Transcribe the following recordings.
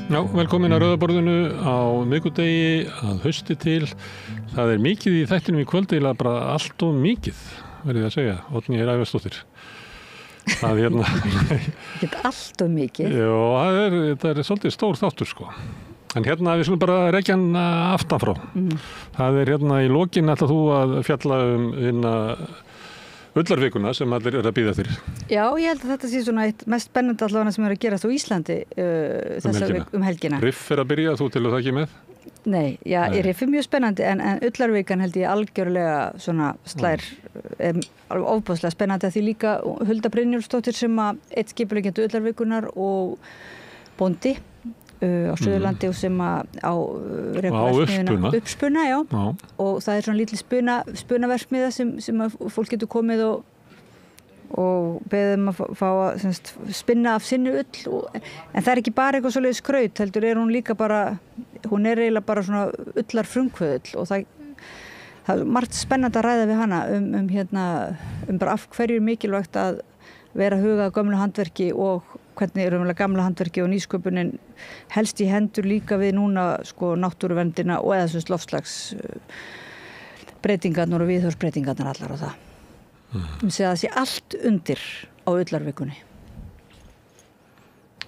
Já, velkomin að Rauðaborðinu á miðvikudegi að hausti til. Það mikið í þættinum í kvöld, eiginlega bara allt of mikið, verið að segja. Oddný Ævarsdóttir. Það Ekki allt of mikið. Já, það svolítið stór þáttur, sko. En við skulum bara rekja hann aftan frá. Það í lokin ætlar þú að fjalla Ullarvikuna sem allir að bíða þér. Já, ég held að þetta sé svona eitt mest spennandi allavega sem að gerast á Íslandi helgina. Riff að byrja, þú telur það ekki með? Nei, já, Riff mjög spennandi en Ullarvikan held ég algjörlega svona slær ofboðslega spennandi að því líka Hulda Brynjólfsdóttir sem að eitt skipuleggjandi Ullarvikunar og bóndi á Suðurlandi og sem á uppspuna, já. Og það svona lítil spunaverksmiðja sem að fólk getur komið og beðið að fá að spinna af sinni ull en það ekki bara eitthvað svoleiðis skraut heldur hún líka bara, hún eiginlega bara svona ullar frumkvöðull og það margt spennandi að ræða við hana bara af hverju mikilvægt að vera hugað gömlu handverki og hvernig gamla handverki og nýsköpunin helst í hendur líka við núna náttúruverndina og eða loftslags breytingarnar og viðhorfsbreytingarnar allar og það. Það sé allt undir á Ullarvikunni.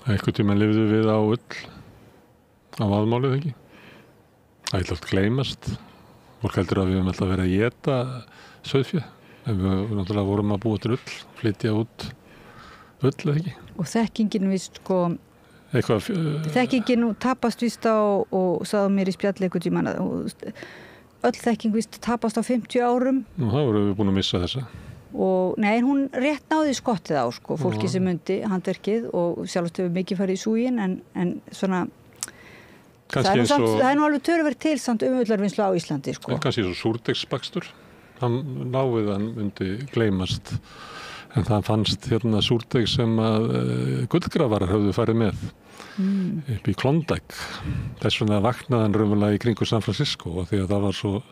Einhvern tímann lifðu við á ull á aðmálið ekki? Það allt gleymast. Fólk heldur að við höfum alltaf verið að éta sauðfé en við náttúrulega vorum að búa til ull, flytja út ull eða ekki. Og þekkingin þekkingin tapast víst á og sagði mér í spjalli einhvern tímann öll þekking víst tapast á 50 árum. Nú, þá vorum við búin að missa þessa. Og nei, hún rétt náði skottið á fólki sem mundi handverkið og sjálfst hefur mikið farið í súginn en svona það nú alveg töluvert til samt ullarvinnslu á Íslandi. Kannski svo súrdegsbakstur. Hann myndi gleymast. En það fannst súrdeg sem að gullgrafarar höfðu farið með upp í Klondike. Þess vegna vaknaði hann raunverulega í kringu San Francisco og því að það var svo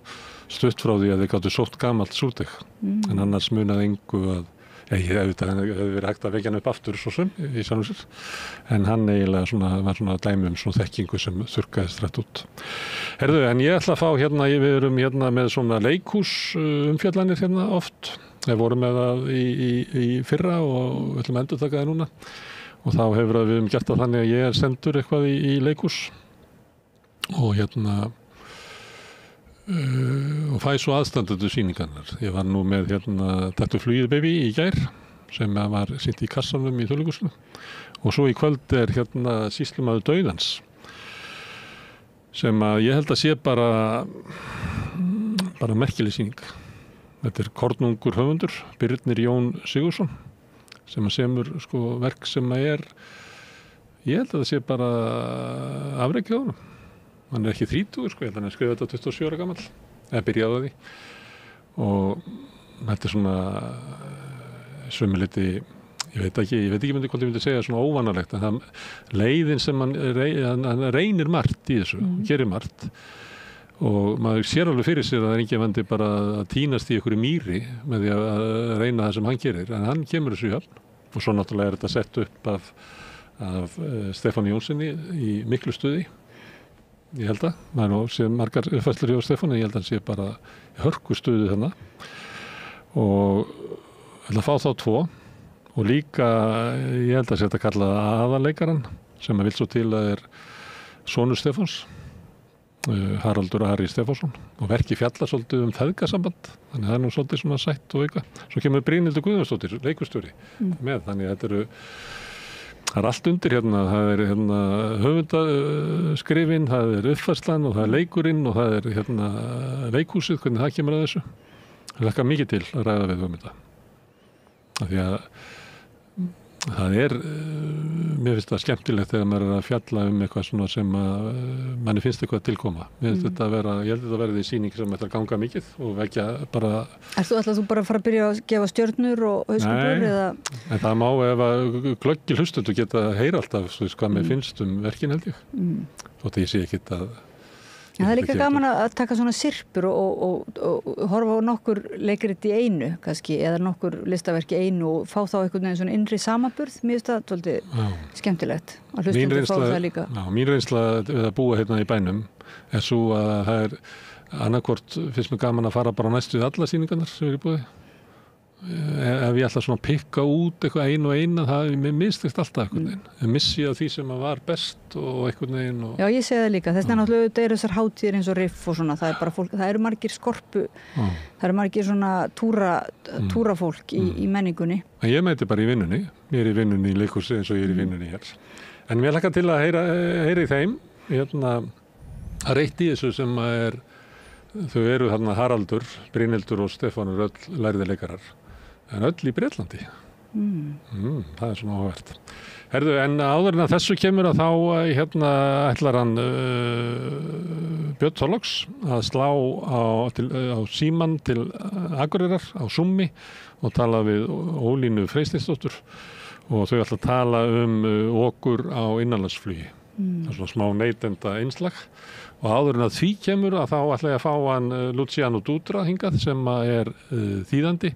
stutt frá því að þeir gátu sótt gamalt súrdeg. En annars munaði engu að það hefði verið hægt að vekja hann upp aftur svo sem í sjálfum sér. En hann eiginlega var svona dæmi svona þekkingu sem þurrkaðist rætt út. Herðu, en ég ætla að fá við erum með svona leikhús umfjallanir oft. Við vorum með það í fyrra og við ætlum að endurtaka það núna og þá hefur við gert það þannig að ég sendur eitthvað í leikhús og og fæ svo aðstandendur sýningarnar. Ég var nú með Taktu flugið baby í gær sem var sýnt í kassanum í Þjóðleikhúsinu og svo í kvöld Sýslumaður dauðans sem að ég held að sé bara merkileg sýning. Þetta kornungur höfundur, Birnir Jón Sigurðsson, sem að semur verk sem að ég held að það sé bara afrekið á honum. Hann ekki 30, ég held að hann skrifað þetta 27 ára gamall, eða byrjaði á því. Og þetta svona svömmiliti, ég veit ekki hvort ég myndi segja svona óvanalegt, en það leiðin sem hann reynir margt í þessu, gerir margt. Og maður sér alveg fyrir sér að það engin vandi bara að tínast í einhverju mýri með því að reyna það sem hann gerir. En hann kemur þessu í höfn og svo náttúrulega þetta sett upp af Stefáni Jónssoni í miklu stuði. Ég held að. Maður sé margar uppfærslur hjá Stefáni, ég held að hann sé bara hörku stuði þarna. Og ég ætla að fá þá 2 og líka ég held að sé þetta kalla aðaleikaran sem að vil svo til að sonur Stefáns. Haraldur Ari Stefánsson og verki fjallar svolítið feðgasamband þannig að það nú svolítið svona sætt og eitthvað svo kemur Brynhildur Guðjónsdóttir, leikhússtjóri með, þannig að það allt undir það höfundaskrifin, það uppfærslan og það leikurinn og það leikhúsið, hvernig það kemur að þessu það hlakkar mikið til að ræða við þetta af því að það mér finnst það skemmtilegt þegar maður að fjalla eitthvað svona sem að manni finnst eitthvað tilkoma. Ég held þetta verði sýning sem ætlar að ganga mikið og vekja bara... Ætlar þú bara að fara að byrja að gefa stjörnur og hauskúpur eða? Nei, en það má ef að glöggil hlustendur geta heyra alltaf hvað mér finnst verkin held ég. Þótt ég sé ekkit að Það líka gaman að taka svona sirpur og horfa á nokkur leikrit í einu kannski, eða nokkur listaverk í einu og fá þá einhvern veginn svona innri samaburð. Mér finnst það svolítið skemmtilegt að hlustendur fá það líka. Mín reynsla við að búa hérna í bænum er svo að það er annarkvort finnst mér gaman að fara bara næstu við alla sýningarnar sem er í búið. Ef ég ætla svona að pikka út eitthvað einu það mér mistekst alltaf einhvern veginn. Ég missi að því sem var best og einhvern veginn. Já, ég segi það líka. Þess vegna náttúrulega eru þessar hátíðir eins og riff og svona. Það er bara fólk, það eru margir skorpu, það eru margir svona túrafólk í menningunni. En ég mæti bara í vinnunni. Ég er í vinnunni í leikhúsi eins og ég er í vinnunni hér. En mér hlakka til að heyra í þeim. Að reitt í þessu sem þau eru þarna Haraldur, Brynhildur og Stefánur öll lærði leikarar. En öll í Bretlandi. Það er svona áhugavert. Herðu, en áður en að þessu kemur að þá ætlar hann Björn Þorláks að slá á símann til Akureyrar á Summi og tala við Ólínu Freysteinsdóttur og þau ætla að tala okkur á innanlandsflugi. Það er svona smá neytenda einslag og áður en að því kemur að þá ætla ég að fá hann Luciano Dutra hingað sem er þýðandi.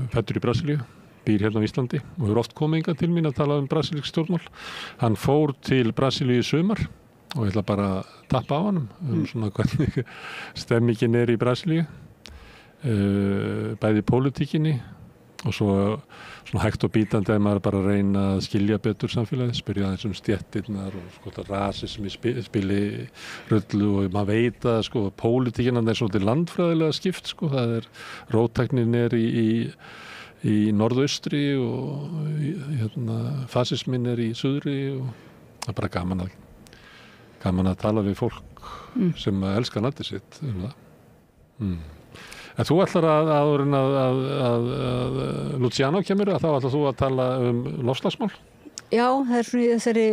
Fæddur í Brasilíu, býr hérna á Íslandi og hefur oft komið hingað til mín að tala brasilísk stjórnmál. Hann fór til Brasilíu í sumar og ég ætla bara að tappa á honum svona hvernig stemmingin er í Brasilíu, bæði í pólitíkinni og svo svona hægt og bítandi að maður bara reyna að skilja betur samfélagið, spyrja aðeins stéttirnar og sko rasismi spili rullu og maður veit að pólitíkin er svolítið landfræðilega skipt róttæknin er í norðaustri og fasismin er í suðri og það er bara gaman að tala við fólk sem elskar landið sitt það. En þú ætlar að Luciano kemur þá ætlar þú að tala loftslagsmál? Já, það er svona í þessari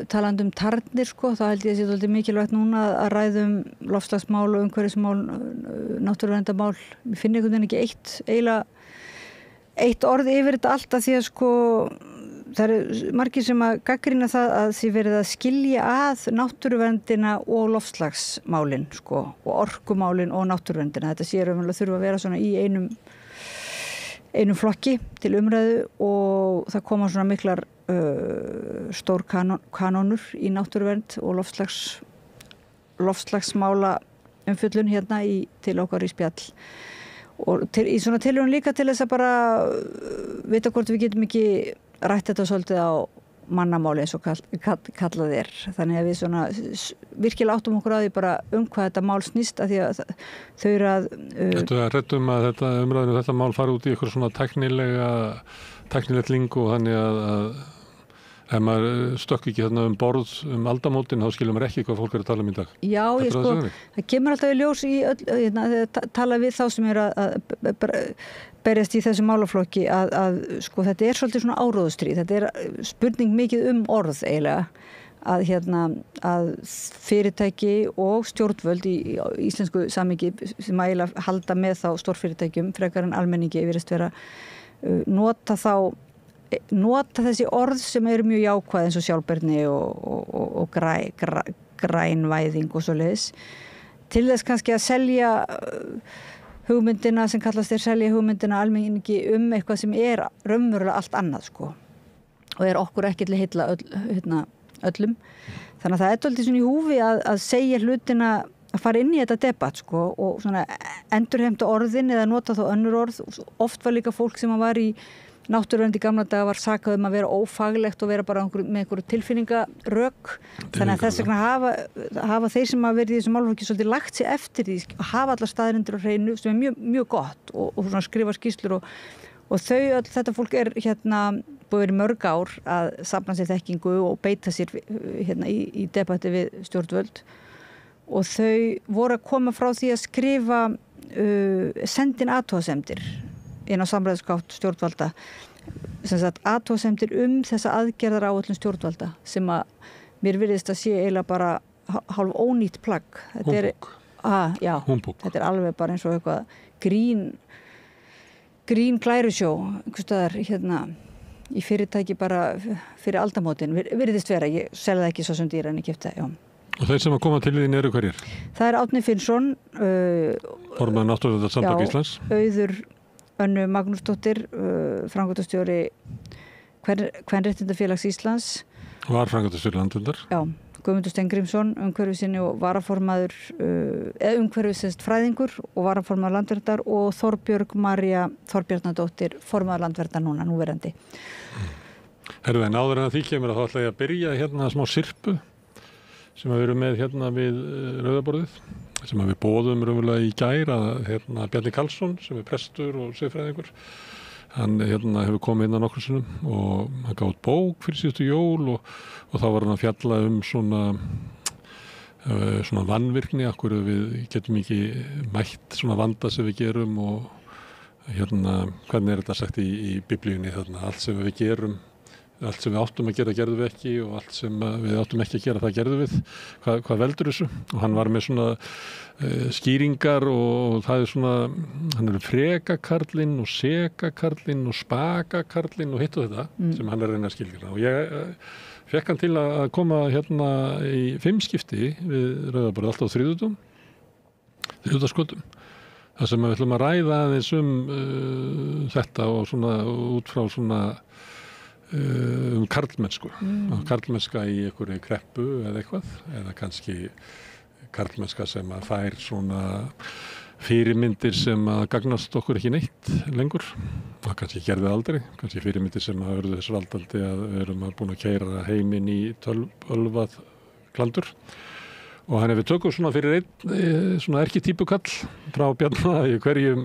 talandi tarnir þá held ég að þetta er mikilvægt núna að ræðum loftslagsmál og umhverfismál, náttúruverndarmál. Ég finn einhvern veginn ekki eitt orð yfir þetta allt af því að það eru margir sem að gagnrýna það að því verið að skilja að náttúruverndina og loftslagsmálin og orkumálin og náttúruverndina. Þetta sé raunverulega þurfa að vera svona í einum flokki til umræðu og það koma svona miklar stór kanónur í náttúruvernd og loftslagsmála umfjöllun hérna til okkar í spjall. Og í svona tilraun líka til þess að bara vita hvort við getum ekki rætt þetta svolítið á mannamáli eins og kallað er. Þannig að við svona virkilega áttum okkur á því bara hvað þetta mál snýst af því að þau eru að Þetta er rættum að þetta mál fari út í eitthvað svona tæknilegt lingu þannig að ef maður stökk ekki borð aldamótin þá skilur maður ekki hvað fólk er að tala í dag. Já, það kemur alltaf í ljós í þegar tala við þá sem eru að berjast í þessu málaflokki að þetta er svolítið svona áróðustríð. Þetta er spurning mikið orð eiginlega að fyrirtæki og stjórnvöld í íslensku samhengi sem eiginlega halda með þá stórfyrirtækjum frekar en almenningi virðist vera nota þessi orð sem eru mjög jákvæð eins og sjálfbærni og grænvæðing og svoleiðis til þess kannski að selja hugmyndina sem kallast selja hugmyndina almenningi eitthvað sem er raunverulega allt annað og er okkur ekki til að heilla öllum. Þannig að það er dálítið svona í húfi að segja hlutina að fara inn í þetta debatt og svona endurheimta orðin eða nota þá önnur orð. Oft var líka fólk sem var í náttúruvernd í gamla daga var sakað að vera ófaglegt og vera bara með einhverju tilfinningarök. Þannig að þess vegna hafa þeir sem hafa verið í þessum málaflokki svolítið lagt sig eftir því að hafa allar staðreyndir á hreinu sem er mjög, mjög gott og svona skrifa skýrslur og þetta fólk er búið verið mörg ár að safna sér þekkingu og beita sér í debatti við stjórnvöld og þau voru að koma frá því að skrifa sendin athugasemdir inn á samræðisgátt stjórnvalda sem sagt athugasemdir þessa aðgerðaráætlun stjórnvalda sem að mér virðist að sé eiginlega bara hálf ónýtt plagg. Humbúk. Þetta er alveg bara eins og eitthvað grín glærusjó einhvers staðar í fyrirtæki bara fyrir aldamótin virðist vera, ég selði það ekki svo sem dýra en ég keypti það, já. Og þeir sem að koma til þín eru hverjir? Það Árni Finnsson, formaður Náttúruverndarsamtaka Íslands. Auður Önnu Magnúsdóttir, framkvæmdastjóri Kvenréttindafélags Íslands. Var framkvæmdastjóri Landverndar. Já, Guðmundur Steingrímsson, umhverfisinni og varaformaður, umhverfisfræðingur og varaformaður Landverndar og Þorbjörg María Þorbjarnardóttir, formaður Landverndar núverandi. Herðu, en áður en að því kemur að þá ætla ég að byrja hérna smá sirpu sem við erum með hérna við Rauðaborðið, sem við boðum raunverulega í gær að hérna Bjarni Karlsson sem prestur og siðfræðingur, hann hérna hefur komið hérna nokkrum sinnum og hann gaf út bók fyrir síðustu jól og þá var hann að fjalla svona vanvirkni, akkur við getum ekki mætt svona vanda sem við gerum og hérna hvernig þetta sagt í biblíunni, þarna allt sem við gerum, allt sem við áttum að gera gerðum við ekki og allt sem við áttum ekki að gera það gerðum við. Hvað veldur þessu? Og hann var með svona skýringar og það svona, hann frekakarlinn og sekakarlinn og spakakarlinn og hitt og þetta sem hann reyna að skilja. Og ég fekk hann til að koma hérna í 5 skipti við Rauðaborðið, alltaf á þriðjudagskvöldum. Það sem við ætlum að ræða aðeins þetta og svona út frá svona karlmennsku karlmennska í einhverju kreppu eða eitthvað, eða kannski karlmennska sem að fær svona fyrirmyndir sem að gagnast okkur ekki neitt lengur, það kannski gerði aldrei, kannski fyrirmyndir sem að verður þess valdandi að við erum búin að keyra heiminn í ölvað klandur. Og hann við tökum svona fyrir einn svona erkitýpukall frá Bjarna í hverju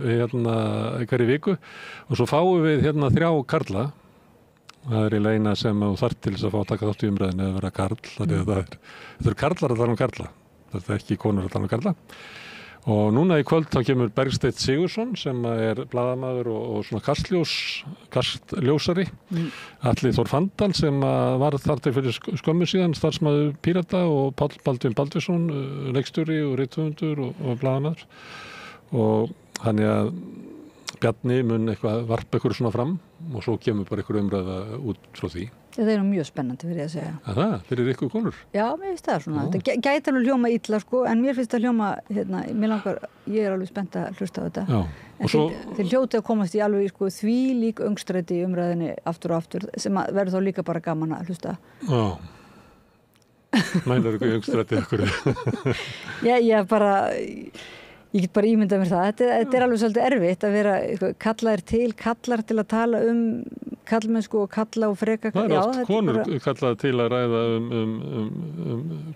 viku og svo fáum við hérna 3 karla. Það í leina sem þú þarf til þess að fá að taka þátt í umræðinu eða vera karl, þannig að þetta eru karlar að tala karla, þetta er ekki konur að tala karla. Og núna í kvöld þá kemur Bergsteinn Sigurðsson sem blaðamaður og svona kastljósari, Atli Þór Fandal sem var þar til fyrir skömmu síðan starfsmaður Pírata og Páll Baldvin Baldvinsson, leikstjóri og rithöfundur og blaðamaður. Og þannig að Bjarni mun eitthvað varpa ykkur svona fram og svo kemur bara ykkur umræða út frá því. Það mjög spennandi fyrir að segja. Það, fyrir ykkur konur? Já, mér finnst það svona. Þetta gæti alveg hljóma illa sko, en mér finnst það hljóma, mér langar, ég alveg spennt að hlusta á þetta. Já. En þeir hljóti að komast í alveg sko því lík öngstræti í umræðinni aftur og aftur, sem verður þá líka bara gaman að hlusta. Já. Mælar ykkur öngstræti ykkur? Ég get bara ímyndað mér það. Þetta alveg svolítið erfitt að vera kallar til að tala kallmennsku og kalla og freka. Það oft konur kallað til að ræða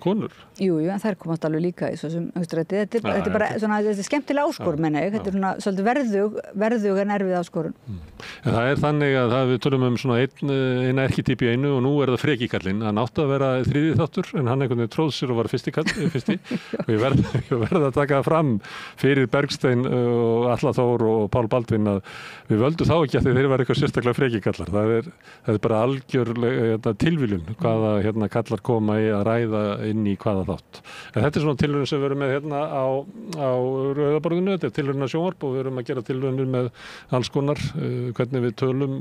konur. Jú, en þær komast alveg líka í svo sem öngstræti. Þetta er bara svona, þetta er skemmtilega áskorun, menna ég. Þetta er svona svolítið verðug en erfið áskorun. En það er þannig að við tölum svona eina erkitýp í einu og nú það frekikallinn. Hann átti að vera 3. þáttur en hann einhvern veginn tróð sér og var fyrsti og ég verð að taka það fram fyrir Bergsteinn og Atla Þór og Pál Baldvin að við völdum þá ekki að þeir var eitthvað sérstaklega frekikallar. Það er bara algjörlega tilviljun hvaða kallar koma í að ræða inn í hvaða þátt. En þetta er svona tilviljun sem við erum með hérna á Rauðaborðinu, þetta er tilviljun að sjónvarp og við erum að gera tilviljunir með alls konar, hvernig við tölum,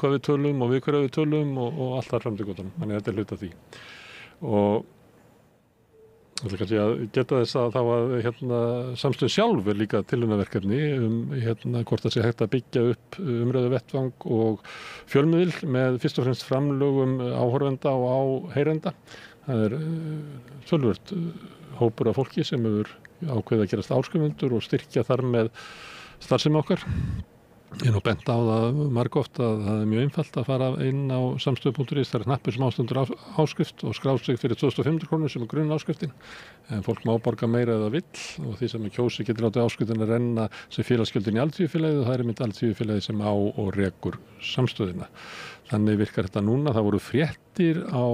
hvað við tölum og við hverju við tölum og allt þar fram til gotanum. Þannig þetta er hluti af því. Og Það er kannski að geta þess að þá að samstöð sjálf líka tilraunaverkefni hvort það sé hægt að byggja upp umræðu vettvang og fjölmiðil með fyrst og fremst framlögum áhorfenda og áheyrenda. Það er töluvert hópur af fólki sem hefur ákveðið að gerast áskrifendur og styrkja þar með starfsemi okkar. Ég nú bent á það margoft að það er mjög einfalt að fara inn á samstöðu.is, það er hnappur sem ástendur áskrift og skráð sig fyrir 2.500 krónur sem er grunn áskriftin. En fólk má borga meira eða vill og því sem er kjósi getur látið áskriftin að renna sem félagsgjöldin í Alþýðufélagið og það er mynd Alþýðufélagið sem á og rekur samstöðina. Þannig virkar þetta núna. Það voru fréttir á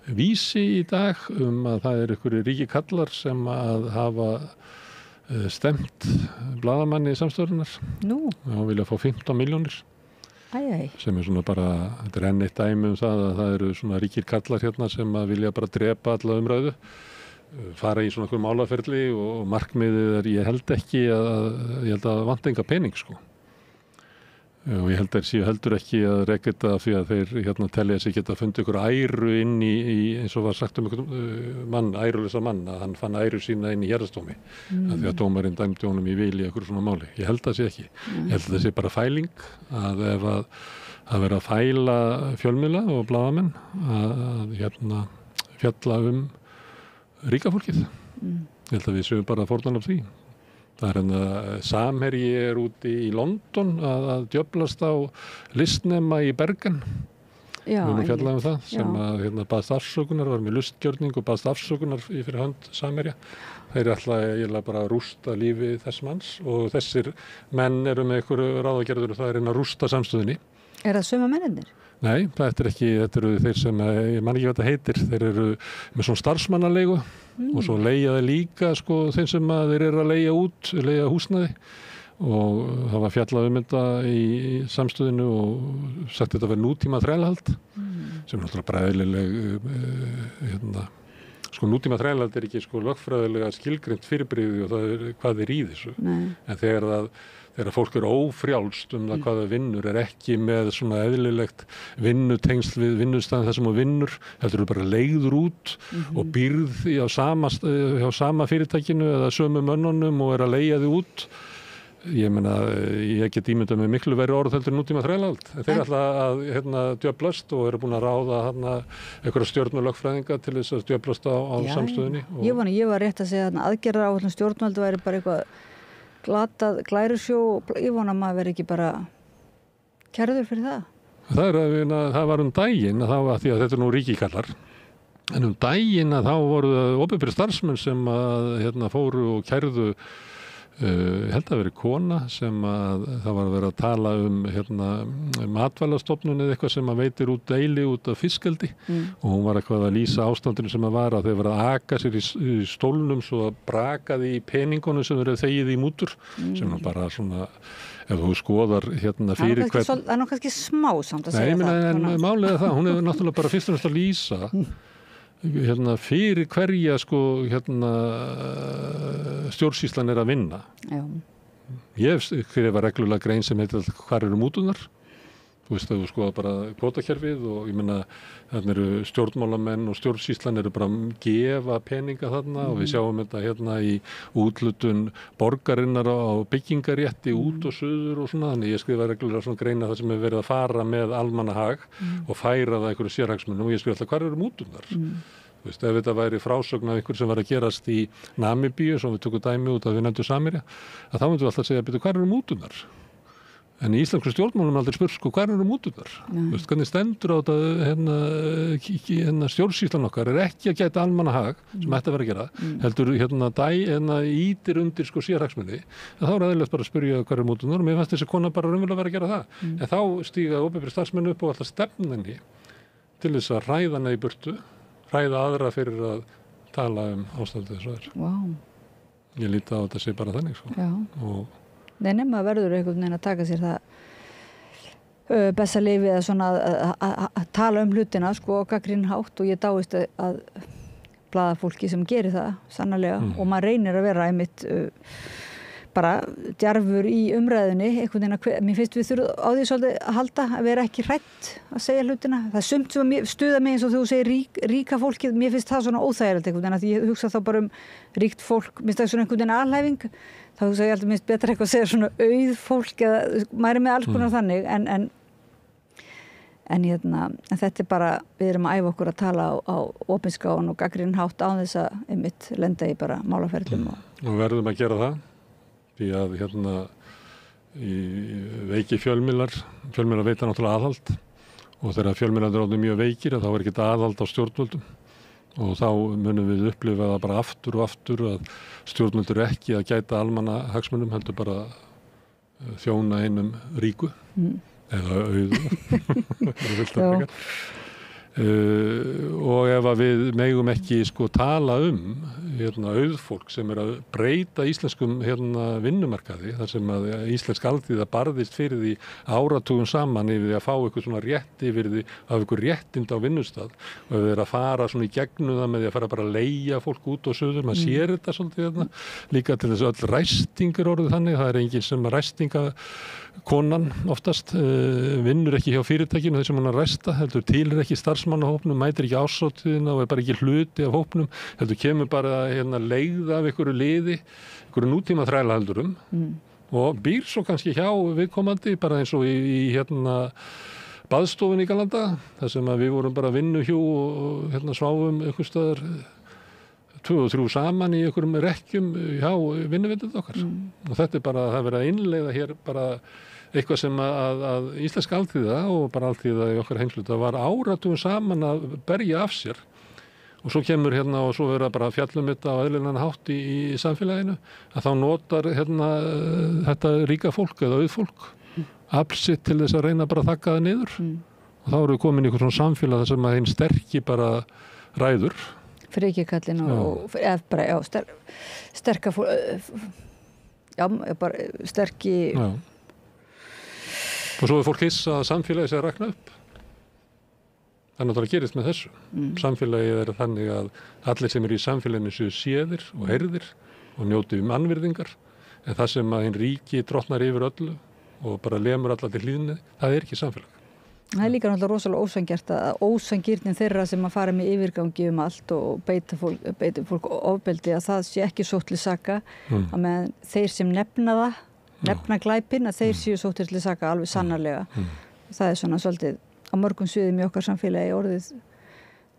Vísi í dag að það er einhverjir ríkikallar sem að hafa stemt blaðamanni í samstöðurinnar. Nú? Já, vilja fá 15 milljónir. Sem er svona bara, þetta er enn eitt dæmi það að það eru svona ríkir kallar hérna sem að vilja bara drepa alla umræðu, fara í svona einhver málaferli og markmiðið ég held að vanta enga pening sko. og ég held að séu heldur ekki að reka þetta því að þeir telja sig geta fundið ykkur æru inn í eins og var sagt ykkur mann, ærulösa mann, að hann fann æru sína inn í héraðsdómi af því að dómarinn dæmdi honum í vil í ykkur svona máli. Ég held að sé ekki. Ég held að það sé bara fæling að ef að vera að fæla fjölmiðla og blaðamenn að fjalla ríka fólkið. Ég held að við séum bara fórnan af því. Það Samherji úti í London að djöflast á listnema í Bergen. Já, við fjallaðum það sem að baðst afsökunar, var með lustgjörning og baðst afsökunar fyrir hönd Samherja. Þeir ætla eiginlega bara að rústa lífi þess manns og þessir menn eru með ykkur ráðagerður og það reyna að rústa samstöðinni. Er það sömu mennirnir? Nei, þetta eru þeir sem, ég man ekki hvað þetta heitir, þeir eru með svona starfsmannaleigu og svo leigja þeir líka þeim sem þeir eru að leigja húsnæði og það var fjallað þetta í samstöðinu og sagt þetta verið nútíma þrælahald sem náttúrulega bara eðlileg nútíma þrælahald ekki lögfræðilega skilgreint fyrirbrigði og það hvað er í þessu. En þegar fólk eru ófrjálst það hvað það vinnur ekki með svona eðlilegt vinnutengsl við vinnustæðin þar sem þú vinnur, heldur þú bara leigður út og býrð hjá sama fyrirtækinu eða sömu mönnunum og að leigja þig út. Ég meina, ég get ímyndað með miklu verri orð heldur nútíma þrælahald. Þeir ætla að djöflast og eru búin að ráða einhverja stjórnulögfræðinga til þess að djöflast á samstöðinni. Ég var rétt að segja að aðgerðaráætlun stjórnvalda væri bara eitthvað glatað glærusjó og ég vona að maður veri ekki bara kærður fyrir það. Það var daginn að því að þetta er nú ríkikallar. En daginn að þá voru opinberir starfsmenn sem fóru og kærðu ég held að veri kona sem það var að vera að tala matvælastofnun eða eitthvað sem veitir út deili út af fiskeldi og hún var eitthvað að lýsa ástandinu sem var að þeir var að aka sér í stólnum svo að brakaði í peningunum sem verið þegið í mútur sem bara svona ef þú skoðar fyrir hvern Það er nú kannski smá samt að segja það. Nei, en málið það, hún hefur náttúrulega bara fyrst og næst að lýsa fyrir hverja stjórnsýslan að vinna. Já. Ég skrifa reglulega grein sem heitir hvar eru múturnar. Þú veist að þú skoða bara kvótakerfið og ég meina þarna eru stjórnmálamenn og stjórnsýslan eru bara að gefa peninga þarna og við sjáum þetta í úthlutun borgarinnar á byggingarétti út og suður og svona. Þannig ég skrifa reglulega svona greina það sem hefur verið að fara með almannahag og færa það einhverju sérhagsmunum og ég skrifa alltaf hvar eru múturnar. Þú veist, ef þetta væri frásögn af einhver sem var að gerast í Namibíu, sem við tökum dæmi út að við nefndum Samherja, að þá myndum við alltaf segja, betur, hvar eru múturnar? En í íslensku stjórnmálum aldrei spurt, hvar eru múturnar? Þú veist, hvernig stendur á þetta, stjórnsýslan okkar er ekki að gæta almannahag, sem ætti að vera að gera, heldur ítir undir sérhagsmunni, en þá er eðlilegt bara að spyrja hvar eru múturnar og mér fannst þessi kona bara raunverulega að vera að gera það. En þá stíga opinberir starfsmenn upp og alltaf stefnunni til þess að ræða hana í burtu, ræða aðra fyrir að tala ástandið þessu aðeins. Wow. Ég líti á þetta sé bara þannig. Nei, nema verður einhvern veginn að taka sér það besta leyfið eða svona að tala hlutina og gagnrýnin hátt og ég dáist að blaðafólki sem gerir það sannarlega og maður reynir að vera einmitt bara djarfur í umræðunni einhvern veginn að mér finnst við þurfum á því svolítið að halda að vera ekki hrædd að segja hlutina. Það er sumt sem stuða mig eins og þú segir ríka fólkið, mér finnst það svona óþægilegt einhvern veginn að ég hugsa þá bara ríkt fólk, minnst það svona einhvern veginn alhæfing, þá hugsa ég alltaf minnst betra eitthvað að segja svona auð fólk eða maður er með alls konar þannig en þetta er bara, við erum að æfa okkur að tala á opinskáan og gagnrýnin hátt á þess að einmitt lenda í bara málaferlum. Og verðum að gera það. Því að í veiki fjölmiðlar veita náttúrulega aðhald og þegar fjölmiðlar eru mjög veikir þá er ekki aðhald á stjórnvöldum og þá munum við upplifa það bara aftur og aftur að stjórnvöldur ekki að gæta almannahagsmunum heldur bara þjóna einum ríku eða auðu. Og ef að við megum ekki tala auðfólk sem er að breyta íslenskum vinnumarkaði þar sem að íslensk alþýða barðist fyrir því áratugum saman yfir því að fá eitthvað svona rétt yfir því að hafa eitthvað réttind á vinnustað og ef þeir eru að fara svona í gegnum það með því að fara bara að leigja fólk út og suður, maður sér þetta svolítið líka til þess að öll ræsting er orðið þannig, það er engin sem ræstinga konan oftast vinnur ekki hjá fyrirtækinu þessum hann að ræsta, heldur tilir ekki starfsmannahópnum, mætir ekki árshátíðina og bara ekki hluti af hópnum, heldur kemur bara leið af einhverju liði, einhverju nútíma þrælahaldurum og býr svo kannski hjá viðkomandi bara eins og í baðstofun í Galanda, þar sem að við vorum bara vinnuhjú og sváfum einhvers staðar 2 og 3 saman í einhverjum rekkjum hjá vinnuveitum okkar. Og þetta bara, það verið að innleiða hér bara eitthvað sem að íslenska alþýða og bara alþýða í okkar heimsluta var áratugum saman að berja af sér. Og svo kemur og svo verið að bara fjallum þetta á eðlilegan hátt í samfélaginu, að þá notar þetta ríka fólk eða auðfólk aflsitt til þess að reyna bara að þakka það niður. Og þá erum við komin í einhvern svona samfélag þar sem að hinn sterki bara ræður. Fríkikallin og bara, sterka bara sterki. Já. Og svo er fólk hissa að samfélagi sé að rakna upp. Það er náttúrulega gerist með þessu. Samfélagið er þannig að allir sem eru í samfélaginu séu séðir og heyrðir og njóti mannvirðingar, en það sem að hinn ríki drottnar yfir öllu og bara lemur alla til hlýðni, það er ekki samfélag. Það er líka náttúrulega rosalega ósanngjarnt að ósanngirnin þeirra sem að fara með yfirgangi allt og beita fólk ofbeldi, að það sé ekki sótt til saka, að meðan þeir sem nefna glæpinn, að þeir séu sóttir til saka alveg sannarlega. Það er svona svolítið á mörgum sviðum í okkar samfélagi orðið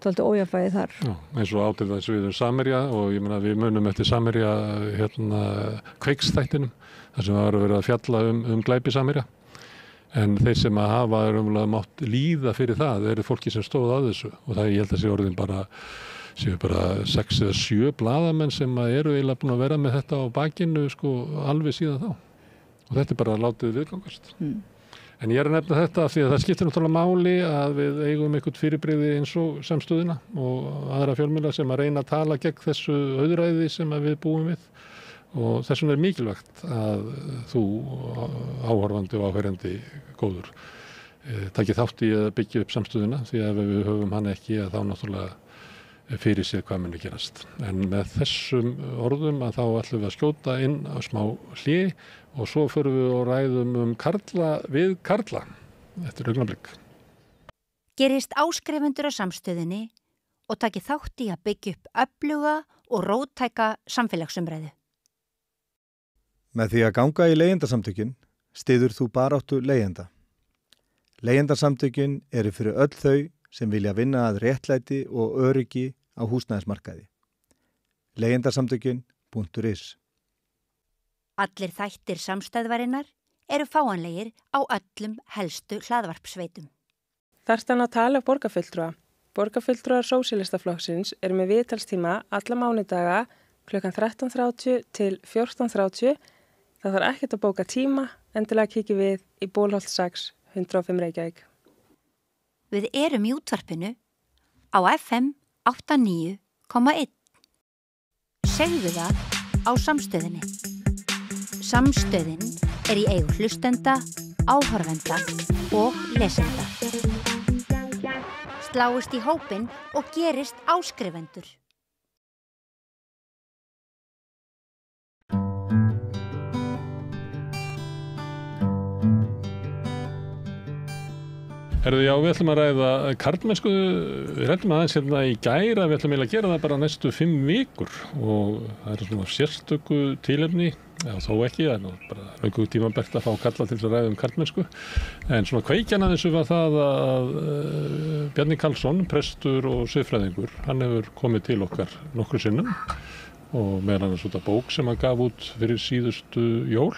svolítið ójafnvægi þar. Já, eins og átil það sviðum Samherja, og ég meina við munum eftir Samherja Kveiksþættinum, þar sem var verið að fjalla glæpi Samherja. En þeir sem að hafa mátt líða fyrir það eru fólki sem stóð að þessu, og það ég held að sé orðin séu bara 6 eða 7 blaðamenn sem eru eiginlega búin að vera með þetta á bakinu alveg síðan þá. Og þetta er bara látið viðgangast. En ég er að nefna þetta af því að það skiptir náttúrulega máli að við eigum einhvern fyrirbrigði eins og Samstöðina og aðra fjölmiðla sem að reyna að tala gegn þessu auðræði sem að við búum við. Og þess vegna er mikilvægt að þú, áhorfandi og áheyrandi góður, taki þátt í að byggja upp Samstöðina, því að ef við höfum hann ekki að þá náttúrulega fyrir sér hvað muni gerast. En með þessum orðum að þá ætlum við að skjóta inn á smá hlé og svo förum við og ræðum karla við karla eftir augnablik. Gerist áskrifendur á Samstöðinni og taki þátt í að byggja upp öfluga og róttæka samfélagsumræðu. Með því að ganga í leigjendasamtökin styður þú baráttu leigjenda. Leigjendasamtökin eru fyrir öll þau sem vilja vinna að réttlæti og öryggi á húsnæðismarkaði. Leigjendasamtökin.is. Allir þættir samstæðvarinnar eru fáanlegir á öllum helstu hlaðvarpsveitum. Þarstan að tala borgarfulltrúa. Borgarfulltrúar Sósíalistaflokksins eru með viðtalstíma alla mánudaga klukkan 13:30 til 14:30. Það þarf ekkert að bóka tíma, endilega kíkja við í Bólholt 6, 105 Reykjavík. Við erum í útvarpinu á FM 89,1. Segðu það á Samstöðinni. Samstöðin er í eigu hlustenda, áhorfenda og lesenda. Sláist í hópinn og gerist áskrifendur. Herðu, já, við ætlum að ræða karlmennsku, við ræddum aðeins í gær að við ætlum að gera það bara næstu 5 vikur og það er svona sérstöku tilefni, já þó ekki, það er bara löngu tímabært að fá karla til að ræða karlmennsku, en svona kveikjan að þessu var það að Bjarni Karlsson, prestur og siðfræðingur, hann hefur komið til okkar nokkru sinnum og meðan annars út af bók sem hann gaf út fyrir síðustu jól.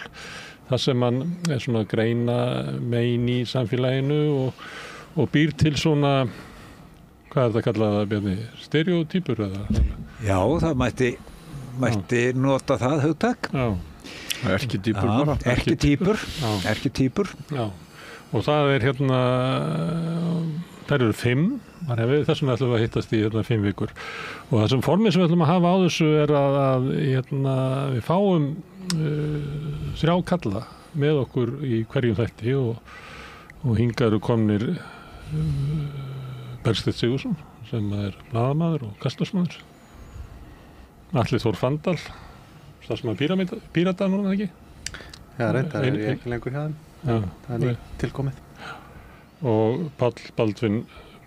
Það sem hann er svona að greina megin í samfélaginu og býr til svona, hvað er þetta kallað að Bjarni, stereotypur eða? Já, það mætti nota það hugtak. Já. Erkitýpur bara. Erkitýpur. Já, og það er þær eru 5, þannig að við þessum ætlum að hittast í 5 vikur. Og það sem formið sem við ætlum að hafa á þessu er að við fáum 3 kalla með okkur í hverjum þætti og hingað eru komnir Bergsteinn Sigurðsson sem er blaðamaður og kastljósmaður, Atli Þór Fandal, starfsmaður Pírata núna ekki? Já, reyndar er ég ekki lengur hjá þeim. það er tilkomið. Og Páll Baldvin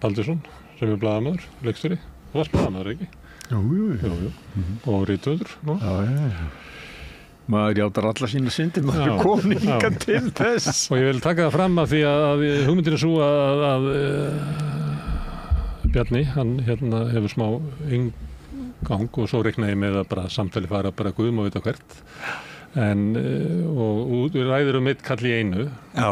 Baldursson sem blaðamaður, leikstjóri. Þú varst blaðamaður, ekki? Jú. Og rithöfundur núna. Já. Maður játar alla sína syndir, maður er komin hingað til þess. Og ég vil taka það fram að því að hugmyndin er svo að Bjarni, hann hefur smá inngang og svo reiknaði með að bara samtali fara bara guðum og vita hvert. Og við ræðir eitt kall í einu. Já.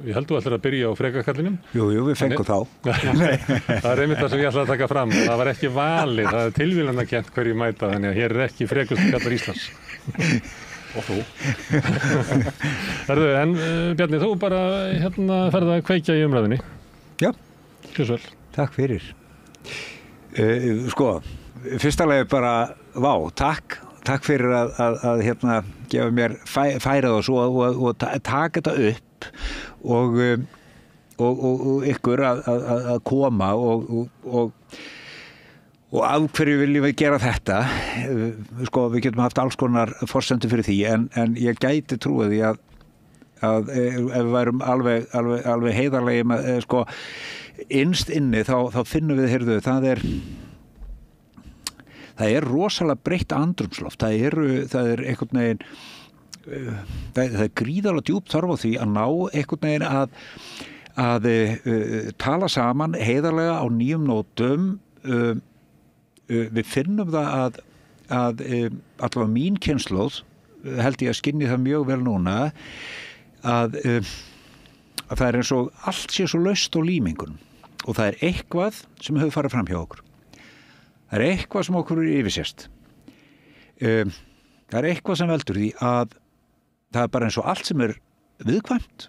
Ég held þú ætlar að byrja á frekakallinum. Jú, við fengum þá. Það er einmitt það sem ég ætla að taka fram. Það var ekki valið, það er tilvílanakennt hverju mæta, þannig að hér er ekki frekustu kallar Íslands. Og þú. En Bjarni, þú bara ferð að kveikja í umræðinni. Já. Gjörðu vel. Takk fyrir. Fyrsta lagi bara, takk fyrir að gefa mér færið og svo og taka þetta upp og ykkur að koma og af hverju viljum við gera þetta. Við getum haft alls konar forsendur fyrir því en ég gæti trúið því að ef við værum alveg heiðarlegi með innst inni þá finnum við, heyrðu, það er rosalega breytt andrumsloft. Það er einhvern veginn, það er gríðarlega djúp þörf á því að ná einhvern veginn að tala saman heiðarlega á nýjum nótum. Við finnum það að allavega mín kynslóð, held ég að skynni það mjög vel núna, að það er eins og allt sé svo laust á límingun og það er eitthvað sem hefur farið fram hjá okkur. Það er eitthvað sem okkur er yfirsést. Það er eitthvað sem veldur því að það er bara eins og allt sem er viðkvæmt,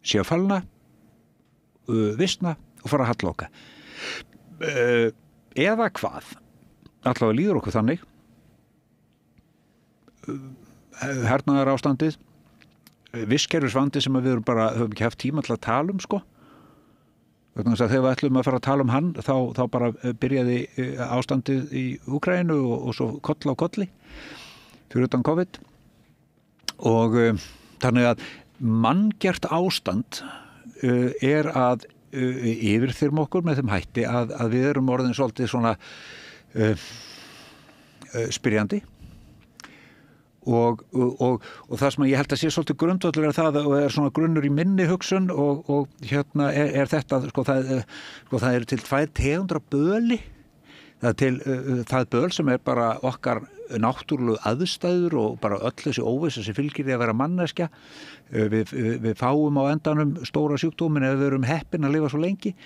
sé að fallna, vistna og fara að halloka. Eða hvað, allavega líður okkur þannig, hernaðar ástandið, vistkerfisvandi sem við höfum ekki haft tíma til að tala um, Þegar við ætlum að fara að tala um hann þá bara byrjaði ástandið í Úkraínu og svo koll á kolli fyrir utan COVID og þannig að manngert ástand er að yfirþyrma okkur með þeim hætti að við erum orðin svolítið svona spyrjandi og það sem ég held að sé svolítið grundvöllur er það og er svona grunnur í minni hugsun og er þetta það er til 2 tegundir af böli. Það er til það böl sem er bara okkar náttúrulegu aðstæður og bara öll þessi óvissa sem fylgir því að vera manneskja. Við fáum á endanum stóra sjúkdómin ef við erum heppin að lifa svo lengi.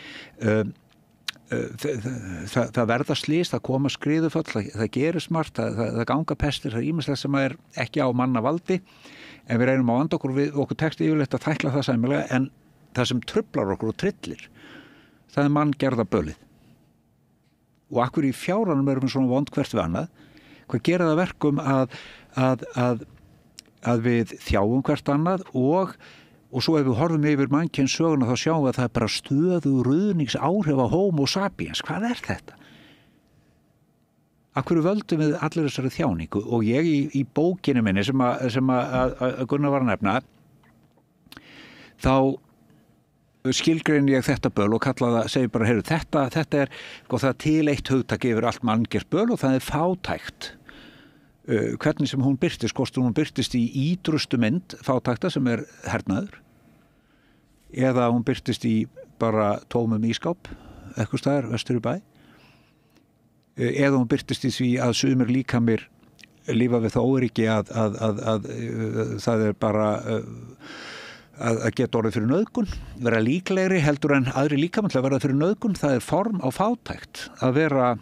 Það verða slys, það koma skriðuföll, það gerist margt, það ganga pestir, það er ýmislegt sem er ekki á mannavaldi en við reynum á vanda okkur tekst yfirleitt að tækla það sæmilega en það sem truflar okkur og trillir það er manngerða bölið og akkur í fjáranum erum við svona vond hvert við annað hvað gera það verkum að við þjáum hvert annað og svo ef við horfum yfir mannkynssöguna þá sjáum við að það er bara stöðu ruðningsáhrif á Homo sapiens. Hvað er þetta? Af hverju völdum við allir þessari þjáningu? Og ég í bókinu minni sem að Gunnar var að nefna þá skilgrein ég þetta böl og kalla það, segi bara, heyrðu, þetta er það til eitt hugtak yfir allt manngert böl og það er fátækt. Hvernig sem hún birtist, hún birtist í ídrustu mynd fátækta sem er hernaður eða hún birtist í bara tómum ískáp eitthvað staðar vestur í bæ eða hún birtist í því að sumir líkamir lífa við það óryggi að það er bara að geta orðið fyrir nauðgun vera líklegri heldur en aðri líkamir að verða fyrir nauðgun, það er form á fátækt að vera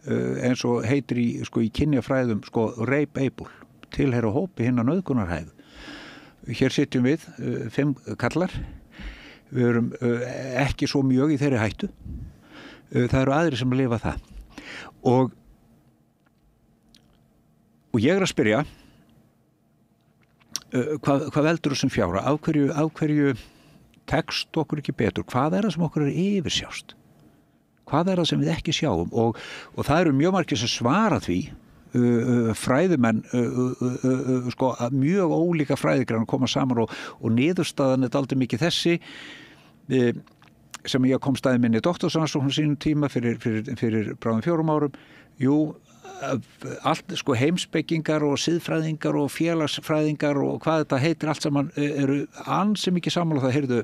eins og heitir í kynjafræðum rape able, tilheyra hópi hinna nauðgunarhæðu. Hér sitjum við 5 kallar, við erum ekki svo mjög í þeirri hættu, það eru aðrir sem lifa það. Og ég er að spyrja, hvað veldur þessum fjára, af hverju tekst okkur ekki betur, hvað er það sem okkur er yfirsjást? Hvað er það sem við ekki sjáum og það eru mjög margir sem svara því fræðimenn sko, mjög ólíka fræðigreinar koma saman og niðurstaðan er dálítið mikið þessi sem ég kom staði minni doktorsrannsókn sínum tíma fyrir bráðum 4 árum. Jú, allt sko heimspekingar og siðfræðingar og félagsfræðingar og hvað þetta heitir allt saman eru ansi mikið sammála það, heyrðu,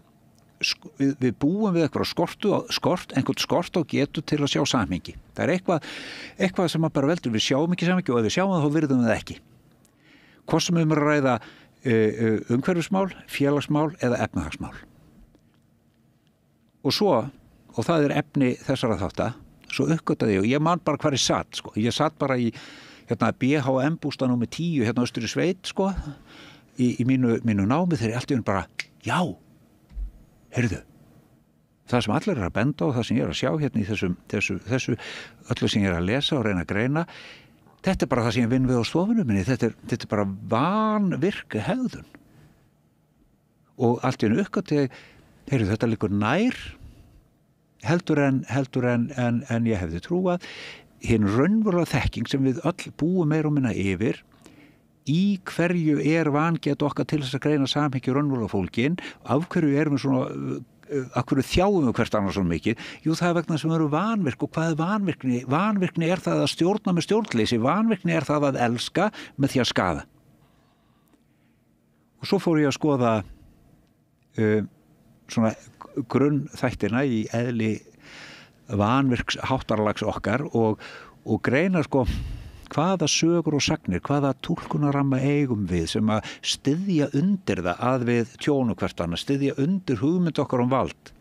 við búum við einhvern skort og getu til að sjá samhengi. Það er eitthvað sem maður bara veldur, við sjáum ekki samhengi og ef við sjáum það þá virðum við það ekki. Hvort sem að ræða umhverfismál, félagsmál eða efnahagsmál. Og það er efni þessara þátta, svo uppgötaði og ég man bara hvar ég satt, sko. Ég satt bara í BHM bústað númer 10 hérna austur í sveit, sko, í mínu námi þegar ég allt í einu bara, já, heyrðu, það sem allir er að benda og það sem ég er að sjá hérna í þessu öllu sem ég er að lesa og reyna að greina, þetta er bara það sem ég vinn við á stofunum minni, þetta er bara vanvirk hegðun. Og allt í einu uppgötaði, heyrðu, þetta liggur nær heldur en ég hefði trúað, hinn raunverulega þekking sem við öll búum meira og minna yfir, í hverju er vanget okkar til þess að greina samhengi raunverulega fólkin, af hverju erum við svona, af hverju þjáum við hvert annars svona mikið, jú það er vegna sem eru vanvirk og hvað er vanvirkni? Vanvirkni er það að stjórna með stjórnleysi, vanvirkni er það að elska með því að skaða. Og svo fór ég að skoða svona grunnþættina í eðli vanvirks háttarlags okkar og greina sko hvaða sögur og sagnir, hvaða túlkunaramma eigum við sem að styðja undir það að við tjónu hvert annað, styðja undir hugmynd okkar vald,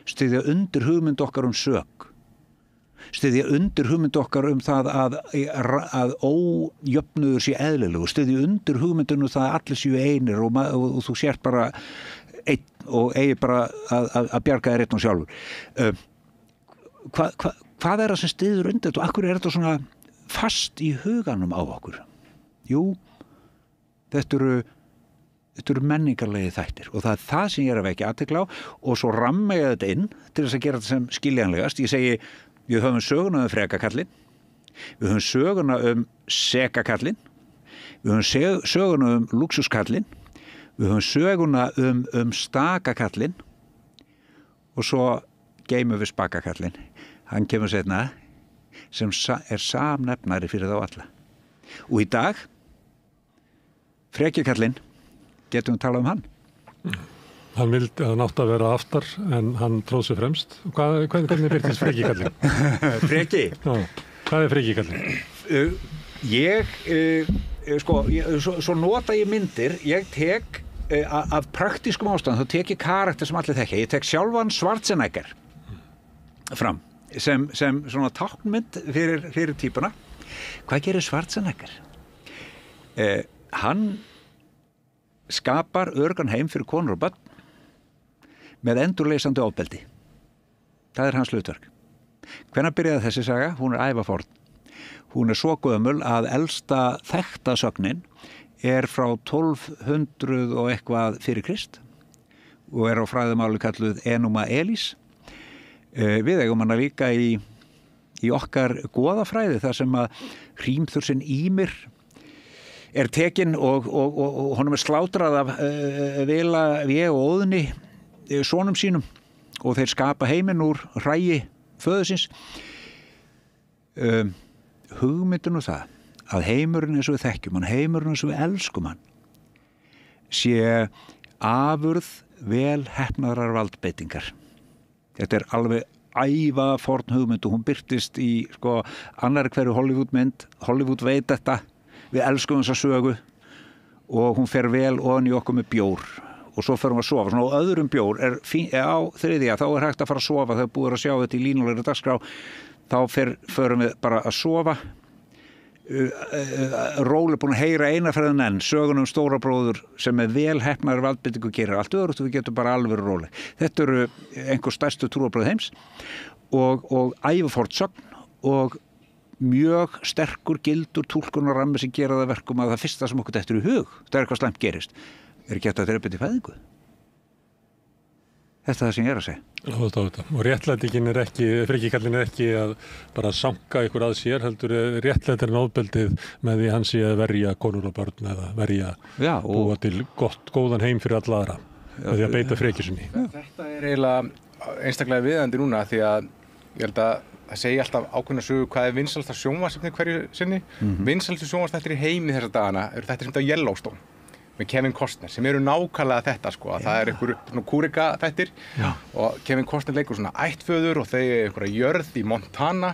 styðja undir hugmynd okkar sök, styðja undir hugmynd okkar það að ójöfnuður sé eðlilegu, styðja undir hugmyndinu það að allir séu einir og þú sért bara einn og eigi bara að bjarga þér einn og sjálfur. Hvað er það sem styður undir þetta og akkur er þetta svona fast í huganum á okkur? Jú, þetta eru menningarlegi þættir og það er það sem ég er að vekja athygli á og svo ramma ég þetta inn til þess að gera þetta sem skiljanlegast. Ég segi, við höfum söguna frekakallinn, við höfum söguna segakallinn, við höfum söguna lúxuskallinn, við höfum söguna stakakallinn og svo geymum við spakakallinn. Hann kemur seinna sem er samnefnari fyrir þá alla. Og í dag, frekjakallinn, getum við talað hann. Hann átti að vera aftar en hann tróð sig fremst. Hvernig byrtist frekjakallinn? Freki? Já, hvað er frekjakallinn? Svo nota ég myndir, ég tek af praktískum ástæðum, þá tek ég karakter sem allir þekkja. Ég tek sjálfan Schwarzenegger fram sem svona táknmynd fyrir típuna. Hvað gerir Schwarzenegger? Hann skapar örgan heim fyrir konur og börn með endurleysandi ofbeldi. Það er hans hlutverk. Hvenær byrjaði þessi saga? Hún er ævaforn. Hún er svo gömul að elsta þekkta sögnin er frá 1200 og eitthvað fyrir Krist og er á fræðumáli kalluð Enuma Elis. Við eigum hana líka í okkar goðafræði þar sem að hrímþursinn Ýmir er tekinn og honum er slátrað af Vela, Vé og Óðni sonum sínum og þeir skapa heiminn úr hræi föðusins. Hugmyndin og það að heimurinn eins og við þekkjum hann, heimurinn eins og við elskum hann sé afurð vel heppnaðrar valdbeitingar. Þetta er alveg ævaforn hugmynd og hún birtist í annarri hverju Hollywoodmynd. Hollywood veit þetta, við elskum þessa sögu og hún fer vel ofan í okkur með bjór og svo förum við að sofa. Svona á öðrum bjór á þriðja, þá er hægt að fara að sofa þegar búið að sjá þetta í línulegri dagskrá. Þá förum við bara að sofa. Ról er búin að heyra eina ferðin enn sögun stóra bróður sem með vel heppnaðar valdbeitingu gerir allt öðrugt og við getum bara alveg róleg. Þetta eru einhver stærstu trúarbrögð heims og ævaforn sögn og mjög sterkur gildur túlkunarrammi sem gera það verkum að það fyrsta sem okkur dettur í hug, það er eitthvað slæmt gerist, er ekki hægt að drepa til fæðingu. Þetta er það sem ég er að segja. Og réttlætingin ekki, frekikallin ekki að bara sanka ykkur að sér, heldur réttlætirinn ofbeldið með því hann sé að verja konur og börn eða verja búa til góðan heim fyrir alla aðra með því að beita frekisunni. Þetta er eiginlega einstaklega viðandi núna því að ég held að það segi alltaf ákveðna sögu hvað er vinsælasta sjónvarpsefni hverju sinni. Vinsælustu sjónvarpsþættir í heimi þessa dagana eru þættir sem þetta Yellowstone með Kevin Costner sem eru nákvæmlega þetta sko að það er einhver svona kúrika þættir og Kevin Costner leikur svona ættföður og þau er einhverja jörð í Montana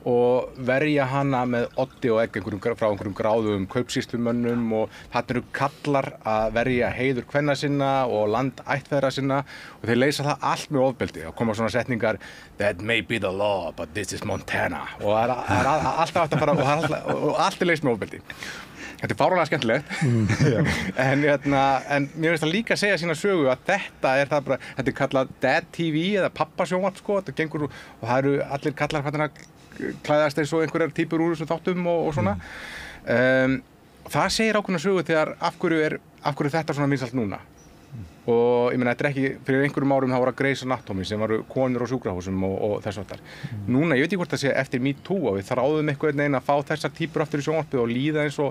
og verja hana með oddi og egg frá einhverjum gráðum kaupsýslumönnum og þarna eru kallar að verja heiður kvenna sinna og land ættfeðra sinna og þeir leysa það allt með ofbeldi og koma svona setningar that may be the law but this is Montana og það er alltaf hægt að fara og allt er leyst með ofbeldi. Þetta er fáránlega skemmtilegt, en mér finnst það líka að segja sína sögu að þetta er kallað Dad TV eða pappasjónvarp sko, þetta gengur og það eru allir kallar hvernig að klæðast eins og einhverjar típur úr þessum þáttum og svona. Það segir ákveðna sögu þegar af hverju þetta svona vinsælt núna. Og ég meina, þetta er ekki, fyrir einhverjum árum þá voru að Grey's Anatomy sem varu konur á sjúkrahúsum og þess vegna. Núna, ég veit ekki hvort það sé eftir Me Too og við þráðum einhvern veginn að fá þessar típur aftur í sjónvarpið og líða eins og,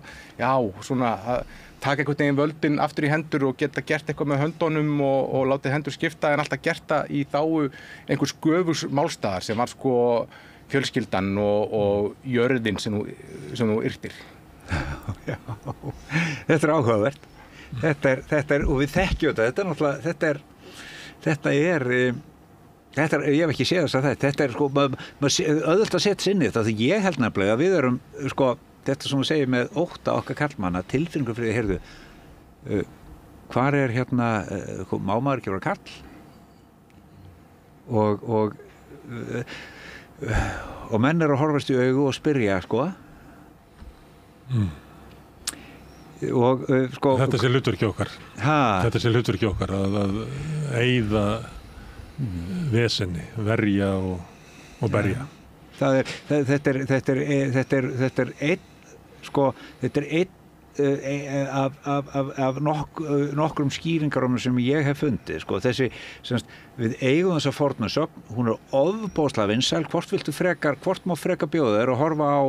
svona að taka einhvern veginn völdin aftur í hendur og geta gert eitthvað með höndunum og látið hendur skipta en alltaf gert það í þágu einhvers göfugs málstaðar sem var sko fjölskyldan og jörðin sem þú yrtir. Já, þetta er áhugavert. Þetta er, og við þekkjum þetta er náttúrulega, ég hef ekki séð þess að þetta er sko, auðvitað að setja sinni þetta, því ég held nefnilega að við erum, sko, þetta sem þú segir með ótta okkar karlmanna, tilfinningu fyrir því, heyrðu, hvar er má maður ekki vera karl? Og menn eru að horfast í augu og spyrja, sko, og sko þetta sé hlutverki okkar að eyða vesenni, verja og berja. Þetta er einn af nokkrum skýringarum sem ég hef fundið sko, við eigum þessa fornasögn, hún er ofboðslega vinsæl, hvort má frekar bjóða þér að horfa á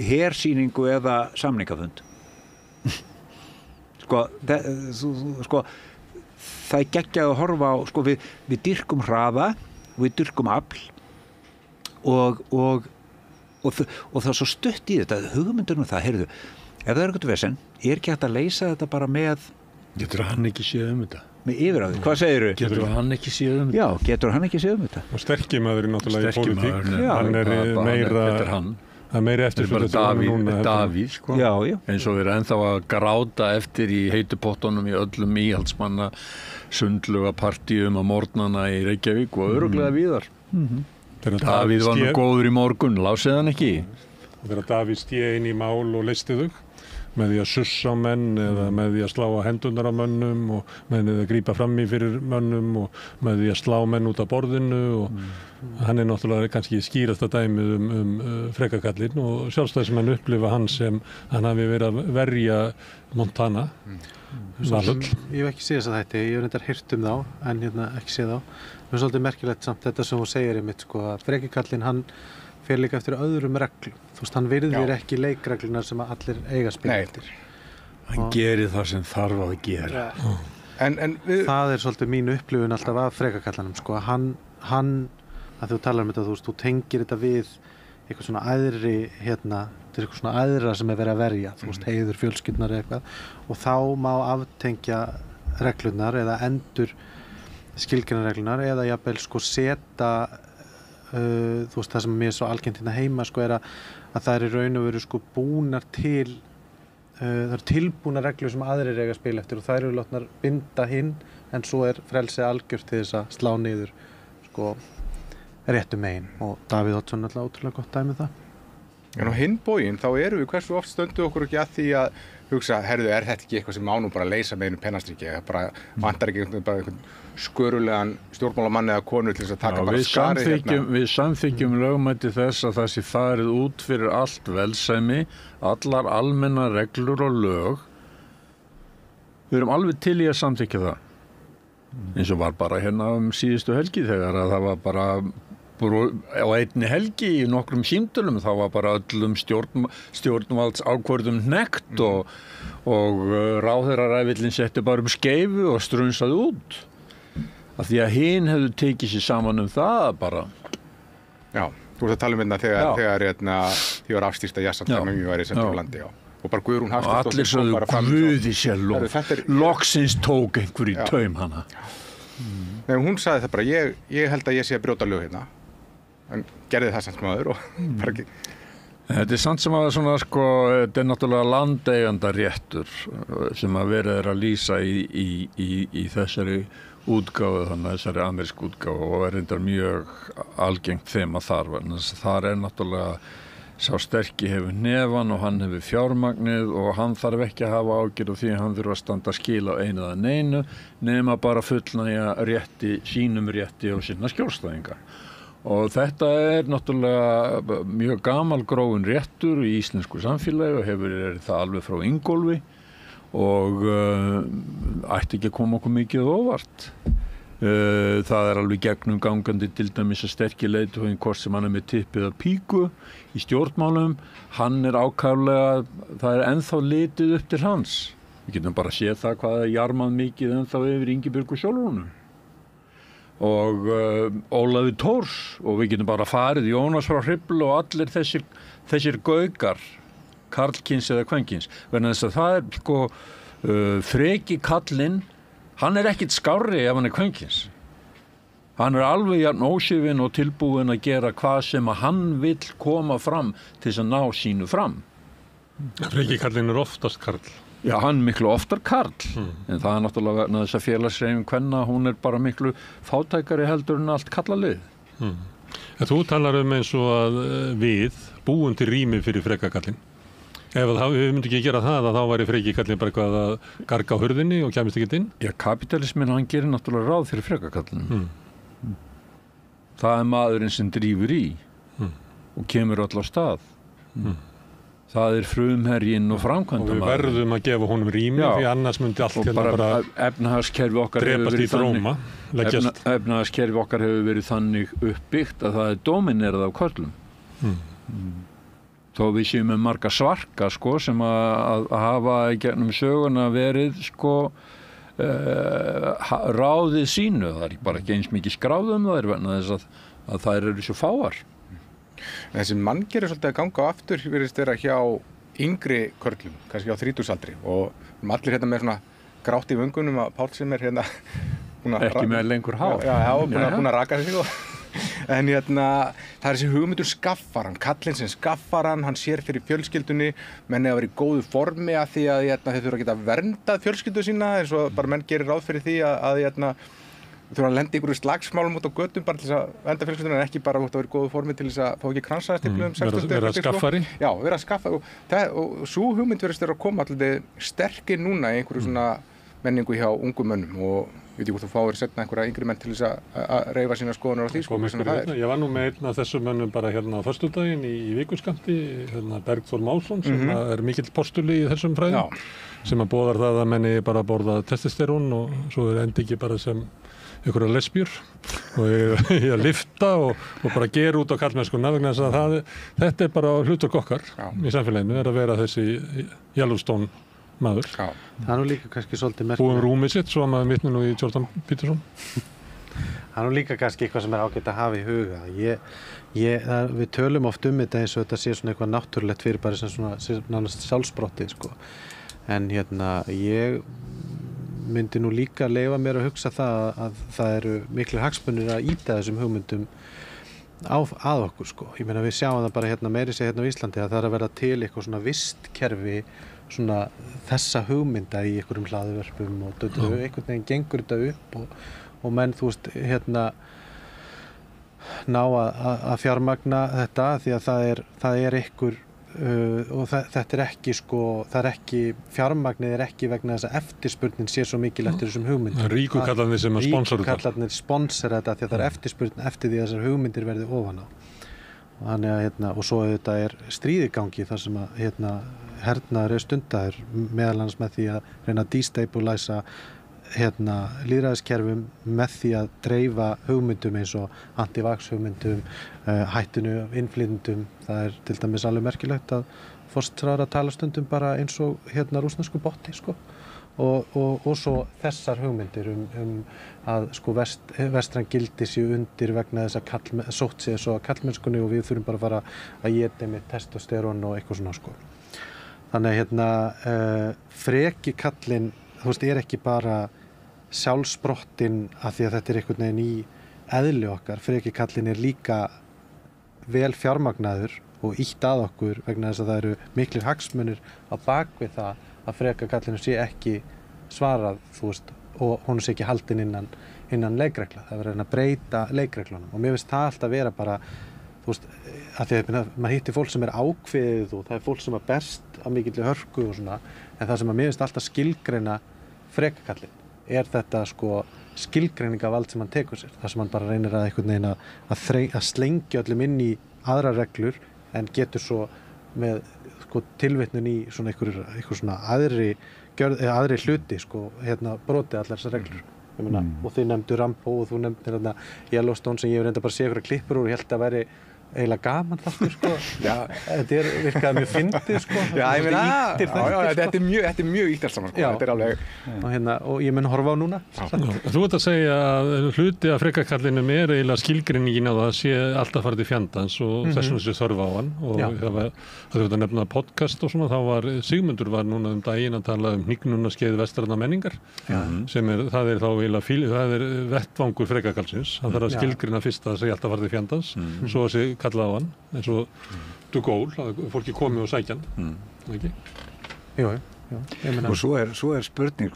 hersýningu eða samningafund. Það er geggjað að horfa á, sko, við dyrkum hraða, við dyrkum afl og það er svo stutt í þetta, hugmyndunum það, heyrðu, ef það er eitthvað vesen, ekki hægt að leysa þetta bara með... Getur hann ekki séð þetta? Með yfiráði, hvað segirðu? Getur hann ekki séð þetta? Já, getur hann ekki séð þetta? Og sterkimaðurinn náttúrulega í pólitík, hann er meira... Þetta er hann. Það er meiri eftirfylgja Davíð sko. Já. Eins og við erum ennþá að gráta eftir í heitupottunum í öllum íhaldsmanna sundluga partíum á morgnana í Reykjavík og örugglega víðar. Davíð var nú góður í morgun, lásið hann ekki. Þegar Davíð stíð inn í mál og leysti þau með því að sussa á menn eða með því að slá á hendurnar á mönnum og með því að grípa fram í fyrir mönnum og með því að slá menn út af borðinu og hann er náttúrulega kannski skýrasta dæmið frekakallinn og sjálfstæðismenn upplifa hann sem hann hafi verið að verja Montana. Ég hef ekki séð þess að þetta, ég hef reyndar heyrt þá en ekki séð þá. Það er svolítið merkilegt samt þetta sem þú segir einmitt sko að frekakallinn hann fer líka eftir öðrum reglum. Þú veist, hann virðir ekki leikreglunar sem allir eiga að spila eftir. Hann gerir það sem þarf að gera. Það er svolítið mín upplifun alltaf af frekakallanum, sko. Hann, að þú talar um þetta, þú veist, þú tengir þetta við eitthvað svona æðri, þetta er eitthvað svona æðra sem er verið að verja, þú veist, heiður fjölskyldnar eitthvað, og þá má aftengja reglunar eða endur skilgreinareglunar eða jafnvel sko setja þú veist, það sem mér er svo algengt hérna heima sko er að það er í raun og veru sko búnar til það eru tilbúnar reglur sem aðrir eiga að spila eftir og það eru látnar binda hinn en svo er frelsið algjört til þess að slá niður sko réttu megin og Davíð Oddsson er alltaf ótrúlega gott dæmi það. En á hinn bóginn þá erum við hversu oft stöndu okkur ekki að því að hugsa, herðu, er þetta ekki eitthvað sem má nú bara leysa með einu pennastriki eða bara vantar ekki bara einhvern skörulegan stjórnmálamann eða konu til þess að taka bara skarið Við samþykjum lögmæti þess að það sé farið út fyrir allt velsæmi, allar almennar reglur og lög. Við erum alveg til í að samþykja það. eins og var bara hérna síðustu helgi þegar að það var bara á einni helgi í nokkrum símtölum þá var bara öllum stjórnvalds ákvörðum hnekkt og ráðherraræfillin setti bara skeifu og strunsaði út af því að hinn hefðu tekið sér saman það bara. Já, þú ert að tala þegar því var afstýrt að Jassamtagna mjög væri sem landi, já. Og bara Guðrún Hafsteinsdóttir kom bara fram. Allir sögðu Guði sér loksins tók einhver í taum hana. Nei, hún sagði það bara, ég held að ég sé að brjóta lög hérna. En gerði það samt maður og bara ekki. Þetta samt sem að svona þetta náttúrulega landeigandaréttur sem að verið að lýsa í þessari útgáfu, þannig þessari amerísku útgáfu og reyndar mjög algengt þema þar. Þar náttúrulega sá sterki hefur nefan og hann hefur fjármagnið og hann þarf ekki að hafa ágjörð því að hann þurfa að standa skil á einu eða neinu nema bara fullnægja sínum rétti og sinna skjólstæðinga. Og þetta náttúrulega mjög gamalgróin réttur í íslensku samfélagi og hefur verið það alveg frá Ingólfi og ætti ekki að koma okkur mikið óvart. Það alveg gegnum gangandi til dæmis að sterki leiðtoginn hvort sem hann með tippið að píku í stjórnmálum, hann ákaflega, það ennþá litið upp til hans. Við getum bara séð það hvað jarmað mikið ennþá yfir Ingibjörgu Sólrúnu og Ólafi Thors og við getum bara farið Jónas frá Hriflu og allir þessir gaukar, karlkyns eða kvenkyns, vegna þess að það freki kallinn. Hann ekkert skárri ef hann kvenkyns. Hann alveg jafn ósvífinn og tilbúinn að gera hvað sem að hann vill koma fram til þess að ná sínu fram. Freki kallinn oftast karl. Já, hann miklu oftar karl. En það náttúrulega vegna þess að félagshreyfing kvenna, hún bara miklu fátækari heldur en allt kallalið. En þú talar eins og að við búum til rými fyrir frekakallinn. Ef við myndum ekki gera það, þá væri freki kallinn bara eitthvað að garga á hurðinni og kæmist ekki inn? Já, kapitalismin, hann gerir náttúrulega ráð fyrir frekakallinum. Það maðurinn sem drífur í og kemur öll á stað. Það frumherjinn og framkvæmdamaður. Og við verðum að gefa honum rými því annars myndi allt hérna bara efnahagskerfi okkar drepast í dróma. Efnahagskerfi okkar hefur verið þannig uppbyggt að það dominerað af körlum. Þó við séum með marga svarka sem að hafa í gegnum söguna verið ráðið sínu. Það bara ekki eins mikið skráð það vegna þess að þær eru svo fáar. Þessi manngerð svolítið að ganga á aftur virðist vera hjá yngri körlum, kannski á 30-aldri og allir hérna með svona grátt í vöngunum að Páll sem hérna ekki með lengur hár. Já, búin að raka sig En það þessi hugmyndur skaffaran, kallinn sem skaffaran, hann sér fyrir fjölskyldunni, menn að vera í góðu formi að því að þeir þurfa að geta verndað fjölskyldu sína, eins og bara menn gerir ráð fyrir því að þurfa að lenda ykkur slagsmálum út á götum bara til þess að vernda fjölskyldunni en ekki bara út að vera í góðu formi til þess að fá ekki kransaðstiflu 60. Vera skaffari? Já, vera skaffari og svo hugmynd verðist vera að koma alltaf sterkir núna í einhverju svona menningu hjá ungum mönnum og ég veit ekki hvort þú fáir setna einhverja yngri menn til þess að reyfa sína skoðunar á því Ég var nú með einn af þessum mönnum bara hérna á föstudaginn í vikuskamti, Bergþór Másson sem mikill postuli í þessum fræðum sem að boðar það að menni bara borða testosterón og svo endi ekki bara sem einhverja lesbjur og ég að lifta og bara gera út á karlmennskuna vegna þess að þetta bara hlutur okkar í samfélaginu að vera þessi Yellowstone maður. Það nú líka kannski svolítið merkilegt. Búum rúmið sitt, svo að maður vitni nú í Jordan Peterson. Það nú líka kannski eitthvað sem ágætt að hafa í huga. Við tölum oft þetta eins og þetta sé svona eitthvað náttúrulegt fyrir bara sem svona nánast sjálfsbrotti, En ég myndi nú líka leyfa mér að hugsa það að það eru miklir hagsmunir að ýta þessum hugmyndum að okkur, Ég meina við sjáum það bara meiri segja á Íslandi að það að verða til eitthvað svona vistkerfi svona þessa hugmynda í einhverjum hlaðvörpum og einhvern veginn gengur þetta upp og menn ná að fjármagna þetta því að það er einhver og þetta ekki það er ekki fjármagnið ekki vegna þess að eftirspurnin sé svo mikil eftir þessum hugmyndum. Ríku kallarnir sem sponsora þetta því að það er eftirspurn eftir því að þessar hugmyndir verði ofan á. Þannig að og svo þetta stríð í gangi þar sem að hernaður stundaður meðal annars með því að reyna að destabilisa lýðræðiskerfum með því að dreifa hugmyndum eins og anti-vax hugmyndum, hættinu af innflytjendum. Það til dæmis alveg merkilegt að forsætisráðherra tala stundum bara eins og rússnesku botti, sko. Og svo þessar hugmyndir að sko vestræn gildi séu undir vegna þess að sótt sér svo að kallmennskunni og við þurfum bara að fara að éta með testosterón og eitthvað svona, sko. Þannig freki kallinn, ekki bara sjálfsprottinn af því að þetta einhvern veginn í eðli okkar. Freki kallinn líka vel fjármagnaður og ýtt að okkur vegna þess að það eru miklir hagsmunir á bakvið það að freka kallinu sé ekki svarað, og hún sé ekki haldin innan leikregla. Það verður að breyta leikreglunum og mér finnst það alltaf vera bara, að því að maður hittir fólk sem ákveðið og það er fólk sem berst af mikilli hörku og svona, en það sem að mér finnst alltaf skilgreina frekakallin þetta skilgreiningavald sem hann tekur sér, það sem hann bara reynir að einhvern veginn að slengja öllum inn í aðrar reglur en getur svo með tilvitnun í svona einhver svona aðri hluti brotið allar þessar reglur. Og þið nefndu Rambo og þú nefndir Yellowstone sem ég reynda bara að sé ykkur klippur úr og ég held að væri eiginlega gaman þáttur, sko. Já. Þetta virkaði mjög fyndið, sko. Já, ég meina, þetta er mjög ítt alls saman, sko. Þetta er alveg. Og ég mun horfa á núna. Þú ert að segja að hluti af frekakallinum eiginlega skilgreiningin á það sé alltaf farið til fjandans og þess vegna sé þörf á hann. Og það þú ert að nefna podcast og svona, þá Sigmundur var núna daginn að tala hnignunaskeið vestræna menningar, sem það er þá eiginlega það er vettvangur frekakallsins. Það þarf að skilgreina fyrst að segja alltaf farið til fjandans, svo að segja kallað á hann, eins og de Gaulle, að fólki komi og sækja hann, ekki? Jú. Og svo er spurning,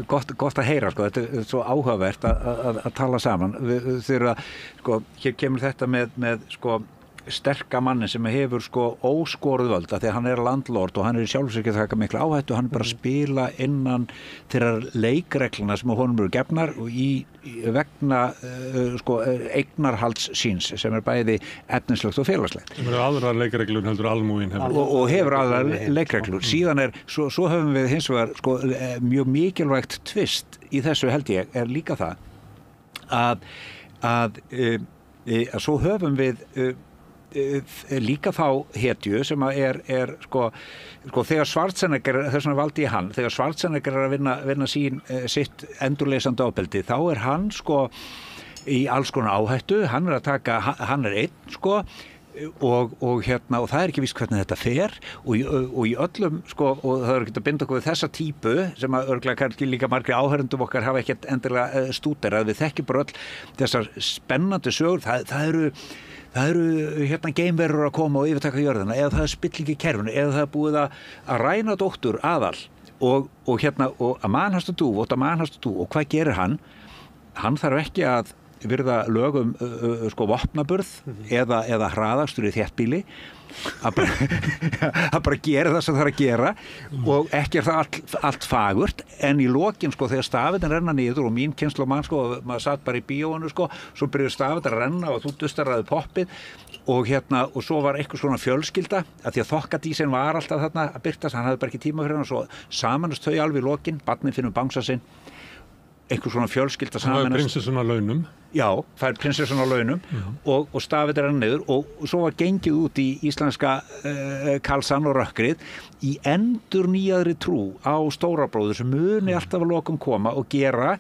gott að heyra, þetta er svo áhugavert að tala saman. Þegar hér kemur þetta með sterka manni sem hefur óskoruð völd, því að hann er landlord og hann er sjálfs ekki að taka mikla áhættu, hann er bara að spila innan þeirra leikregluna sem honum eru gefnar og vegna eignarhalds síns sem er bæði efnislegt og félagslegt. Sem eru aðrar leikreglur heldur almúgin hefur. Og hefur aðrar leikreglur. Síðan svo höfum við hins vegar mjög mikilvægt tvist í þessu held ég er líka það að svo höfum við líka þá hetju sem er þegar Schwarzenegger, þess vegna valdi ég hann, þegar Schwarzenegger er að vinna sitt endurleysandi ofbeldi, þá er hann í alls konar áhættu, hann er einn og það er ekki víst hvernig þetta fer og í öllum og það er ekki að binda okkur við þessa típu sem að örgulega kannski líka margir áhörendum okkar hafa ekkert endilega stúderað, við þekkjum bara öll þessar spennandi sögur, það eru geimverur að koma og yfirtaka jörðina, eða það er spilling í kerfinu, eða það er búið að ræna dóttur aðal og að man has to do, what a man has to do, og hvað gerir hann? Hann þarf ekki að virða lögum vopnaburð eða hraðakstur í þéttbíli, að bara gera það sem það er að gera og ekki er það allt fagurt, en í lokin þegar stafirnir renna niður og mín kynslóð mann maður satt bara í bíóinu svo byrjuðu stafirnir að renna og þú dustaraði poppið og svo var eitthvað svona fjölskylda að því að þokkadísin var alltaf þarna að byrtast, hann hafði bara ekki tíma fyrir hann og svo samanast þau alveg í lokin, barnið finnur bangsa sinn, eitthvað svona fjölskylda samanast. Það er prinsessun á launum. Já, það er prinsessun á launum og stafið er hann niður og svo var gengið út í íslenska Karlsson og Rökkrið í endurnýjaðri trú á stórabróður sem muni alltaf að lokum koma og gera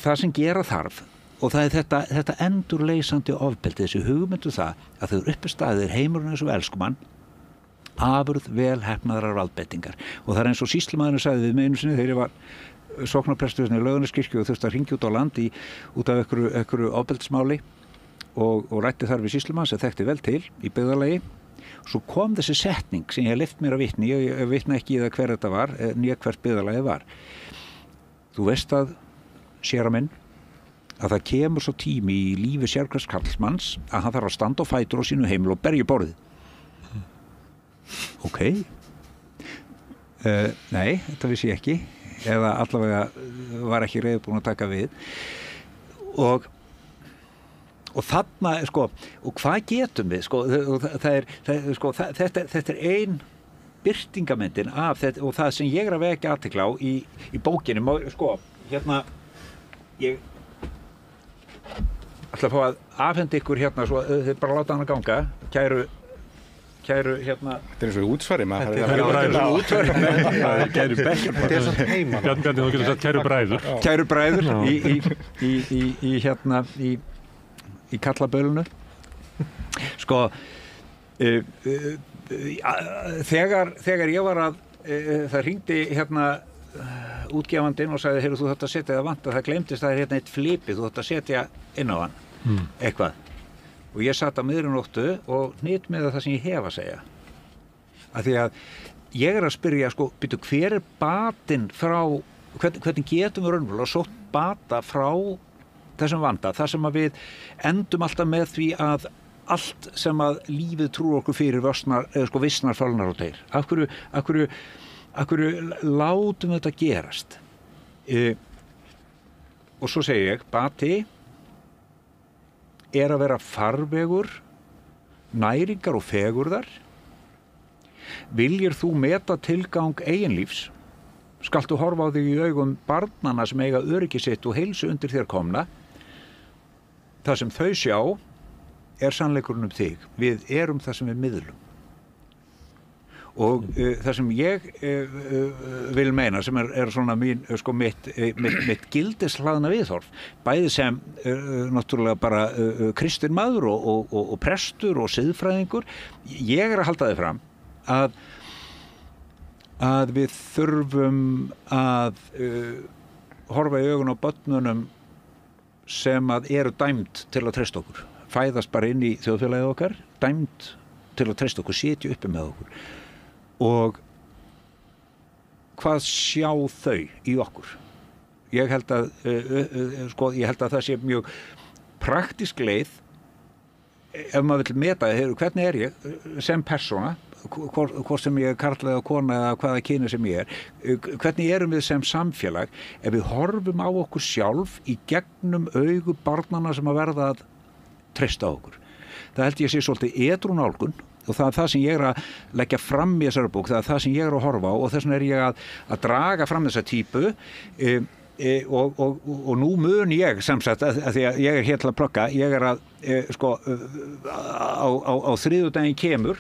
það sem gera þarf og það er þetta endurleysandi ofbeldi, þessi hugmyndu það að þau eru uppi staðir heimurinn eins og elskumann afurð vel hefnaðrar valdbeitingar og það er eins og sýslumaðurinn sagði við mig einu sinni þegar ég var sóknarprestur í Laugarneskirkju og þurfti að hringja út á land út af einhverju ofbeldismáli og rætti þar við sýslumann sem þekkti vel til í byggðarlagi. Svo kom þessi setning sem ég leyft mér að vitni, ég vitna ekki í það hver þetta var, né hvert byggðarlagið var. Þú veist að, séra minn, að það kemur svo tími í lífi sérhvers karlmanns að hann þarf að standa á fætur á sínu heimil og berja borðið. Ok. Nei, þetta vissi ég ekki. Eða allavega var ekki reiðbúin að taka við og þarna og hvað getum við þetta er ein birtingamyndin af þetta og það sem ég er að vekja athygli á í bókinni, sko, hérna ég ætla að fá að afhenda ykkur hérna svo þið bara láta hana ganga, kæru hérna. Þetta er eins og útsvari maður. Kæru bræður. Kæru bekkar. Þetta er svona heima. Bjarni, þú getur sagt kæru bræður. Kæru bræður í hérna í kallabölunu. Sko þegar ég var að það hringdi hérna útgefandinn og sagði, heyrðu, þú þarft að setja það vant, það gleymdist að það er hérna eitt flipi, þú þarft að setja inn á hann eitthvað. Og ég satt á miðri-nóttu og hnit með það sem ég hef að segja. Af því að ég er að spyrja, sko, byrju, hver er batinn frá, hvernig getum við raunverulega sótt bata frá þessum vanda, þar sem að við endum alltaf með því að allt sem að lífið trúir okkur fyrir vissnar, fölnar og þeir. Af hverju látum þetta gerast? Og svo segi ég, bati er að vera farvegur næringar og fegurðar. Viljir þú meta tilgang eiginlífs, skaltu horfa á þig í augum barnanna sem eiga öryggi sitt og heilsu undir þér komna. Það sem þau sjá er sannleikurinn þig. Við erum það sem við miðlum. Og það sem ég vil meina, sem er svona mitt gildislaðna viðhorf, bæði sem náttúrulega bara kristinn maður og prestur og siðfræðingur, ég er að halda þið fram að við þurfum að horfa í augun á börnunum sem að eru dæmd til að treysta okkur, fæðast bara inn í þjóðfélagið okkar, dæmd til að treysta okkur, sitja uppi með okkur. Og hvað sjá þau í okkur? Ég held að það sé mjög praktísk leið ef maður vill meta hvernig er ég sem persóna, hvort sem ég er karl eða kona eða hvaða kyni sem ég hvernig erum við sem samfélag ef við horfum á okkur sjálf í gegnum augu barnanna sem að verða að treysta okkur. Það held ég sé svolítið edrú nálgun og það er það sem ég er að leggja fram í þessari bók, það er það sem ég er að horfa á og þess vegna er ég að draga fram þessa típu og nú mun ég sem sagt, að því að ég er hér til að plugga, ég er að á þriðjudaginn kemur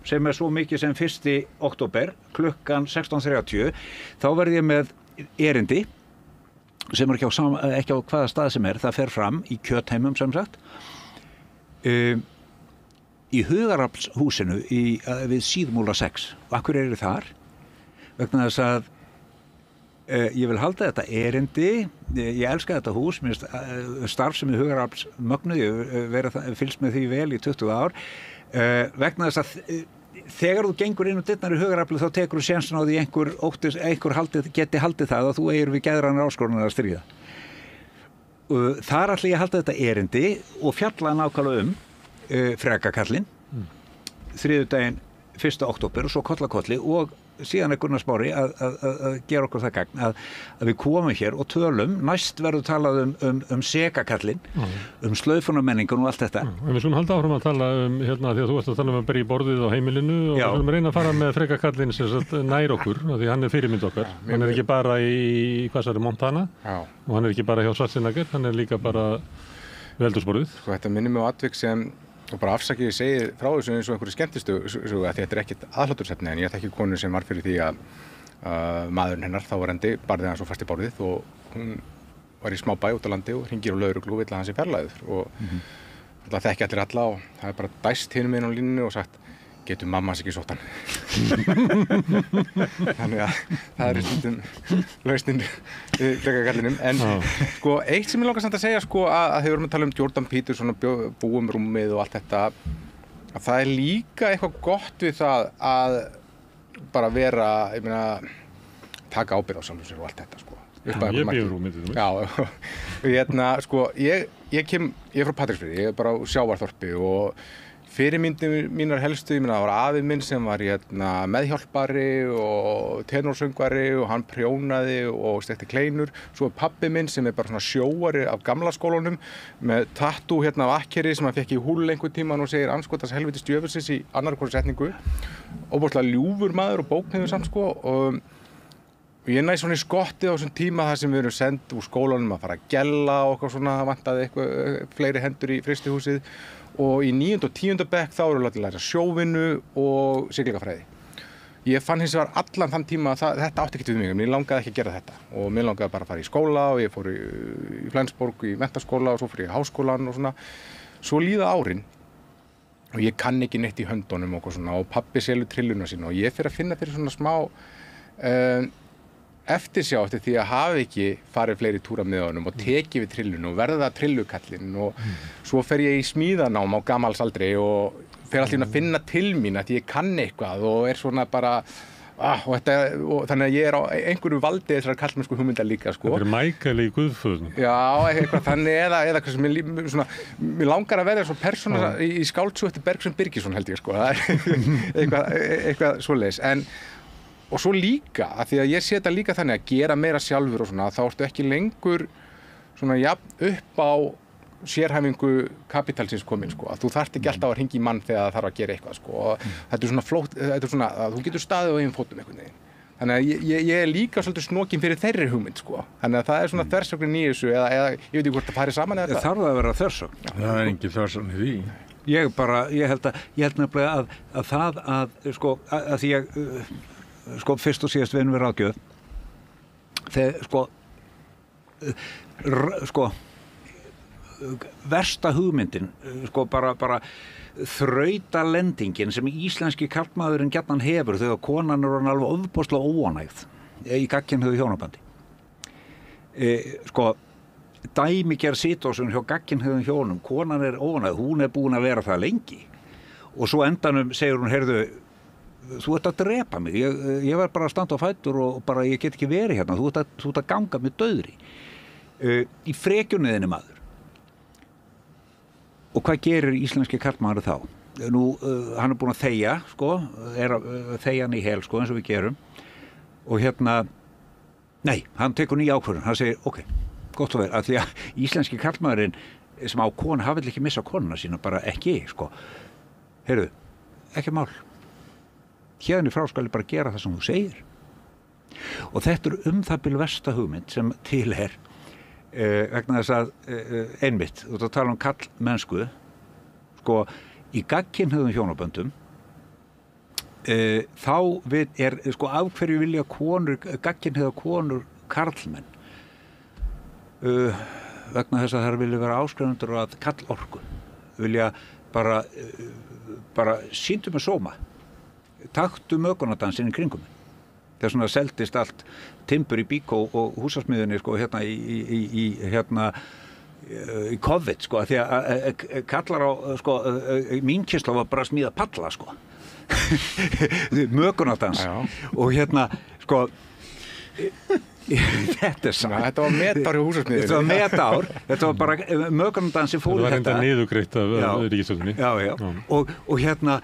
sem er svo mikið sem 1. október klukkan 16:30 þá verð ég með erindi sem er ekki á hvaða stað sem er, það fer fram í Kjötheimum sem sagt í Hugaraflshúsinu við Síðmúla 6. Og af hverju eru þar? Vegna þess að ég vil halda þetta erindi, ég elska þetta hús, mér starf sem í Hugarafls mögnuð, ég fylgst með því vel í 20 ár, vegna þess að þegar þú gengur inn og dyrnar í Hugarafli þá tekur þú sénsinn á því einhver geti haldið það að þú eigir við geðranar áskorunar að stríða. Þar ætla ég að halda þetta erindi og fjalla nákvæmlega frekakallinn þriðjudaginn 1. október og svo kollakolli og síðan er Gunnar Smári að gera okkur það gagn að við komum hér og tölum, næst verður talað um segakallinn, slaufunarmenningun og allt þetta. En við skulum halda áfram að tala hérna því að þú ert að tala að berja í borðið á heimilinu og við skulum reyna að fara með frekakallinn sem sagt nær okkur, því hann er fyrirmynd okkar. Hann er ekki bara í Montana og hann er ekki bara hjá Schwarzenegger, hann er líka bara við eldhúsborðið. Sko þetta minnir mig á atvik sem og bara afsakið ég segi frá þessu eins og einhverju skemmtistu að þetta er ekkit aðhlátursefni en ég þekki konu sem var fyrir því að maðurinn hennar þáverandi barði hann svo fast í borðið og hún var í smá bæ út á landi og hringir á lögreglu og vill að hann sé fjarlægður og það þekki allir alla og það er bara dæst hinum inn á línunni og sagt getur mamma hans ekki sótt hann þannig að það er stundum lausnin í frekakallinum en sko eitt sem ég langar samt að segja sko að þegar við erum að tala Jordan Peterson og búum rúmið og allt þetta að það er líka eitthvað gott við það að bara vera taka ábyrgð á sjálfum sér og allt þetta sko ég býður rúmið sko ég er frá Patreksfirði, ég er bara á Sjávarþorpi og fyrirmyndir mínar helstu, ég meina það var afi minn sem var meðhjálpari og tenorsöngvari og hann prjónaði og stekti kleinur. Svo pabbi minn sem bara svona sjóari af gamla skólanum með tattoo af akkeri sem hann fekk í húll einhvern tímann og segir andskotans helvitis djöfulsins í annarri hvori setningu. Óbúrslega ljúfur maður og bóknefur samt sko. Og ég næ svona í skottið á þessum tíma þar sem við erum send úr skólanum að fara að gella og eitthvað svona, það vantaði eitthvað fleiri hendur í frystihúsið. Og í 9. og 10. bekk þá erum við að læra sjóvinnu og siglingafræði. Ég fann hins vegar allan þann tíma að þetta átti ekki við mig, mér langaði ekki að gera þetta og mér langaði bara að fara í skóla og ég fór í Flensborg í menntaskóla og svo fór ég í háskólan og svona. Svo líða árin og ég kann ekki neitt í höndunum og svona og pabbi selur trilluna sína og ég fer að finna fyrir svona smá eftirsjá eftir því að hafa ekki farið fleiri túra með honum og tekið við trillunum og verða trillukallinn og svo fer ég í smíðanám á gamalsaldri og fer allir að finna til mín að ég kann eitthvað og svona bara og þannig að ég á einhverju valdi þessar kallmennsku hugmyndar líka sko. Þetta Michael í Guðföðunum. Já, eitthvað þannig eða hvað sem mér langar að vera svo persóna í skáldsögu eftir Bergson Birgisson held ég sko. eitthvað svoleiðis og svo líka, af því að ég sé þetta líka þannig að gera meira sjálfur og svona, þá ertu ekki lengur svona jafn upp á sérhæfingu kapitalsins komin sko, að þú þarft ekki alltaf að hringja í mann þegar það þarf að gera eitthvað sko, og þetta svona flótt, þetta svona, að þú getur staðið á eigin fótum einhvern veginn. Þannig að ég er líka svolítið snokinn fyrir þeirri hugmynd sko, þannig að það er svona þversögnin í þessu eða ég veit ekki hvort það farið saman eða þarf það að vera þversögn? Það er engin þversögn í því. Ég held nefnilega að það að því ég fyrst og síðast vinnum við ráðgjöf þegar versta hugmyndin bara þrautalendingin sem íslenski karlmaðurinn gjarnan hefur þegar konan er hann alveg ofboðslega óánægð í gagnkynhneigðu hjónabandi dæmigerð situasjón hjá gagnkynhneigðum hjónum, konan er óánægð, hún er búin að vera það lengi og svo endanum segir hún, heyrðu, þú ert að drepa mig, ég var bara að standa á fætur og bara ég get ekki verið hérna, þú ert að ganga með dauðri í frekjunniðinni maður. Og hvað gerir íslenski karlmaður þá? Nú, hann er búin að þegja, þegja hann í hel, eins og við gerum og nei, hann tekur nýja ákvörðun, hann segir, ok, gott og vel, að því að íslenski karlmaðurinn sem á konu, hann vill ekki missa konuna sína, bara ekki, heyrðu, ekki mál. Hérni frá skal ég bara gera það sem þú segir. Og þetta er það bil versta hugmynd sem til vegna þess að einmitt, þú ert að tala kallmennsku, í gagnkynhneigðum hjónaböndum, þá af hverju vilja gagnkynhneigðar konur karlmenn? Vegna þess að þær vilja vera áskrifundur að kallorku, vilja bara sýndu með sóma. Taktu mögunardansinn í kringum mig. Það svona seldist allt timbur í Bíkó og húsasmiðunni í COVID því að kallar á mín kynslóð var bara að smíða palla mögunardans og þetta er saman. Þetta var metár í húsasmiðunni. Þetta var metár, þetta var bara mögunardansi fór þetta. Það var enda niðurgreitt af ríkisstjórninni. Já. Og vegna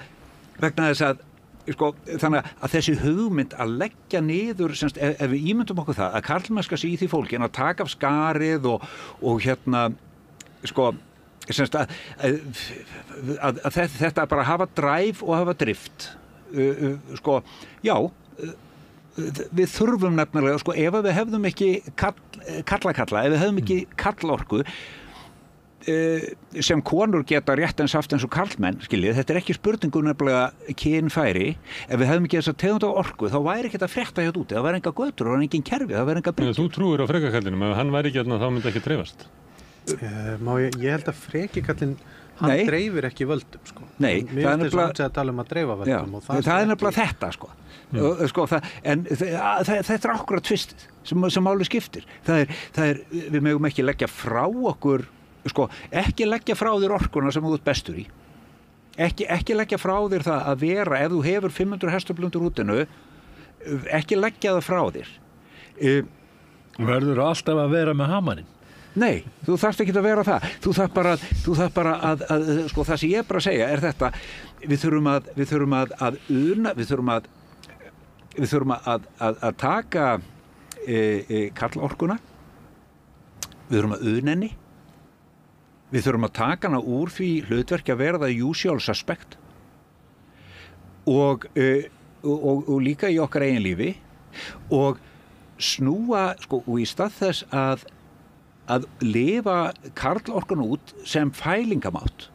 þess að þannig að þessi hugmynd að leggja niður, ef við ímyndum okkur það að karlmennska sé í því fólkin að taka af skarið og að þetta bara hafa dræf og hafa drift já við þurfum nefnilega, ef við hefðum ekki kalla, ef við hefðum ekki kallorku sem konur geta rétt eins haft eins og karlmenn, þetta er ekki spurningu nefnilega kynfæri, ef við hefðum ekki þess að tegund á orku, þá væri ekki þetta frétta hérna úti, það væri enga götur, það væri engin kerfi, það væri enga byggjum. Þú trúir á frekakallinum, ef hann væri ekki hérna þá myndi ekki dreifast. Ég held að frekikallin, hann dreifir ekki völdum, Nei, það er nefnilega að tala um að dreifa völdum. Já, það er nefnilega þetta, en þetta er akkurat tvistið sem máli skiptir. Við megum ekki leggja frá okkur ekki leggja frá þér orkuna sem þú ert bestur í ekki leggja frá þér það að vera ef þú hefur 500 hestablundur útinu ekki leggja það frá þér verður alltaf að vera með hamarinn Nei, þú þarft ekki að vera það. Þú þarf bara að sko það sem ég bara að segja er þetta, við þurfum að taka karlorkuna, við þurfum að una henni, við þurfum að taka hana úr því hlutverki að vera það usual suspect og líka í okkar eigin lífi og snúa, sko, og í stað þess að lifa karlorkuna út sem fælingamátt,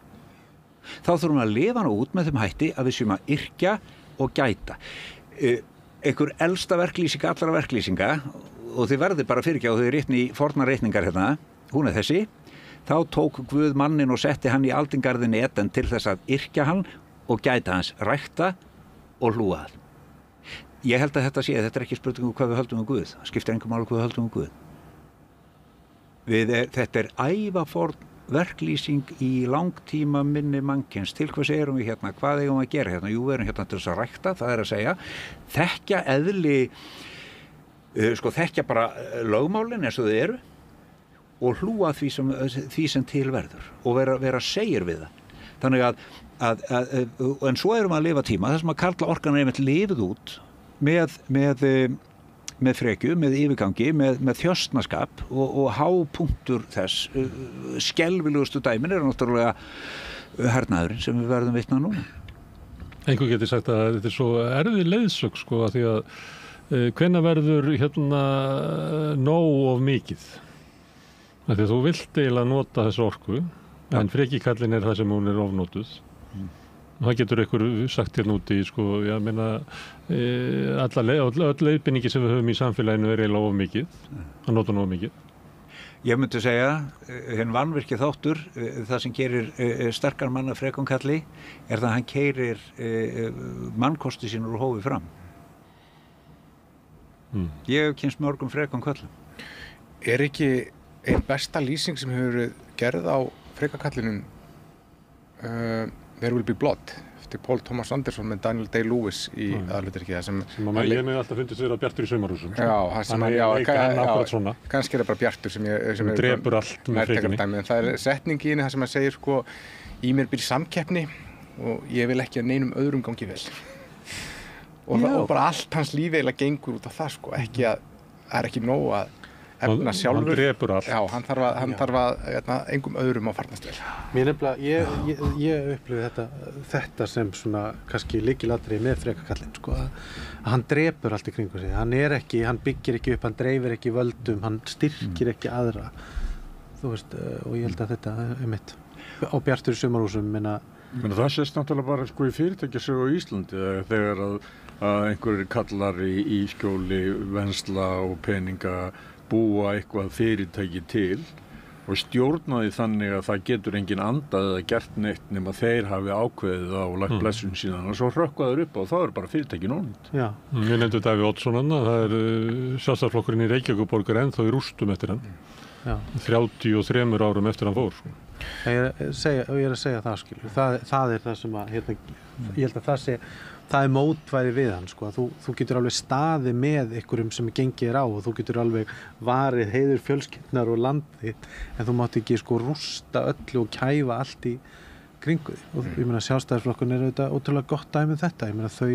þá þurfum að lifa hana út með þeim hætti að við séum að yrkja og gæta. Einhver elsta verklýsing allra verklýsinga, og þið verðið bara fyrirgjá og þau réttni í forna reikningar hérna, hún er þessi: þá tók Guð manninn og setti hann í aldingarðin Eden til þess að yrkja hann og gæta hans, rækta og hlúa að. Ég held að þetta er ekki spurning um hvað við höldum Guð, það skiptir engu máli hvað við höldum Guð. Þetta er ævaforn verklýsing í langtíma minni mannkyns. Til hvers erum við hérna? Hvað eigum við að gera hérna? Jú, við erum hérna til þess að rækta, það er að segja, þekkja eðli, þekkja bara lögmálin eins og þau eru og hlúa því sem til verður og vera segir við það. Þannig en svo erum við að lifa tíma þar sem að karlaorkan er einmitt lifið út með frekju, með yfirgangi, með þjöstnaskap og hápunktur þess. Skelfilegustu dæmin eru náttúrulega hernaðurinn sem við verðum vitna núna. Einhver getur sagt að þetta er svo erfið leiðsögn, sko, að því að hvenær verður hérna nóg of mikið? Því að þú vilt eiginlega nota þessu orku, en frekikallin er það sem hún er ofnotuð. Það getur einhver sagt hérna úti, sko, ég meina, öll leiðbeiningi sem við höfum í samfélaginu er eiginlega of mikið, að nota of mikið. Ég myndi segja, hinn vanvirkið þáttur, það sem gerir sterkar mann að frekonkalli, er það að hann keyrir mannkosti sínur úr hófi fram. Ég hef kynst mörgum frekonkallum. Er ekki einn besta lýsing sem hefur verið gerð á frekakallinum There Will Be Blood eftir Paul Thomas Anderson með Daniel Day-Lewis í aðalhlutverki sem ég með alltaf fundist vera Bjartur í Sumarhúsum. Kannski er það bara Bjartur sem drepur allt með frekinni. En það er setning í henni það sem að segir, sko, í mér býr samkeppni og ég vil ekki að neinum öðrum gangi vel. Og bara allt hans lífi eiginlega gengur út af það, sko, ekki að það er ekki nóg að efna sjálfur. Hann drepur allt. Já, hann þarf að engum öðrum að farnast vel. Mér nefnilega, ég upplifi þetta sem svona kannski lykilatriði með frekakallinn, sko, að hann drepur allt í kringum sig. Hann byggir ekki upp, hann dreifir ekki völdum, hann styrkir ekki aðra. Þú veist, og ég held að þetta er mitt. Á Bjartur í Sumarhúsum, það sést náttúrulega bara, sko, í fyrirtækjasögu á Íslandi þegar að einhverjir kallar í skjóli vensla og peninga búa eitthvað fyrirtæki til og stjórna því þannig að það getur enginn andað eða gert neitt nema þeir hafi ákveðið á og lagt blessun síðan og svo hrökkvaður upp og þá er bara fyrirtæki nónund. Ég nefndi Davíð Oddsson, það er sjálfstæðisflokkurinn í Reykjavíkurborg er ennþá í rústum eftir hann. 33 árum eftir hann fór. Ég er að segja það, skilur. Það er það sem að, ég held að það er mótvæði við hann, sko, að þú getur alveg staðið með einhverjum sem gengið á og þú getur alveg varið heiður fjölskyldnar og landið, en þú mátt ekki, sko, rústa öllu og kæfa allt í kringu því. Og ég meina, Sjálfstæðisflokkun er auðvitað ótrúlega gott dæmi um þetta. Ég meina, þau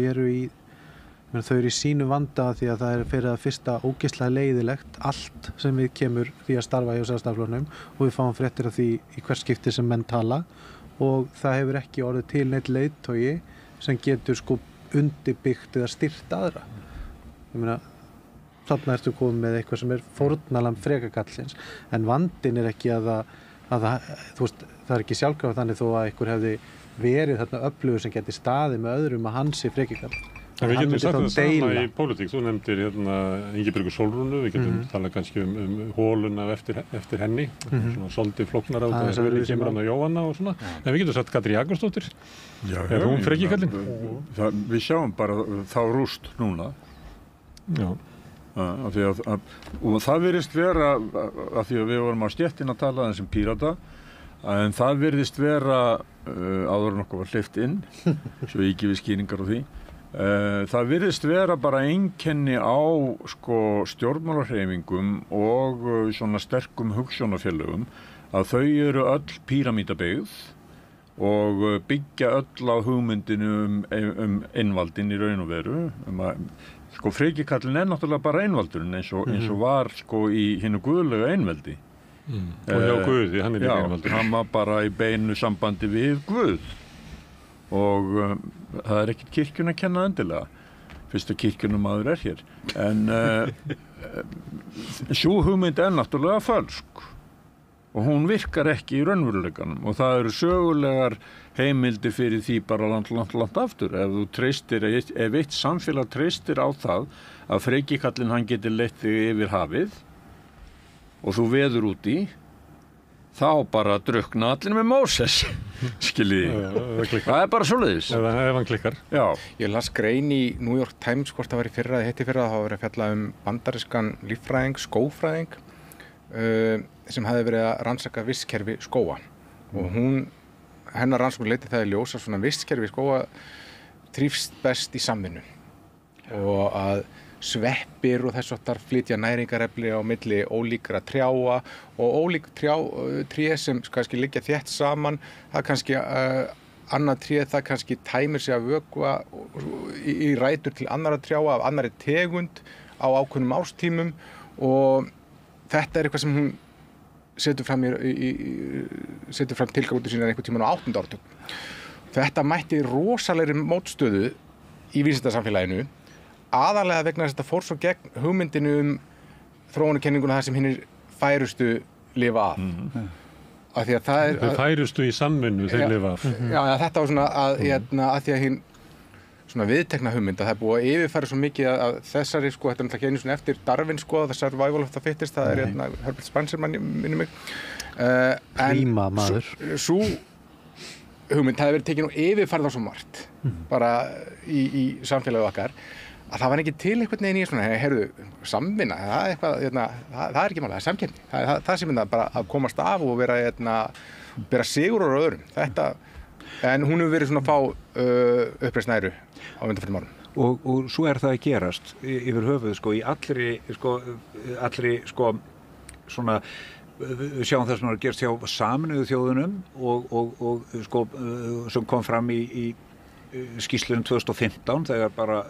eru í sínu vanda því að það er fyrir að fyrsta ógeðslega leiðilegt allt sem við kemur því að starfa hjá Sjálfstæðisflokknum og við fáum fréttir af því í hvert skipti sem menn tala og það hefur ekki orðið til neitt leiðtogi sem getur, sko, undirbyggt eða styrkt aðra. Ég meina, þarna ertu komið með eitthvað sem er fórnarlamb frekakallins, en vandinn er ekki að þú veist, það er ekki sjálfkrafa þannig þó að einhver hefði verið þarna öflugur sem geti staðið með öðrum að hans sé frekakall. En við getum sagt það sama í pólitík. Þú nefndir Ingibjörgu Sólrúnu, við getum talað kannski hóluna eftir henni, svona svolítið flóknar á það sem kemur hann á Jóhanna og svona. En við getum sagt Katrín Jakobsdóttir. Er hún frekikallinn? Við sjáum bara þá rúst núna. Já. Og það virðist vera, af því að við vorum á stéttin að tala sem Pírata, en það virðist vera áður en okkur var hleypt inn, svo ég gefi skýringar á því, Það virðist vera bara einkenni á sko stjórnmálahreyfingum og svona sterkum hugsjónafélögum að þau eru öll píramídabyggð og byggja öll á hugmyndinu einvaldin í raun og veru. Sko frekikallin náttúrulega bara einvaldurinn eins og var sko í hinu guðlega einveldi. Og hjá Guði, hann líka einvaldur. Já, hann var bara í beinu sambandi við Guð. Og það ekkert kirkjun að kenna endilega, fyrst að kirkjunumaður hér. En sú hugmynd náttúrulega fölsk og hún virkar ekki í raunveruleikanum og það eru sögulegar heimildir fyrir því bara langt aftur. Ef þú treystir, ef eitt samfélag treystir á það að frekikallinn hann geti leitt þig yfir hafið og þú veður út í, þá bara drukna allir með Móses, skiljiði. Það bara svoleiðis. Ef hann klikkar. Já. Ég las grein í New York Times, hvort það var í fyrra, það var verið að fjalla bandarískan líffræðing, skógfræðing, sem hafði verið að rannsaka vistkerfi skóga. Og hennar rannsókn leiddi það í ljós að svona vistkerfi skóga þrífst best í samvinnu. Og að sveppir og þess háttar flytja næringarefni á milli ólíkra trjáa og ólík tré sem kannski liggja þétt saman, það kannski annað tré, það kannski tæmir sig að vökva í rætur til annarra trjáa af annarri tegund á ákveðnum árstímum og þetta eitthvað sem hún setur fram tilgátu sína einhvern tímann á 8. áratug. Þetta mætti rosalegri mótstöðu í vísindasamfélaginu aðalega vegna þess að þetta fór svo gegn hugmyndinu þróunarkenninguna þar sem hinir færustu lifa af. Af því að það þeir færustu í samvinnu, þeir lifa af. Já, þetta var svona að því að hinn svona viðtekna hugmynd að það er búið að yfirfæra svo mikið að þessari sko, þetta er náttúrulega ekki einu svona eftir Darwin sko, the survival of the fittest, það er Herbert Spencer minni mig. Príma maður. Sú hugmynd það hefur verið tekin og yfirfærð á svo margt bara í samfélagið okkar að það var ekki til einhvern veginn í svona, heyrðu, samvinna, það er eitthvað, það er ekki mála, það er samkeppni, það sem bara að komast af og vera, bera sigur á öðrum, þetta, en hún hefur verið svona að fá uppreist næru á undanförnum árum. Og svo er það að gerast yfir höfuð, sko, í allri svona, við sjáum það sem er að gerast hjá Sameinuðu þjóðunum og sko, sem kom fram í skýrslunum 2015, þegar bara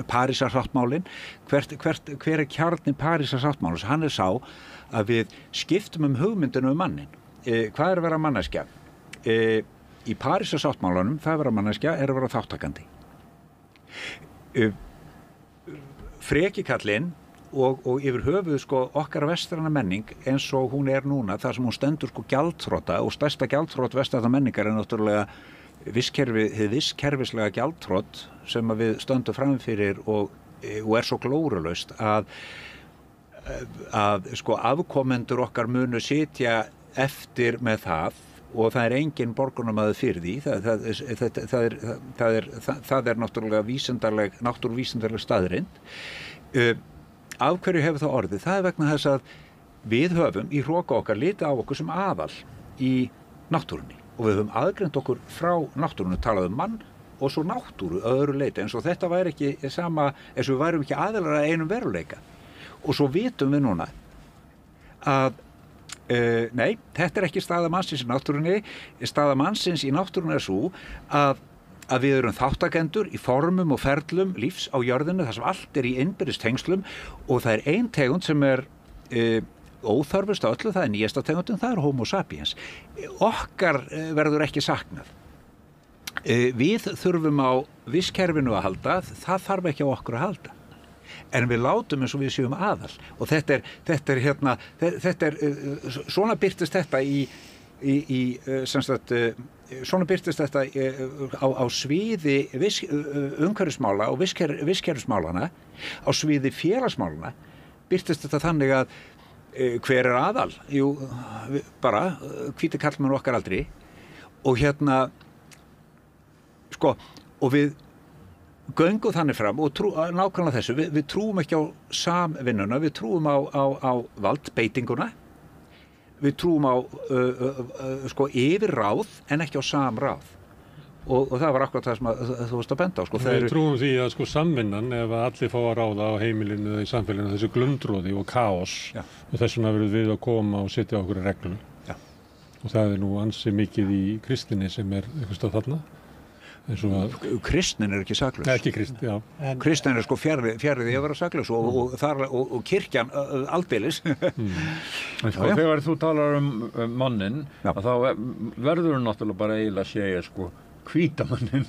Parísarsáttmálinn, hver kjarni Parísarsáttmálins? Hann sá að við skiptum hugmyndinu mannin. Hvað er að vera manneskja? Í Parísarsáttmálanum, það að vera manneskja er að vera þáttakandi. Frekikallinn og yfir höfuð sko okkar vestræna menning eins og hún er núna, þar sem hún stendur sko gjaldþrota og stærsta gjaldþrot vestræna menningar er náttúrulega hið visskerfislega gjaldþrot sem við stöndum framfyrir og er svo glórulaust að sko afkomendur okkar munu sitja eftir með það og það er engin borgunarmaður fyrir því, það er náttúrulega náttúruvísindarleg staðreynd. Af hverju hefur það orðið? Það er vegna þess að við höfum í hroka okkar litið á okkur sem aðal í náttúrunni og við höfum aðgreint okkur frá náttúrunni, talað mann og svo náttúru öðru leiti, eins og þetta væri ekki sama, eins og við værum ekki aðilar að einum veruleika. Og svo vitum við núna að nei, þetta er ekki staða mannsins í náttúrunni, staða mannsins í náttúrunni er svo að við erum þáttakendur í formum og ferlum lífs á jörðinu, þar sem allt er í innbyrðis tengslum og það er ein tegund sem er óþarfust á öllu, það er nýjasta tegundin, það er Homo sapiens. Okkar verður ekki saknað. Við þurfum á visskerfinu að halda, það þarf ekki á okkur að halda. En við látum eins og við séum aðal og þetta er svona birtist þetta svona birtist þetta á sviði umhverfismála og visskerfismálana, á sviði félagsmálana birtist þetta þannig að hver er aðal? Jú, bara hvíti karlmenn okkar aldri og sko, og við göngum þannig fram og nákvæmlega þessu, við trúum ekki á samvinnuna, við trúum á valdbeitinguna, við trúum á sko yfirráð en ekki á samráð og það var akkurat það sem þú varst að benda á, sko. Við trúum því að sko samvinnan, ef að allir fá að ráða á heimilinu eða í samfélaginu, þessu glundróði og kaos, og þess vegna verðum við að koma og setja okkur reglum. Og það nú ansi mikið í kristinni sem einhvers stað þarna. Kristnin ekki saklaus. Ekki kristnin, já. Kristnin sko fjarri því að vera saklaus og kirkjan aldeilis. Sko, þegar þú talar mannin, þá verður náttúrulega bara eiginlega að segja sko hvíta mannin.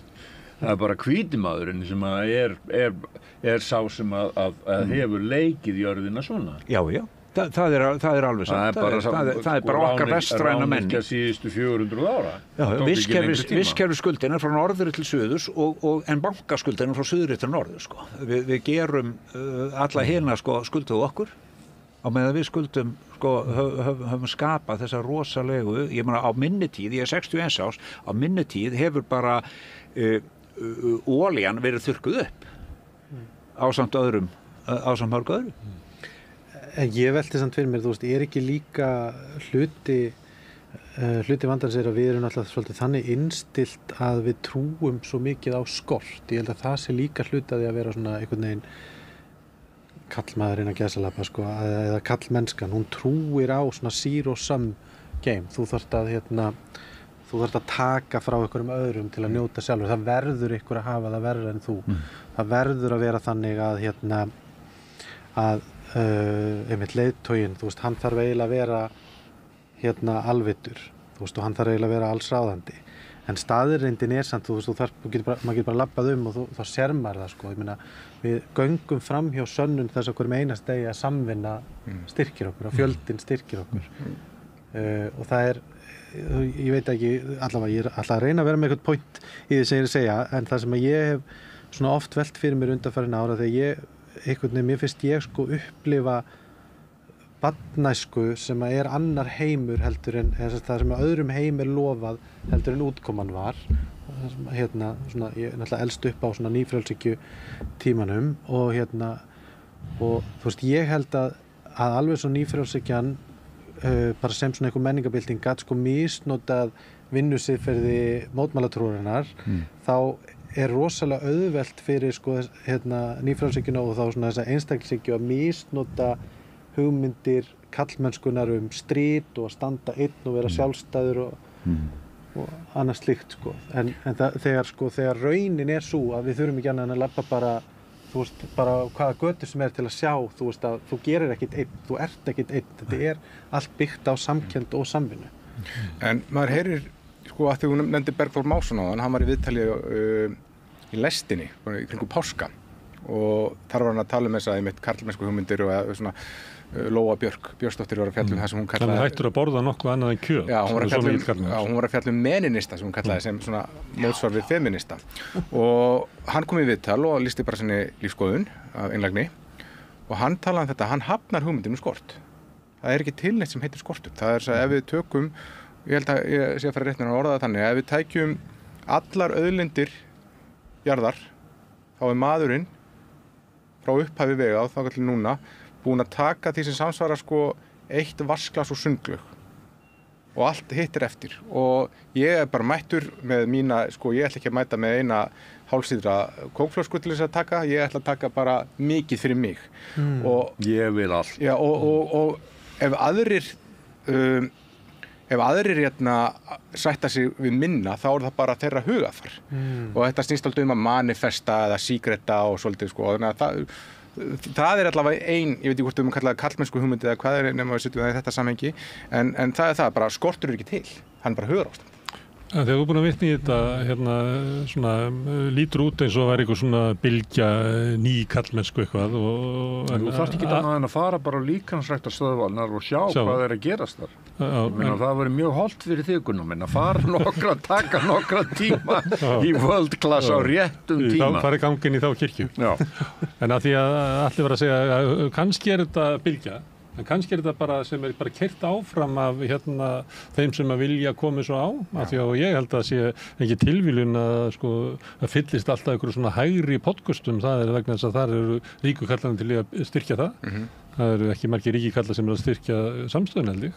Það bara hvítimaðurinn sem er sá sem að hefur leikið jörðina svona. Já. Það er alveg satt. Það er bara okkar vestræna menning. Ráningja síðustu 400 ára. Vistkerfisskuldin frá norðri til suðurs en bankaskuldin frá suðri til norður, sko. Við gerum alla hina, sko, skulduðu okkur á meðan við skuldum, sko, höfum skapað þessa rosalegu, ég meina á minni tíð, ég 61 árs, á minni tíð hefur bara olían verið þurrkuð upp ásamt mörg öðrum. En ég velti samt fyrir mér, þú veist, ekki líka hluti vandans að við erum alltaf svolítið þannig innstilt að við trúum svo mikið á skort. Ég held að það sé líka hluti að því að vera svona einhvern veginn kallmaðurinn að gæsalappa, sko, eða kallmennskan. Hún trúir á svona zero-sum game. Þú þarft að taka frá einhverjum öðrum til að njóta sjálfur. Það verður ykkur að hafa það verður en þú. Það verður að vera þannig að einmitt leiðtoginn, þú veist, hann þarf eiginlega að vera alvitur, þú veist, og hann þarf eiginlega að vera allsráðandi, en staðreyndin samt, þú veist, maður getur bara labbað og þá sér maður það, sko. Ég meina, við göngum fram hjá sönnun þess að hverjum einast degi að samvinna styrkir okkur, og fjöldinn styrkir okkur, og það ég veit ekki, allavega, ég alltaf að reyna að vera með eitthvað point í því sem ég að segja, en það sem að ég hef svona oft velt fyrir mér undanfarin ára þegar mér finnst ég sko upplifa barnæsku sem að annar heimur heldur en það sem að öðrum heim lofað heldur en útkoman var. Svona, ég náttúrulega elst upp á svona nýfrjálshyggju tímanum og þú veist, ég held að alveg svo nýfrjálshyggjan bara sem svona einhver menningabylting gat sko misnotað vinnusiðferði mótmælatrúarinnar, þá rosalega auðvelt fyrir sko nýfrjálshyggjuna og þá svona þessa einstaklingshyggju að misnota hugmyndir kallmennskunar strit og að standa einn og vera sjálfstæður og annað slíkt, sko. En þegar raunin sú að við þurfum ekki annað en að labba bara, þú veist, bara hvaða götur sem til að sjá, þú veist, að þú gerir ekkit einn, þú ert ekkit einn, þetta allt byggt á samkennd og samvinnu. En maður heyrir, sko, að því hún nefndi Bergþór Másson áðan, hann var í viðtali í lestinni, í kringum páska, og þar var hann að tala þess að karlmennsku hugmyndir og svona Lóa Björnsdóttir var að fjalla það sem hún kallaði... Þannig hættur að borða nokkuð annað en kjöt. Já, hún var að fjalla meninista sem hún kallaði sem svona mótsvar við feminista. Og hann kom í viðtal og lýsti bara sinni lífskoðun af einlægni og hann talaði þetta, hann hafnar hugmyndum skort. Það ekki til neitt sem heitir skortur. Það að ef við tökum, ég held að ég sé að fara rétt með að orða það þannig, ef við tækjum allar auðlindir jarðar, þá maðurinn frá upphafi vega og þangað til núna búin að taka því sem samsvarar sko 1 vatnsglas og sundlaug og allt hittir eftir og ég bara mættur með mína, sko ég ætla ekki að mæta með eina hálfsíðra kókflösku til þess að taka, ég ætla að taka bara mikið fyrir mig og ég vil allt. Já, og ef aðrir sætta sig við minna, þá það bara þeirra hugafar og þetta snýst alltaf að manifesta eða síkreta og svolítið, sko, þannig að það allavega ég veit ekki hvort kalla það karlmennsku hugmyndi eða hvað nema við setjum það í þetta samhengi en það bara skortur ekki til, hann bara hugar ástand. Þegar þú búin að vitna í þetta svona lítur út eins og væri eitthvað svona bylgja ný karlmennsku eitthvað þú þarft ekki annað en að fara bara á líkamsræktarstöðvarnar og sjá hvað að gerast þar. Það væri mjög hollt fyrir þig, Gunnar minn, að fara taka nokkra tíma í world class á réttum tíma. Þá fari gangin í þá kirkju. En að því að allir var að segja kannski þetta bylgja, en kannski þetta bara sem bara keyrt áfram af þeim sem að vilja koma svo á, af því að ég held að sé ekki tilviljun að fyllist alltaf einhverju svona hægri podcastum, það vegna þess að þar eru ríku kallarnir til að styrkja það. Það eru ekki margir ríki kallar sem að styrkja samstöðun, held ég.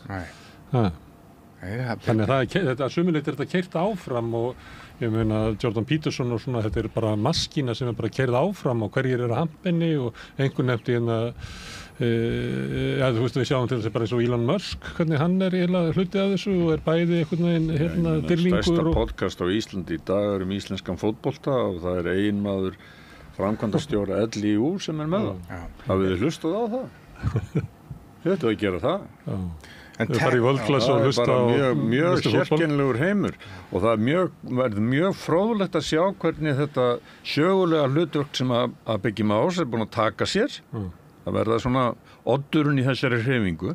Þannig að þetta sumuleitt þetta keyrt áfram og ég meina Jordan Peterson og svona, þetta bara maskína sem bara keyrð áfram og hverjir á hampinni og einhvern nefndi þú veist við sjáum til þess bara eins og Elon Musk, hvernig hann eiginlega hluti af þessu og bæði einhvern veginn dyrlingur. Stærsta podcast á Íslandi í dag íslenskan fótbolta og það eiginmaður framkvæmdastjóra LÍU sem með það. Hafið þið hlustað á það? Þetta að gera það. Það bara í völdklass og hlusta á mjög sérkennilegur heimur og það verður mjög fróðlegt að sjá hvernig þetta sögulega hlutverk sem að Biggie Mouse búin að taka sér að verða svona oddurinn í þessari hreyfingu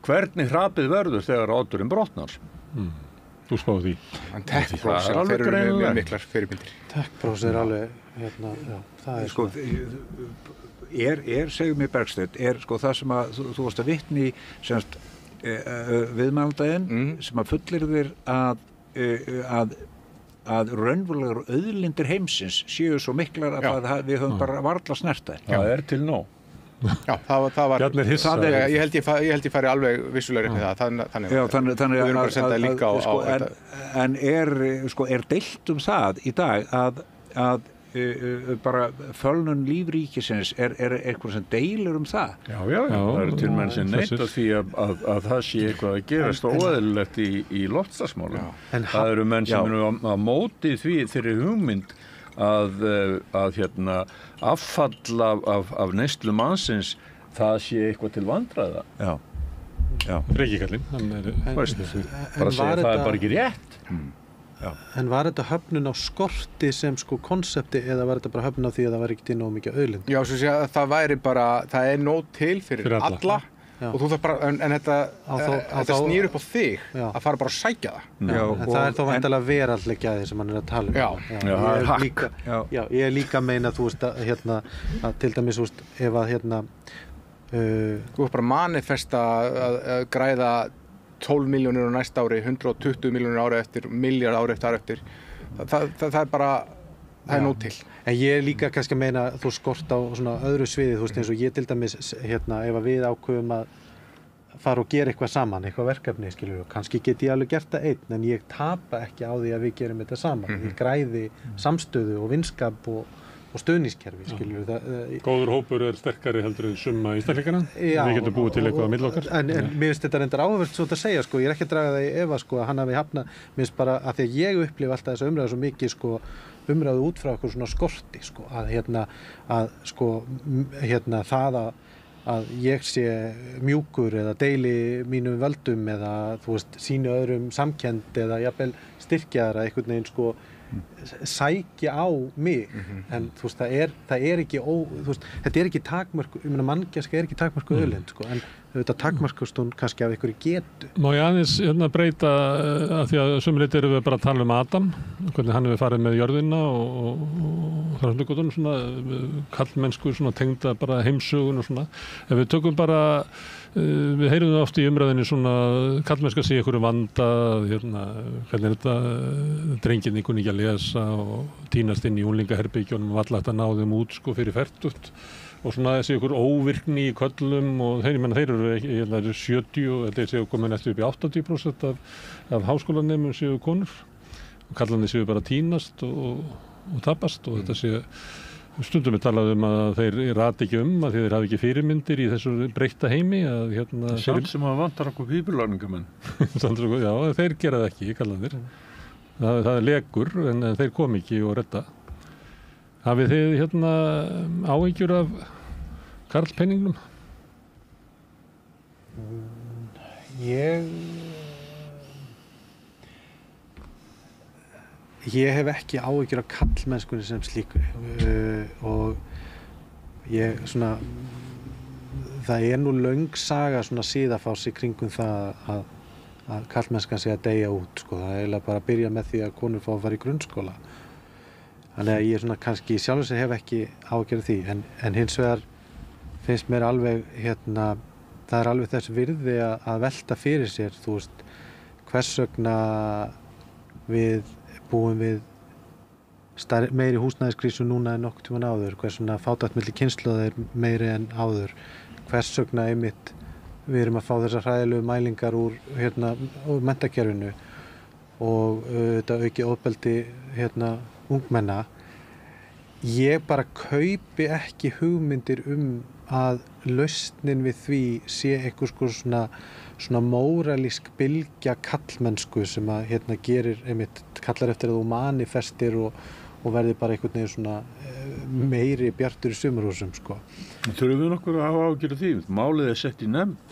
hvernig hrapið verður þegar oddurinn brotnar. Þú spáðu því. Tech-bros þeir eru mjög miklar fyrirmyndir. Tech-bros alveg það sko segjum mér Bergsteinn, það sem að þú varst að vitni semst viðmælandaginn sem að fullyrðir að raunverulegar auðlindir heimsins séu svo miklar að við höfum bara varla snert þær. Það til nóg. Já, það var ég held ég fari alveg vissulega með það. Þannig við erum bara að senda líka á þetta. En er deilt það í dag að bara fölnun lífríkisins eitthvað sem deilur það? Já, það til menn sem neita því að það sé eitthvað að gerast óeðlilegt í loftslagsmálum. Það eru menn sem eru á móti þeirri hugmynd að affall af neyslu mannsins það sé eitthvað til vandræða. Reykjakallinn, bara segja það bara ekki rétt. En var þetta höfnun á skorti sem konsepti eða var þetta bara höfnun á því að það var ekki til nóg mikið auðlind? Já, svo sé að það væri bara, það nóg til fyrir alla og þú þarf bara, en þetta snýr upp á þig að fara bara að sækja það. En það þá væntanlega veraldleg gæði sem hann að tala um. Ég líka meina, þú veist, að til dæmis, ef að þú veist bara manifesta að græða 12 milljónir á næsta ári, 120 milljónir ári eftir, miljard ári eftir. Það bara, það nóg til. En ég líka kannski að meina þú skort á svona öðru sviði, þú veist eins og ég til dæmis, ef að við ákveðum að fara og gera eitthvað saman, eitthvað verkefni, skilur, og kannski get ég alveg gert það einn, en ég tapa ekki á því að við gerum þetta saman. Ég græði samstöðu og vinskap og stöðningskerfi, skilur Góður hópur sterkari heldur en summa einstaklinganna. Við getum búið til eitthvað að milli okkar. En mér finnst þetta reyndar áhugavert svo að segja, ég er ekki að draga það í efa, að hann hafi hafnað, mér finnst bara að því að ég upplifa alltaf þessa umræðu svo mikið, umræðu út frá eitthvað svona skorti, það að ég sé mjúkur eða deili mínum völdum eða, þú veist, sýni öðrum samkennd eða jafnvel styrkjaðra einhvern veginn, sækja á mig en þú veist það er ekki þú veist þetta er ekki takmörk manngæska er ekki takmörku auðlind en þetta takmarkast hún kannski af einhverju getu. Má ég aðeins breyta að því að sumleiti erum við bara að tala um Adam hvernig hann hefur farið með jörðina og þarflugotunum svona kallmennsku svona tengda bara heimsögun og svona ef við tökum bara við heyrum það oft í umræðinni svona kallmennska sé einhverju vanda hvernig er þetta drengirni kunni ekki að lesa og tínast inn í unglingaherbergjunum og alla þetta náðum út fyrir fertugt og svona þessi einhver óvirkni í köllum og þeir eru 70 og þeir séu komin eftir upp í 80% af háskólanemum séu konur og kallarnir séu bara tínast og tapast og þetta séu stundum við talaðum að þeir rati ekki að þeir hafi ekki fyrirmyndir í þessu breytta heimi að samt sem að vantar okkur pípulagningarmenn já, þeir gera það ekki, kallanir það er lekur en þeir kom ekki og redda hafið þið áhyggjur af karlpenningnum? Ég hef ekki áhyggjur af karlmennskunni sem slíku og ég svona það er nú löng saga svona síðafárs í kringum það að karlmennskan sé að deyja út það er eiginlega bara að byrja með því að konur fá að fara í grunnskóla þannig að ég svona kannski sjálfur sér hef ekki áhyggjur af því en hins vegar finnst mér alveg það er alveg þess virði að velta fyrir sér þú veist hvers vegna við búum við meiri húsnæðiskrísu núna en nokkuð tímann áður, hvers vegna fátækt milli kynslóða er meiri en áður, hvers vegna einmitt við erum að fá þessar hræðilegu mælingar úr menntakerfinu og þetta aukið ofbeldi ungmenna. Ég bara kaupi ekki hugmyndir að lausnin við því sé einhvers svona móralísk bylgja kallmennsku sem að gerir einmitt kallar eftir að þú manifestir og verði bara einhvern veginn svona meiri bjartur í sumarhúsum sko. Þurfum við nokkur að hafa ágjörð því? Málið sett í nefnd.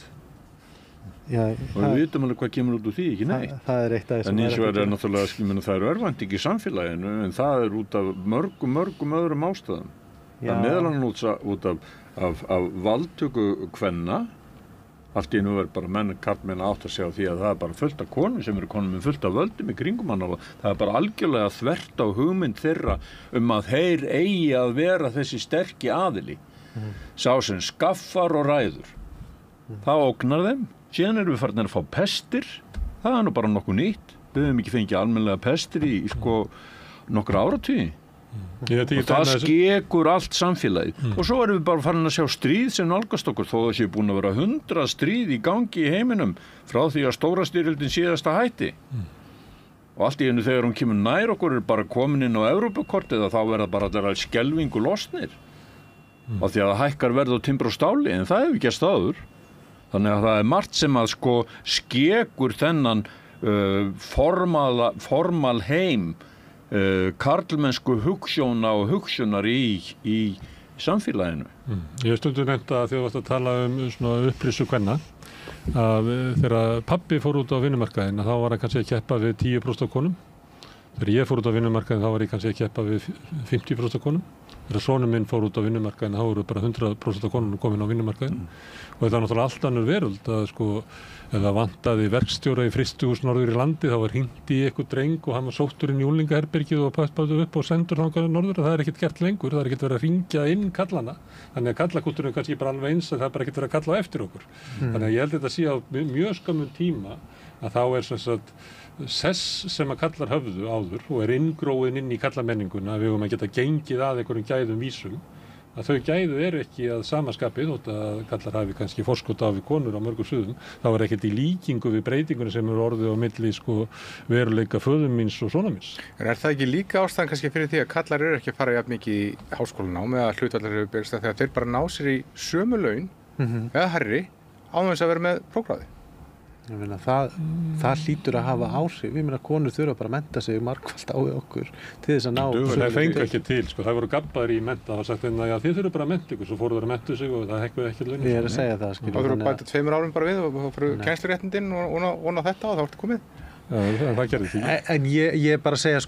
Já, og við vitum alveg hvað kemur út úr því, ekki neitt. Það er eitt af þessum. En eins og er náttúrulega, það örvænting í samfélaginu, en það út af mörgum öðrum ástæðum. Það meðal annars út af valdtöku kvenna. Allt í nú bara karlmenn átt að segja á því að það bara fullt af konum sem eru konum með fullt af völdum í kringum hann og það bara algjörlega þvert á hugmynd þeirra að þeir eigi að vera þessi sterki aðili. Sá sem skaffar og ræður. Það ógnar þeim. Síðan erum við farin að fá pestir. Það nú bara nokkuð nýtt. Við höfum ekki fengið almennilega pestir í nokkur áratugi. Og það skekur allt samfélagið. Og svo erum við bara farin að sjá stríð sem nálgast okkur þó það sé búin að vera 100 stríð í gangi í heiminum frá því að stóra styrjöldin síðasta hætti. Og allt í einu þegar hún kemur nær okkur bara komin inn á Evrópukortið og þá verða bara allir skelfingu losnir. Og því að það hækkar verð á timbur og stáli en það hefur gerst áður. Þannig að það margt sem að skekur þennan formal heim karlmennsku hugsjóna og hugsjónar í samfélaginu. Ég hef stundum nefnt að þegar þú varst að tala svona upplýsu kvenna að þegar pabbi fór út á vinnumarkaðinn þá var hann kannski að keppa við 10% af konum. Þegar ég fór út á vinnumarkaðinn þá var ég kannski að keppa við 50% af konum. Þegar sonur minn fór út á vinnumarkaðinn þá voru bara 100% af konum komin á vinnumarkaðinn. Og þetta er náttúrulega allt annur veröld að ef það vantaði verkstjóra í frystihús norður í landi þá var hringt í eitthvað dreng og hann var sóttur inn í unglingaherbergið og passaði upp og sendur þangað norður. Það er ekkert gert lengur, það er ekkert verið að hringja inn kallana. Þannig að kallakúltúrin er kannski bara alveg eins að það er bara ekkert verið að kalla á eftir okkur. Þannig að ég held þetta sé á mjög skömmum tíma að þá er sem sagt sess sem að kallar höfðu áður og er inngróin inn í kallamenninguna að við höfum að geta gengið að einhverjum gæðum vísum. Að þau gæðu eru ekki að samaskapi þótt að kallar hafi kannski forskot á við konur á mörgum sviðum. Það var ekkert í líkingu við breytingunni sem eru orðið á milli veruleika föður míns og sonar míns. En er það ekki líka ástæðan kannski fyrir því að kallar eru ekki að fara jafn mikið í háskólanám eða hlutvallar hefur byrjast þegar þeir bara ná sér í sömu laun eða herri án þess að vera með prófgráði? Ég meina, það hlýtur að hafa áhrif. Ég meina, konur þurfa bara að mennta sig margfalt á okkur til þess að ná. Það fengi ekki til, það voru gabbaðir í mennta. Það var sagt að þið þurfa bara að mennta ykkur, svo fóru þeir að mennta sig og það hekkuði ekki laun. Ég er að segja það. Þá þurfa að bæta 2 árum bara við og þá fyrir kennsluréttindin og ná þetta og þá ertu komið. Já, það gerði því. En ég bara segja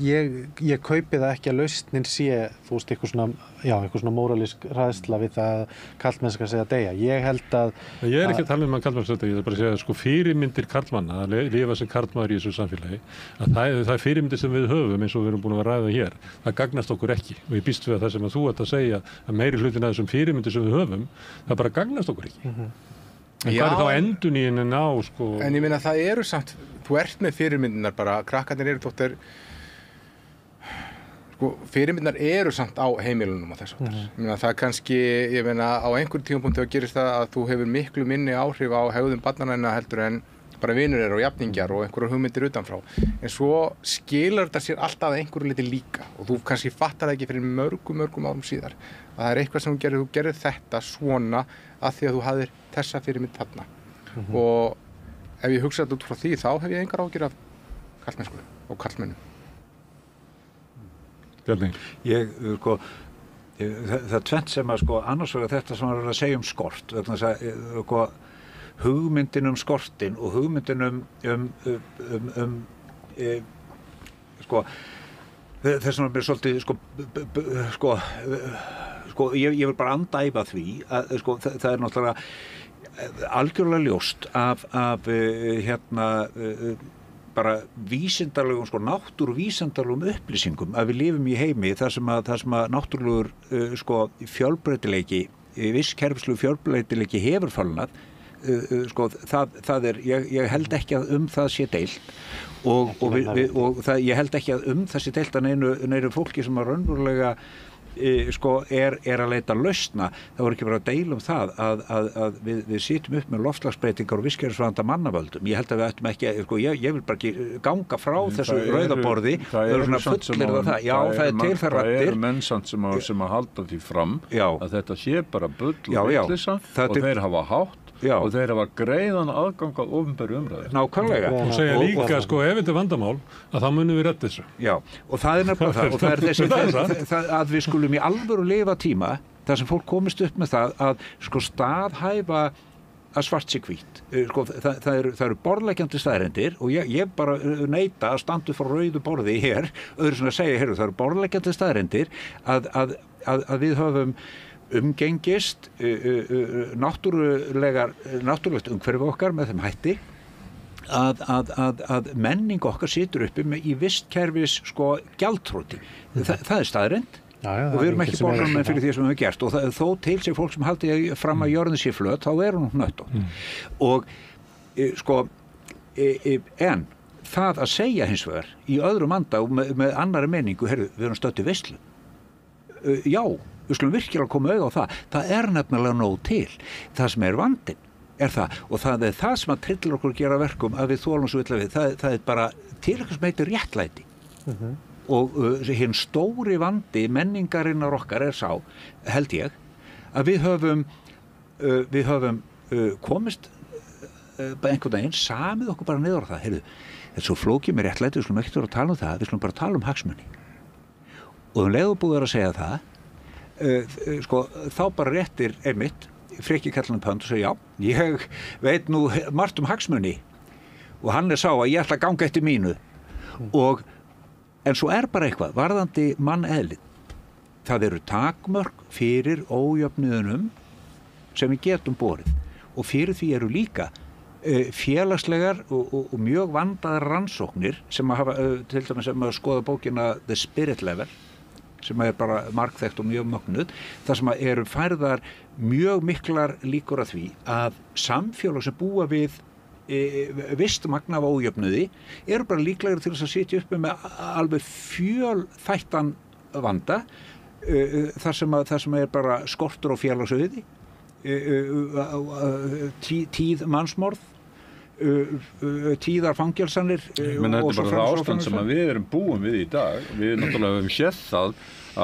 ég kaupi það ekki að lausnin sé, eitthvað svona móralísk hræðsla við það að karlmennska segja deyja. Ég held að... Ég er ekki að tala um að karlmennska deyja, ég er bara að segja fyrirmyndir karlmanna, að lifa sem karlmaður í þessu samfélagi, að það er fyrirmyndir sem við höfum eins og við erum búin að ræða hér, það gagnast okkur ekki. Og ég býst við að það sem að þú ert að segja að meiri hlutin af þessum fyrirmyndir sem við höfum, það bara gagnast okkur ekki. En hvað er þá endurnýjunin á En ég meina það eru samt þú ert með fyrirmyndinar bara krakkarnir eru tóttir fyrirmyndinar eru samt á heimilunum á þessu ég meina það kannski ég meina á einhverjum tímapunkti þá gerist það að þú hefur miklu minni áhrif á hegðun barnanna heldur en bara vinur og jafningjar og einhverjar hugmyndir utanfrá en svo skilar þetta sér alltaf að einhverju liti líka og þú kannski fattar það ekki fyrir mörgum árum síðar að það er eitthvað sem þú gerir þetta svona að því að þú hafðir þessa fyrirmynd þarna og ef ég hugsa þetta út frá því þá hef ég engar áhyggjur af karlmennsku og karlmennum. Bjarni? Það er tvennt sem að annars vegar þetta sem að segja skort vegna þess að hugmyndin skortin og hugmyndin þess vegna mér svolítið ég vil bara andæfa því að það er náttúrulega algjörlega ljóst af bara vísindalegum náttúruvísindalegum upplýsingum að við lifum í heimi þar sem að náttúrulegur fjölbreytileiki visskerfislegur fjölbreytileiki hefur falnað það er ég held ekki að það sé deilt og ég held ekki að það sé deilt að neinu fólki sem að raunverulega er að leita lausna. Það voru ekki bara að deila það að við sitjum upp með loftslagsbreytingar og vistkerfisvanda mannavöldum. Ég held að við ættum ekki, ég vil bara ekki ganga frá þessu rauðaborði. Það eru svona fullir það. Já, það er til þær raddir. Það eru menn samt sem að halda því fram að þetta sé bara bull og vitleysa og þeir hafa hátt. Já. Og þeir hafa greiðan aðgang að opinberu umræðu. Nákvæmlega. Og segja líka, ef þetta er vandamál, að þá munum við redda þessu. Já, og það er nefnilega það. Og það er þessi, að við skulum í alvöru lifa tíma, þar sem fólk komist upp með það, að staðhæfa að svart sé hvítt. Það eru borðleggjandi staðreyndir, og ég bara neita að standa frá rauðu borði hér, öðru svona að segja, það eru borðleggjandi staðreyndir, að við höfum umgengist náttúrulegt umhverfi okkar með þeim hætti að menning okkar situr uppi í vistkerfis gjaldþroti. Það er staðreynd og við erum ekki borgarmenn fyrir því sem við höfum gert og þó til sig fólk sem haldi fram að jörðin sé flöt, þá er hún nött og en það að segja hins vegar í öðrum anda og með annari menningu, við erum stödd í veislu. Já, við skulum virkilega koma auga á það. Það er nefnilega nóg til. Það sem er vandinn er það og það er það sem að trillir okkur að gera verkum að við þolum svo illa við. Það er bara til eitthvað sem heitir réttlæti. Og hinn stóri vandi menningarinnar okkar er sá, held ég, að við höfum komist einhvern veginn samið okkur bara niður á það. Heyrðu, þetta er svo flókið með réttlæti, við skulum ekki vera að tala um það, við skulum bara tala um hagsmuni. Og leið búið að segja það, þá bara réttir einmitt Frikki kallan pönd og segja já, ég veit nú margt um hagsmuni og hann sá að ég ætla að ganga eftir mínu en svo er bara eitthvað varðandi manneðlið. Það eru takmörk fyrir ójöfnuðunum sem við getum borið og fyrir því eru líka félagslegar og mjög vandaðar rannsóknir sem að hafa til dæmis sem að skoða bókina The Spirit Level sem er bara margþekkt og mjög mögnuð, þar sem eru færðar mjög miklar líkur að því að samfélag sem búa við visst magn af ójöfnuði eru bara líklegir til þess að sitja uppi með alveg fjölþættan vanda þar sem er bara skortur á félagsauði, tíð mannsmorð, tíðar fangelsanir menn þetta er bara ástand sem að við erum búin við í dag. Við náttúrulega höfum séð það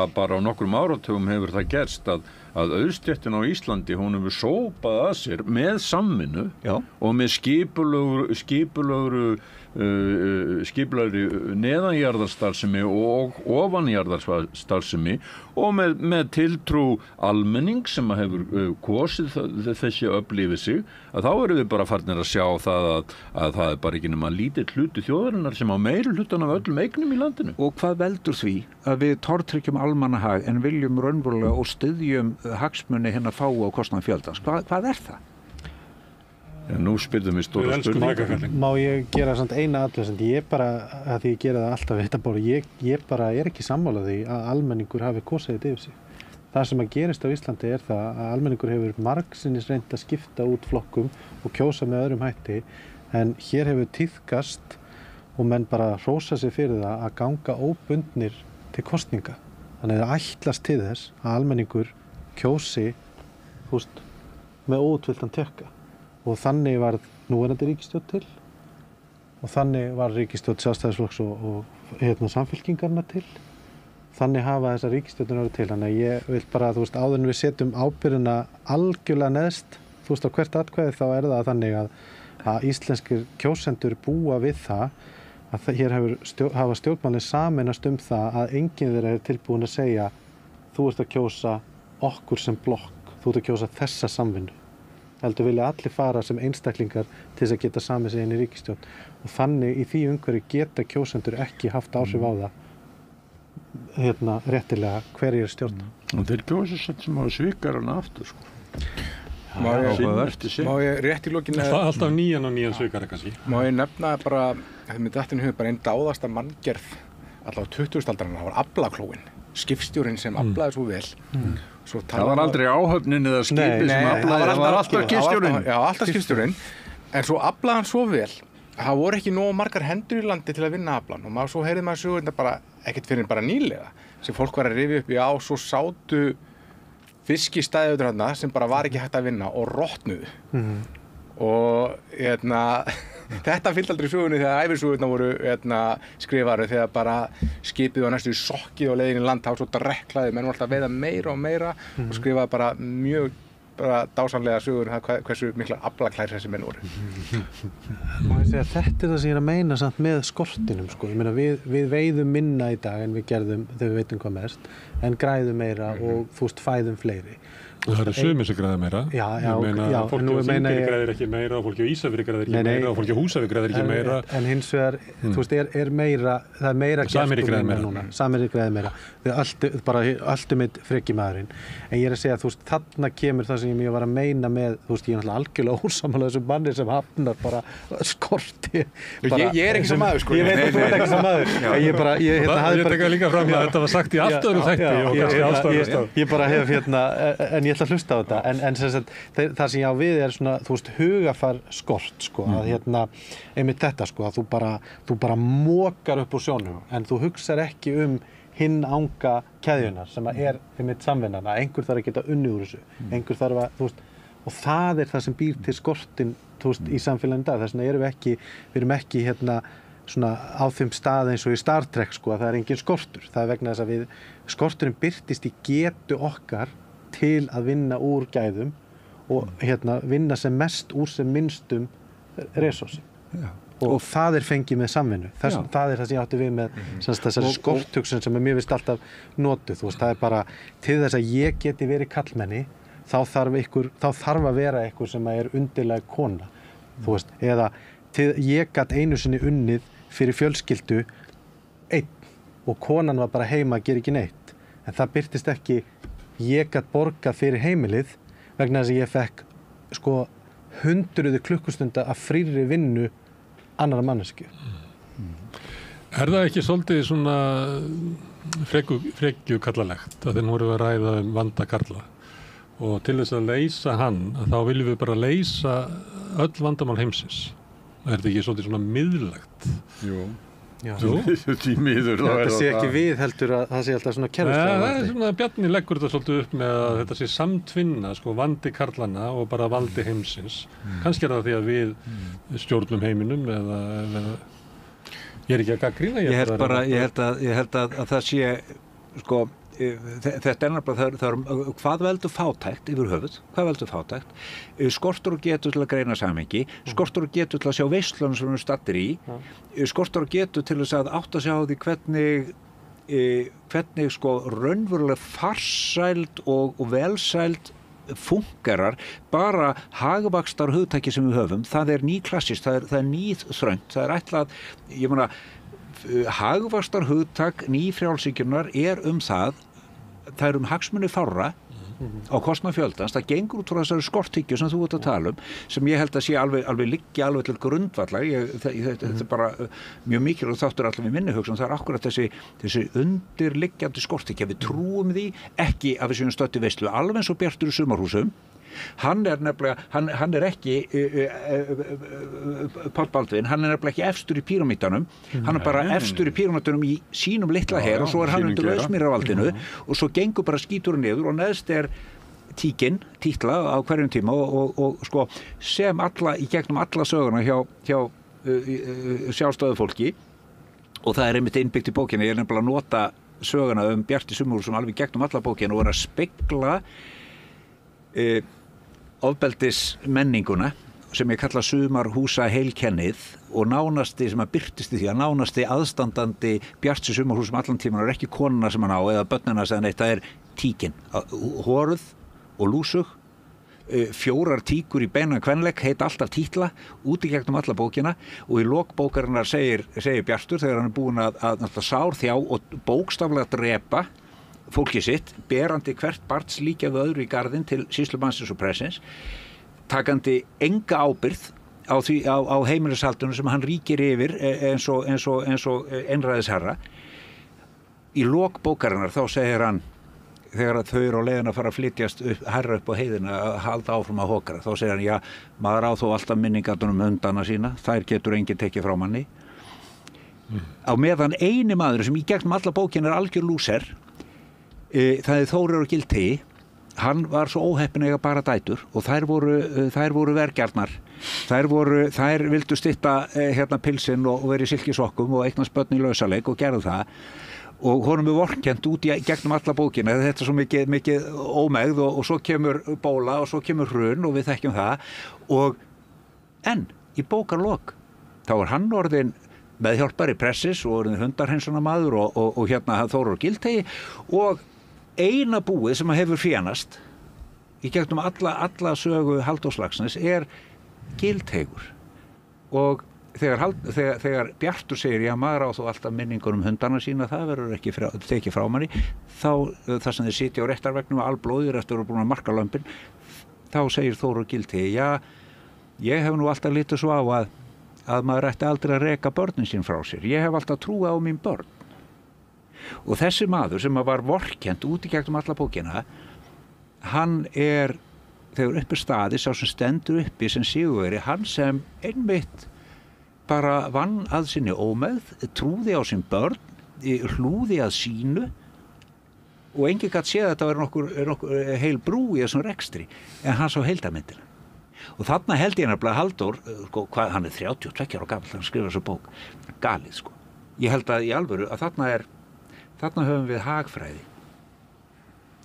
að bara á nokkrum áratugum hefur það gerst að auðstéttin á Íslandi hún hefur sópað að sér með samvinnu og með skipulagri neðanjarðarstarfsemi og ofanjarðarstarfsemi og með tiltrú almenning sem hefur kosið þessi upplifið sig, að þá erum við bara farnir að sjá það að það er bara ekki nema lítill hluti þjóðarinnar sem á meiri hlutan af öllum eignum í landinu. Og hvað veldur því að við tortryggjum almannahag en viljum raunverulega og styðjum hagsmuni hérna fá á kostnað fjöldans? Hvað er það? Já, nú spyrðum við stóra spurning. Má ég gera samt eina athugasemd? Ég bara, að því ég gera það alltaf við þetta borð, ég bara er ekki sammála því að almenningur hafi kosið þetta yfir sig. Það sem að gerist á Íslandi er það að almenningur hefur margsinnis reynt að skipta út flokkum og kjósa með öðrum hætti, en hér hefur tíðkast og menn bara hrósa sig fyrir það að ganga óbundnir til kosninga. Þannig að það ætlast til þess að almenningur kjósi með óútfylltan tekka. Og þannig varð núverandi ríkisstjórn til og þannig var ríkisstjórn Sjálfstæðisflokks og samfylkingarna til. Þannig hafa þessar ríkisstjórnir orðið til. Þannig að ég vil bara, áður en við setjum ábyrgðina algjörlega neðst, á hvert atkvæði þá er það þannig að íslenskir kjósendur búa við það að hér hafa stjórnmálin sameinast það að enginn þeirra er tilbúin að segja þú ert að kjósa okkur sem blokk, þú ert að kjósa þessa samvinnu. Heldur vilja allir fara sem einstaklingar til þess að geta samið sig inn í ríkisstjórn og þannig í því umhverju geta kjósendur ekki haft áhrif á það réttilega hverjir er stjórna. Og þeir kjósa sem á svikarana aftur Má ég rétt í lokin alltaf nýjan svikara kannski. Má ég nefna bara með dattinu hug bara einn dáðasta manngerð allavega 2000-aldarinnar, það var aflaklóin, skipstjórinn sem aflaði svo vel. Það var aldrei áhöfnin eða skipið sem aflaði, það var alltaf skipstjórinn. Já, alltaf skipstjórinn, en svo aflaði hann svo vel það voru ekki nógu margar hendur í landi til að vinna aflann og svo heyrði maður sögurnar bara ekkert fyrir bara nýlega sem fólk var að rifja upp, svo sátu fiskistæður þarna sem bara var ekki hægt að vinna og rotnuðu. Og þetta fylgdi aldrei sögunni þegar ævisögurnar voru skrifaðar þegar bara skipið var næstu í sokkið og leiðin í land þá svo dreklaði, menn var alltaf að veiða meira og meira og skrifaði bara mjög dásamlega sögur hversu mikla aflaklær þessi menn voru. Má ég segja að þetta það sem ég að meina samt með skortinum sko. Ég meina við veiðum minna í dag en við gerðum þegar við veitum hvað mest en græðum meira og þú veist fæðum fleiri. Það eru sumir sem græða meira. Já, fólki á Þingeyri græðir ekki meira og fólki á Ísafirði græðir ekki meira og fólki á Húsavík græðir ekki meira. En hins vegar, þú veist, er meira, það er meira Samherji græðir meira núna. Samherji græðir meira. Allt mitt freki maðurinn. En ég er að segja, þú veist, þarna kemur það sem ég var að meina með, þú veist, ég er náttúrulega algjörlega ósammála þessum manni sem hafnar bara skorti. Ég er ekki sem maður, sko. Ég veit að þú ert ekki sem maður. Ég tek það líka fram að þetta var sagt í allt öðrum þætti og kannski ástæðan. Ég bara hef en ég ætla að hlusta á þetta en það sem ég á við er svona þú veist hugafar skort sko að einmitt þetta sko að þú bara mokar upp úr sjónum en þú hugsar ekki hinn anga keðjunnar sem að einmitt samvinnana einhver þarf að geta unnið úr þessu einhver þarf að þú veist og það er það sem býr til skortin þú veist í samfélaginu dag þess vegna við erum ekki svona á þeim stað eins og í Star Trek sko að það er engin skortur það er vegna þess að skorturinn birtist í getu okkar til að vinna úr gæðum og vinna sem mest úr sem minnstum resursum. Og það er fengið með samvinnu. Það er það sem ég átti við með þessari skorthugsun sem mér finnst alltaf notuð. Þú veist, það er bara til þess að ég geti verið karlmenni, þá þarf að vera einhver sem er undirlega kona. Þú veist, eða ég gat einu sinni unnið fyrir fjölskyldu einn og konan var bara heima að gera ekki neitt. En það birtist ekki ég gat borgað fyrir heimilið vegna þess að ég fekk sko hundruði klukkustunda af frýrri vinnu annarra manneskju. Er það ekki svolítið svona frekju kallalegt að þeir voru að ræða vanda karla og til þess að leysa hann þá viljum við bara leysa öll vandamál heimsins. Er þetta ekki svolítið svona miðlægt? Jú. Því miður það sé ekki við heldur að það sé alltaf svona kerfislega það er svona Bjarni leggur þetta svolítið upp með að þetta sé samtvinna sko vandi karlana og bara valdi heimsins kannski er það því að við stjórnum heiminum eða ég er ekki að gagnrýna ég held að það sé sko þetta er nefnilega hvað veldur fátækt yfir höfuð, hvað veldur fátækt skortur og getur til að greina samhengi skortur og getur til að sjá veislunum sem við stattir í skortur og getur til þess að átta sig á því hvernig sko raunverulega farsæld og velsæld fungerar bara hagvaxtar hugtæki sem við höfum það er nýklassist, það er nýþröngt það er ætlað, ég meina hagvaxtar hugtak nýfrjálsíkjurnar er það er hagsmuni fárra á kostnað fjöldans, það gengur út frá þessari skorthyggju sem þú ert að tala sem ég held að sé alveg liggja alveg til grundvallar þetta er bara mjög mikilvægt þáttur allir við minni hugsun, það er akkurat þessi undirliggjandi skorthyggja, við trúum því ekki að við séum stödd í veislu, alveg eins og Bjartur í sumarhúsum hann er nefnilega, hann er ekki Páll Baldvin, hann er nefnilega ekki efstur í píramídanum hann er bara efstur í píramídanum í sínum litla her og svo er hann undir lausmýrarvaldinu og svo gengur bara skíturinn niður og neðst er títla á hverjum tíma og sko sem í gegnum alla söguna hjá sjálfstæðu fólki og það er einmitt innbyggt í bókinni, ég er nefnilega að nota söguna Bjart í sumarhúsum alveg gegnum alla bókina og vera að spegla ofbeldismenninguna sem ég kalla sumarhúsa heilkennið og nánasti sem að birtist í því að nánasti aðstandandi Bjarts í sumarhúsum allan tíman er ekki konuna sem hann á eða börnina sem neitt, það er tíkin horuð og lúsug 4 tíkur í beinan kvenleik heit alltaf títla út í gegnum alla bókina og í lok bókarinnar segir Bjartur þegar hann er búinn að sárþjá og bókstaflega drepa fólkið sitt, berandi hvert barns líka við öðru í garðin til sýslumannsins og pressins, takandi enga ábyrgð á heimilishaldunum sem hann ríkir yfir eins og einræðisherra. Í lok bókarinnar þá segir hann þegar þau eru á leiðin að fara að flytjast hærra upp á heiðina að halda áfram að hokra, þá segir hann, já, maður á þó alltaf minningarnar hundana sína, þær getur enginn tekið frá manni. Á meðan eini maður sem í gegnum alla bókin algjör lúser, það Þórir og Gildtegi, hann var svo óheppin að eiga bara dætur og þær voru vergjarnar. Þær vildu stytta pilsinn og verið í silkisokkum og eignast börn í lausaleik og gerðu það. Og honum vorkennt út í gegnum alla bókina, þetta er svo mikið ómegð og svo kemur bóla og svo kemur hrun og við þekkjum það. En í bókarlok, þá hann orðinn meðhjálpari pressis og orðinn hundarhreinsunarmaður og Þórir og Gildtegi og eina búið sem hefur fjánast í gegnum alla sögu Halldórs Laxness Gildtegur. Og þegar Bjartur segir, já, maður á þó alltaf minningur hundana sína, það verður ekki tekið frá manni, þá það sem þeir sitja á réttarvegnum alblóðir eftir að vera búin að marka lömpin, þá segir Þórir og Gildtegi, já, ég hef nú alltaf litið svo á að maður ætti aldrei að reka börnin sín frá sér. Ég hef alltaf trúað á mín börn. Og þessi maður sem var vorkennt út í gegnum alla bókina, hann þegar uppi staði, sá sem stendur uppi sem sigurvegari, hann sem einmitt bara vann að sinni ómegð, trúði á sín börn, hlúði að sínu og enginn gat séð að þetta var nokkur heil brú í þessum rekstri, en hann sá heildarmyndina. Og þarna held ég nefnilega Halldór, hann 32 ára gamall, hann skrifar þessu bók, galið sko. Ég held að í alvöru að þarna höfum við hagfræði.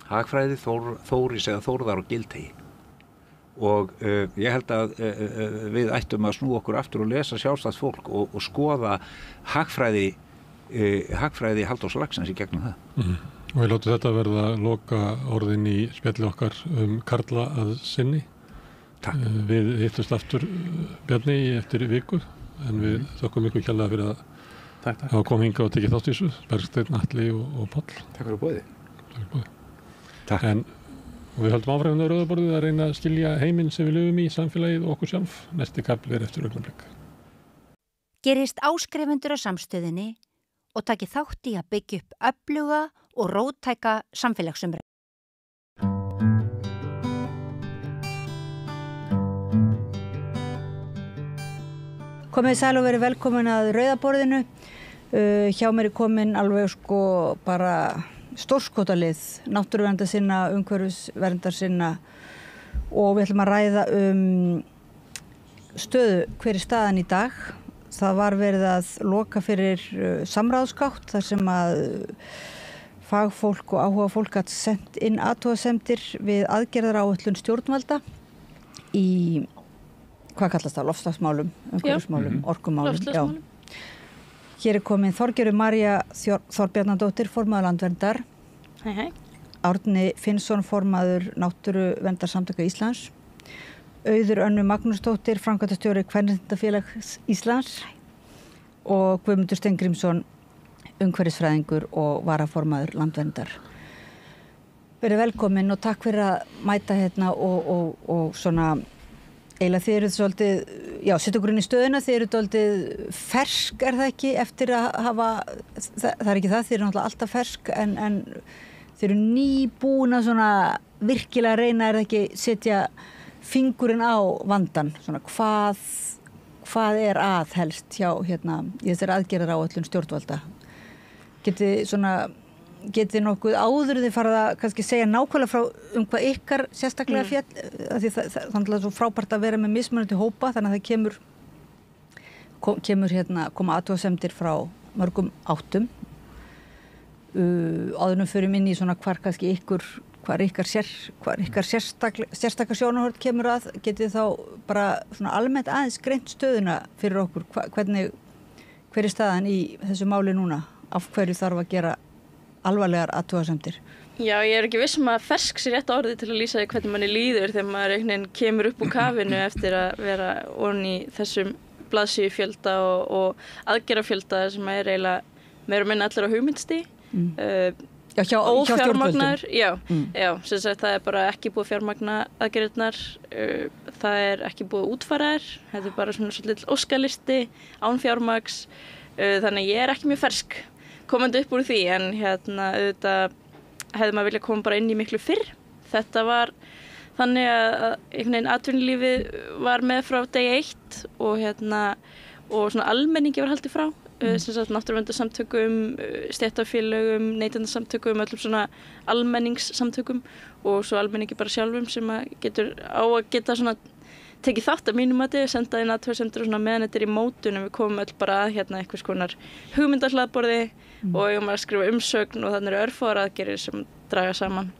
Hagfræði Þóris eða Þórðar og Gildtegi. Og ég held að við ættum að snúa okkur aftur og lesa sjálfstætt fólk og skoða hagfræði Halldórs Laxness í gegnum það. Og við látum þetta verða loka orðin í spjalli okkar Karla að sinni. Takk. Við hittumst aftur Bjarni eftir viku, en við þökkum ykkur kærlega fyrir að hafa komið hingað og tekið þátt í þessu, Bergsteinn, Atli og Páll. Takk fyrir boðið. Takk fyrir boðið. Takk. Og við höldum áfram á rauðaborðið að reyna að skilja heiminn sem við lifum í, samfélagið og okkur sjálf. Næsti kafli eftir augnablik. Gerist áskrifendur á Samstöðinni og taki þátt í að byggja upp öfluga og róttæka samfélagsumræðu. Komið sæl og verið velkomin að rauðaborðinu. Hjá mér komin alveg bara stórskotalið náttúruverndarsinna, umhverfisverndarsinna og við ætlum að ræða stöðu, hver staðan í dag. Það var verið að loka fyrir samráðsgátt þar sem að fagfólk og áhuga fólk gat sent inn athugasemdir við aðgerðaráætlun stjórnvalda í, hvað kallast það, loftslagsmálum, umhverfismálum, orkumálum. Loftslagsmálum. Hér komin Þorgerður María Þorbjarnardóttir, formaður Landverndar. Hei, hei. Árni Finnsson, formaður Náttúruverndarsamtaka Íslands. Auður Önnu Magnúsdóttir, framkvæmdastjóri Kvenréttindafélags Íslands. Og Guðmundur Steingrímsson, umhverfisfræðingur og varaformaður Landverndar. Verið velkomin og takk fyrir að mæta hérna og svona, eiginlega þið eruð svolítið, já, setja okkur inn í stöðuna, þið eruð svolítið fersk, það ekki, eftir að hafa, það ekki það, þið eruð náttúrulega alltaf fersk, en þið eruð nýbúin að svona virkilega reyna, það ekki, setja fingurinn á vandan, svona hvað að helst hjá hérna í þessari aðgerðaráætlun stjórnvalda. Getið nokkuð áður þið farið að kannski segja nákvæmlega frá hvað ykkar sérstaklega fjall, því það er svo frábært að vera með mismunandi hópa, þannig að það koma athugasemdir frá mörgum áttum. Áðurnum förum inn í svona hvar ykkar sérstakar sjónarhorn kemur að, getið þá bara svona almennt aðeins greint stöðuna fyrir okkur, hver er staðan í þessu máli núna, af hverju þarf að gera alvarlegar athugasemdir? Já, ég ekki viss að fersk sé rétt orðið til að lýsa því hvernig manni líður þegar maður einhvern veginn kemur upp úr kafinu eftir að vera ofan í þessum blaðsíðufjölda og aðgerðafjölda sem er eiginlega meira og minna allir á hugmyndstigi. Já, hjá stjórnvöldum. Já, sem sagt það er bara ekki búið fjármagna aðgerðirnar, það er ekki búið útfæra þær, þetta er bara svona svolítið óskalisti án fjármagns, þannig ég er ekki mjög fersk komandi upp úr því, en auðvitað hefði maður viljað koma bara inn í miklu fyrr. Þetta var þannig að einhvern veginn atvinnulífið var með frá degi 1 og svona almenningi var haldið frá. Sem sagt náttúruverndarsamtökum, stéttarfélögum, neytendasamtökum, öllum svona almenningssamtökum og svo almenningi bara sjálfum sem að geta svona tekið þátt af mínum mati, senda inn athugasemdir og svona meðan þetta í mótun við komum öll bara að einhvers konar hugmyndahlaðborði og eigum að skrifa umsögn og þannig örfáar aðgerðir sem draga saman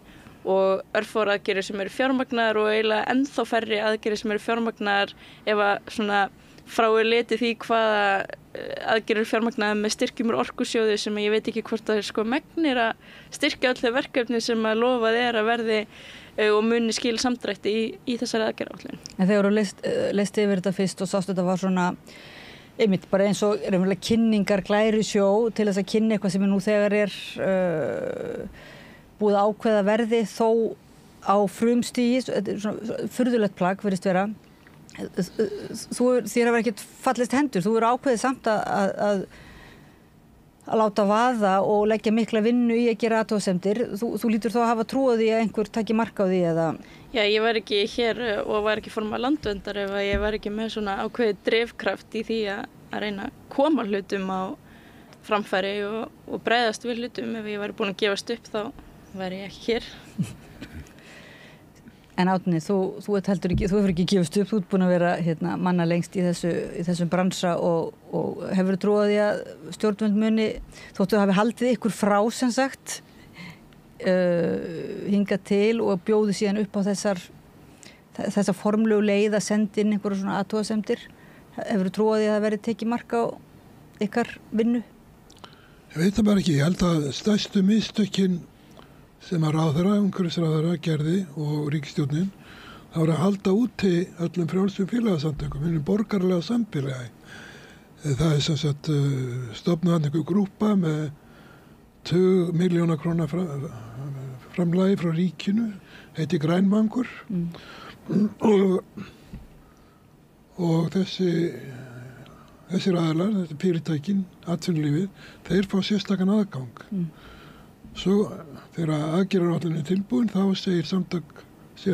og örfáar aðgerðir sem eru fjármagnaðar og eiginlega ennþá færri aðgerðir sem eru fjármagnaðar ef að svona frá litið því hvaða aðgerðir fjármagnaðar með styrkjum úr orkusjóði sem ég veit ekki hvort það megnir að styrkja öll þau verkefni sem að lofað að verði og muni skil samdrætti í þessari aðgerðaáætlun. En þegar þú leist yfir þetta fyrst og sást þetta var svona einmitt bara eins og kynningar glæri sjó til þess að kynna eitthvað sem nú þegar búið að ákveða verði þó á frumstigi, svona furðulegt plagg virðist vera. Þér hafa ekkert fallist hendur, þú eru ákveðið samt að láta vaða og leggja mikla vinnu í að gera athugasemdir. Þú lítur þá að hafa trú á því að einhver taki mark á því eða? Já, ég var ekki hér og var ekki formað landverndar ef ég var ekki með svona ákveðið drifkraft í því að reyna að koma hlutum á framfæri og bregðast við hlutum. Ef ég væri búin að gefast upp þá væri ég ekki hér. En Árni, þú hefur ekki gefist upp, þú ert búin að vera manna lengst í þessum bransa og hefur trú á því að stjórnvöld muni, þóttu hafi haldið ykkur frá sem sagt, hingað til og bjóði síðan upp á þessar formlegu leið að senda inn einhverja svona athugasemdir. Hefur trú á því að það verið tekið mark á ykkar vinnu? Ég veit það bara ekki, ég held að stærstu mistökin sem að umhverfisráðherra gerði og ríkisstjórnin, það voru að halda úti öllum frjálsum félagasamtökum, hinu borgarlega samfélagi. Það sem sagt stofnað einhver grúpa með 2 milljóna króna framlagi frá ríkinu, heiti Grænvangur og þessir aðilar, þetta fyrirtækin, atvinnulífið, þeir fá sérstakan aðgang. Svo þegar aðgerðaráætlunin tilbúin þá segja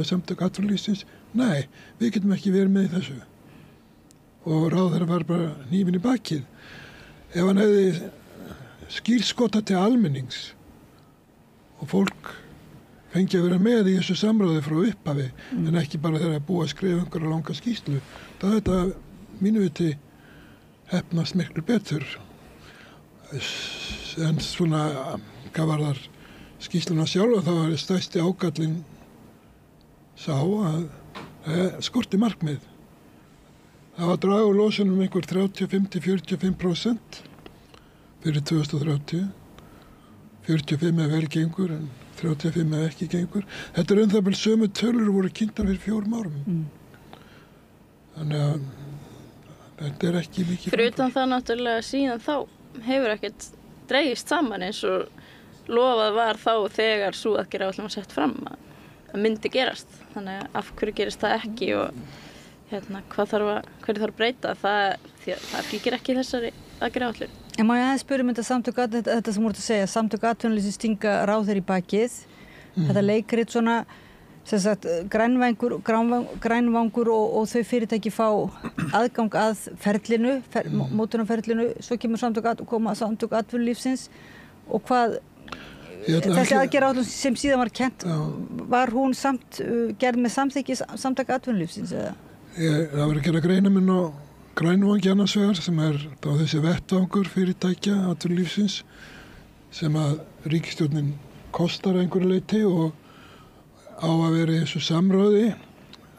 samtök atvinnulífsins, nei, við getum ekki verið með í þessu. Og ráðherra var bara hnífinn í bakið. Ef hann hefði skýrskotað til almennings og fólk fengi að vera með í þessu samráði frá upphafi en ekki bara þegar að búa að skrifa einhverja langa skýrslu, þá þetta mínu viti heppnast miklu betur. En svona hvað var þar skýrsluna sjálfa, þá var stærsti ágallinn sá að skorti markmið. Það var að draga úr losunum einhver 35–45% fyrir 2030. 45 vel gengur en 35 ekki gengur. Þetta það vel sömu tölur voru kynntar fyrir 4 árum. Þannig að þetta ekki mikið. Fyrir utan það náttúrulega síðan þá hefur ekkert dregist saman eins og lofað var þá þegar sú aðgerðaáætlun var sett fram að myndi gerast. Þannig að af hverju gerist það ekki og hverju þarf að breyta, það fylgir ekki þessari aðgerðaáætlun. En má ég aðeins spyrja þetta sem þú ert að segja, samtök atvinnulífsins stinga ráðherra í bakið. Þetta leikrit svona, sem sagt, Grænvangur og þau fyrirtæki fá aðgang að ferlinu, mótunarferlinu, svo kemur samtök atvinnulífsins og hvað þessi aðgerðaáætlun sem síðan var kennt, var hún samt gerð með samþykki samtaka atvinnulífsins eða? Það var að gera greinaminn á Grænvangi annars vegar sem þá þessi vettvangur fyrirtækja atvinnulífsins sem að ríkisstjórnin kostar einhverju leyti og á að vera í þessu samráði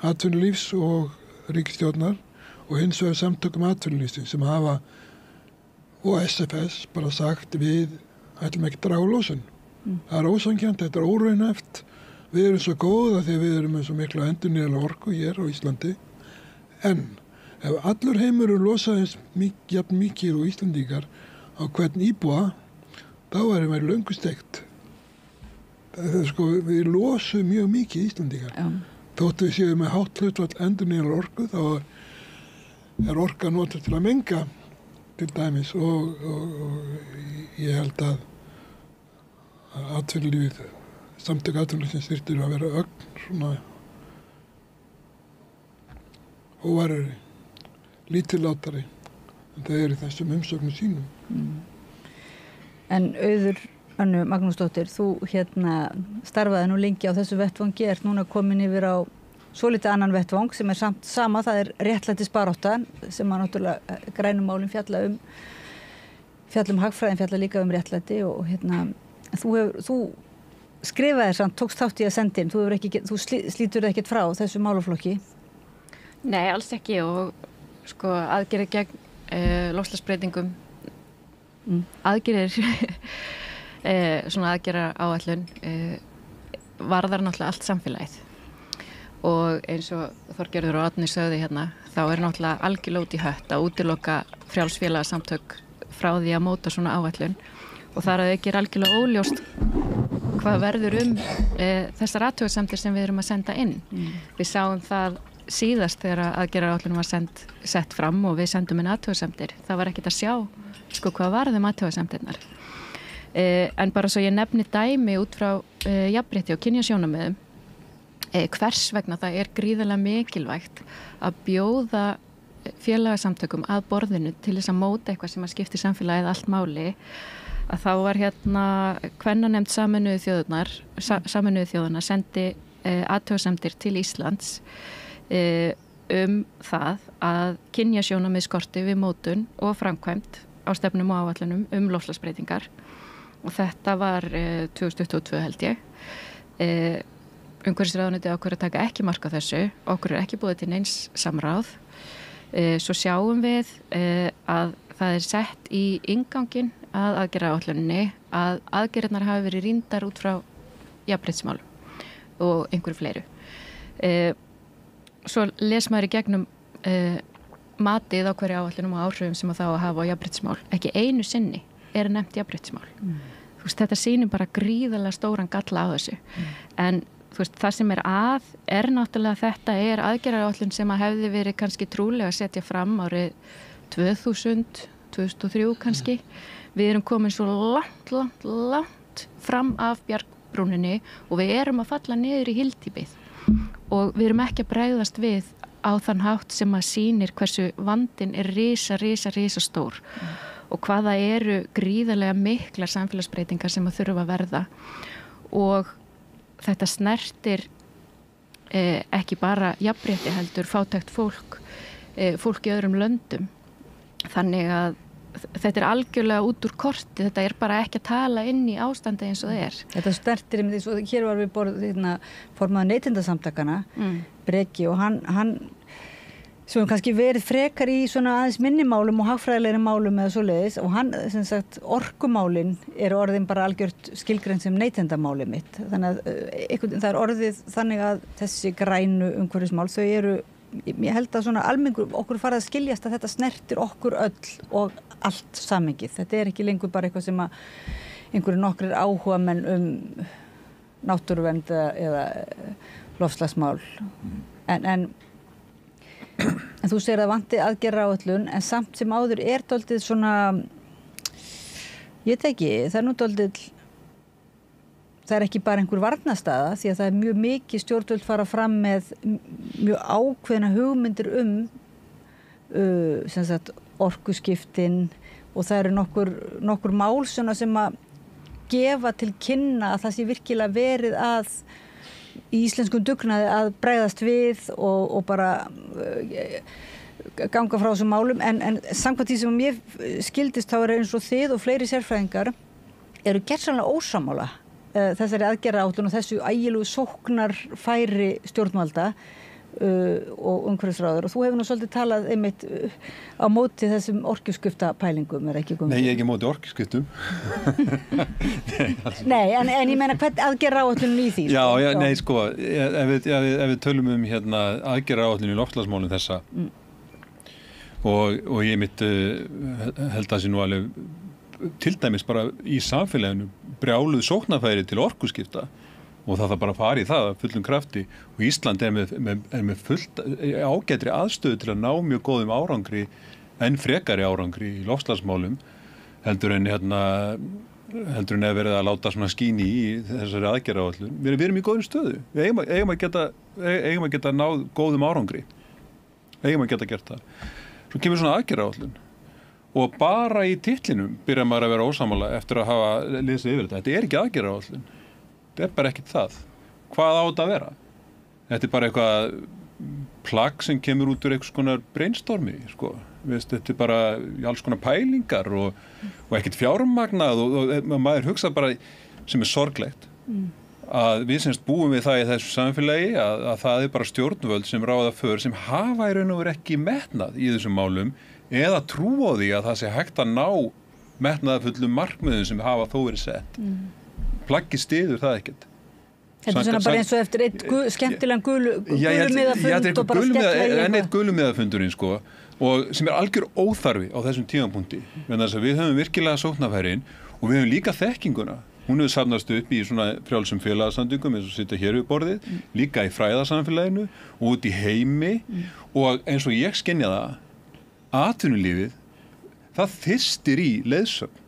atvinnulífs og ríkisstjórnar og hins vegar samtökum atvinnulífsins sem hafa og SFS bara sagt við ætlum ekki draga losun. Það ósanngjarnt, þetta óraunhæft. Við erum svo góð að því við erum með svo mikla endurnýjanlega orku hér á Íslandi. En ef allur heimurinn losaði jafn mikið og Íslandingar á hvern íbúa, þá erum við löngu steikt. Við losum mjög mikið Íslandingar. Þótt við séum með hátt hlutfall endurnýjanlega orku, þá orka notuð til að menga til dæmis og ég held að atvinnulífið samtök atvinnulífsins þyrftu að vera ögn svona óvarari, lítillátari en það í þessum umsögnum sínum. En Auður Önnu Magnúsdóttir, þú starfaði nú lengi á þessu vettvangi, ert núna komin yfir á svolítið annan vettvang sem samt sama, það réttlætisbarátta sem að náttúrulega grænumálin fjalla hagfræðin, fjalla líka réttlæti og þú skrifaðir samt, tókst þátt í að senda inn, þú slítur ekkert frá þessu málaflokki? Nei, alls ekki og sko aðgerðir gegn loftslagsbreytingum, aðgerðir svona aðgerða áætlun varðar náttúrulega allt samfélagið og eins og Þorgerður og Árni sögðu þá náttúrulega algjörlega út í hött að útiloka frjálsfélagasamtök frá því að móta svona áætlun og þar að ekki algjörlega óljóst hvað verður þessar athugasemdir sem við erum að senda inn. Við sáum það síðast þegar aðgerðaáætlun var sett fram og við sendum inn athugasemdir. Það var ekkert að sjá hvað varðum athugasemdirnar. En bara svo ég nefni dæmi út frá jafnrétti og kynjasjónarmiðum, hvers vegna það gríðarlega mikilvægt að bjóða félagasamtökum að borðinu til þess að móta eitthvað sem að skipti samfélagið allt máli, að þá var kvennanefnd Sameinuðu þjóðanna sendi athugasemdir til Íslands það að kynjasjónarmið skorti við mótun og framkvæmd á stefnum og áætlunum loftslagsbreytingar og þetta var 2022 held ég. Umhverfisráðuneytið ákveður að taka ekki mark á þessu, okkur ekki búið til neins samráð. Svo sjáum við að það sett í innganginn að aðgerðaáætluninni að aðgerðirnar hafi verið rýndar út frá jafnréttismálum og einhverju fleiru. Svo les maður í gegnum matið á hverju áætlunum og áhrifum sem það á að hafa á jafnréttismál. Ekki einu sinni nefnt jafnréttismál. Þetta sýnir bara gríðarlega stóran galla á þessu. En það sem náttúrulega þetta aðgerðaáætlun sem að hefði verið kannski trúlega að setja fram árið 2000, 2003 kannski. Við erum komin svo langt fram af bjargbrúninni og við erum að falla niður í hyldýpið og við erum ekki að bregðast við á þann hátt sem að sýnir hversu vandinn risa stór og hvaða eru gríðarlega miklar samfélagsbreytingar sem að þurfa að verða og þetta snertir ekki bara jafnrétti heldur fátækt fólk í öðrum löndum. Þannig að þetta algjörlega út úr korti, þetta bara ekki að tala inn í ástandi eins og það Þetta snertir eins og hér var við borðið formaður neytendasamtakana, Breki og hann sem hefur kannski verið frekar í svona aðeins minnimálum og hagfræðilegri málum eða svoleiðis og hann, sem sagt, orkumálin orðin bara algjört skilgrein sem neytendamáli mitt. Þannig að það orðið þannig að þessi grænu umhverfismál, þau ég held að svona almenningur okkur farið að skiljast að þetta snertir okkur öll og allt samhengið. Þetta ekki lengur bara eitthvað sem að einhverju nokkrir áhugamenn náttúruvernd eða loftslagsmál. En þú segir að vanti aðgerðaáætlun en samt sem áður dálítið svona ég veit ekki, það nú dálítið það ekki bara einhver varnarstaða því að það mjög mikið stjórnvöld fara fram með mjög ákveðna hugmyndir sem sagt orkuskiptin og það nokkur mál sem að gefa til kynna að það sé virkilega verið að í íslenskum dugnaði að bregðast við og bara ganga frá þessum málum en samkvæmt því sem ég skildist þá eins og þið og fleiri sérfræðingar gersamlega ósammála þessari aðgerðaáætlun og þessu ægilegu sóknarfæri stjórnvalda og umhverfisráður og þú hefur nú svolítið talað einmitt á móti þessum orkuskiptapælingum ekki komið? Nei, ég ekki móti orkuskiptum Nei, en ég meina hvern aðgerðaáætlun í því? Já, nei, sko ef við tölum aðgerðaáætlun í loftslagsmálum þessa og ég mitt held að sé nú alveg til dæmis bara í samfélaginu brjáluð sóknarfæri til orkuskipta og það bara fari í það fullum krafti og Ísland með fullt ágætri aðstöðu til að ná mjög góðum árangri en frekari árangri í loftslagsmálum heldur en heldur en verið að láta svona skíni í þessari aðgerðaáætlun. Við erum í góðum stöðu. Við eigum að geta náð góðum árangri. Eigum að geta gert það. Svo kemur svona aðgerðaáætlun og bara í titlinum byrjar maður að vera ósammála eftir að hafa lesið yfir þetta. Þetta er ekki aðgerðaáætlun. Þetta er bara ekkert það. Hvað á þetta að vera? Þetta er bara eitthvað plagg sem kemur út úr einhvers konar brainstormi, sko. Þetta er bara alls konar pælingar og ekkert fjármagnað og maður hugsa bara sem er sorglegt að við semst búum við það í þessu samfélagi að það er bara stjórnvöld sem ráða för sem hafa í raun og veru ekki metnað í þessum málum eða trú á því að það sé hægt að ná metnaðarfullum markmiðum sem hafa þó verið sett. Plaggi styður það ekkert. Þetta er svona bara eins og eftir eitt skemmtilegan gulumiðafund og bara skella í en eitt gulumiðafundurinn, sko, og sem er algjör óþarfi á þessum tímapunkti. Við höfum virkilega sóknarfærin og við höfum líka þekkinguna. Hún hefur safnast upp í svona frjálsum félagasamtökum eins og sitja hér við borðið, líka í fræðasamfélaginu og út í heimi og eins og ég skynja það, atvinnulífið, það þyrstir í leiðsögn.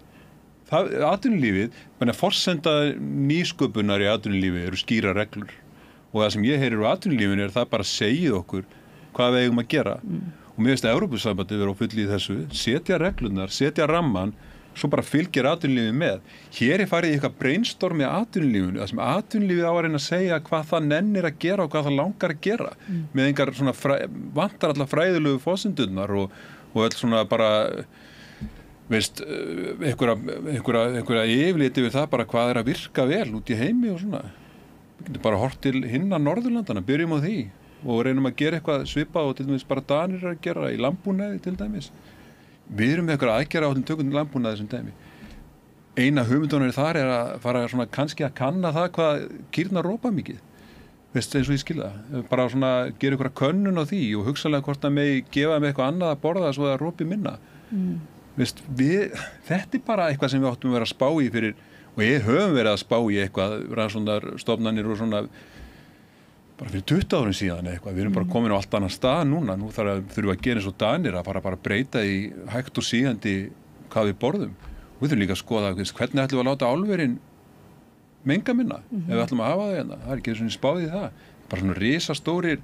Atvinnulífið, forsenda nýsköpunar í atvinnulífi eru skýra reglur og það sem ég heyrir úr atvinnulífinu er það bara að segja okkur hvað við eigum að gera og mér finnst að Evrópusambandið vera á fullu í þessu, setja reglunar, setja ramman, svo bara fylgir atvinnulífið með. Hér er farið í eitthvað brainstorm í atvinnulífinu, það sem atvinnulífið á að reyna að segja hvað það nennir að gera og hvað það langar að gera með einhver svona vantar allar fræðilegu forsendurnar og öll svona bara einhverja yfirlit yfir það bara hvað er að virka vel út í heimi og svona. Við getum bara hort til hinna Norðurlandana, byrjum á því og reynum að gera eitthvað svipað og til dæmis bara Danir að gera í landbúnaði til dæmis. Við erum með eitthvað aðgerða á tökum landbúnaði sem dæmi. Eina hugmyndunum þar er að fara svona kannski að kanna það hvað kýrnar rópa mikið. Eins og ég skilja það. Bara svona gera eitthvað könnun á því og hugsanlega hvort að megi gefa með eitthvað annað að borða svo að rópi minna. Þetta er bara eitthvað sem við áttum að vera að spá í fyrir, og ég höfum verið að spá í eitthvað rannsóknarstofnanir og svona bara fyrir 20 árum síðan eitthvað. Við erum bara komin á allt annan stað núna. Nú þurfum við að gera eins og Danir að bara breyta í hægt og sígandi hvað við borðum. Og við þurfum líka að skoða hvernig ætlum við að láta álverin menga minna ef við ætlum að hafa það hérna. Það er ekki svona spáð í það. Bara svona risastórir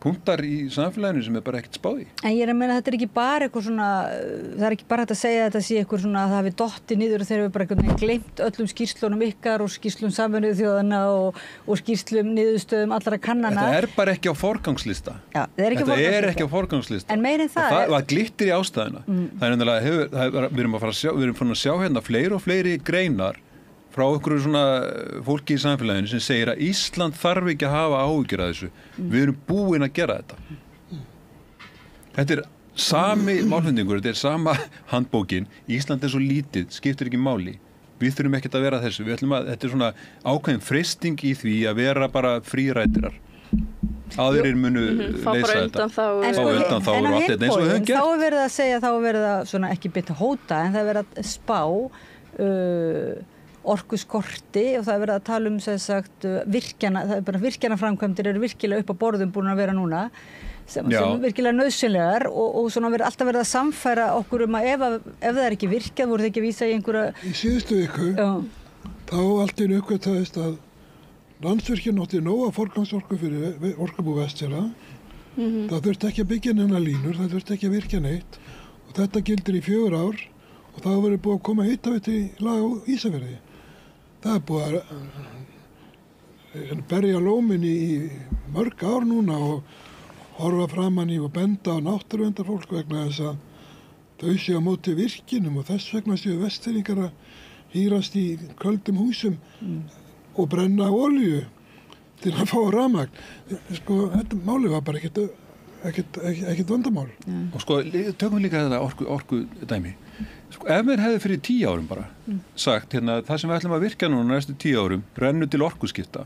punktar í samfélaginu sem er bara ekkert spáð í. En ég er að meina þetta er ekki bara eitthvað svona, það er ekki bara hægt að segja að þetta sé eitthvað svona að það hafi dottið niður þegar við bara eitthvað gleymt öllum skýrslunum ykkar og skýrslum Sameinuðu þjóðanna og skýrslum niðurstöðum allra kannana. Þetta er bara ekki á forgangslista. Já, þetta er ekki á forgangslista. En meira en það glittir í ástæðuna. Við erum að sjá hérna fleiri og fleiri greinar frá okkur svona fólki í samfélaginu sem segir að Ísland þarf ekki að hafa áhyggjur af þessu. Við erum búin að gera þetta. Þetta er sami málfundingur, þetta er sama handbókin. Ísland er svo lítið, skiptir ekki máli. Við þurfum ekkert að vera þessu. Þetta er svona ákveðin freisting í því að vera bara frírætirar. Aðrir munu leysa þetta. Fá undan þá og allt þetta eins og við höfum gert. Þá er verið að segja, þá er verið að svona ekki bytta hóta, en það er verið að spá orkuskorti og það er verið að tala um sem sagt virkjanaframkvæmdir eru virkilega upp á borðum búin að vera núna sem virkilega nauðsynlegar og svona alltaf verið að samfæra okkur að ef það er ekki virkað voru þið ekki að vísa í einhverja Í síðustu viku þá allt í einu uppgötvaðist að Landsvirkjun átti nóga forgangsorku fyrir Orkubú Vestfjarða. Það þurfti ekki að byggja neina línur, það þurfti ekki að virkja neitt og þetta gildir í 4 ár og þá verið búið að koma hitaveiti í lag á Ísafirði. Það er búið að berja lómin í mörg ár núna og horfa framan í og benda á náttúruverndarfólk vegna þess að þau séu á móti virkinum og þess vegna séu Vestfirðingar að hírast í köldum húsum og brenna olíu til að fá rafmagn. Þetta máli var bara ekkert vandamál. Og tökum líka þetta orku dæmi. Ef mér hefði fyrir 10 árum bara sagt það sem við ætlum að virka núna næstu 10 árum rennu til orkuskipta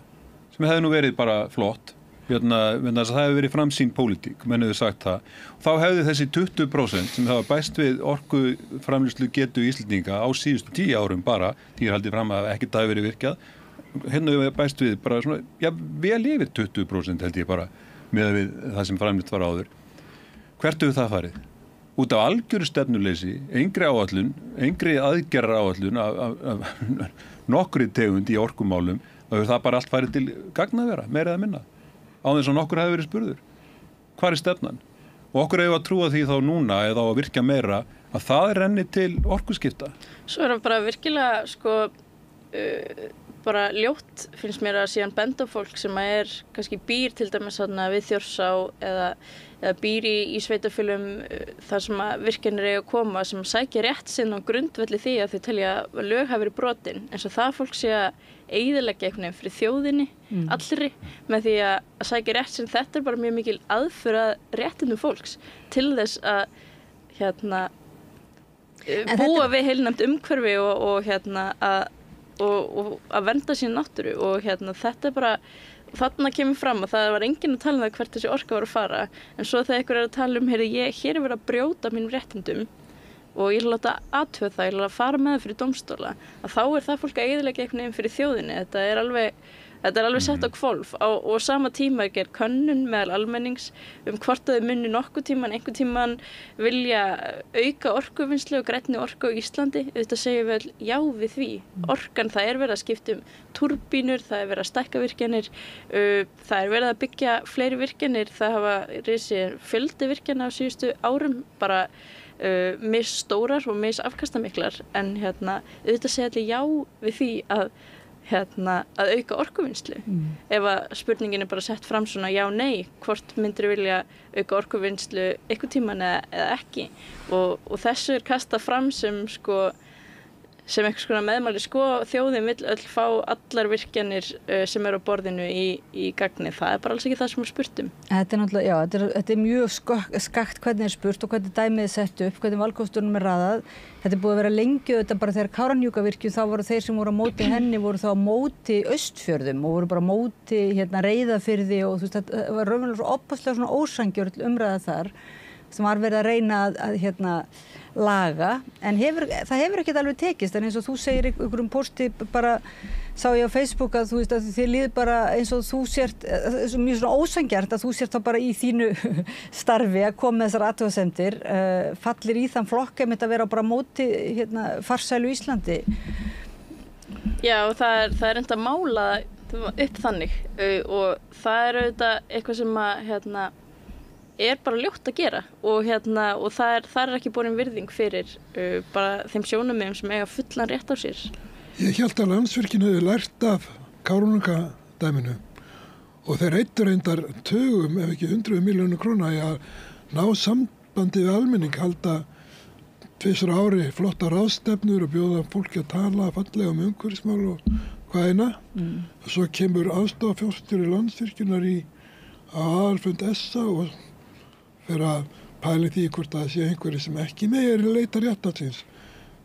sem hefði nú verið bara flott það hefði verið framsýn pólitík menn hefði sagt það og þá hefði þessi 20% sem það var bæst við orkuframleiðslu getu Íslendinga á síðustu 10 árum bara því haldið fram að ekkert hafi verið virkað hefði bæst við bara svona vel yfir 20% held ég bara með við það sem framleitt var áður hvert hefur það farið út af algjöru stefnuleysi, engri áætlun, engri aðgerra áætlun af nokkri tegund í orkumálum, þá það bara allt farið til gagnavera, meira eða minna, á þess að nokkur hefur verið spurður. Hvar er stefnan? Og okkur hefur að trúa því þá núna eða á að virka meira að það renni til orkuskipta. Svo það bara virkilega bara ljótt finnst mér að síðan benda fólk sem kannski býr til dæmis við Þjórsá eða býr í sveitafélum þar sem að virkjanir eiga að koma sem sækja rétt sinn á grundvelli því að þau telja að lög hafi verið brotin eins og það fólk sé að eyðileggja einhvern veginn fyrir þjóðinni allri með því að sækja rétt sinn. Þetta bara mjög mikil aðför að réttindum fólks til þess að búa við heilnæmt umhverfi og að vernda sín náttúru og þetta bara þarna kemur fram að það var enginn að tala um það hvert þessi orka var að fara en svo þegar einhver að tala um hér er verið að brjóta mínum réttindum og ég vil láta athuga það, ég vil að fara með það fyrir dómstóla að þá það fólk að eyðileggja einhvern veginn fyrir þjóðinni. Þetta er alveg sett á hvolf og sama tíma er könnun meðal almennings hvort að þau muni einhvern tíman vilja auka orkuvinnslu og grænni orku á Íslandi. Þetta segjum við já við því. Orkan, það verið að skipta turbínur, það verið að stækka virkjanir, það verið að byggja fleiri virkjanir, það hafa risið fjöldi virkjana á síðustu árum bara misstórar og missafkastamiklar en auðvitað segja allir já við því að auka orkuvinnslu. Ef að spurningin bara sett fram svona já, nei, hvort myndir vilja auka orkuvinnslu einhvern tíman eða ekki og þessu kastað fram sem einhvers konar meðmæli þjóðin vill öll fá allar virkjanir sem á borðinu í gagni. Það bara alls ekki það sem spurt um. Þetta náttúrulega, já, þetta mjög skakt hvernig spurt og hvernig dæmið sett upp, hvernig valkostunum raðað. Þetta búið að vera lengi þetta bara þegar Kárahnjúkavirkjun þá voru þeir sem voru á móti henni voru þá á móti Austfjörðum og voru bara á móti Reyðarfirði og þetta var raunverulega svo opaslega svona ósangjörn umræða þar sem var verið að reyna að laga en það hefur ekkert alveg tekist en eins og þú segir ykkur posti bara sá ég á Facebook að þú veist að þið líður bara eins og þú sért mjög svona ósangjart að þú sért þá bara í þínu starfi að koma með þessar athugasemdir fallir í þann flokk að vera bara móti farsælu Íslandi. Já og það enda að mála upp þannig og það auðvitað eitthvað sem að bara ljótt að gera og það ekki borin virðing fyrir bara þeim sjónarmiðum sem eiga fullan rétt á sér. Ég hélt að Landsvirkjun hefði lært af Kárahnjúkadæminu og þeir reyndar tugum ef ekki 100 milljónir króna í að ná sambandi við almenning, halda 2 ári flotta ráðstefnur og bjóða fólki að tala fallega umhverfismál og hvað eina og svo kemur aðstofafjárstjóri Landsvirkjunar á aðalfund SA og fyrir að pæli því hvort að það sé einhverju sem ekki með leita réttarsins,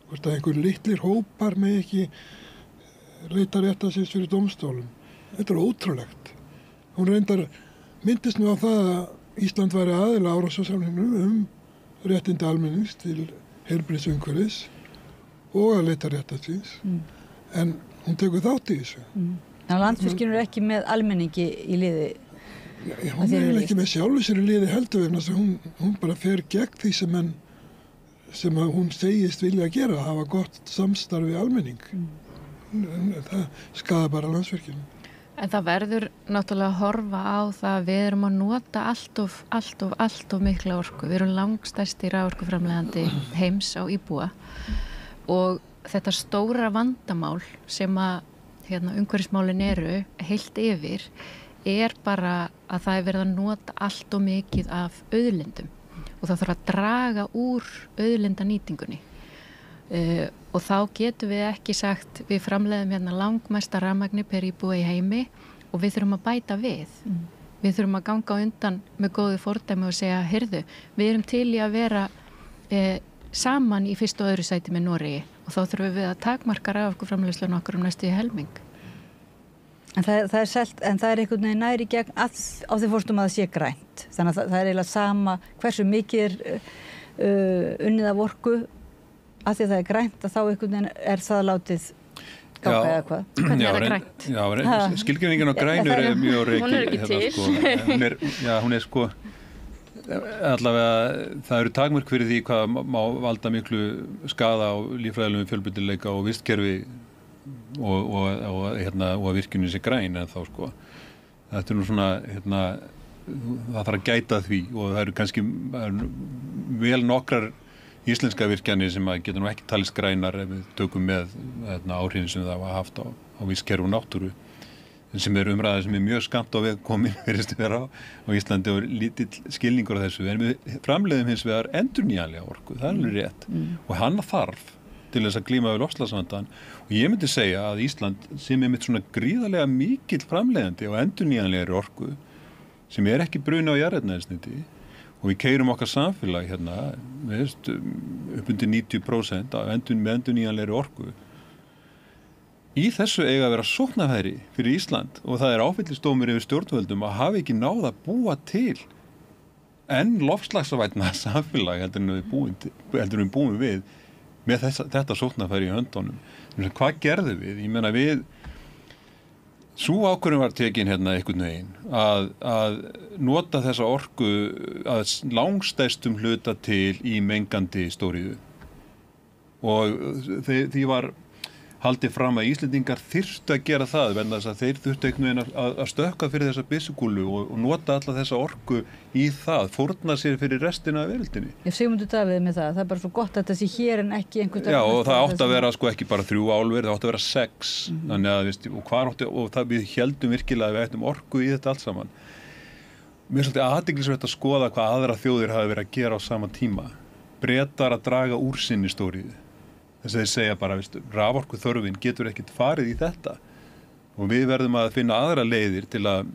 hvort að einhverju litlir hópar með ekki leita réttarsins fyrir dómstólum. Þetta er ótrúlegt. Hún reyndar myndist nú á það að Ísland væri aðila Árósasamningnum réttindi almennings til heilbrigðisumhverfis og að leita réttarsins en hún tekur þátt í þessu. Þannig að Landsvirkjun ekki með almenningi í liði. Hún ekki með sjálfu sér í liði heldur vegna þess að hún bara fer gegn því sem hún segist vilja að gera, að hafa gott samstarf við almenning. Það skaða bara Landsvirkjun. En það verður náttúrulega að horfa á það að við erum að nota allt of mikla orku. Við erum langstærsti raforkuframleiðandi heims á íbúa og þetta stóra vandamál sem að umhverfismálin eru heilt yfir bara að það verið að nota allt og mikið af auðlindum og það þarf að draga úr auðlindanýtingunni og þá getum við ekki sagt við framleiðum langmesta rafmagni per íbúa í heimi og við þurfum að bæta við. Við þurfum að ganga undan með góðu fordæmi og segja, heyrðu, við erum til í að vera saman í fyrstu og öðru sæti með Noregi og þá þurfum við að takmarka raforkuframleiðsluna okkar næstu í helming. En það er selt, en það einhvern veginn næri gegn á því fórstum að það sé grænt. Þannig að það eiginlega sama hversu mikið unnið af orku að því það er grænt að þá einhvern veginn það látið ganga eða hvað. Hvernig það grænt? Já, skilgreiningin á grænur er mjög reiki. Hún ekki til. Hún er allavega það eru takmörk fyrir því hvað má valda miklu skaða á líffræðilegum fjölbreytileika og vistkerfi og að virkjunin sé græn en þá sko þetta nú svona það þarf að gæta því og það eru kannski vel nokkrar íslenska virkjanir sem að geta nú ekki talist grænar ef við tökum með áhrifin sem það var haft á vistkerfi og náttúru sem umræða sem mjög skammt á veg komin verðist vera á Íslandi og lítill skilningur á þessu en við framleiðum hins vegar endurnýjanlega orku, það er alveg rétt og hann þarf til þess að glíma við loftslagsvandann og ég myndi segja að Ísland sem mitt svona gríðarlega mikill framleiðandi og endurnýjanlegri orku sem ekki bruna á jarðefnaeldsneyti og við keyrum okkar samfélag upp undir 90% með endurnýjanlegri orku. Í þessu eiga að vera sóknarfæri fyrir Ísland og það áfellisdómur yfir stjórnvöldum að hafa ekki náð að búa til enn loftslagsvænna samfélag heldur en við búum við með þetta sóknarfæri í höndunum. Hvað gerðum við? Ég meina sú ákvörðun var tekin einhvern veginn að nota þessa orku að langstærstum hluta til í mengandi stóriðu og því var haldið fram að Íslendingar þyrftu að gera það vegna þess að þeir þurftu einhvern veginn að stökkva fyrir þessa byssukúlu og nota alla þessa orku í það, fórna sér fyrir restina af veröldinni. Ég Sigmundur Davíð með það er bara svo gott að þetta sé hér en ekki einhvern veginn. Já og það átti að vera ekki bara 3 álver, það átti að vera 6 þannig að við héldum virkilega að við ættum orku í þetta allt saman. Mér svolítið athyglisvert að skoða hvað aðra þjóðir hafa verið að gera á sama tíma. Bretar að draga úr sinni stóriðu. Þess að þeir segja bara, raforku þörfin getur ekkert farið í þetta og við verðum að finna aðra leiðir til að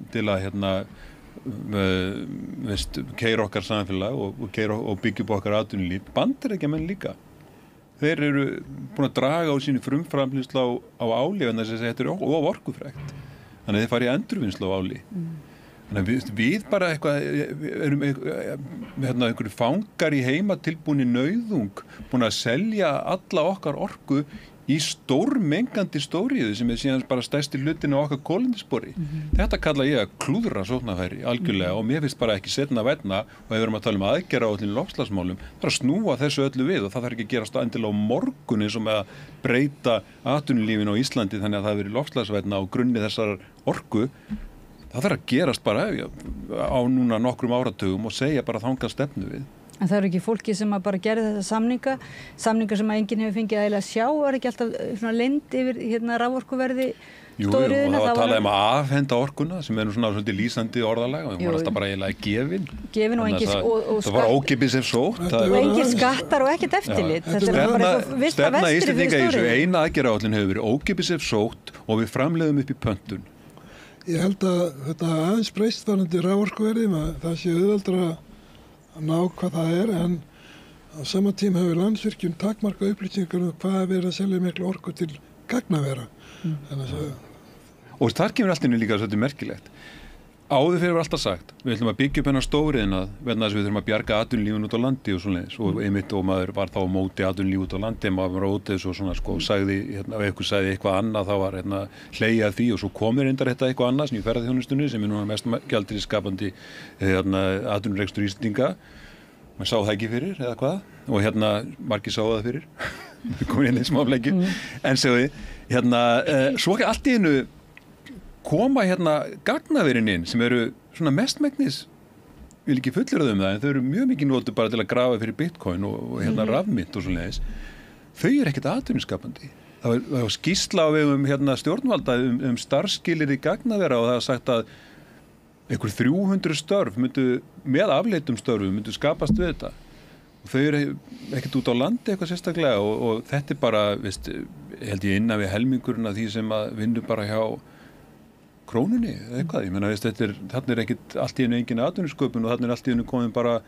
keyra okkar samfélag og byggja upp okkar atvinnulíf. Bandaríkjamenn líka. Þeir eru búin að draga úr sínu frumframleiðslu á áli en þess að þetta er of orkufrekt. Þannig að þeir fara í endurvinnslu á áli. Þannig að við bara erum einhverju fangar í heimatilbúinni nauðung búin að selja alla okkar orku í stórmengandi stóriðu sem síðan bara stærsti hlutin á okkar kolefnisspori. Þetta kalla ég að klúðra sóknarfæri algjörlega og mér finnst bara ekki setna vænna og ef við erum að tala aðgerðaáætlun í loftslagsmálum það að snúa þessu öllu við og það þarf ekki að gerast endilega á morgun eins og með að breyta atvinnulífinu á Íslandi þannig að það veri loftslagsvænna á grunni þessar orku. Það þarf að gerast bara á núna nokkrum áratugum og segja bara þangað stefnu við. En það eru ekki fólki sem að bara gerði þessa samninga sem að enginn hefur fengið að sjá, var ekki alltaf svona leynd yfir raforkuverði stóriðuna? Jú, það var talað að afhenda orkuna sem nú svona svolítið lýsandi orðalag og það var alltaf bara eiginlega gefin og það var ókeypis ef sótt. Og engin skattar og ekkert eftirlit. Þetta er bara eitthvað vista vestri fyrir stóriðu. Eina aðgerðaáætlun hefur verið ókeypis ef sótt og við framleiðum upp í pöntun. Ég held að þetta aðeins breyst varðandi raforkuverði, það sé auðveldara að ná hvað það er en á sama tíma hefur Landsvirkjun takmarka upplýsingar hvað er verið að selja miklu orku til gagnavera. Og þar kemur allt inni líka svolítið merkilegt. Áður fyrir var alltaf sagt, við ætlum að byggja upp hennar stóriðnað vegna þess að við þurfum að bjarga atvinnulífinu út á landi og svoleiðis og maður var þá á móti atvinnulífi út á landi maður var á móti þessu og svona sagði, ef einhver sagði eitthvað annað þá var hlegið því og svo komir reyndar þetta eitthvað annað sem í ferðaþjónustunni sem núna mest gjaldri skapandi atvinnurekstur Íslendinga maður sá það ekki fyrir eða hvað og margir sá það fyrir komin inn í smáfleiki en segðu svo ekki allt í einu koma gagnaverin inn sem eru svona mestmegnis vil ekki fullyrða það en þau eru mjög mikið notuð bara til að grafa fyrir bitcoin og rafmynt og svoleiðis þau eru ekkert atvinnuskapandi það var skýrsla á vegum stjórnvalda starfsskilyrði gagnavera og það var sagt að einhver 300 störf með afleitum störfum myndu skapast við þetta og þau eru ekkert út á landi eitthvað sérstaklega og þetta er bara held ég innan við helmingurinn af því sem að vinnur bara hjá krónunni eða eitthvað, ég meina þarna ekkert allt í einu engin atvinnusköpun og þarna allt í einu komin bara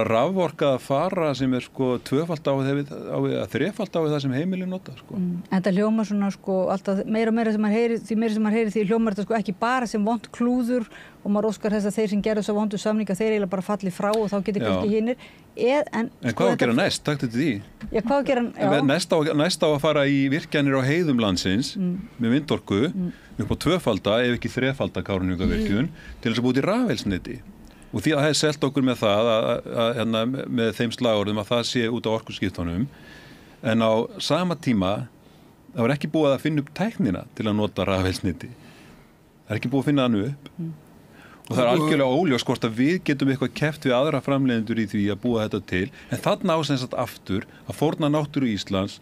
raforka að fara sem tvöfalt á eða þrefalt á það sem heimilin nota Þetta hljómar svona alltaf meira og meira sem maður heyrir því hljómar þetta ekki bara sem vont klúður og maður óskar þess að þeir sem gerðu svo vondu samninga þeir eiginlega bara falli frá og þá getur kannski hinir En hvað að gera næst? Takk til því. Já, hvað að gera? Næst á að fara í virkjanir á heiðum landsins með vindorku upp á tvöfalda ef ekki þrefalda Kárahnjúkavirkjun til þess að búið til rafelsneti. og því að það selt okkur með það að með þeim slagorðum að það sé út á orkuskiptunum en á sama tíma það var ekki búið að finna upp tæknina til að nota rafelsniti það er ekki búið að finna hann upp og það er algjörlega óljós hvort að við getum eitthvað keppt við aðra framleiðendur í því að búa þetta til en þarna á sem sagt aftur að fórna náttúru Íslands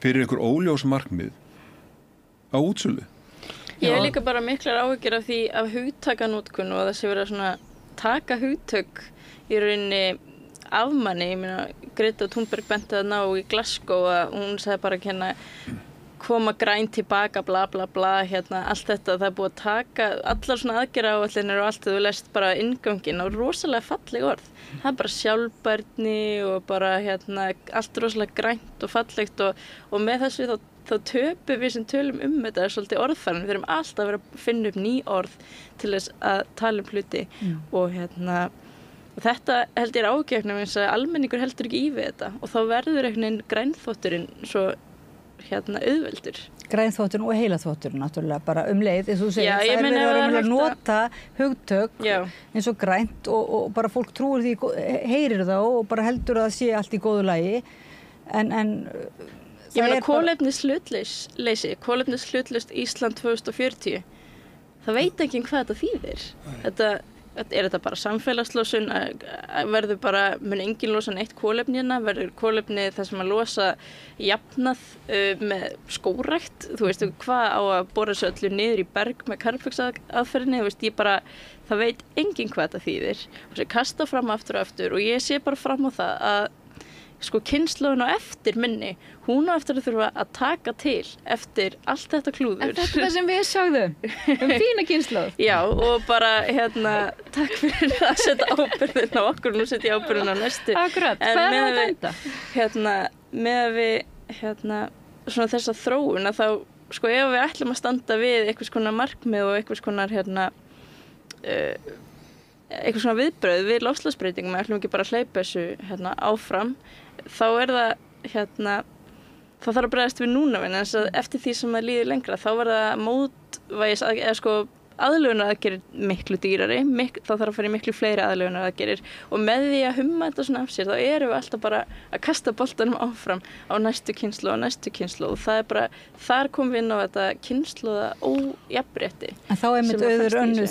fyrir einhver óljós markmið á útsölu. Ég hef líka bara miklar áhyggjur af því af hugtakanótkun og það sé verið að svona taka hugtök í rauninni af manni. Ég meina, Greta Thunberg benti að ná í Glasgow að hún sagði bara hérna koma græn tilbaka, bla bla bla, hérna, allt þetta, það er búið að taka allar svona aðgerðaáætlanir og allt það, þú lest bara inngangin og rosalega falleg orð. Það er bara sjálfbærni og bara hérna, allt rosalega grænt og fallegt og með þessu þá töpum við sem tölum þetta svolítið orðfærin. Við þurfum alltaf að vera að finna upp ný orð til þess að tala hluti og hérna og þetta held ég ágjöfnum eins að almenningur heldur ekki í við þetta og þá verður einhvern veginn grænþvotturinn svo hérna auðveldur. Grænþvotturinn og heilaþvotturinn náttúrulega bara leið, eins og þú segir, það er verið að nota hugtök eins og grænt og bara fólk trúir því, heyrir það og bara heldur að það sé allt í góðu lagi en ég meina kolefnishlutleysi, kolefnishlutleyst Ísland 2040, það veit ekki hvað þetta þýðir. Er þetta bara samfélagslosun, verður bara, mun enginn losa neitt kolefnina, verður kolefni það sem að losa jafnað með skógrækt, þú veist, hvað á að bora þessu öllu niður í berg með Carbfix-aðferðinni, þú veist, það veit enginn hvað þetta þýðir og þessi kasta fram aftur og aftur og ég sé bara fram á það að sko kynslóðin á eftir minni, hún á eftir að þurfa að taka til eftir allt þetta klúður. En þetta er það sem við sagðum, fína kynslóð. Já, og bara takk fyrir að setja ábyrgðin á okkur, nú setja ég ábyrgðin á næstu. Akkurat, hvað er það að dæmda? Með við svona þessa þróun að þá, sko ef við ætlum að standa við einhvers konar markmið og einhvers konar eitthvað svona viðbrögð við loftslagsbreytingum, við ætlum ekki bara að hleypa þessu áfram, þá er það þá þarf að bregðast við núna en þess að eftir því sem það líður lengra þá verða mótvægis eða sko aðlögunaraðgerðir miklu dýrari, þá þarf að fara í miklu fleiri aðlögunaraðgerðir og með því að humma þetta svona af sér, þá erum við alltaf bara að kasta boltanum áfram á næstu kynslóð og það er bara, þar komum við inn á þetta kynslóða ójafnrétti. En þá einmitt Auður Önnu,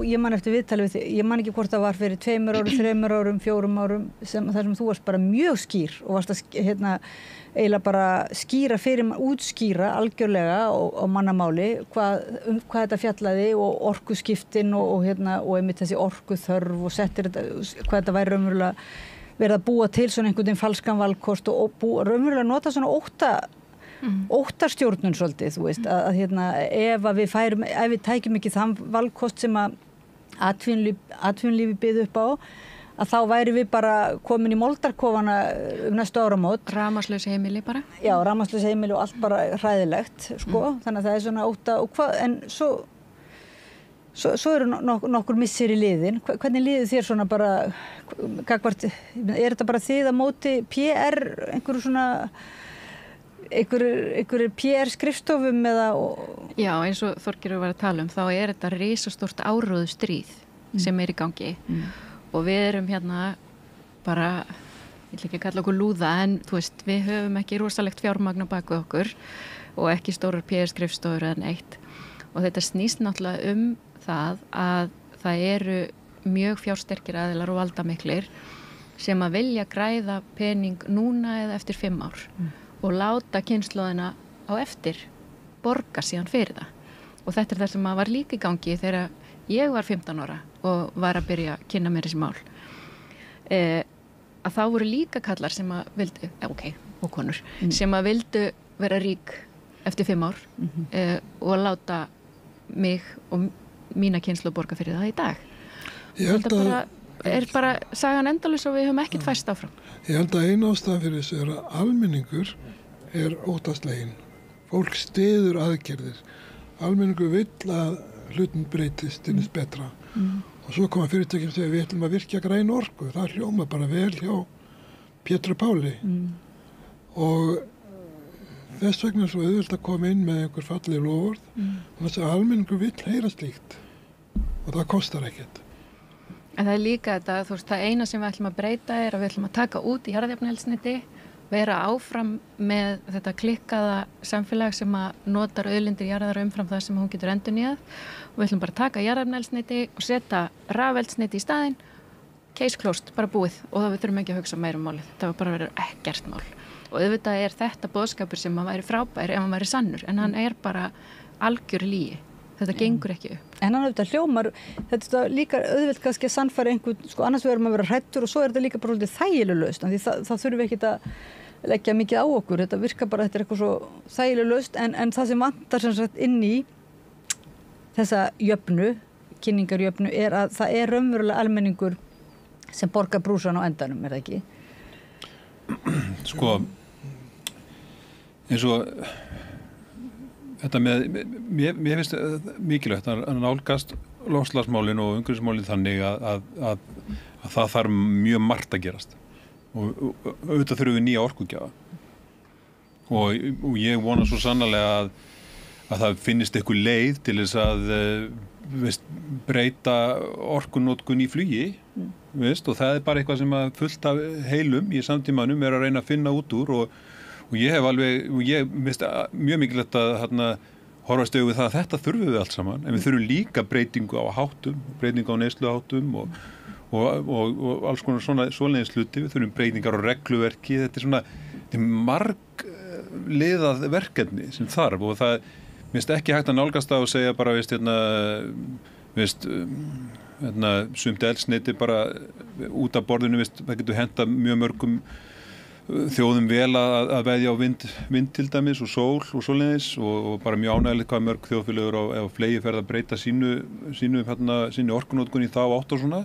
ég man eftir viðtali við þig, ég man ekki hvort það var fyrir 2 árum, 3 árum, 4 árum, þar sem þú varst bara mjög skýr og varst að eiginlega bara útskýra algjörlega og mannamáli hvað þetta fjallaði og orkuskiptin og einmitt þessi orkuþörf og settir þetta, hvað þetta væri raunverulega verið að búa til svona einhvern veginn falskan valkost og raunverulega nota svona óttastjórnun svolítið, þú veist, ef við tækjum ekki þann valkost sem að atvinnulífi byði upp á að þá væri við bara komin í moldarkofana næstu áramót. Rafmagnslaus heimili bara? Já, rafmagnslaus heimili og allt bara hræðilegt, sko. Þannig að það er svona ótta og hvað, en svo eru nokkur missir í liðin. Hvernig liður þér svona bara, er þetta bara þið að móti PR, einhverju svona, einhverju PR skrifstofum eða? Já, eins og Þorgerður var að tala þá er þetta risastórt áróðu stríð sem er í gangi. Og við erum bara, ég ætla ekki að kalla okkur lúða, en þú veist, við höfum ekki rosalegt fjármagn á baku okkur og ekki stórar PR-skrifstofur eða neitt. Og þetta snýst náttúrulega það að það eru mjög fjársterkir aðilar og valdamiklir sem að vilja græða pening núna eða eftir 5 ár og láta kynslóðina á eftir borga síðan fyrir það. Og þetta er það sem var líka í gangi þegar ég var 15 ára og var að byrja að kynna mér þessi mál. Að þá voru líka kallar sem að vildu, og konur, sem að vildu vera rík eftir 5 ár og láta mig og mína kynslóð borga fyrir það í dag. Þetta er bara sagan endalaus og við höfum ekkert fæst áfram. Ég held að eina ástæðan fyrir þessu er að almenningur er óttasleginn. Fólk styður aðgerðir. Almenningur vill að hlutin breytist til þess betra og svo koma fyrirtækjum og segja við ætlum að virkja græn orku, það hljóma bara vel hjá Pétri Páli og þess vegna er svo auðvelt að koma inn með einhver falleg loforð þannig að almenningur vill heyra slíkt og það kostar ekkert. En það líka þetta, þú veist, það eina sem við ætlum að breyta að við ætlum að taka út í jarðefnaeldsneyti, vera áfram með þetta klikkaða samfélag sem að notar auðlindir jarðar umfram það sem hún getur endurnýjað. Og við ætlum bara að taka jarðefnaeldsneyti og setja rafeldsneyti í staðinn, case closed, bara búið, og það við þurfum ekki að hugsa meira málið. Það var bara verið ekkert mál. Og auðvitað þetta boðskapur sem að væri frábær ef hann væri sannur, en hann bara algjör lygi. Þetta gengur ekki upp. En hann auðvitað hljómar, þetta líka auðvitað kannski að sannfæra einhvern, annars verður maður að vera hræddur og svo þetta líka bara þægileg lausn, því það þurfum við ekki að leggja mikið á okkur, þetta virkar bara, þetta eitthvað svo þægileg lausn, en það sem vantar sem sagt inn í þessa jöfnu, kynningarjöfnu, að það raunverulega almenningur sem borgar brúsan á endanum, það ekki? Sko, eins og þetta mér finnst mikilvægt að nálgast loftslagsmálin og umhverfismálin þannig að það þarf mjög margt að gerast og auðvitað þurfum við nýja orkugjafa og ég vona svo sannarlega að það finnist eitthvað leið til þess að breyta orkunotkun í flugi og það bara eitthvað sem að fullt af heilum í samtímanum að reyna að finna út úr og ég hef alveg, ég finnst mjög mikilvægt að horfast auðvitað það að þetta þurfum við allt saman, en við þurfum líka breytingu á háttum, breytingu á neysluháttum og alls konar svoleiðis hluti, við þurfum breytingar á regluverki, þetta margliðað verkefni sem þarf og það finnst ekki hægt að nálgast það og segja bara, sumt eldsneyti bara út af borðinu, það getur hentað mjög mörgum þjóðum vel að veðja á vind til dæmis og sól og svoleiðis og bara mjög ánægilegt hvað mörg þjóðfélögur á flegi ferð að breyta sínu orkunotkun í þá átt og svona.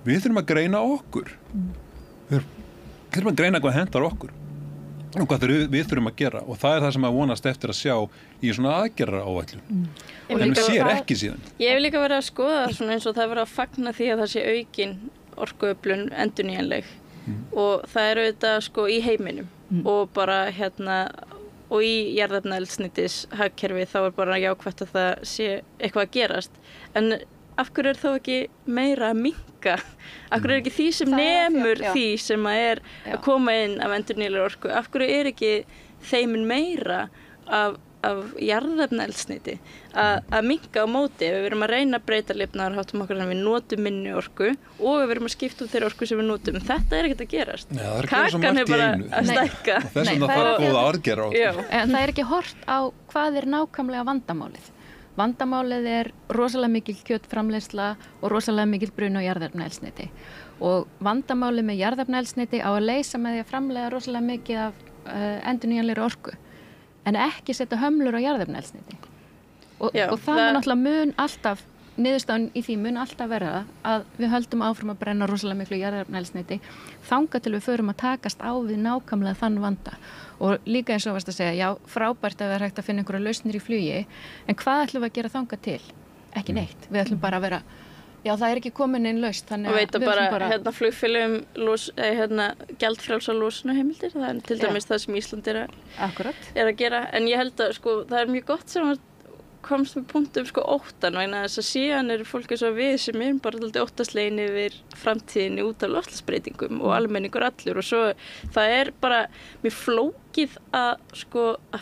Við þurfum að greina okkur. Við þurfum að greina hvað hentar okkur og hvað við þurfum að gera og það það sem að vonast eftir að sjá í svona aðgerðaráætlun. En við sér ekki síðan. Ég hef líka verið að skoða svona eins og það verið að fagna því að það sé aukin orkuöflun endurnýjanleg. Og það auðvitað sko í heiminum og bara og í jarðefnaeldsneytis hagkerfi þá bara jákvætt að það sé eitthvað að gerast en af hverju þá ekki meira að minnka? Af hverju ekki því sem nemur því sem að koma inn af endurnýjanlegri orku? Af hverju ekki þeimin meira af jarðefnaeldsneyti að minnka á móti ef við erum að reyna að breyta lifnaðarháttum okkar þannig að við notum minni orku og við erum að skipta út þeirra orku sem við notum. Þetta ekkert að gerast. Kakan bara að stækka. Þess vegna þarf góða aðgerð á þetta. En það ekki hort á hvað nákvæmlega vandamálið. Vandamálið rosalega mikil kjötframleiðsla og rosalega mikil bruna á jarðefnaeldsneyti. Og vandamálið með jarðefnaeldsneyti á að leysa með því að framleiða rosalega mikið af endurnýjanlegri orku. En ekki setja hömlur á jarðefnaeldsneyti. Og það náttúrulega mun alltaf, niðurstaðan í því mun alltaf verða að við höldum áfram að brenna rosalega miklu jarðefnaeldsneyti þangað til við förum að takast á við nákvæmlega þann vanda. Og líka eins og varst að segja, já, frábært að það hægt að finna einhverja lausnir í flugi, en hvað ætlum við að gera þangað til? Ekki neitt. Við ætlum bara að vera já, það ekki komin einn lausn, þannig að við bara flugfélögum gjaldfrjálsar losunarheimildir, það til dæmis það sem Ísland að gera, en ég held að sko, það mjög gott sem að komst með punktum sko óttan vegna þess að síðan fólk eins og við sem bara alltaf óttaslegin yfir framtíðinni út af loftslagsbreytingum og almenningur allur og svo það bara mjög flókið að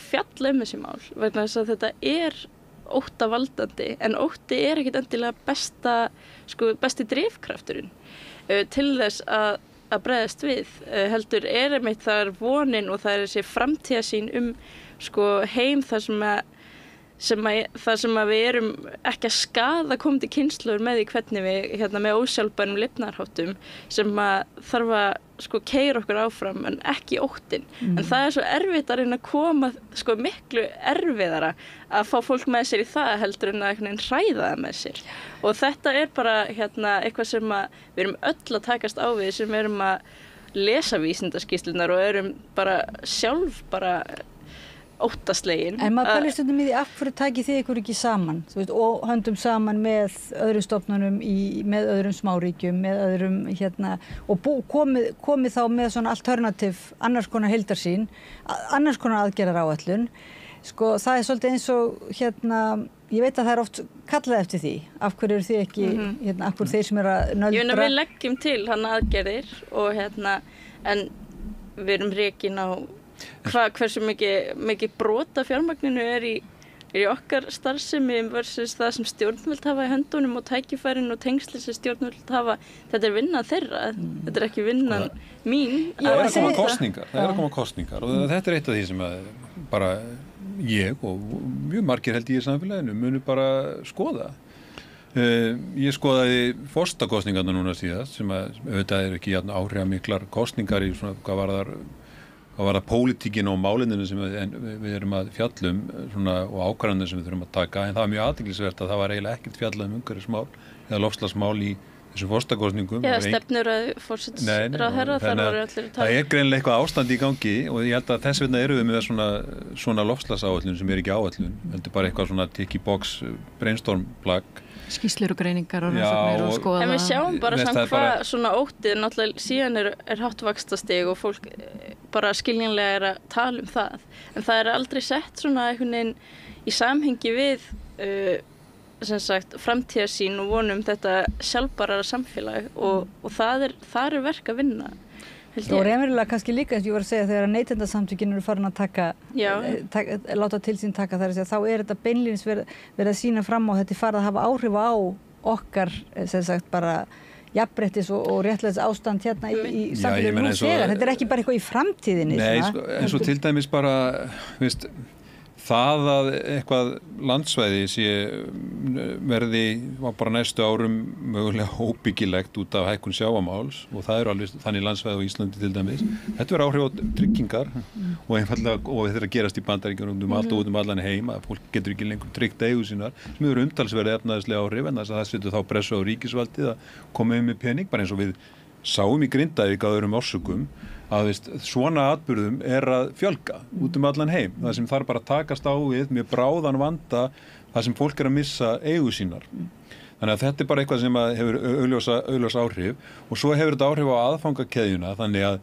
fjalla þessi mál vegna þess að þetta óttavaldandi, en ótti ekkert endilega besti drifkrafturinn til þess að bregðast við. Heldur einmitt það vonin og það þessi framtíðarsýn heim þar sem að við erum ekki að skaða komandi kynslóður með því hvernig við með ósjálfbænum lifnaðarháttum sem að þarf að keyra okkur áfram en ekki óttin. En það svo erfitt að reyna að koma miklu erfiðara að fá fólk með sér í það heldur en að hræða það með sér. Og þetta bara eitthvað sem að við erum öll að takast á við sem erum að lesa vísindaskýrslunar og erum bara sjálf óttaslegin. En maður pælir stundum í því af hverju takið þið ykkur ekki saman og höndum saman með öðrum stofnunum með öðrum smáríkjum með öðrum og komið þá með svona alternativ annars konar heildarsýn annars konar aðgerðaráætlun það svolítið eins og ég veit að það oft kallað eftir því, af hverju eru þið ekki, af hverju þeir sem eru að nöldra. Ég finna við leggjum til hann aðgerðir og en við erum rekin á hversu mikið brota fjármagninu er í okkar starfsemi versus það sem stjórnvöld hafa í höndunum og tækifærin og tengsli sem stjórnvöld hafa. Þetta er vinnan þeirra, þetta er ekki vinnan mín. Það er að koma kosningar og þetta er eitt af því sem bara ég og mjög margir held ég í samfélaginu munu bara skoða. Ég skoðaði forstakostningarna núna síðast sem auðvitað er ekki áhrifamiklar kosningar í svona hvað var það pólitíkin og málindinu sem við erum að fjallum og ákvarðanir sem við þurfum að taka, en það var mjög athyglisvert að það var eiginlega ekkert fjallað umhverfismál eða loftslagsmál í þessum forstakostningum. Já, stefnur að forsætisráðherra, þar voru allir að tala. Það er greinilega eitthvað ástand í gangi og ég held að þess vegna erum við með svona loftslagsáætlun sem er ekki áætlun, heldur bara eitthvað svona ticky box brainstorm plagg. Skýrslur og greiningar og rannsóknir og skoða. En við sjáum bara samt hvað svona óttið, náttúrulega síðan er hátt vaxtastig og fólk bara skiljanlega er að tala um það. En það er aldrei sett svona einhvern veginn í samhengi við sem sagt framtíðarsýn og vonum þetta sjálfbærara samfélag og það er verk að vinna. Og raunverulega kannski líka eins og ég var að segja þegar neytendasamtökin eru farin að láta til sín taka þar þá er þetta beinlínis verið að sýna fram á þetta farið að hafa áhrif á okkar sem sagt bara jafnréttis og réttlætis ástand hérna í samfélaginu nú þegar. Þetta er ekki bara eitthvað í framtíðinni. Nei, eins og til dæmis bara, það að eitthvað landsvæði verði bara næstu árum mögulega óbyggilegt út af hækkun sjávarmáls og það eru alveg þannig landsvæði á Íslandi til dæmis. Þetta verður áhrif á tryggingar og einfallega, og þetta er að gerast í Bandaríkjunum allt og út allan heim að fólk getur ekki lengur tryggt eigur sínar sem eru umtalsverði efnaðislega áhrif en það setur þá pressu á ríkisvaldið að koma með pening, bara eins og við sáum í Grindavík á öðrum orsökum að svona atburðum er að fjölga út allan heim. Það sem þarf bara að takast á við með bráðan vanda það sem fólk er að missa eigur sínar. Þannig að þetta er bara eitthvað sem hefur augljós áhrif og svo hefur þetta áhrif á aðfangakeðjuna þannig að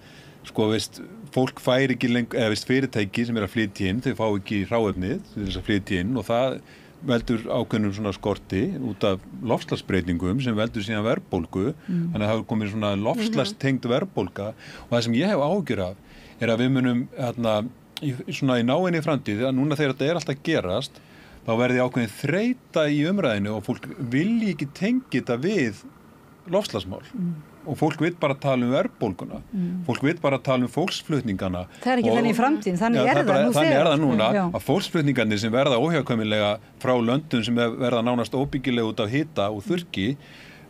fólk fær ekki lengur, eða fyrirtæki sem er að flytja inn, þau fá ekki hráefnið til þess að flytja inn og það veldur ákveðnum svona skorti út af loftslagsbreytingum sem veldur síðan verðbólgu þannig að það hefur komið svona loftslagstengd verðbólga og það sem ég hef áhyggjur af er að við munum svona í náinni framtíð að núna þegar þetta er alltaf gerast þá verði ákveðin þreyta í umræðinu og fólk vilji ekki tengja þetta við loftslagsmál og fólk vil bara tala verðbólguna fólk vil bara tala fólksflutningana. Það er ekki þannig í framtíðin, þannig er það nú þegar. Þannig er það núna að fólksflutningarnir sem verða óhjákvæmilega frá löndum sem verða nánast óbyggilega út af hita og þurrki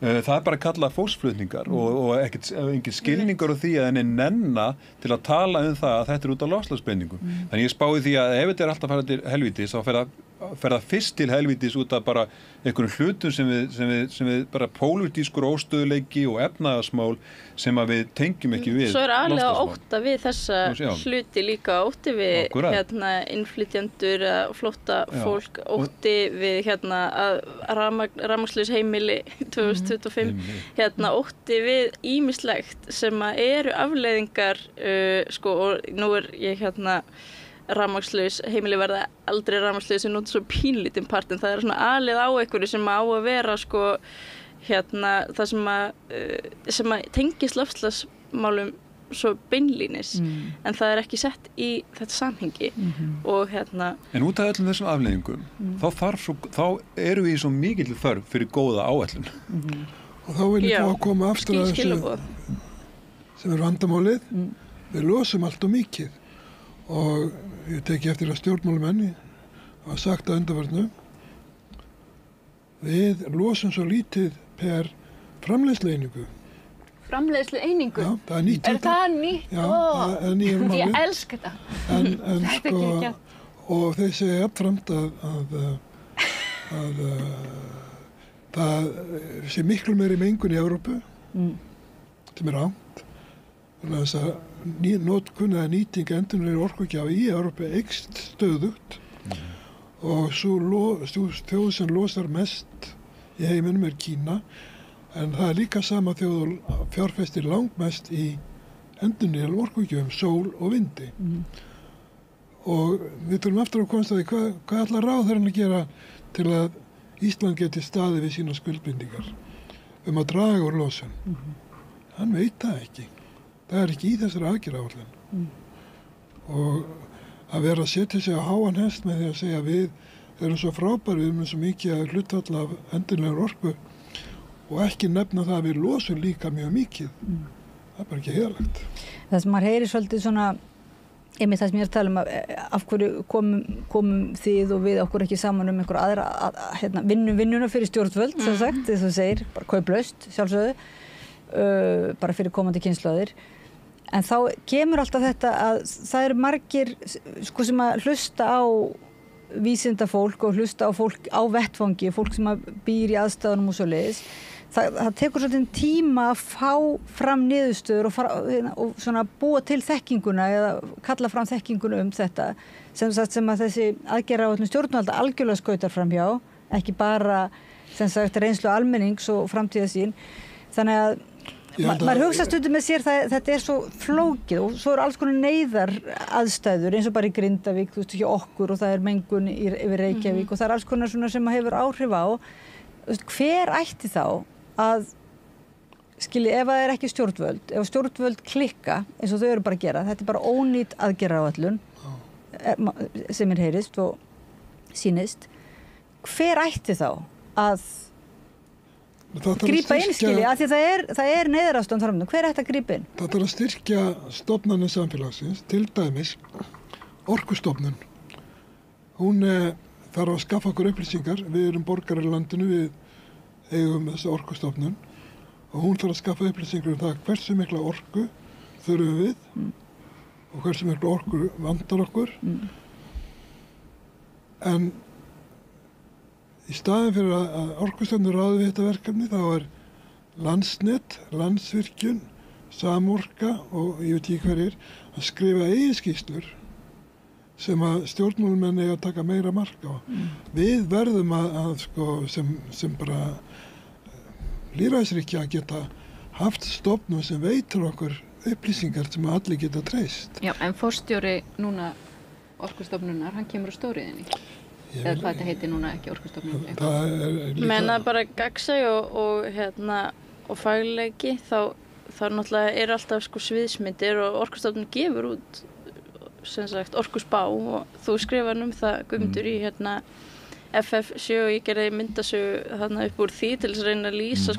það er bara að kalla fólksflutningar og engin skilningur á því að henni nenna til að tala það að þetta er út af loftslagsbreytingum. Þannig ég spái því að ef þetta er alltaf að fara til helvítis þá fer það fyrst til helvítis út af bara einhverjum hlutum sem við bara pólitískur óstöðuleiki og efnahagsmál sem að við tengjum ekki við. Svo er alveg að ótta við þessa hluti líka, ótti við innflytjendur, flótta fólk, ótti við að rafmagnslaus heimili 2025, ótti við ýmislegt sem að eru afleiðingar og nú er ég rafmagnslaus heimili verða aldrei rafmagnslaus sem notur svo pínlítinn part en það er svona alið á einhverju sem á að vera það sem að tengist loftslagsmálum svo beinlínis en það er ekki sett í þetta samhengi og En út af öllum þessum afleiðingum þá eru við svo mikill þörf fyrir góða áætlun og þá vil ég fá að koma aftur að þessu sem er vandamálið við losum allt og mikið og ég teki eftir að stjórnmálumenni hafa sagt að undanfarnu við losum svo lítið per framleiðslueiningu. Framleiðslueiningu? Já, það er nýtt. Er það nýtt? Já, það er nýjum máli. Ég elska þetta. Þetta er ekki og þeir segja jafnframt að það sé miklu meiri mengun í Evrópu sem er rangt. Þannig að þess að notkun eða nýting endurnýjanlegra orkugjafa í Evrópu eykst stöðugt og svo þjóð sem losar mest í heiminum er Kína en það er líka sama þjóð fjárfestir langmest í endurnýjanlegum orkugjafum, sól og vindi og við þurfum aftur að komast að því hvað ætlar ráðherrann að gera til að Ísland geti staðið við sína skuldbindingar að draga úr losun. Hann veit það ekki. Það er ekki í þessari aðgerðaáætlun. Og að vera að setja sig á háan hest með því að segja við erum svo frábæri, við erum svo mikið hlutfall af endurlegar orku og ekki nefna það að við losum líka mjög mikið. Það er bara ekki heiðarlegt. Það sem maður heyrir svolítið svona, einmitt það sem ég er að tala af hverju komum þið og við okkur ekki saman einhver aðra vinnuna fyrir stjórnvöld, sem sagt, þess að þú segir, bara kauplaust, sjálfsögðu, bara fyrir komandi kynslóðir. En þá kemur alltaf þetta að það eru margir sem að hlusta á vísindafólk og hlusta á fólk á vettfangi, fólk sem að býr í aðstæðunum og svoleiðis. Það tekur svolítið tíma að fá fram niðurstöður og svona búa til þekkinguna eða kalla fram þekkinguna þetta sem að þessi aðgerðaáætlun stjórnvalda algjörlega skautar fram hjá, ekki bara sem sagt reynslu almennings og framtíðarsýn. Þannig að maður hugsa stundum með sér þetta svo flókið og svo alls konar neyðar aðstæður eins og bara í Grindavík, þú veist, hjá okkur og það mengun yfir Reykjavík og það alls konar svona sem hefur áhrif á. Hver ætti þá að ef það ekki stjórnvöld, ef stjórnvöld klikka eins og þau eru bara að gera, þetta bara ónýt aðgerðaáætlun sem heyrist og sýnist, hver ætti þá að grípa inn, af því það neyðarástand framöndan, hver ætti að grípa inn? Það þarf að styrkja stofnanir samfélagsins, til dæmis Orkustofnun. Hún þarf að skaffa okkur upplýsingar, við erum borgarar í landinu, við eigum þessi Orkustofnun og hún þarf að skaffa upplýsingar það hversu mikla orku þurfum við og hversu mikla orku vantar okkur. En í staðin fyrir að Orkustofnun ráði við þetta verkefni þá Landsnet, Landsvirkjun, Samorka og ég veit ekki hverjir að skrifa eiginskýrslur sem að stjórnmálamenn eiga að taka meira mark á. Við verðum sem bara lýðræðisríki að geta haft stofnun sem veitir okkur upplýsingar sem allir geta treyst. Já, en forstjóri núna Orkustofnunar, hann kemur á stóriðinni. Eða hvað þetta heitir núna, ekki Orkustofnun. Menna bara gagnsæi og fagleiki, þá náttúrulega alltaf sviðsmyndir og Orkustofnun gefur út sem sagt orkuspá og þú skrifar það Guðmundur í FF7 og ég gerði myndasögu þarna upp úr því til þess að reyna að lýsa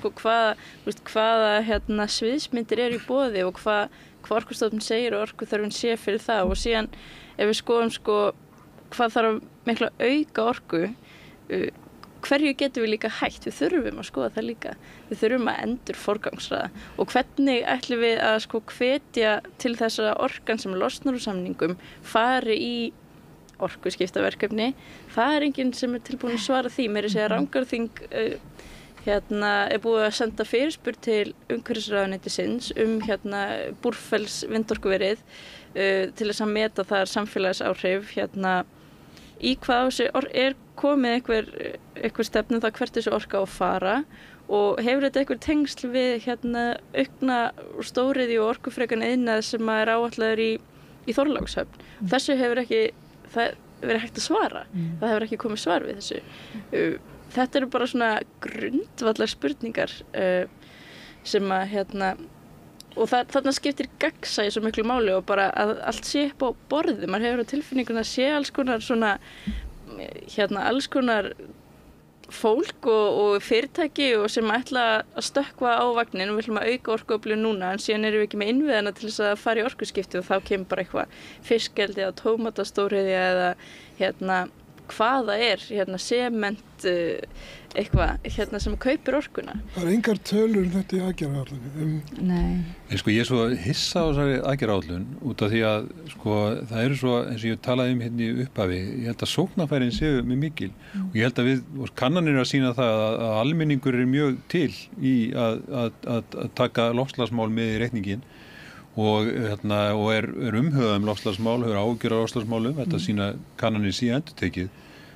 hvaða sviðsmyndir eru í boði og hvað Orkustofnun segir og orkuþörfin sé fyrir það og síðan ef við skoðum hvað þarf mikla auka orku, hverju getum við líka hægt, við þurfum að skoða það líka, við þurfum að endur forgangsraða og hvernig ætlum við að hvetja til þess að orkan sem losnar úr samningum fari í orkuskiptaverkefni, það enginn sem tilbúin að svara því, meira að segja Rangárþing búið að senda fyrirspurn til umhverfisráðuneytisins Búrfells vindorkuverið til þess að meta þar samfélagsáhrif í hvað þessi komið einhver stefnu það hvert þessi orka á að fara og hefur þetta einhver tengsl við aukna stóriðju og orkufrekan iðnað sem áætlaður í Þorlákshöfn. Þessu hefur ekki verið hægt að svara. Það hefur ekki komið svar við þessu. Þetta eru bara svona grundvallar spurningar sem að og þarna skiptir gagnsæi svo miklu máli og bara að allt sé upp á borði. Maður hefur á tilfinningunni að sé alls konar svona alls konar fólk og fyrirtæki og sem ætla að stökkva á vagnin og við ætlum að auka orkuöflun núna en síðan erum við ekki með innviðina til þess að fara í orkuskipti og þá kemur bara eitthvað fiskeldi eða tómatastóriðja eða hvað það sement eitthvað sem kaupir orkuna. Það engar tölur þetta í aðgerðaáætlun. Nei. Ég er svo hissa á þessari aðgerðaáætlun út af því að það eru svo, eins og ég talaði í upphafi, ég held að sóknarfærin séu mjög mikil og ég held að kannanir að sýna það að almenningur mjög til í að taka loftslagsmál með í reikningin og umhugað loftslagsmál, hefur áhyggjur af loftslagsmálum, þetta sýna kannanir síðan endurtekið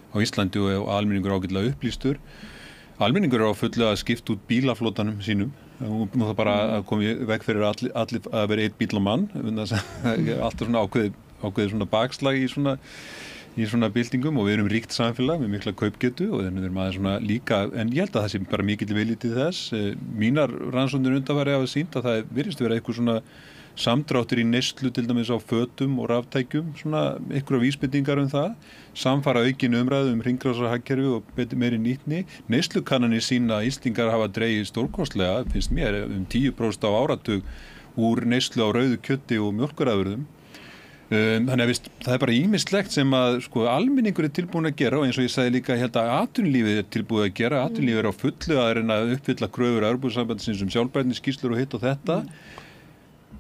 á Íslandi og almenningur ágætlega upplýstur. Almenningur á fullu að skipta út bílaflotanum sínum. Nú það bara að koma veg fyrir allir að vera einn bíl á mann. Alltaf svona ákveðið svona bakslag í svona í svona byltingum og við erum ríkt samfélag með mikla kaupgetu og við erum aðeins svona líka, en ég held að það sé bara mikill vilji til þess. Mínar rannsóknir undanfari hafa sýnt að það virðist vera eitthvað svona samdráttur í neyslu til dæmis á fötum og raftækjum, svona einhverja vísbendingar það, samfara aukin umræðu hringrásarhagkerfi og meiri nýtni. Neyslukannanir sýna að Íslendingar hafa dregið stórkostlega, finnst mér, 10% á áratug úr neyslu á rauðu kjöti og mjólkurafurðum. Þannig að það bara ýmislegt sem að almenningur tilbúin að gera og eins og ég sagði líka, ég held að atvinnulífið tilbúið að gera, atvinnulífið á fullu að reyna að uppfylla kröfur Evrópusambandsins hitt og þetta.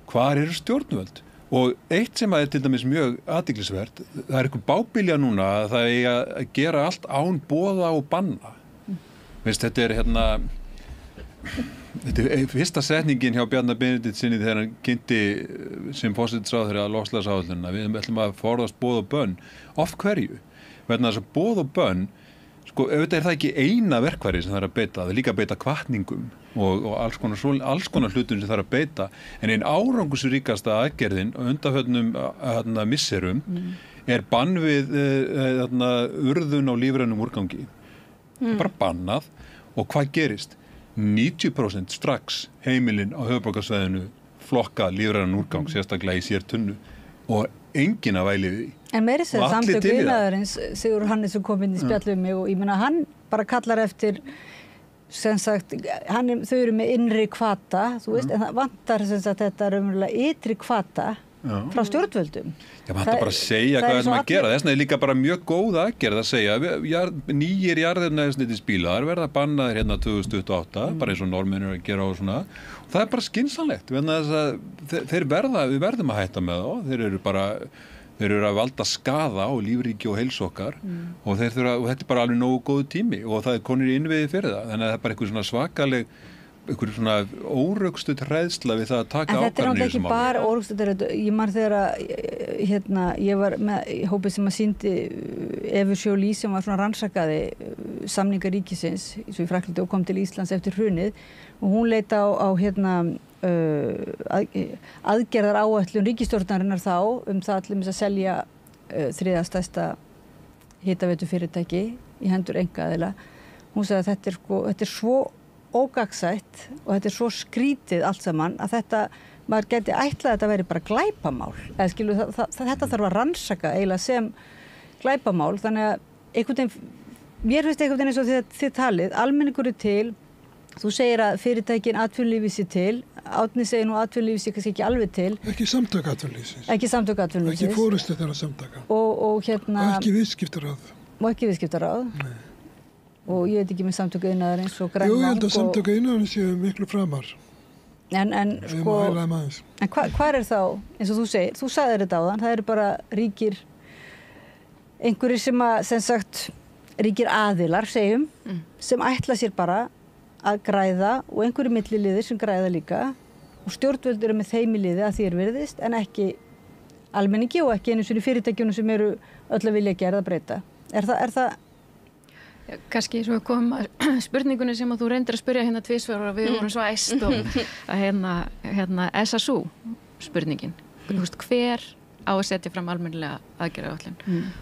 Hvar eru stjórnvöld? Og eitt sem er til dæmis mjög athyglisvert, það eitthvað bábilja núna að það er að gera allt án boða og banna. Þetta er fyrsta setningin hjá Bjarna Benediktssyni þegar hann kynnti sem forsætisráðherra að loftslagsáætlunina. Við ætlum að forðast boð og bönn. Of hverju? Vegna þess að boð og bönn, auðvitað er það ekki eina verkfæri sem það er að beita, það er líka að beita hvatningum og alls konar hlutum sem það er að beita, en einn árangursríkasta aðgerðin og undanförnum misserum er bann við urðun á lífrænum úrgangi. Það er bara bannað og hvað gerist? 90% strax heimilin á höfuðborgarsvæðinu flokka lífrænan úrgang, sérstaklega í sér tunnu og enginn að væli við því. En meiri sér samtök iðnaðarins, Sigur Hannesson kom inn í spjallið mig og ég meina hann bara kallar eftir, sem sagt, þau eru með innri hvata, þú veist, en það vantar sem sagt þetta raunverulega ytri hvata frá stjórnvöldum. Já, maður ætla bara að segja hvað það er að gera. Þess vegna er líka bara mjög góð aðgerð að segja nýjir jarðefnaeldsneytisbílar verða bannaðir 2028, bara eins og Norðmenn eru að gera og svona. Og það er bara skynsamlegt, við verðum að hætta með þá, þeir eru að valda skaða á lífríki og heilsu okkar og þetta er bara alveg nógu góðu tími og það er konur í innviði fyrir það. Þannig að það er bara eitthvað svona svakaleg, eitthvað svona órökstuð hræðsla við það að taka ákvarðanir í þessum málum. En þetta er ekki bara órökstuð, ég man þegar ég var með hópið sem að sýndi Evu Jolie sem var svona rannsakaði samninga ríkisins eins og í Frakklandi og kom til Íslands eftir hrunið og hún leit á aðgerðar áætlun ríkisstjórnarinnar þá það allir að selja þriðja stærsta hitaveitufyrirtæki í hendur einkaaðila. Hún sagði að þetta er svo ógagsætt og þetta er svo skrítið allt saman að maður gæti ætlað að þetta veri bara glæpamál. Þetta þarf að rannsaka eiginlega sem glæpamál, þannig að mér finnst einhvern veginn eins og þið talið, almenningur er til, þú segir að fyrirtækin atvinnulífið sé til, Árni segir nú atvinnulífið sé kannski ekki alveg til. Ekki samtök atvinnulífsins. Ekki forystu þeirra samtaka. Og ekki viðskiptaráð. Og ekki viðskiptaráð. Nei. Og ég veit ekki með samtök iðnaðarins og Grænland. Jú, ég held að samtök iðnaðarins séu miklu framar. En hvað er þá, eins og þú segir, þú sagðir þetta áðan, það eru bara ríkir, einhverjir sem sagt, ríkir aðilar, segjum, sem ætla sér bara að græða og einhverju milliliðir sem græða líka og stjórnvöld eru með þeim í liði að því virðist en ekki almenningi og ekki einu svona fyrirtækjunum sem eru öll að vilja gera að breyta. Er það? Já, kannski svo kom spurningunni sem að þú reyndir að spyrja hérna tvisvar og við vorum svo æst og hérna SSU spurningin. Hver á að setja fram almennilega aðgerðaáætlun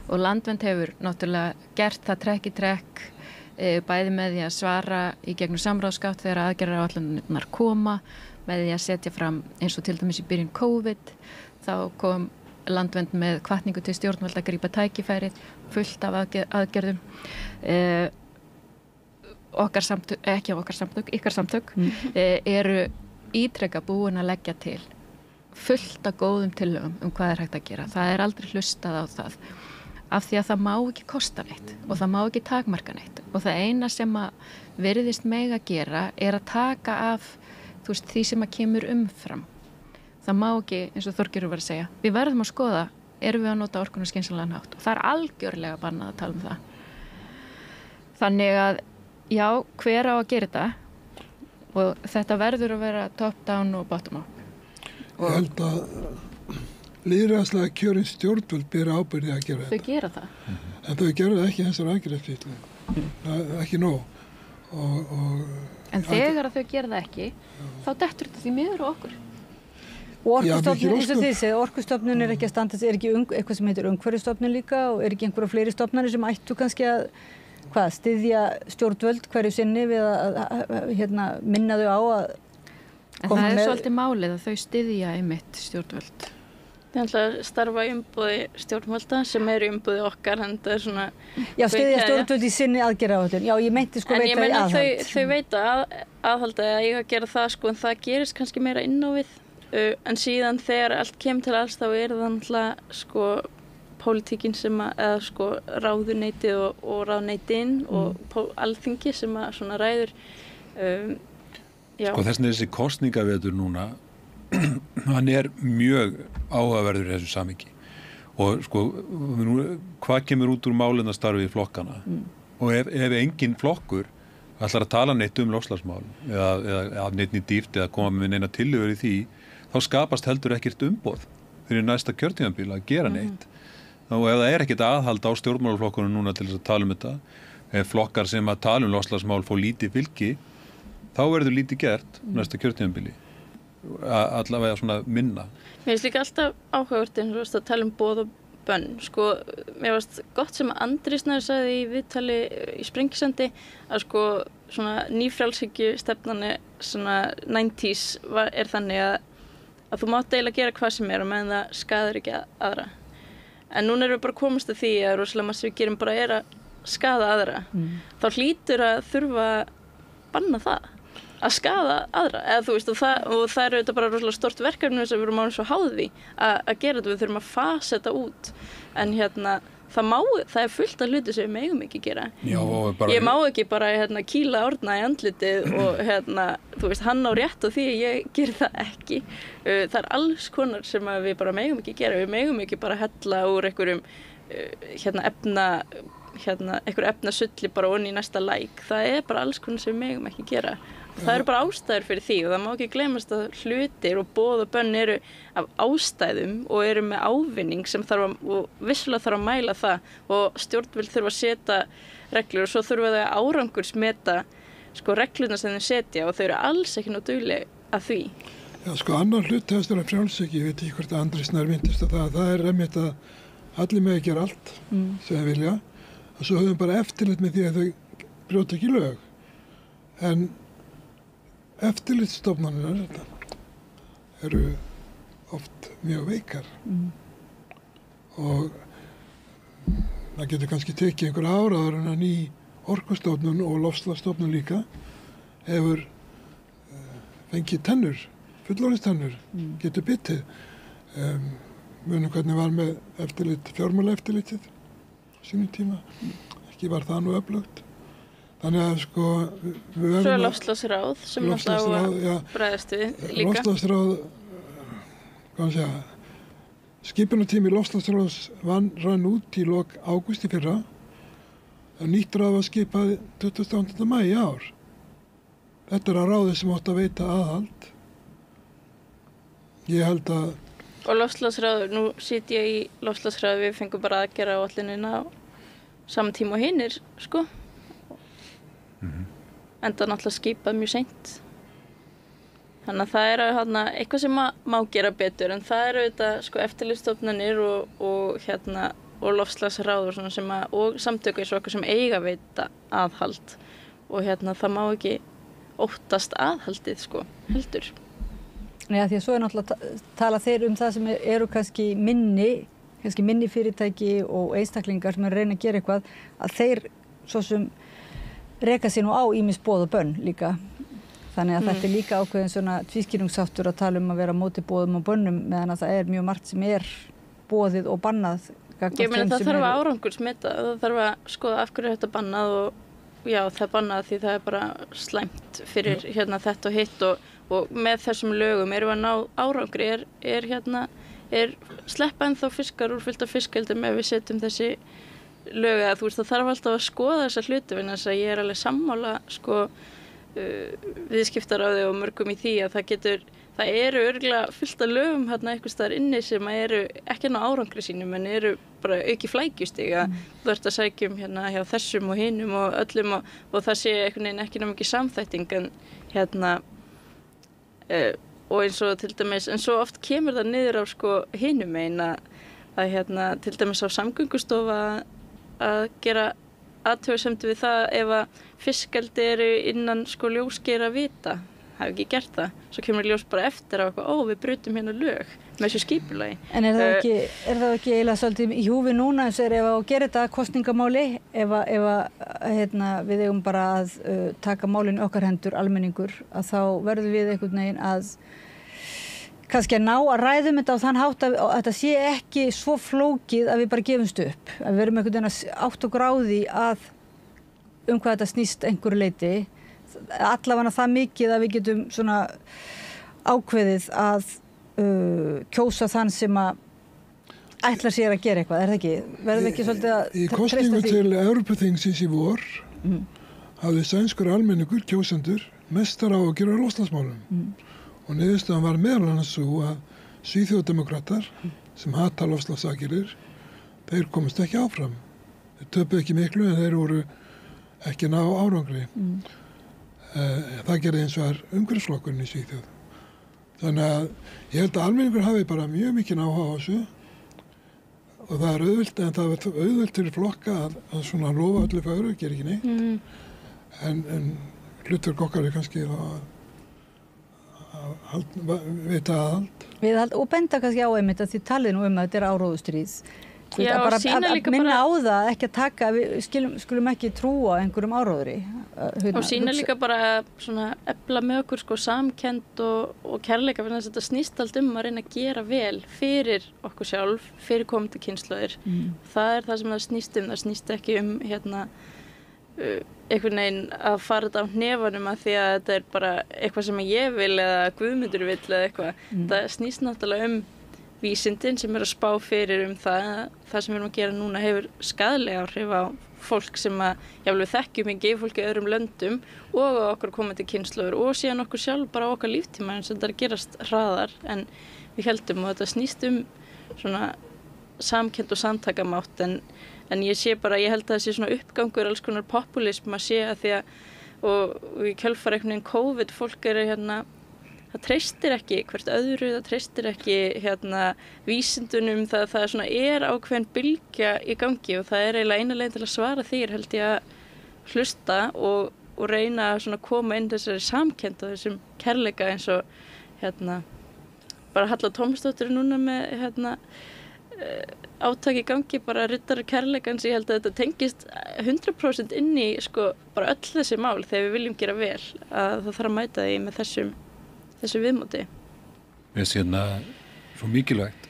og Landvernd hefur náttúrulega gert það trekk í trekk bæði með því að svara í gegnum samráðsgátt þegar aðgerðaáætlanirnar koma, með því að setja fram eins og til dæmis í byrjun COVID, þá kom Landvernd með hvatningu til stjórnvalda að grípa tækifærið, fullt af aðgerðum. Ykkar samtök eru ítrekka búin að leggja til fullt af góðum tillögum hvað er hægt að gera. Það er aldrei hlustað á það. Af því að það má ekki kosta neitt og það má ekki takmarka neitt og það eina sem að virðist mega gera er að taka af því sem að kemur umfram. Það má ekki, eins og Þorgerður var að segja, við verðum að skoða, erum við að nota orkuna skynsamlegan hátt og það er algjörlega bannað að tala um það. Þannig að, já, hver á að gera þetta og þetta verður að vera top down og bottom up. Ég held að lýðræðislega kjörin stjórnvöld bera ábyrgði að gera þetta. Þau gera það. En þau gera það ekki þessar aðgerðarfýtlu. Ekki nóg. En þegar þau gera það ekki, þá dettur þetta því miður á okkur. Og Orkustofnun, eins og þið segið, Orkustofnun er ekki að standa, er ekki eitthvað sem heitir Umhverfisstofnun líka og er ekki einhverja fleiri stofnanir sem ættu kannski að styðja stjórnvöld hverju sinni við að minna þau á að en það er svolítið málið að þau styðja einmitt stjórnvöld. Það er alltaf að starfa í umboði stjórnvalda sem eru í umboði okkar, en það er svona... Já, styðja stjórnvöld í sinni aðgerðaáætlun. Já, ég meinti veita aðhald. Þau veita aðhald að ég að gera það en það gerist kannski meira inn á við. En síðan þegar allt kemur til alls þá er það náttúrulega pólitíkin sem eða ráðuneytið og ráðuneytin og alþingi sem svona ræður. Þessin þessi kosningavetur núna, hann er mjög áhugaverður í þessu samhengi og hvað kemur út úr málefnastarfi í flokkana og ef engin flokkur ætlar að tala neitt loftslagsmál eða neitt dýrt eða koma með neina tillögur í því, þá skapast heldur ekkert umboð fyrir næsta kjörtímabil að gera neitt. Og ef það er ekkert aðhald á stjórnmálaflokkunum núna til þess að tala þetta, ef flokkar sem að tala loftslagsmál fá lítið fylgi, þá verður lítið gert næsta kjörtímabili. Allavega svona minna. Mér finnst líka alltaf áhugavert eins og að tala boð og bönn. Mér finnst gott sem Andri Snær sagði í viðtali í Sprengisandi að svona nýfrjálshyggju-stefnan svona 90s er þannig að þú mátt eiginlega gera hvað sem og meðan það skaðar ekki aðra. En núna erum við bara komast að því að rosalega margt sem við gerum bara er að skaða aðra. Þá hlýtur að þurfa að banna það. Að skaða aðra, og það er auðvitað bara rosalega stort verkefni sem við erum án svo háði að gera þetta, við þurfum að fasa þetta út, en það er fullt af hluti sem við megum ekki gera. Já, ég má ekki bara kýla Árna í andlitið og hann á rétt á því að ég ger það ekki. Það er alls konar sem við bara megum ekki gera, við megum ekki bara hella úr einhverjum efnasulli bara onni í næsta það er bara alls konar sem við megum ekki gera. Það eru bara ástæður fyrir því og það má ekki gleymast að hlutir og boð og bönn eru af ástæðum og eru með ávinning sem og vissulega þarf að mæla það og stjórnvöld þurfa að setja reglur og svo þurfa þau að árangursmeta reglurnar sem þau setja og þau eru alls ekki dugleg að því. Já, annar hlut þessar að frjálshyggju, ég veit ekki hvort Andri Snær minntist að það er einmitt að allir með að gera allt sem þau vilja og svo höfum bara eftirlit með því að þau brjóta ekki lög. En eftirlitsstofnanir eru oft mjög veikar og það getur kannski tekið einhver áraður en að ný Orkustofnun og Loftslagsstofnun líka hefur fengið tennur, fullorðinstennur, getur bitið. Munum hvernig var með fjármálaeftirlitið á sínum tíma, ekki var það nú öflugt. Þannig að Svo er loftslagsráð sem alltaf á að bregðast við líka. Loftslagsráð, skipunartími loftslagsráðs rann út í lok ágúst í fyrra. Nýtt ráð var skipað 28. maí í ár. Þetta er að ráði sem átt að veita aðhald. Ég held að... Og loftslagsráð, nú sit ég í loftslagsráð, við fengum bara aðgerða áætlunina á saman tíma og hinir, enda náttúrulega skipað mjög seint. Þannig að það er eitthvað sem má gera betur en það eru auðvitað eftirlitsstofnanir og loftslagsráð og samtök eins og okkur sem eiga veita aðhald og það má ekki óttast aðhaldið heldur. Nei, því að svo er náttúrulega tala þeir það sem eru kannski minni fyrirtæki og einstaklingar sem reyna að gera eitthvað að þeir svo sem reka sér nú á ýmis boð og bönn líka. Þannig að þetta er líka ákveðin svona tvískýringsháttur að tala að vera móti boðum og bönnum meðan að það er mjög margt sem er boðið og bannað. Ég meina það þarf að árangursmeta, það þarf að skoða af hverju þetta bannað og já það er bannað því það er bara slæmt fyrir þetta og hitt og með þessum lögum erum við að ná árangri er sleppa ennþá fiskar úr fullt af fiskeldum ef við setjum þessi lög að það þarf alltaf að skoða þessa hluti vegna þess að ég er alveg sammála viðskiptaráði og mörgum í því að það eru örugglega fullt af lögum einhvers staðar inni sem eru ekki ná árangri sínum en eru bara auki flækjustig að þú ert að sækja hjá þessum og hinum og öllum og það sé einhvern veginn ekki ná mikið samþætting en og eins og til dæmis, en svo oft kemur það niður á sko hinum megin að til dæmis á Samgöngustofa að gera athugasemdir við það ef að fiskeldi eru innan sko ljósgeira vita, hafi ekki gert það, svo kemur ljós bara eftir á eitthvað, við brutum hérna lög með þessu skipulagi. En er það ekki eiginlega svolítið í húfi núna eins og ef að gera þetta kosningamáli, ef við eigum bara að taka málin okkar hendur almenningur, að þá verðum við einhvern veginn að kannski að ná að ræðum þetta á þann hátt að þetta sé ekki svo flókið að við bara gefumst upp. Að við verum einhvern veginn að átta okkur á því að hvað þetta snýst einhverju leyti. Allavega það mikið að við getum svona ákveðið að kjósa þann sem að ætlar sér að gera eitthvað, er það ekki? Verðum ekki svolítið að treysta því? Í kosningu til Evrópuþingsins í vor hafði sænskur almenningur kjósendur mestar áhyggjur af loftslagsmálum. Og niðurstaðan var meðal annars svo að Svíþjóðdemókratar sem hata loftslagsaðgerðir, þeir komast ekki áfram. Þeir töpuðu ekki miklu en þeir voru ekki ná árangri. Það gerði eins og umhverfisflokkurinn í Svíþjóð. Þannig að ég held að almenningur hafi bara mjög mikið áhuga á þessu og það er auðvelt, en það er auðvelt fyrir flokka að svona lofa öllu fögru, gera ekki neitt. En hlutverk okkar er kannski vita aðhald. Og benda kannski á einmitt að þið talið nú að þetta er áróðustríð. Já, bara að minna á það, ekki að taka, við skulum ekki trúa einhverjum áróðri. Og sína líka bara svona efla með okkur sko samkennd og kærleika, fyrir þess að þetta snýst allt að reyna að gera vel fyrir okkur sjálf, fyrir komandi kynslóðir. Það er það sem það snýst ekki einhvern veginn að fara þetta á hnefanum að því að þetta er bara eitthvað sem ég vil eða Guðmundur vill eða eitthvað. Það snýst náttúrulega vísindin sem er að spá fyrir það sem við erum að gera núna hefur skaðlega áhrif á fólk sem að við þekkjum ekki, fólk í öðrum löndum og okkur komandi kynslóður og síðan okkur sjálf bara okkar líftíma eins og þetta er að gerast hraðar en við heldum og þetta snýst svona samkennd og samtakamátt en ég sé bara, ég held að það sé svona uppgangur alls konar populism að sé að því að og í kjölfar einhvern veginn COVID fólk er það treystir ekki hvert öðru, það treystir ekki vísindunum, það svona er ákveðin bylgja í gangi og það er eiginlega eina leið til að svara því held ég að hlusta og reyna að svona koma inn þessari samkennd og þessum kærleika eins og bara Halla Tómasdóttir núna með átaki í gangi, bara riddari kærleikans, ég held að þetta tengist 100% inn í sko bara öll þessi mál þegar við viljum gera vel að það þarf að mæta því með þessu viðmóti. Mér finnst svo mikilvægt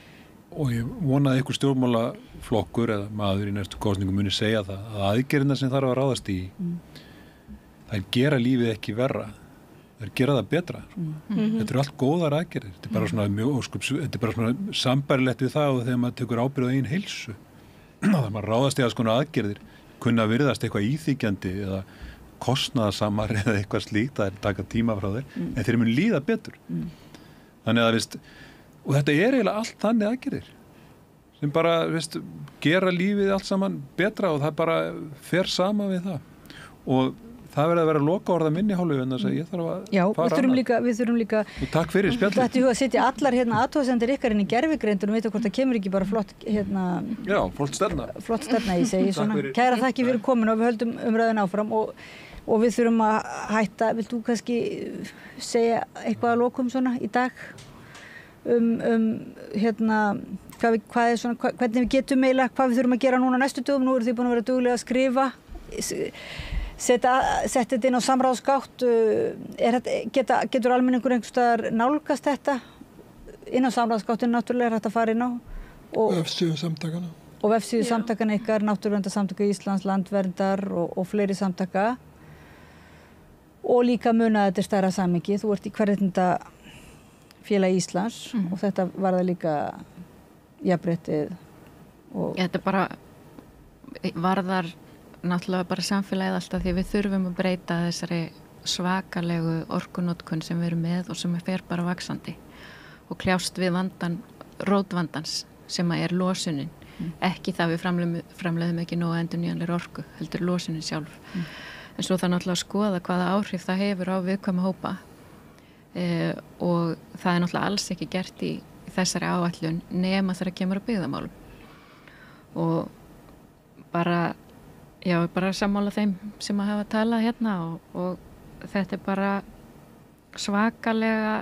og ég vona að einhver stjórnmálaflokkur eða maður í næstu kosningum muni segja það að aðgerðina sem þarf að ráðast í það gera lífið ekki verra, það gera það betra. Þetta eru allt góðar aðgerðir. Þetta er bara svona þetta er bara svona sambærilegt við það og þegar maður tekur ábyrgð á eigin heilsu. Það maður ráðast í að svona aðgerðir kunna virðast eitthvað íþykjandi eða kostnaðarsamar eða eitthvað slíkt, það er taka tíma frá þeir, en þeir mun líða betur. Þannig að og þetta er eiginlega allt þannig aðgerðir sem bara gera lífið allt saman betra og það bara fer sama við það. Og það verður að vera lokaorða minni hálfu en þess að ég þarf að fara við þurfum líka og takk fyrir spjallið. Þetta er að setja allar athugasemdir ykkar inn í gervigreind og veit hvort það kemur ekki bara flott Já, flott stefna ég segi svona. Kæra þakki fyrir komin og við höldum umræðin áfram og við þurfum að hætta. Vilt þú kannski segja eitthvað að lokum svona í dag hvað er svona, hvernig við getum eiginlega, hvað við þurfum að gera núna næstu dögum? Nú eru þið búin að vera duglega að skrifa, setja þetta inn á samráðsgátt. Getur almenningur einhvers staðar nálgast þetta inn á samráðsgáttin náttúrulega hægt að fara inn á og vefsíðu samtakana og vefsíðu samtakana ykkar, Náttúruverndarsamtaka Íslands, Landverndar og fleiri samtaka og líka muna þetta er stærra samhengi. Þú ert í Kvenréttindafélagi Íslands og þetta var það líka jafnréttið Þetta bara varðar náttúrulega bara samfélagið alltaf því við þurfum að breyta þessari svakalegu orkunotkun sem við erum með og sem fer bara vaxandi og kljást við rótvandans sem er losunin, ekki það við framleiðum ekki nóg endurnýjanlegri orku, heldur losunin sjálf. En svo það náttúrulega að skoða hvaða áhrif það hefur á viðkvæma hópa og það er náttúrulega alls ekki gert í þessari áætlun nema þegar kemur að byggðamálum og bara sammála þeim sem að hafa talað hérna og þetta er bara svakalega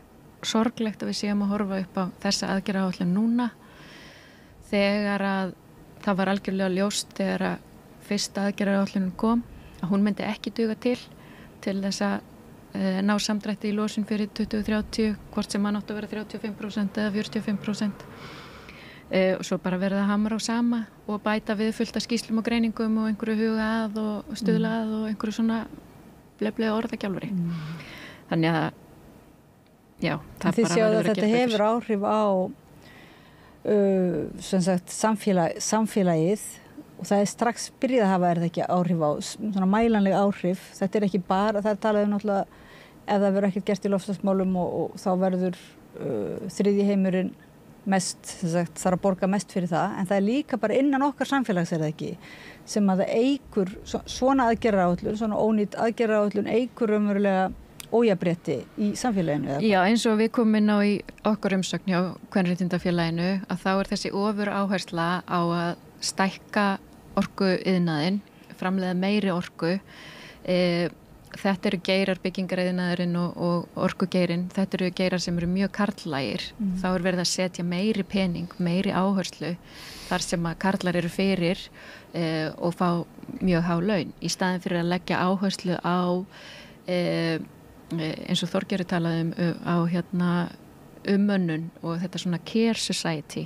sorglegt að við séum að horfa upp á þessa aðgerðaáætlun núna þegar að það var algjörlega ljóst þegar að fyrsta aðgerðaáætlun kom að hún myndi ekki duga til þess að ná samdrætti í losun fyrir 2030 hvort sem hann átti að vera 35% eða 45% og svo bara verða að hamra á sama og bæta við fullt af skýslum og greiningum og einhverju huga að og stuðla að og einhverju svona bleflega orðagjálfuri þannig að já, það þið bara sjáðu verður að að þetta gera hefur áhrif á sem sagt samfélagið og það er strax byrjað að hafa ekki áhrif á svona mælanleg áhrif þetta er ekki bara, það er talað náttúrulega ef það verður ekkert gert í loftslagsmálum og þá verður þriðji heimurinn mest, sem sagt, þarf að borga mest fyrir það en það er líka bara innan okkar samfélags er það ekki sem að það eykur svona aðgerðaráætlun, svona ónýtt aðgerðaráætlun eykur umverulega ójafnrétti í samfélaginu. Já, eins og við komum inn á í okkar umsögn hjá Kvenréttindafélaginu að þá er þessi ofur áhersla á að stækka orkuiðnaðinn, framleiða meiri orku. Þetta eru geirar byggingariðnaðurinn og orkugeirinn, þetta eru geirar sem eru mjög karllægir. Þá er verið að setja meiri pening, meiri áherslu þar sem að karlar eru fyrir og fá mjög há laun í staðin fyrir að leggja áherslu á eins og Þorgerður talaði á umönnun og þetta svona care society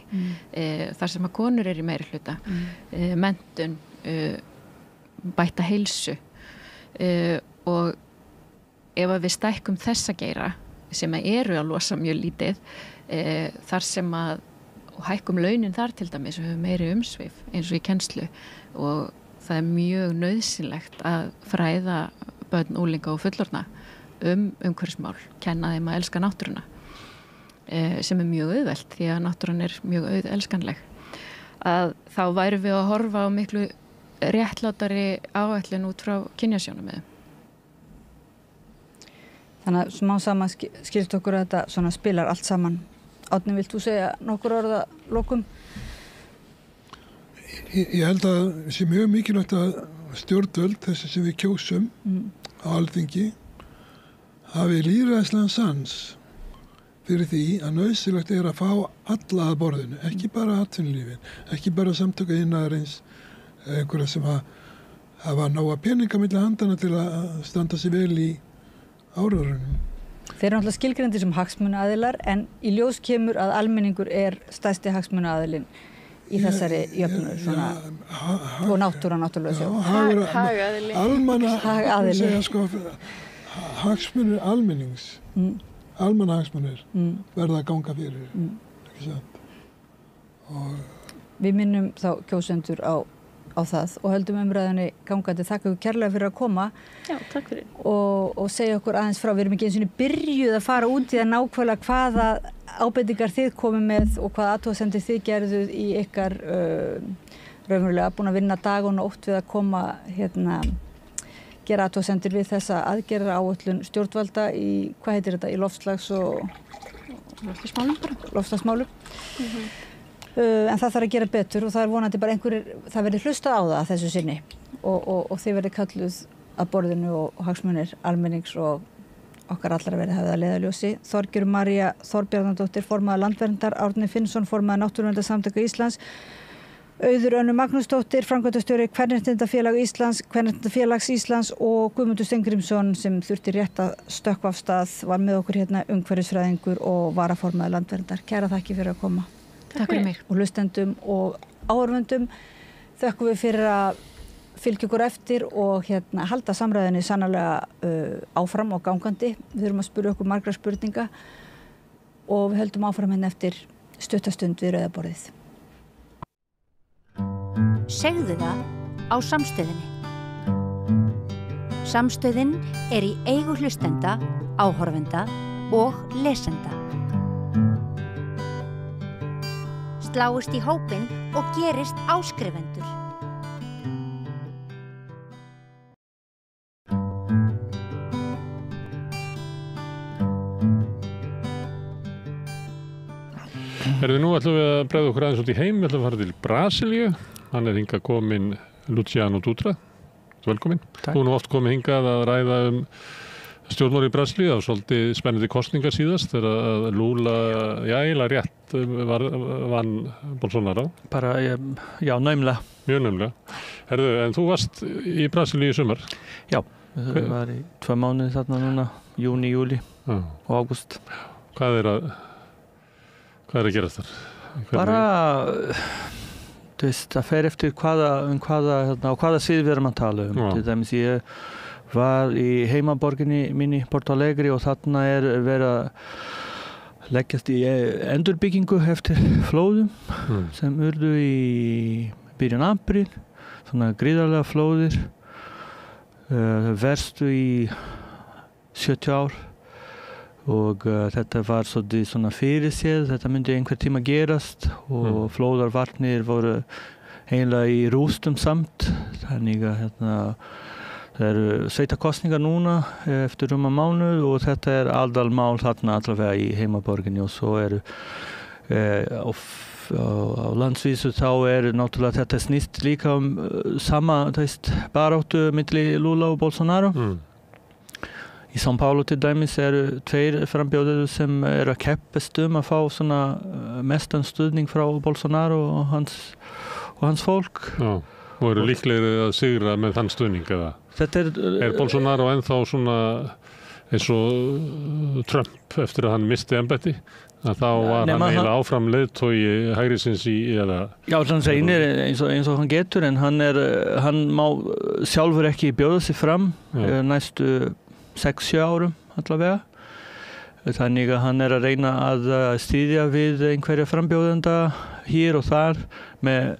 þar sem að konur eru í meiri hluta menntun, bæta heilsu og ef að við stækkum þessa geira sem eru að losa mjög lítið þar sem að og hækkum launin þar til dæmis og höfum meiri umsvif eins og í kennslu og það er mjög nauðsynlegt að fræða börn, unglinga og fullorðna umhverfismál, kenna þeim að elska náttúruna sem er mjög auðvelt því að náttúran er mjög auðelskanleg að þá værum við að horfa á miklu réttlátari áætlun út frá kynjasjónarmiðum. Þannig að smá saman skilst okkur að þetta svona spilar allt saman. Árni, vilt þú segja nokkur orða lokum? Ég held að það sé mjög mikilvægt að stjórnvöld, þessi sem við kjósum á Alþingi, hafi lýðræðislegan sans fyrir því að nauðsynlegt er að fá alla að borðinu, ekki bara atvinnulífin, ekki bara samtök iðnaðarins, einhverja sem hafa nóga peninga milli handana til að standa sig vel í árarunum. Þeir eru náttúrulega skilgreindir sem hagsmunaaðilar en í ljós kemur að almenningur er stærsti hagsmunaaðilinn í þessari jöfnu svona, og náttúran náttúrulega sjálf. Hagaðili. Hagaðili. Segja sko hagsmunir almennings, almannahagsmunir verða að ganga fyrir, ekki sant? Við minnum þá kjósendur á það og höldum umræðinni gangandi. Þakka ykkur kærlega fyrir að koma. Já, takk fyrir. Og segja okkur aðeins frá. Við erum ekki eins og byrjuð að fara út í það nákvæmlega hvaða ábendingar þið komið með og hvaða athugasemdir þið gerðuð í ykkar raunverulega búin að vinna dag og nótt við að koma gera athugasemdir við þessa aðgerðaráætlun stjórnvalda í, hvað heitir þetta, í loftslags- og loftslagsmálum. En það þarf að gera betur og það er vonandi bara það verði hlustað á það þessu sinni og þið verði kalluð að borðinu og hagsmunir almennings og okkar allara verði hafið að leiðarljósi. Þorgerður María Þorbjarnardóttir, formaður Landverndar, Árni Finnsson, formaður Náttúruverndarsamtaka Íslands, Auður Önnu Magnúsdóttir, framkvæmdastjóri Kvenréttindafélags Íslands og Guðmundur Steingrímsson sem þurfti rétt að stökkva af stað, var með okkur umhverfisfræðingur og varaformaður Landverndar. Kæra þakki fyrir að koma. Takk fyrir mig. Og hlustendum og áhorfendum þökkum við fyrir að fylgja ykkur eftir og halda samræðinni sannarlega áfram og gangandi. Við þurfum að spyrja okkur margra spurninga og við höldum áfram eftir stuttastund við rauða borðið. Segðu það á Samstöðinni. Samstöðin er í eigu hlustenda, áhorfenda og lesenda. Sláist í hópinn og gerist áskrifendur. Nú ætlum við að bregða okkur aðeins út í heim, við ætlum að fara til Brasilíu. Hann hingað kominn Luciano Dutra. Velkomin. Takk. Þú nú oft komið hingað að ræða stjórnmál í Brasilíu. Það var svolítið spennandi kosningar síðast þegar Lula, eiginlega rétt vann Bolsonaro. Bara, já, naumlega. Mjög naumlega. En þú varst í Brasilíu í sumar? Já, það var í 2 mánuði þarna núna, júni, júli og ágúst. Hvað er að gera þar? Bara, það fer eftir hvaða svið við erum að tala Til dæmis ég var í heimaborginni minni Porto Alegre og þarna verið að leggjast í endurbyggingu eftir flóðum sem urðu í byrjun apríl, svona gríðarlega flóðir, verstu í 70 ár. Og þetta var svona fyrirséð, þetta myndi einhver tíma gerast og flóðarvarnir voru eiginlega í rústum samt. Þannig að það eru sveitakosningar núna eftir mánuð og þetta aðalmál þarna allavega í heimaborginni og svo á landsvísu þá náttúrulega þetta snýst líka sama baráttu milli Lula og Bolsonaro. Í São Paulo til dæmis 2 frambjóðendur sem að keppast að fá svona mestan stuðning frá Bolsonaro og hans fólk. Já, og eru líklegri að sigra með þann stuðning eða? Þetta Bolsonaro ennþá svona eins og Trump eftir að hann misti embætti? Að þá var hann eiginlega áfram leiðtogi hægrisins eða... Já, hann reynir eins og hann getur en hann má sjálfur ekki bjóða sig fram næstu 6-7 árum allavega. Þannig að hann að reyna að styðja við einhverja frambjóðenda hér og þar með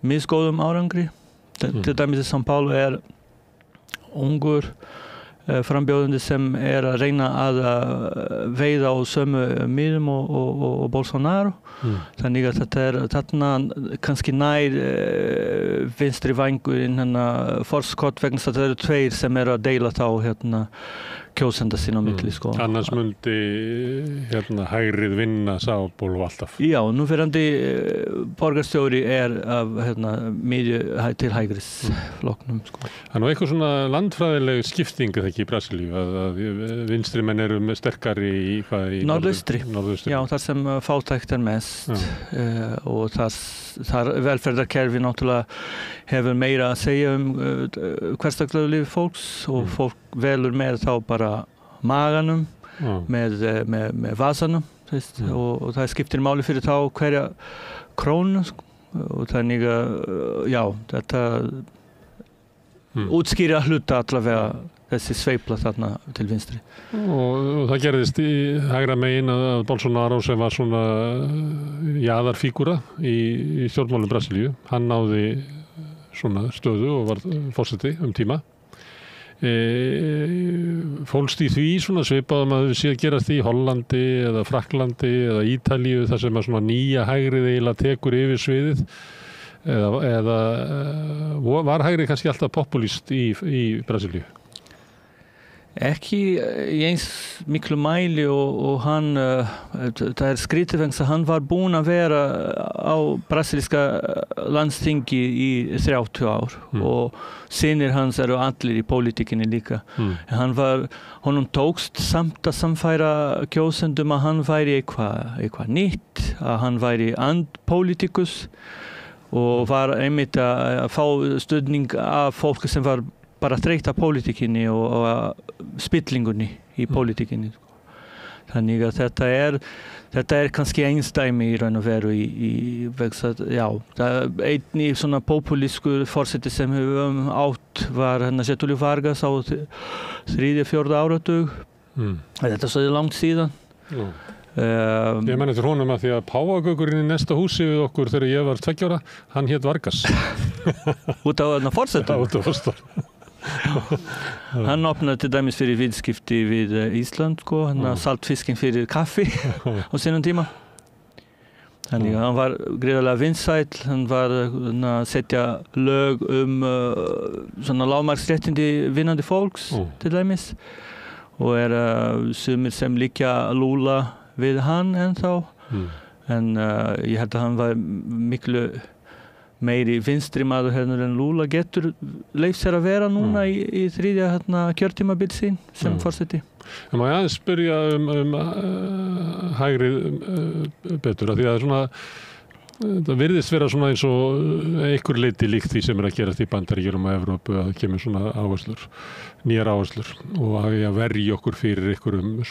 misgóðum árangri. Til dæmis í São Paulo ungur frambjóðandi sem að reyna að veiða á sömu miðum og Bolsonaro. Þannig að þetta þarna kannski nær vinstri vængurinn forskott vegna þess að það eru 2 sem að deila þá kjósenda sín á milli sko. Annars myndi hægrið vinna Sábólu alltaf. Já, núverandi borgarstjóri af miðju til hægris flokknum sko. Það nú eitthvað svona landfræðileg skipting eða ekki í Brasilíu að vinstri menn eru sterkari í norðaustri. Já, þar sem fátækt mest og þar velferðarkerfi náttúrulega hefur meira að segja hversdaglegu lífi fólks og fólk velur með þá bara maganum með vasanum og það skiptir máli fyrir þá hverja krónu og þannig að já, þetta útskýra hluta allavega þessi sveifla þarna til vinstri. Og það gerðist í hægra megin að Bolsonaro sem var svona jaðarfígúra í stjórnmálum Brasilíu, hann náði svona stöðu og var forseti tíma. Fólst í því svona svipað að sé að gerast í Hollandi eða Frakklandi eða Ítalíu þar sem að svona nýja hægrið eiginlega tekur yfir sviðið eða var hægrið kannski alltaf populist í Brasilíu? Ekki í eins miklu mæli og hann, það skrítið vegna að hann var búinn að vera á brasilíska landsþingi í 30 ár og synir hans eru allir í pólitíkinni líka. Honum tókst samt að samfæra kjósendum að hann væri eitthvað nýtt, að hann væri andpolítikus og var einmitt að fá stuðning af fólki sem var bara þreytt af pólitíkinni og spillingunni í pólitíkinni. Þannig að þetta kannski einsdæmi í raun og veru já, einn í svona populískur forseti sem hefur átt var Getúlio Vargas á 3.-4. áratug. Þetta svo langt síðan. Ég menn eftir honum að því að páfagaukurinn í næsta húsi við okkur þegar ég var 2 ára, hann hét Vargas. Út á forsetum? Út á forsetum. Hann opnaði til dæmis fyrir viðskipti við Ísland, hann saltfiskin fyrir kaffi á sínum tíma. Þannig að hann var gríðarlega vinsæll, hann var að setja lög svona lágmarksréttindi vinnandi fólks til dæmis og sumir sem líka Lula við hann ennþá. en ég held að hann var miklu meiri vinstri maður heldur en Lula getur leyft sér að vera núna í þriðja kjörtímabil sín sem forseti. En má ég aðeins spyrja hægrið betur, að því að svona það virðist vera svona eins og einhver leyti líkt því sem að gerast í Bandaríkjunum og Evrópu, að það kemur svona áherslur, nýjar áherslur og að verja okkur fyrir einhverjum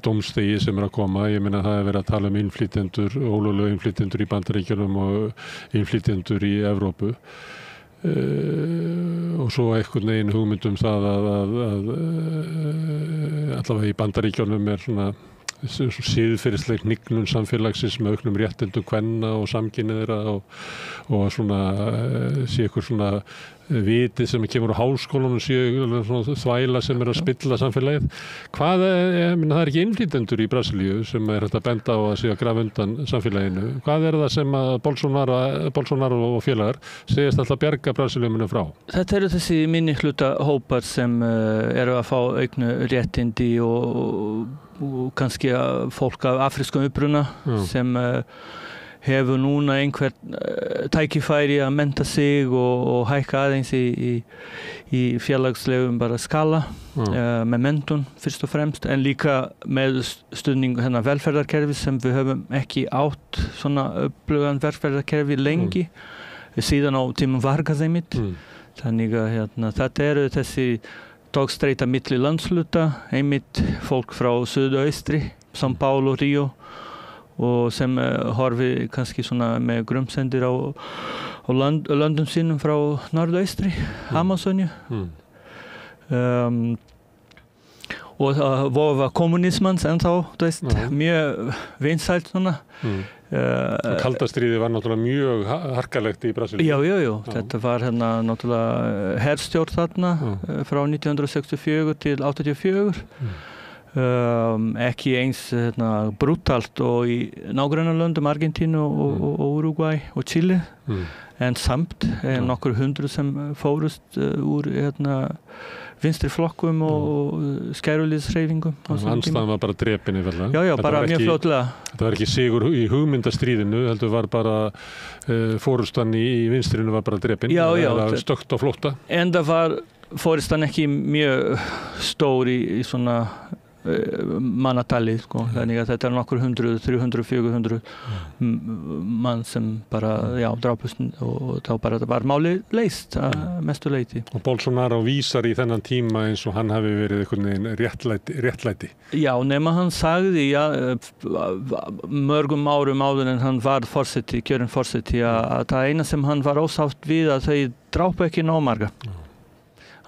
dómstigi sem að koma. Ég meina það verið að tala innflytjendur, ólöglega innflytjendur í Bandaríkjunum og innflytjendur í Evrópu. Og svo einhvern veginn hugmyndum það að allavega í Bandaríkjunum svona siðferðisleg hnignun samfélagsins með auknum réttindum kvenna og samkynhneigðra og svona sé ykkur svona vitið sem kemur á háskólanum, sé svona þvæla sem að spilla samfélagið. Hvað það ekki innflytjendur í Brasilíu sem hægt að benda á að sé að grafa undan samfélaginu. Hvað það sem að Bolsonaro og félagar segjast alltaf bjarga Brasilíuminu frá? Þetta eru þessi minnihluta hópar sem eru að fá auknu réttindi og kannski fólk af afrískum uppruna sem hefur núna einhvern tækifæri að mennta sig og hækka aðeins í félagslegum bara skala með menntun fyrst og fremst, en líka með stuðning velferðarkerfi sem við höfum ekki átt svona öflugan velferðarkerfi lengi síðan á tímum Vargas einmitt. Þannig að þetta eru þessi togstreita milli landsluta, einmitt fólk frá suðaustri, São Paulo, Rio, og sem horfi kannski svona með grumsendir á löndum sínum frá norðaustri, Amazóníu. Og vofa kommunismans ennþá, mjög vinsælt svona. Kalda stríðið var náttúrulega mjög harkalegt í Brasilíu. Já. Þetta var náttúrulega herstjórn þarna frá 1964 til 1984. Ekki eins brutalt og í nágrannalöndum Argentínu og Uruguay og Chile, en samt nokkur hundruð sem fórust úr vinstri flokkum og skæruliðshreyfingum. Andstæðan var bara drepin yfirlega. Já, bara mjög fljótlega. Þetta var ekki sigur í hugmyndastríðinu, heldur var bara fórustan í vinstrinu var bara drepin. Já. Það var stökkt á flótta. En það var fórustan ekki mjög stór í svona mannatali, þannig að þetta nokkur 100, 300, 400 mann sem bara drápust og þá bara var máli leyst að mestu leyti. Og Bolsonaro vísar í þennan tíma eins og hann hafi verið einhvern veginn réttlæti. Já, nema hann sagði mörgum árum áður en hann var kjörinn forseti að það eina sem hann var ósátt við að þau drápu ekki nóg marga.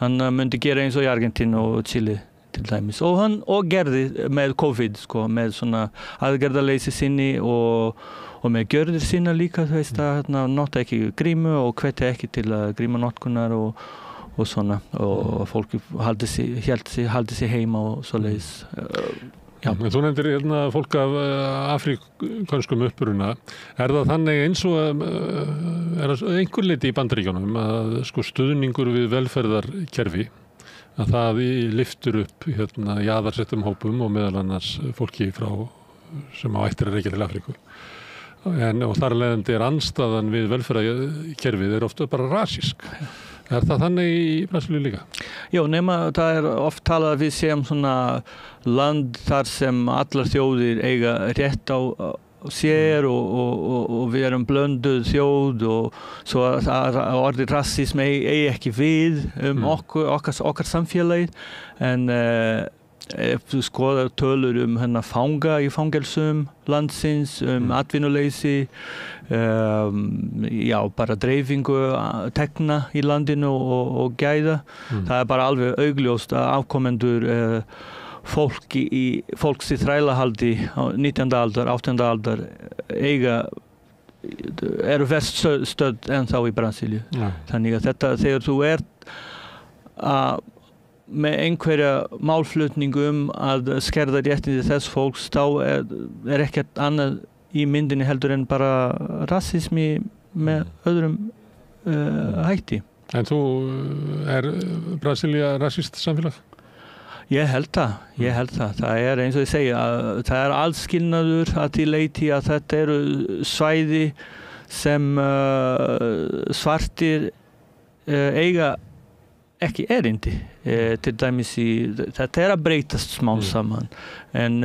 Hann myndi gera eins og í Argentínu og Chile til dæmis. Og hann gerði með COVID, með svona aðgerðaleysi sinni og með gjörðir sína líka, þú veist að nota ekki grímu og hvetja ekki til grímanotkunar og svona, og fólk haldi sig heima og svoleiðis. En þú nefndir fólk af afríkönskum uppruna. Það þannig eins og einhver leyti í Bandaríkjunum að stuðningur við velferðarkerfi að það lyftur upp jaðarsettum hópum og meðal annars fólki sem á ættir að reykja til Afríku. Og þar leiðandi andstaðan við velferðarkerfið ofta bara rasísk. Það þannig í Brasilíu líka? Já, nema það oft talað að við séum svona land þar sem allar þjóðir eiga rétt á sér og við erum blönduð þjóð og svo að orðið rassism eigi ekki við okkar samfélagið, en ef þú skoðar tölur fanga í fangelsum landsins, atvinnuleysi, bara dreifingu tekna í landinu og gæða, það bara alveg augljóst að afkomendur fólks í þrælahaldi á 19. aldar, 18. aldar eru verst stödd en þá í Brasilíu. Þannig að þetta, þegar þú með einhverja málflutning að skerða réttindi þess fólks, þá ekkert annað í myndinni heldur en bara rassismi með öðrum hætti. En Brasilía rassískt samfélag? Ég held það. Það eins og ég segja, það allskilnaður að því leyti að þetta eru svæði sem svartir eiga ekki erindi. Til dæmis þetta að breytast smám saman. En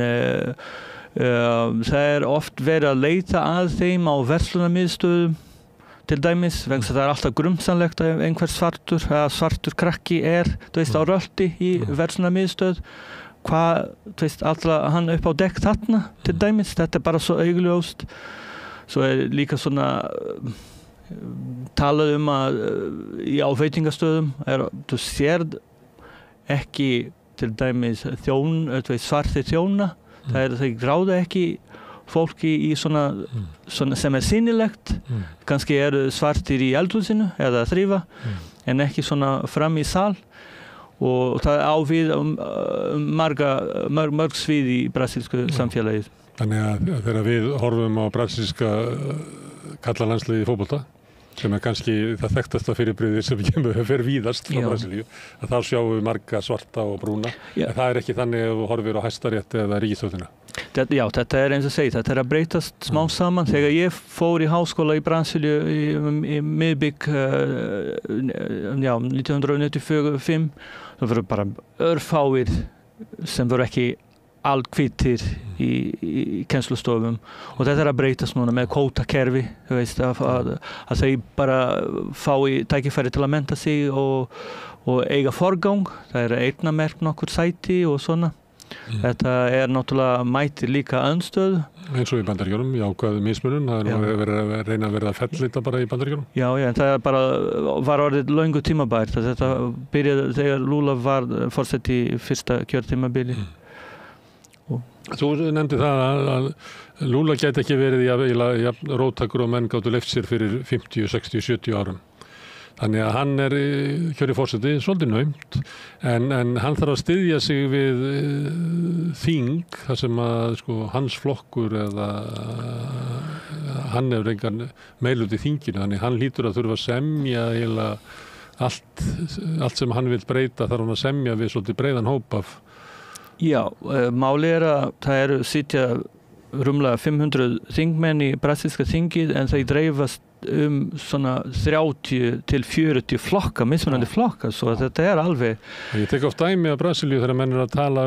það oft verið að leita að þeim á verslunarmiðstöðum. Til dæmis, vegna það alltaf grumsamlegt að einhver svartur krakki þú veist, á rölti í verslunarmiðstöð. Alltaf hann upp á dekk þarna, til dæmis. Þetta bara svo augljóst. Svo líka svona talað að í áveitingastöðum þú sérð ekki til dæmis svartir þjóna. Það gráða ekki fólki í svona sem sýnilegt. Kannski svartir í eldhúsinu eða þrífa, en ekki svona fram í sal. Og það á við mörg svið í brasilísku samfélagi. Þannig að þegar við horfum á brasilíska karlalandsliðið í fótbolta, sem kannski það þekktasta fyrirbrigði sem fer víðast frá Brasilíu, að þá sjáum við marga svarta og brúna. En það ekki þannig ef þú horfir á Hæstarétt eða ríkisstjórnina. Já, þetta eins og segið, þetta að breytast smá saman. Þegar ég fór í háskóla í Brasilíu í miðbygg 1995, það voru bara örfáir sem voru ekki alhvítir í kennslustofum, og þetta að breytast núna með kvótakerfi, þú veist, að þau bara fái tækifæri til að mennta sig og eiga forgang. Það eyrnamerkt nokkur sæti og svona. Þetta náttúrulega mætir líka andstöðu. Eins og í Bandaríkjunum, jákvæð mismunun, það verið að reyna að verða að fella þetta bara í Bandaríkjunum. Já, en það bara var orðið löngu tímabært. Þetta byrjaði þegar Lula var forseti í fyrsta kjörtímabili. Þú nefndi það að Lula gæti ekki verið jafn róttækur og menn gátu leyft sér fyrir 50, 60, 70 árum. Þannig að hann kjörinn forseti svolítið naumt, en hann þarf að styðja sig við þing, þar sem að hans flokkur eða hann hefur engan meirihluta í þinginu, þannig hann hlýtur að þurfa að semja allt sem hann vil breyta, þarf hann að semja við svolítið breiðan hóp af. Já, máli að það sitja rúmlega 500 þingmenn í brasilíska þingið, en það dreifast svona 30 til 40 flokka, mismunandi flokka, svo þetta alveg. Ég tek oft dæmi af Brasilíu þegar menn að tala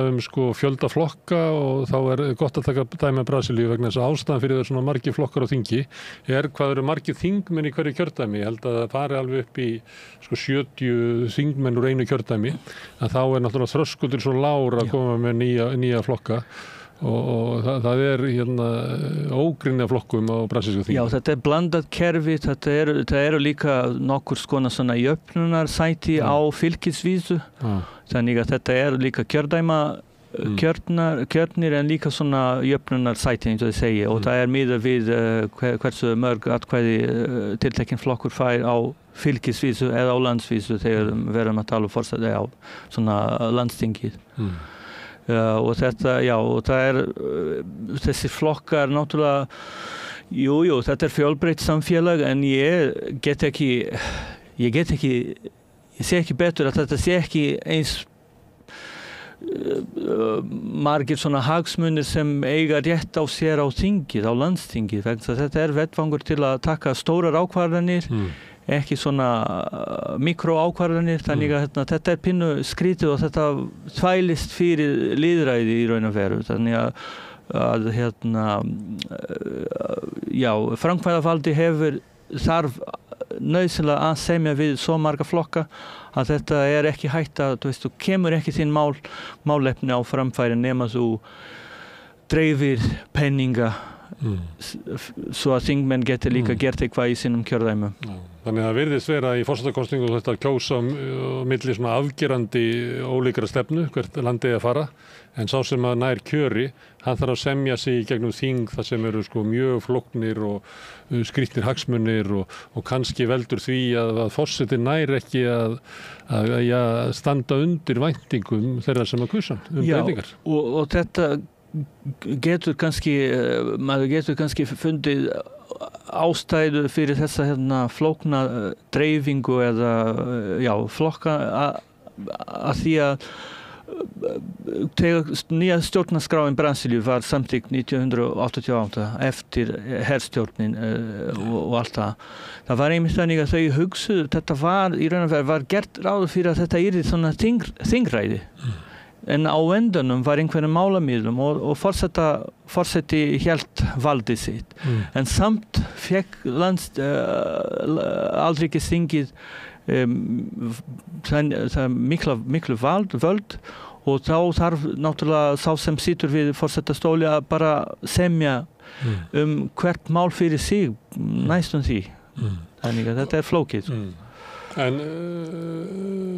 fjölda flokka, og þá gott að taka dæmi af Brasilíu vegna þess að ástæðan fyrir það svona margir flokkar á þingi hvað eru margir þingmenn í hverju kjördæmi. Ég held að það fari alveg upp í 70 þingmenn úr einu kjördæmi, en þá náttúrulega þröskuldur svo lágur að koma með nýja flokka. Og það ógrynni af flokkum á brasilísku þingi. Já, þetta blandað kerfi, þetta líka nokkur svona jöfnunarsæti á fylkisvísu. Þannig að þetta líka kjörnir, en líka svona jöfnunarsæti, eins og ég segi, og það miðað við hversu mörg atkvæði tiltekinn flokkur fær á fylkisvísu eða á landsvísu þegar verðum að tala forseti á svona landstingið. Og þetta, og það þessi flokkar náttúrulega, jú, þetta fjölbreytt samfélag, en ég sé ekki betur að þetta sé ekki eins margir svona hagsmunir sem eiga rétt á sér á þingið, á landstingið, vegna þetta vettvangur til að taka stórar ákvarðanir, ekki svona mikroákvarðanir, þannig að þetta pínu skrítið og þetta þvælist fyrir lýðræði í raun og veru. Þannig að framkvæmdarvaldi þarf nauðsynlega að semja við svo marga flokka að þetta ekki hægt að, þú kemur ekki þín málefni á framfæri nema þú dreifir penninga svo að þingmenn geti líka gert eitthvað í sínum kjördæmum. Þannig að það virðist vera í forsetakosningu þetta að kjósa milli svona afgerandi ólíkra stefnu hvert landið að fara, en sá sem að nær kjöri, hann þarf að semja sig í gegnum þing þar sem eru mjög flóknir og skrýtnir hagsmunir og kannski veldur því að forsetinn nær ekki að standa undir væntingum þeirra sem að kusa breytingar. Og þetta maður getur kannski fundið ástæðu fyrir þessa flókna dreifingu eða flokka að því að þegar nýja stjórnarskráin Brasilíu var samþykkt 1988 eftir herstjórnin og allt það var einmitt þannig að þau hugsuðu, þetta var í raun og veru var gert ráð fyrir að þetta yrði svona þingræði en á endanum var einhverjum málamiðlum og forseti hélt valdið sitt en samt fekk alríkisþingið miklu völd og þá þarf náttúrulega sá sem situr við forsetastóli að bara semja hvert mál fyrir sig næstum því þannig að þetta flókið En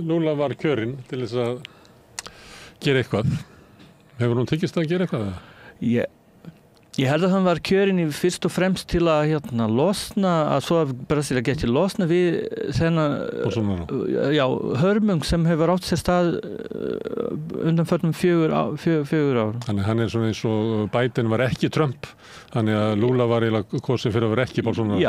Lula var kjörinn til þess að gera eitthvað hefur hún tekist að gera eitthvað? Ég held að hann var kjörinn fyrst og fremst til að losna, að svo að Brasilia geti losna við þennan hörmung sem hefur átt sér stað undanförnum 4 ár. Þannig hann er svona eins og Biden var ekki Trump, þannig að Lula var eiginlega kosið fyrir að vera ekki Bolsonaro.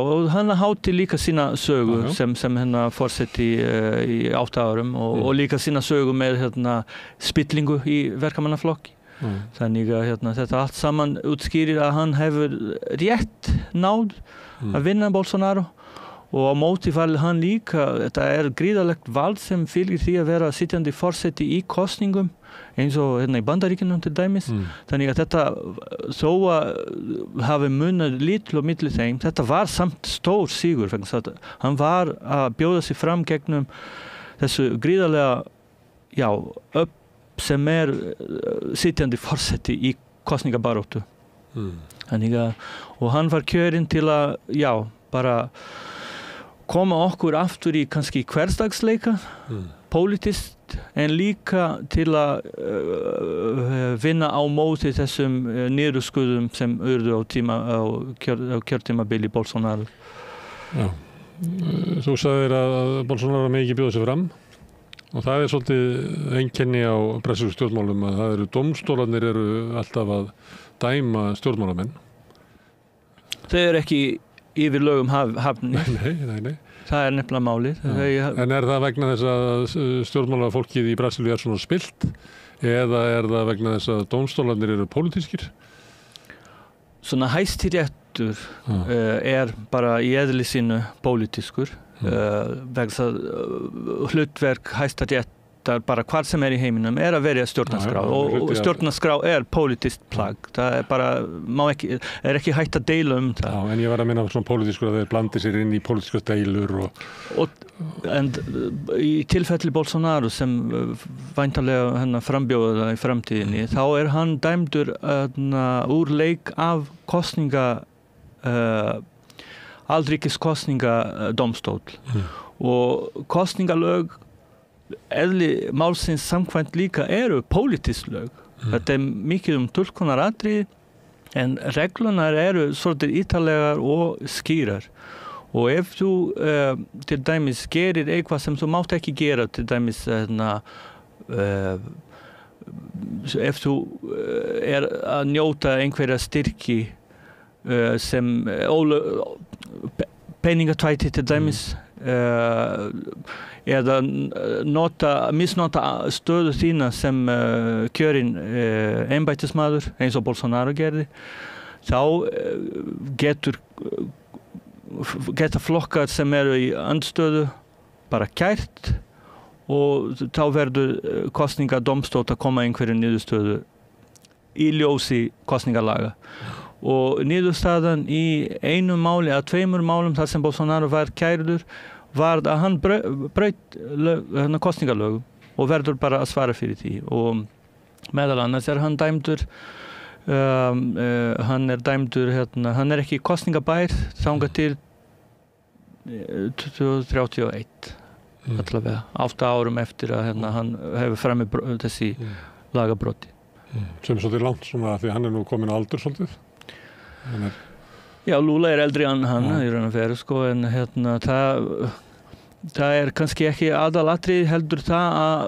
Og hann hátti líka sína sögu sem hennar forseti í 8 árum og líka sína sögu með spillingu í verkamannaflokki. Þannig að þetta allt saman útskýrir að hann hefur rétt náð að vinna Bolsonaro og á móti var hann líka, þetta gríðarlegt vald sem fylgir því að vera sitjandi forseti í kosningum eins og í Bandaríkjunum til dæmis þannig að þetta þó að hafi munað lítið og milli þeim þetta var samt stór sigur hann var að bjóða sig fram gegnum þessu gríðarlega sem sitjandi forseti í kosningabaróttu. Þannig að og hann var kjörinn til að bara koma okkur aftur í kannski hversdagsleika politist en líka til að vinna á móti þessum niðurskurðum sem urðu á kjörtímabili Bolsonaro. Þú sagðir að Bolsonaro megi ekki bjóða sig fram og það svolítið einkenni á brasilískum stjórnmálum að það dómstólarnir eru alltaf að dæma stjórnmálamenn. Þau ekki yfir lögum hafnir. Nei. Það nefnilega málið. En það vegna þess að stjórnmálafólkið í Brasilíu svona spilt eða það vegna þess að dómstólarnir eru pólitískir? Svona Hæstiréttur bara í eðli sínu pólitískur. Vegna hlutverk Hæstaréttar bara hvar sem í heiminum að verja stjórnarskrá og stjórnarskrá politískt plagg það bara ekki hægt að deila það. Já, en ég var að minna svona pólitískur að þeir blandi sér inn í pólitískar deilur en í tilfelli Bolsonaro sem væntanlega frambjóða það í framtíðinni þá hann dæmdur úr leik af kosninga alríkiskosningadómstól og kosningalög eðli málsins samkvæmt líka eru pólitísk lög. Þetta mikið túlkunaratriði en reglunar eru svolítið ítarlegar og skýrar og ef þú til dæmis gerir eitthvað sem þú mátt ekki gera til dæmis ef þú að njóta einhverja styrki sem peningatvæti til dæmis eða misnota stöðu þína sem kjörinn embættismaður eins og Bolsonaro gerði þá geta flokkar sem eru í andstöðu bara kært og þá verður kosningadómstóll að koma einhverju niðurstöðu í ljósi kosningalaga og niðurstaðan í einu máli að 2 málum þar sem Bolsonaro var kærður var að hann braut kosningalögum og verður bara að svara fyrir því og meðal annars hann dæmdur hann ekki kosningabær þangað til 2031 allavega 8 árum eftir að hann hefur framið þessi lagabroti sem svolítið langt svona því hann nú komin á aldur svolítið Já, Lula eldri en hann í raun og veru en það kannski ekki aðalatrið heldur það að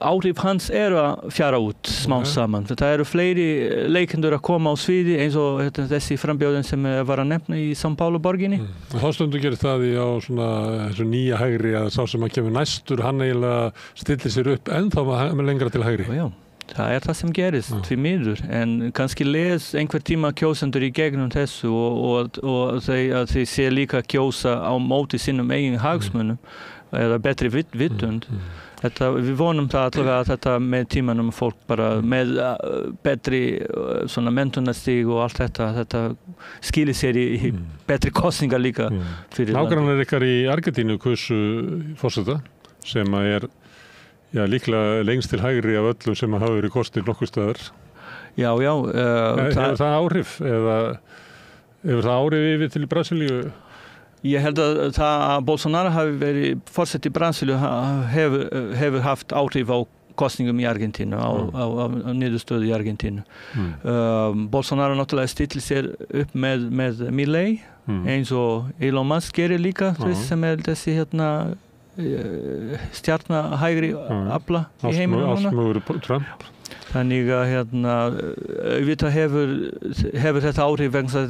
áhrif hans að fjara út smá saman. Það eru fleiri leikendur að koma á sviði eins og þessi frambjóðin sem var að nefna í São Paulo borginni. Þá stundum gerir það á svona þessu nýja hægri að sá sem að kemur næstur, hann eiginlega stillir sér upp ennþá með lengra til hægri. Já. Það það sem gerist, því miður, en kannski les einhver tíma kjósendur í gegnum þessu og þeir sé líka kjósa á móti sínum eigin hagsmunum eða betri vitund. Við vonum það allavega að þetta með tímanum fólk bara með betri svona mentunarstig og allt þetta skilir sér í betri kosningar líka fyrir Nágrannar ykkar í Argentínu kusu forseta sem líklega lengst til hægri af öllum sem hafa verið kostir nokkuð staðar. Já. Hefur það áhrif eða hefur það áhrif yfir til Brasilíu? Ég held að Bolsonaro hafi verið forseti í Brasilíu hefur haft áhrif á kostningum í Argentínu, á niðurstöðu í Argentínu. Bolsonaro náttúrulega stillir sér upp með Milei, eins og Elon Musk gerir líka, sem þessi stjarnahægri afla í heiminum núna. Trump. Þannig að auðvitað hefur þetta áhrif vegna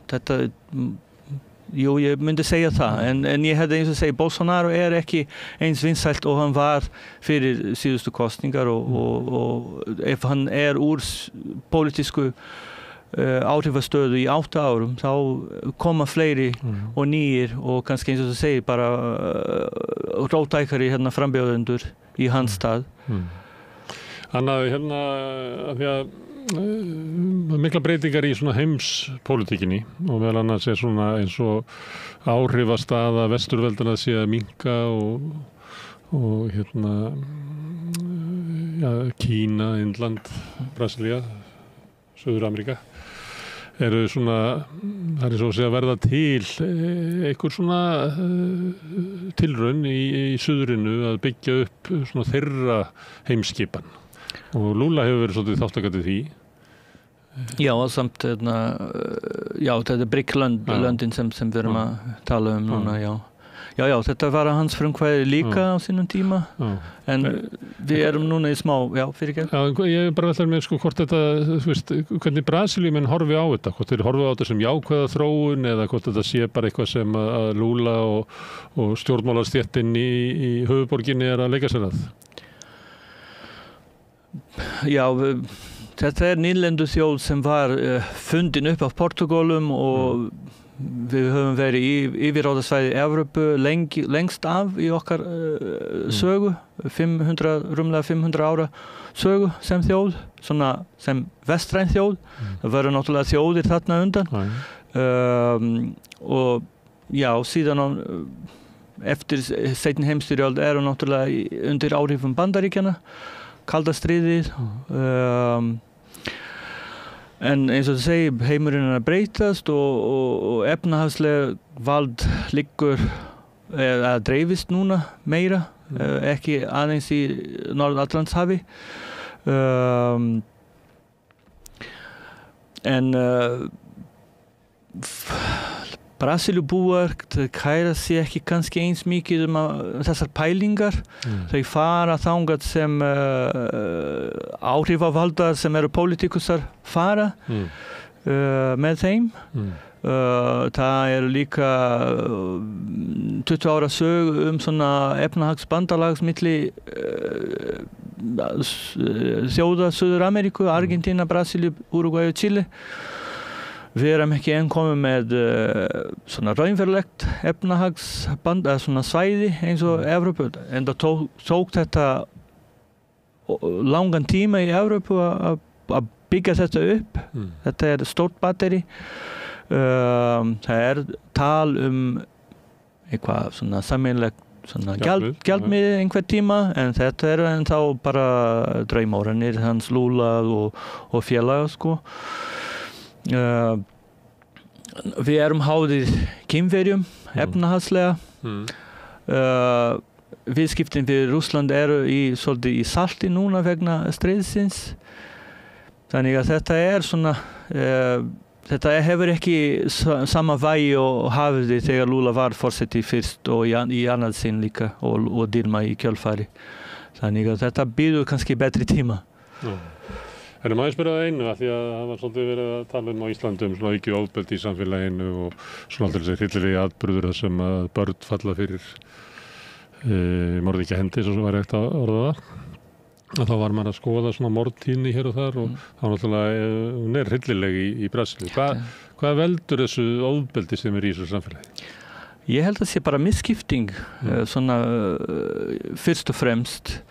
þetta ég myndi segja það en ég hefði eins og segja Bolsonaro ekki eins vinsælt og hann var fyrir síðustu kosningar og ef hann úr pólitísku áhrifastöðu í 8 árum þá koma fleiri og nýir og kannski eins og þú segir bara róttækari frambjóðendur í hans stað. Annað af því að mikla breytingar í svona heimspólitíkinni og meðal annars svona eins og áhrifastaða vesturveldana sé að minnka og Kína, Indland, Brasilía, Suður-Ameríka eru svona, það svo að segja verða til einhver svona tilraun í suðrinu að byggja upp svona þeirra heimskipan og Lula hefur verið svolítið þáttakandi því. Já, samt þetta BRIC-löndin sem við erum að tala núna, Já, þetta var hans frumkvæði líka á sínum tíma, en við erum núna í smá, fyrirgefn. Ég bara veltar með hvort þetta, hvernig Brasilíumenn horfi á þetta, hvort þeir horfi á þetta sem jákvæða þróun eða hvort þetta sé bara eitthvað sem að Lula og stjórnmálastéttin í höfuðborginni að leika sér að. Já, þetta nýlendu þjóð sem var fundin upp af Portúgalum og við höfum verið í yfirráðasvæði Evrópu lengst af í okkar sögu, rúmlega 500 ára sögu sem þjóð, svona sem vestræn þjóð. Það verður náttúrulega þjóðir þarna undan og síðan eftir seinni heimsstyrjöld eru náttúrulega undir áhrifum Bandaríkjanna, kalda stríðið. En eins og þú segir, heimurinn að breytast og efnahagslega vald liggur eða dreifist núna meira, ekki aðeins í Norður-Atlantshafi. En Brasilíubúar kæra sig ekki kannski eins mikið þessar pælingar. Þau fara þangað sem áhrifavaldar sem eru pólitíkusar fara með þeim. Það líka 20 ára sög svona efnahagsbandalags milli þjóða Suður-Ameríku, Argentína, Brasilíu, Úrúgvæ og Chile. Við erum ekki enn komið með svona raunverulegt efnahagsband eða svona svæði eins og Evrópu, en það tók þetta langan tíma í Evrópu að byggja þetta upp. Þetta stórt batteri. Það tal eitthvað svona sameiginlegt svona gjaldmiðil einhver tíma, en þetta ennþá bara draumóranir hans Lula og félaga sko. Við erum háðir kynverjum efnahagslega. Viðskiptin við Rússland eru svolítið í salti núna vegna stríðsins. Þannig að þetta svona þetta hefur ekki sama vægi og hafði þegar Lula var forseti fyrst og í annað sinn líka og Dilma í kjölfari. Þannig að þetta býður kannski betri tíma. En maður spyrja það einu að því að það var svolítið verið að tala á Íslandi svona aukið ofbeldi í samfélaginu og svona alltaf þessi hryllilegir atburðir þar sem að börn falla fyrir morðingjahendi eins og var rétt að orða það. Og þá var maður að skoða svona mordtíðni hér og þar og þá náttúrulega hún hryllileg í Brasilíu. Hvað veldur þessu ofbeldi sem í þessu samfélagi? Ég held að sé bara misskipting, svona fyrst og fremst.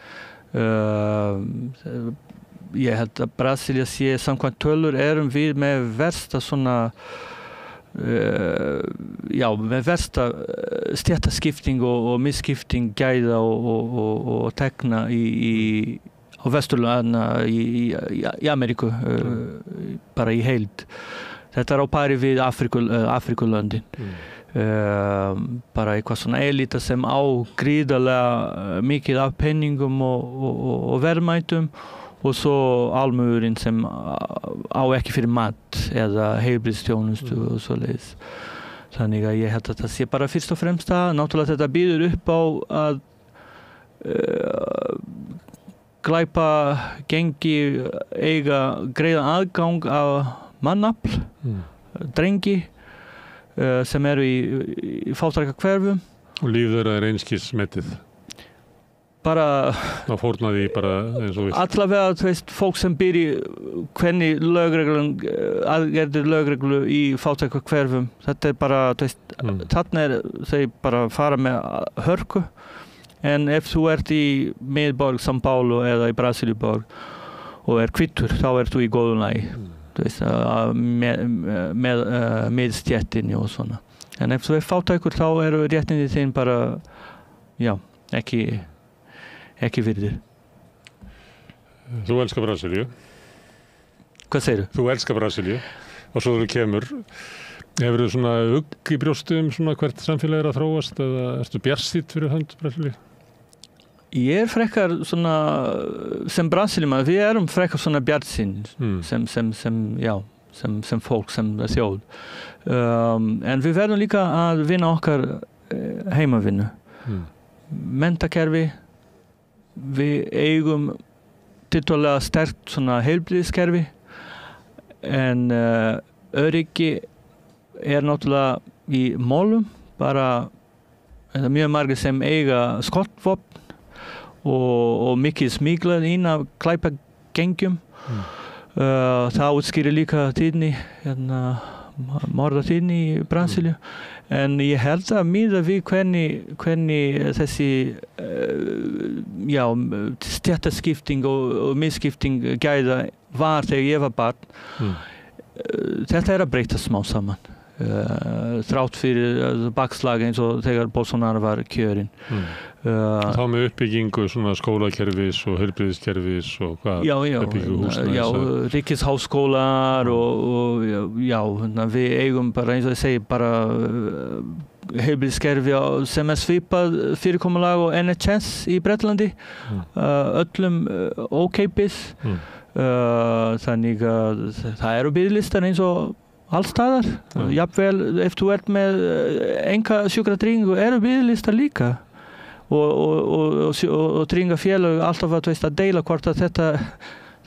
Ég held að Brasilía sé samkvæmt tölur við með versta svona með versta stéttaskipting og misskipting gæða og tekna á Vesturlanda í Ameríku bara í heild. Þetta á pari við Afrikulöndin. Bara eitthvað svona elita sem á gríðarlega mikið af penningum og verðmætum og svo almúðurinn sem á ekki fyrir mat eða heilbrigðisþjónustu og svoleiðis. Þannig að ég held að það sé bara fyrst og fremst það. Náttúrulega þetta býður upp á að glæpagengi eiga greiðan aðgang af mannafl, drengi sem eru í fátækrahverfum. Og líf þeirra einskis metið. Bara það fórnaði bara eins og vilt. Allavega, þú veist, fólk sem býr í hvernig aðgerðir lögreglu í fátækrahverfum. Þetta bara, þú veist, þarna þau bara fara með hörku. En ef þú ert í miðborg São Paulo eða í Brasilíuborg og hvítur, þá ert þú í góðu lagi. Þú veist, með miðstjettinni og svona. En ef þú fátækur, þá eru réttindi þín bara, ekki virðir. Þú elskar Brasilíu. Hvað segirðu? Þú elskar Brasilíu og svo þú kemur. Hefurðu svona ugg í brjóstu svona hvert samfélag að þróast eða ertu bjartsýnn fyrir hönd Brasilíu? Ég frekar svona sem Brasilíumaður, við erum frekar svona bjartsýn sem fólk, sem þjóð. En við verðum líka að vinna okkar heimavinnu. Menntakerfi. Við eigum tiltölulega sterkt svona heilbrigðiskerfi en öryggi náttúrulega í málum, bara mjög margir sem eiga skotvopn og mikið smíglað inn af glæpagengjum. Það útskýrir líka tíðni, morðatíðni í Brasilíu. En ég held að miða við hvernig þessi stéttaskipting og misskipting gæða var þegar ég var barn. Þetta að breyta smá saman. Þrátt fyrir bakslag eins og þegar Bolsonaro var kjörinn. Þá með uppbyggingu svona skólakerfis og heilbrigðiskerfis og hvað? Uppbyggingu húsnæðis. Ríkisháskólar og við eigum bara eins og ég segi bara heilbrigðiskerfi sem svipað fyrirkomulag og NHS í Bretlandi. Öllum ókeypis. Þannig að það eru biðlistar eins og alls staðar. Jafnvel ef þú ert með enga sjúkratryggingu eru biðlistar líka. Og tryggingafélög alltaf að deila hvort að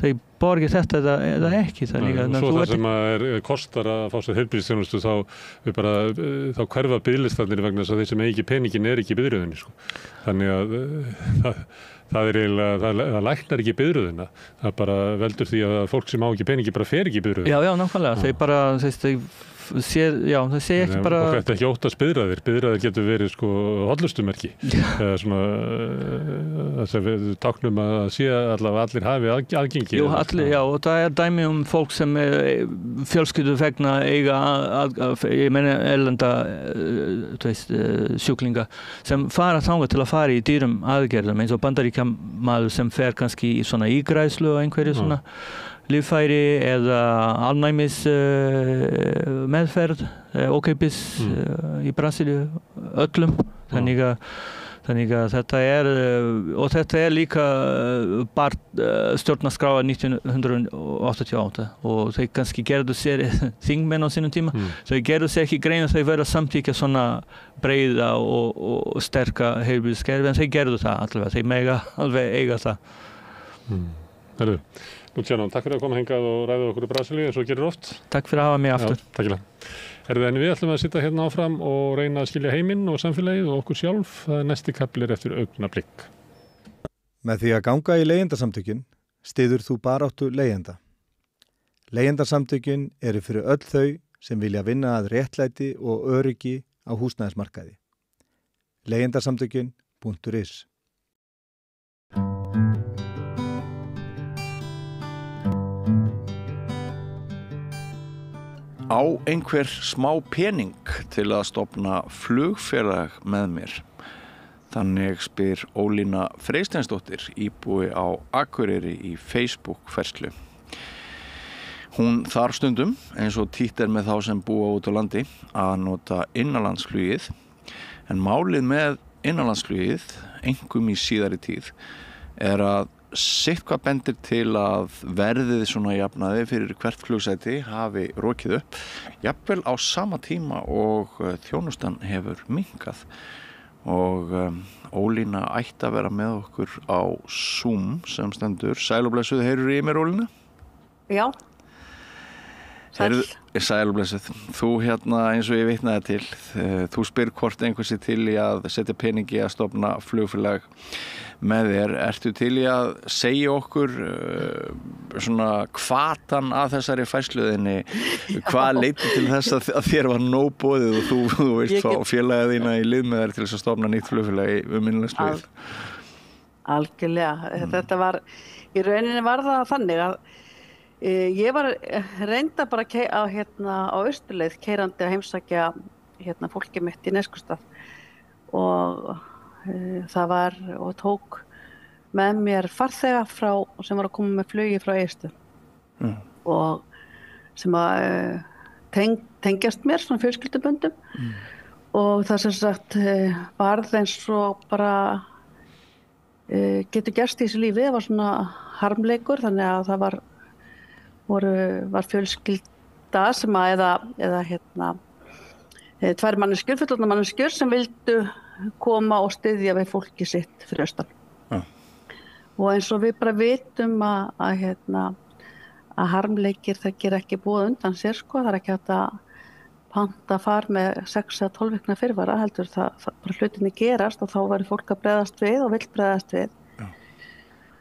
þau borgir þetta eða ekki. Svo það sem kostar að fá sér heilbrigðisþjónustu þá hverfa biðlistarnir vegna þess að þeir sem eigi peningin ekki í biðröðinni. Þannig að það eiginlega, það læknar ekki biðröðina. Það bara veldur því að fólk sem á ekki peningi bara fer ekki í biðröðina. Já, nákvæmlega. Þeir bara, það sé ekki bara... Og þetta ekki óttast biðröðir. Biðröðir getur verið hollustumerki. Eða svona, þess að við táknum að sé allavega allir hafi aðgengi. Jú, allir, og það dæmi fólk sem fjölskyldu vegna eiga ég meina erlenda sjúklinga sem fara þangað til að fara í dýrum aðgerðum eins og bandaríkjamaður sem fer kannski í svona ígræðslu og einhverju svona líffæri eða alnæmis meðferð ókeypis í Brasilíu öllum. Þannig að Þannig að þetta líka stjórnarskráa 1988 og þau kannski gerðu sér þingmenn á sínum tíma, þau gerðu sér ekki grein að þau verða samþykkja svona breiða og sterka heilbrigðiskerfi, en þau gerðu það allavega, þau mega alveg eiga það. Herru, Luciano, takk fyrir að koma hingað og ræða okkur í Brasilíu eins og gerir oft. Takk fyrir að hafa mig aftur. Já, takk fyrir. En við ætlum að sitja hérna áfram og reyna að skilja heiminn og samfélagið og okkur sjálf. Það næsti kaplir eftir augnablikk. Með því að ganga í leigjendasamtökin styður þú baráttu leigjenda. Leigjendasamtökin eru fyrir öll þau sem vilja vinna að réttlæti og öryggi á húsnæðismarkaði. Leigjendasamtökin.is Á einhver smá pening til að stofna flugfélag með mér? Þannig spyr Ólína Freysteinsdóttir, íbúi á Akureyri í Facebook-ferslu. Hún þarf stundum, eins og títt með þá sem búa út á landi, að nota innanlandsflugið. En málið með innanlandsflugið, einkum í síðari tíð, að sitthvað bendir til að verðið svona jafnaði fyrir hvert flugsæti hafi rokið upp, jafnvel á sama tíma og þjónustan hefur minnkað. Og Ólína ætti að vera með okkur á Zoom sem stendur. Sæl og blessuð, heyrur í mér, Ólína? Já. Sæl og blessuð. Þú eins og ég vitnaði til, þú spyr hvort einhversi til í að setja peningi að stofna flugfélag með þér. Ertu til í að segja okkur svona hvatan að þessari færsluðinni, hvað leiddi til þess að þér var nóg boðið og þú veist fá félagið þína í lið með þér til þess að stofna nýtt flugfélag um innanlandsflugið? Algjörlega. Þetta var, í rauninni var það þannig að ég var reynda bara á Austurleið keyrandi að heimsækja fólkið mitt í Neskaupstað og það var og tók með mér farþega sem var að koma með flugi frá Egilsstöðum og sem að tengjast mér svona fjölskylduböndum og það sem sagt varð eins og bara getur gerst í þessu lífi, það var svona harmleikur, þannig að það var fjölskylda sem að eða tvær manneskjur, fullorðnar manneskjur sem vildu koma og styðja við fólki sitt fyrir austan. Og eins og við bara vitum að harmleikir það ger ekki búið undan sér, sko. Það er ekki hægt að panta far með 6 eða 12 vikna fyrirvara, heldur það bara hlutinni gerast og þá verður fólk að bregðast við og vill bregðast við.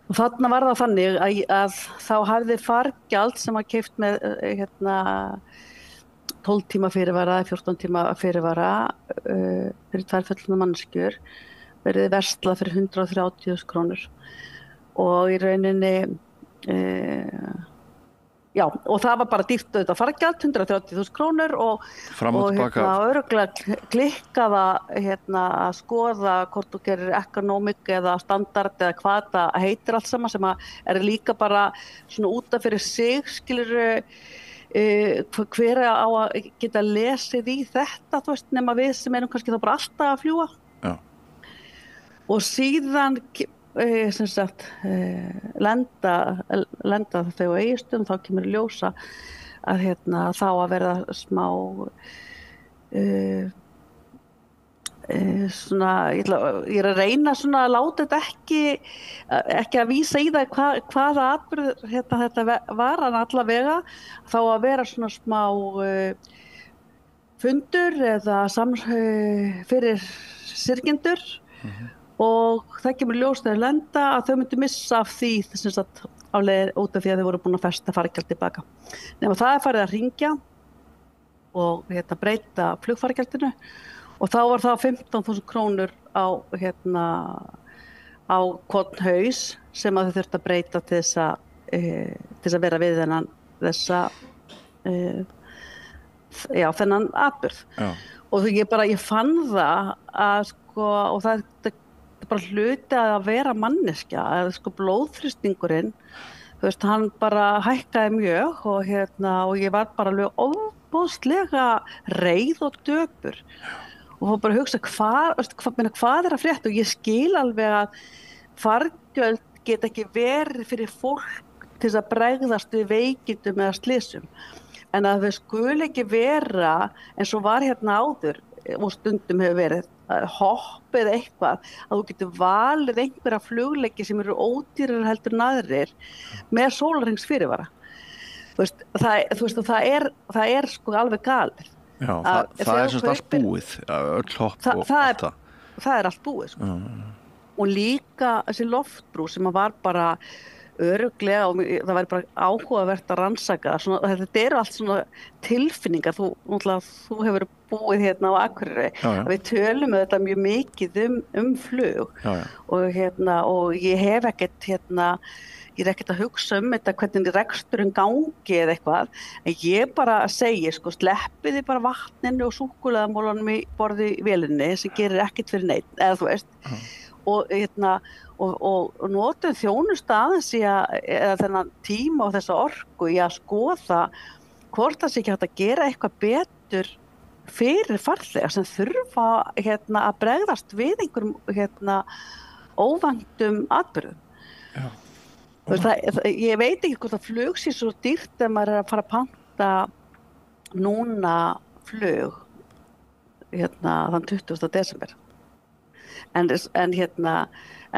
Og þarna var það þannig að þá hafði fargjald sem var keypt með 12 tíma fyrirvara, 14 tíma fyrirvara fyrir tvær fullorðnar manneskjur verið verslað fyrir 130.000 krónur. Og í rauninni, og það var bara dýrt auðvitað fargjald, 130.000 krónur og örugglega klikkaða að skoða hvort þú gerir economic eða standard eða hvað það heitir allt saman sem er líka bara svona útaf fyrir sig, skilur hver á að geta lesið í þetta, þú veist, nema við sem erum kannski þá bara alltaf að fljúga. Já. Og síðan sem sagt lenda þau á Egilsstöðum, þá kemur í ljósa að þá að verða smá svona, ég er að reyna svona að láta þetta ekki að vísa í það hvaða atburður þetta var, en allavega þá að vera svona smá fundur eða fyrir syrgjendur og það kemur ljós þegar lenda að þau myndu missa af því sem sagt áleiðir út af því að þau voru búin að festa fargjald tilbaka. Nefnum það er farið að hringja og breyta flugfargjaldinu og þá var það 15.000 krónur á hvern haus sem að þau þurftu að breyta til þess að vera við þennan atburð. Og ég fann það að og það er bara hluti að vera manneskja, að blóðþrýstingurinn, þú veist, hann bara hækkaði mjög og ég var bara alveg ofboðslega reið og döpur og fór bara að hugsa hvað að frétta, og ég skil alveg að fargjöld get ekki verið fyrir fólk til þess að bregðast við veikindum eða slysum, en að þau skul ekki vera eins og var hérna áður og stundum hefur verið hopp eða eitthvað, að þú getur valið einhverja flugleiki sem eru ódýrar heldur en aðrir með sólarhrings fyrirvara. Það er sko alveg galið. Já, það er semst allt búið, öll hopp og allt það. Það er allt búið sko. Og líka þessi loftbrú sem var bara örugglega, og það væri bara áhugavert að rannsaka svona, þetta eru allt svona tilfinningar, þú hefur búið hérna á Akureyri, við tölum þetta mjög mikið um flug og ég hef ekkert ég er ekkert að hugsa þetta hvernig reksturinn gangi eða eitthvað, en ég bara segi sko, sleppiði bara vatninu og súkkulaðamólanum í borði í vélinni sem gerir ekkert fyrir neitt, eða þú veist og notum þjónustu aðeins eða þennan tíma og þessa orku í að skoða hvort það sé ekki hægt að gera eitthvað betur fyrir farþega sem þurfa að bregðast við einhverjum óvæntum atburðum. Ég veit ekki hvort að flug sé svo dýrt þegar maður er að fara að panta núna flug þann 20. desember. En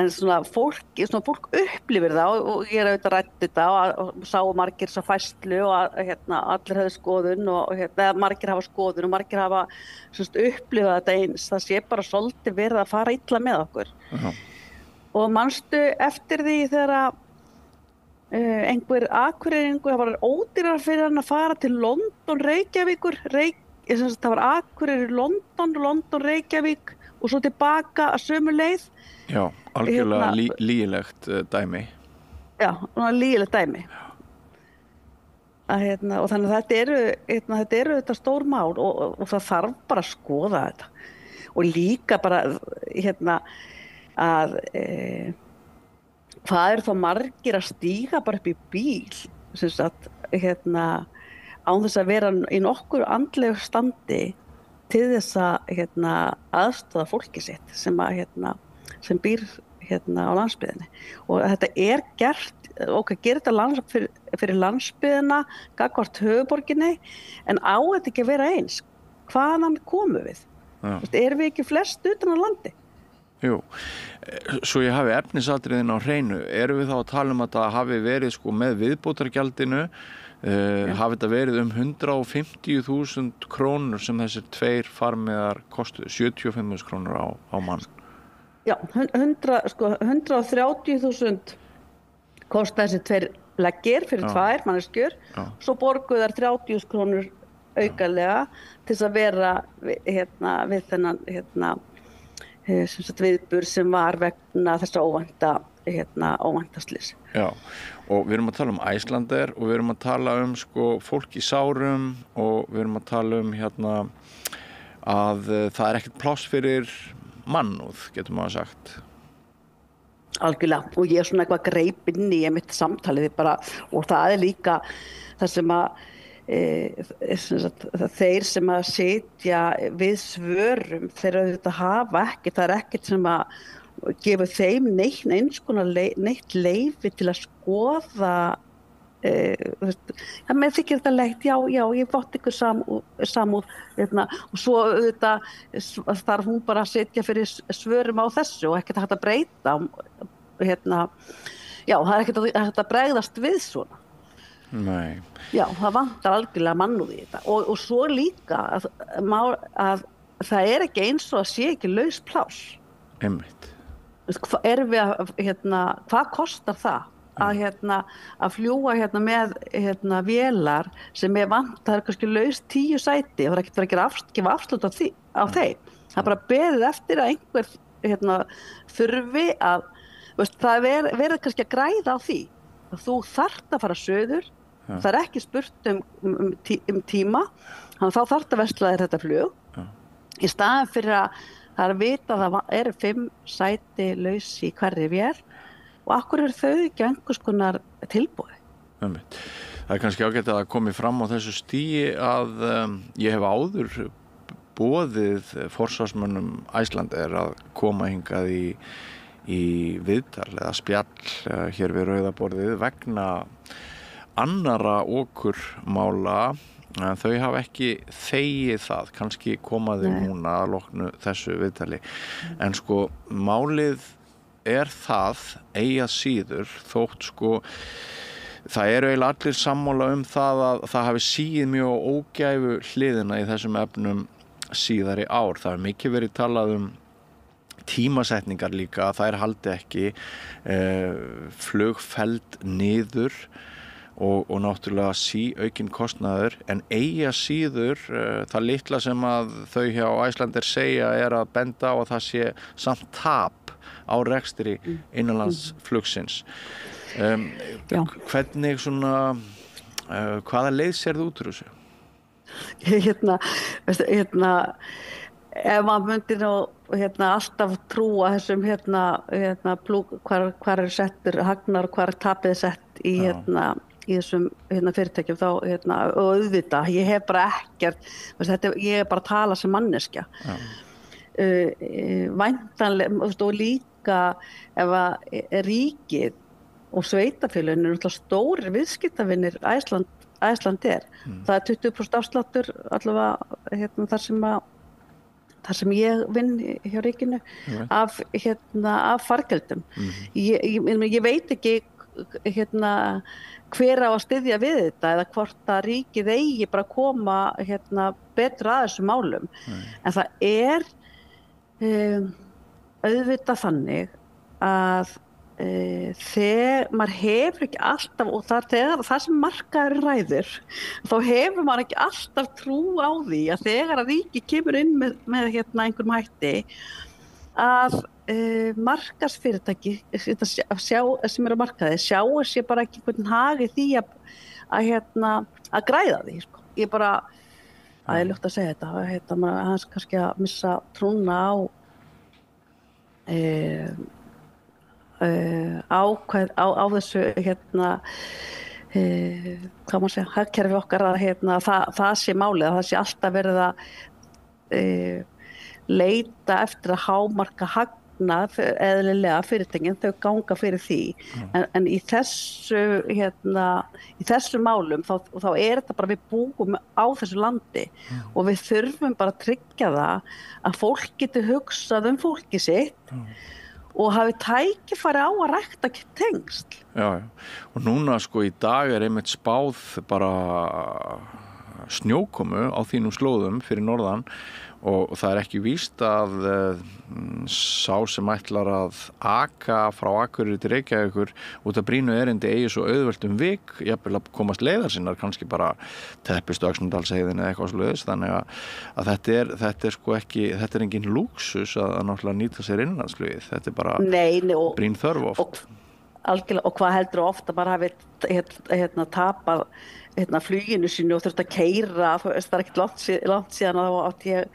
svona fólk upplifir það og ég er auðvitað rætt þetta og sáu margir þessa færslu og allir hefðu skoðun og margir hafa skoðun og margir hafa upplifað þetta eins. Það sé bara svolítið verið að fara illa með okkur. Og manstu eftir því þegar einhver Akureyringur, það var ódýrar fyrir hann að fara til London, Reykjavíkur, það var Akureyri, London, Reykjavík og svo tilbaka að sömu leið. Já, algjörlega lýgilegt dæmi. Já, lýgilegt dæmi. Og þannig að þetta eru þetta stór mál og það þarf bara að skoða þetta. Og líka bara að hvað þá margir að stíga bara upp í bíl án þess að vera í nokkur andlegu standi til þess að aðstoða fólki sitt sem býr á landsbyggðinni. Og þetta er gert, gerir þetta fyrir landsbyggðina, gagnvart höfuðborginni, en á þetta ekki að vera eins. Hvaðan komum við? Erum við ekki flest utan á landi? Jú, svo ég hafi efnisatriðin á hreinu, erum við þá að tala um að það hafi verið sko með viðbótargjaldinu, hafi þetta verið 150.000 krónur sem þessir tveir farmiðar kostuðu, 75.000 krónur á mann. Já, 130.000 kosta þessi tveir leggir fyrir tvær manneskjur, svo borguðu þær 30.000 krónur aukalega til þess að vera við þennan viðburð sem var vegna þessa óvænta slys. Já, og við erum að tala um Icelandair og við erum að tala um sko fólk í sárum og við erum að tala um að það er ekkert pláss fyrir mannúð, getur maður sagt. Algjörlega, og ég er svona eitthvað greipinn í mitt samtalið bara, og það er líka það sem að þeir sem að sitja við svörum, þeir auðvitað hafa ekki, það er ekkert sem að gefa þeim neitt leyfi til að skoða mér þykir þetta leitt, já, ég bótt ykkur samúð og svo auðvitað þarf hún bara að sitja fyrir svörum á þessu og ekkert hægt að breyta já, það er ekkert hægt að bregðast við svona. Nei. Já, það vantar algjörlega mannúð í þetta og svo líka að það er ekki eins og að sé ekki laus pláss. Einmitt. Hvað kostar það að fljúga með vélar sem það er kannski laus 10 sæti og það er ekkert verið að gefa afslut á þeim. Það er bara beðið eftir að einhver þurfi að það verið kannski að græða á því. Þú þarft að fara söður, það er ekki spurt um tíma, þannig þá þarft að versla þér þetta flug. Í staðan fyrir að það er að vita að það eru 5 sæti laus í hverri vél og akkur eru þau ekki einhvers konar tilboði. Það er kannski ágætt að það komi fram á þessu stigi að ég hef áður boðið forsvarsmönnum Icelandair að koma hingað í viðtal eða spjall hér við rauðaborðið vegna annara okurmála. Þau hafa ekki þegið það, kannski komaði núna að loknu þessu viðtali. En sko, málið það eigi að síður þótt sko það eru eiginlega allir sammála það að það hafi sigið mjög ógæfu hliðina í þessum efnum síðari ár. Það hefur mikið verið talað tímasetningar líka, þær haldi ekki, flug felld niður og náttúrulega síaukinn kostnaður, en eigi að síður það litla sem að þau hjá Icelandair segja að benda á að það sé samt tap á rekstri innanlandsflugsins. Hvernig svona hvaða leið sérðu út úr þessu? Ef maður myndi nú alltaf trúa þessum hvar settur hagnar og hvar tapið sett í þessum fyrirtækjum þá og auðvitað, ég hef bara ekkert ég bara að tala sem manneskja væntanlega og líka ef að ríkið og sveitafélögin eru stórir viðskiptavinir Icelandair. Það er 20% afsláttur allavega þar sem ég vinn hjá ríkinu af fargjöldum. Ég veit ekki hver á að styðja við þetta eða hvort að ríkið eigi bara að koma betur að þessum málum. En það auðvitað þannig að þegar maður hefur ekki alltaf og það sem markaðurinn ræður þá hefur maður ekki alltaf trú á því að þegar að ríki kemur inn með einhverjum hætti að markaðsfyrirtæki sem eru á markaði sjáu sér bara ekki hvernig hagi því að græða því sko. Ég bara það er ljótt að segja þetta maður hans kannski að missa trúna á þessu hvað maður segja hagkerfi okkar að það sé málið að það sé alltaf verið að leita eftir að hámarka hagnað eðlilega fyrirtækin, þau ganga fyrir því en í þessu málum þá þetta bara við búum á þessu landi og við þurfum bara að tryggja það að fólk geti hugsað fólkið sitt og hafi tækifæri á að rækta tengsl. Já, og núna sko í dag einmitt spáð bara snjókomu á þínum slóðum fyrir norðan og það ekki víst að sá sem ætlar að aka frá Akureyri til Reykjavíkur út af brýnu erindi eigi svo auðvelt vik, jafnvel að komast leiðar sinnar, kannski bara teppistu Öxnadalsheiðinni eða eitthvað svoleiðis, þannig að þetta sko ekki, þetta engin lúxus að náttúrulega nýta sér innanlandsflugið, þetta bara brýn þörf oft. Algjörlega, og hvað heldur ofta bara hafi tapað fluginu sínu og þurft að keyra, það er ekkert langt síðan að þá átti ég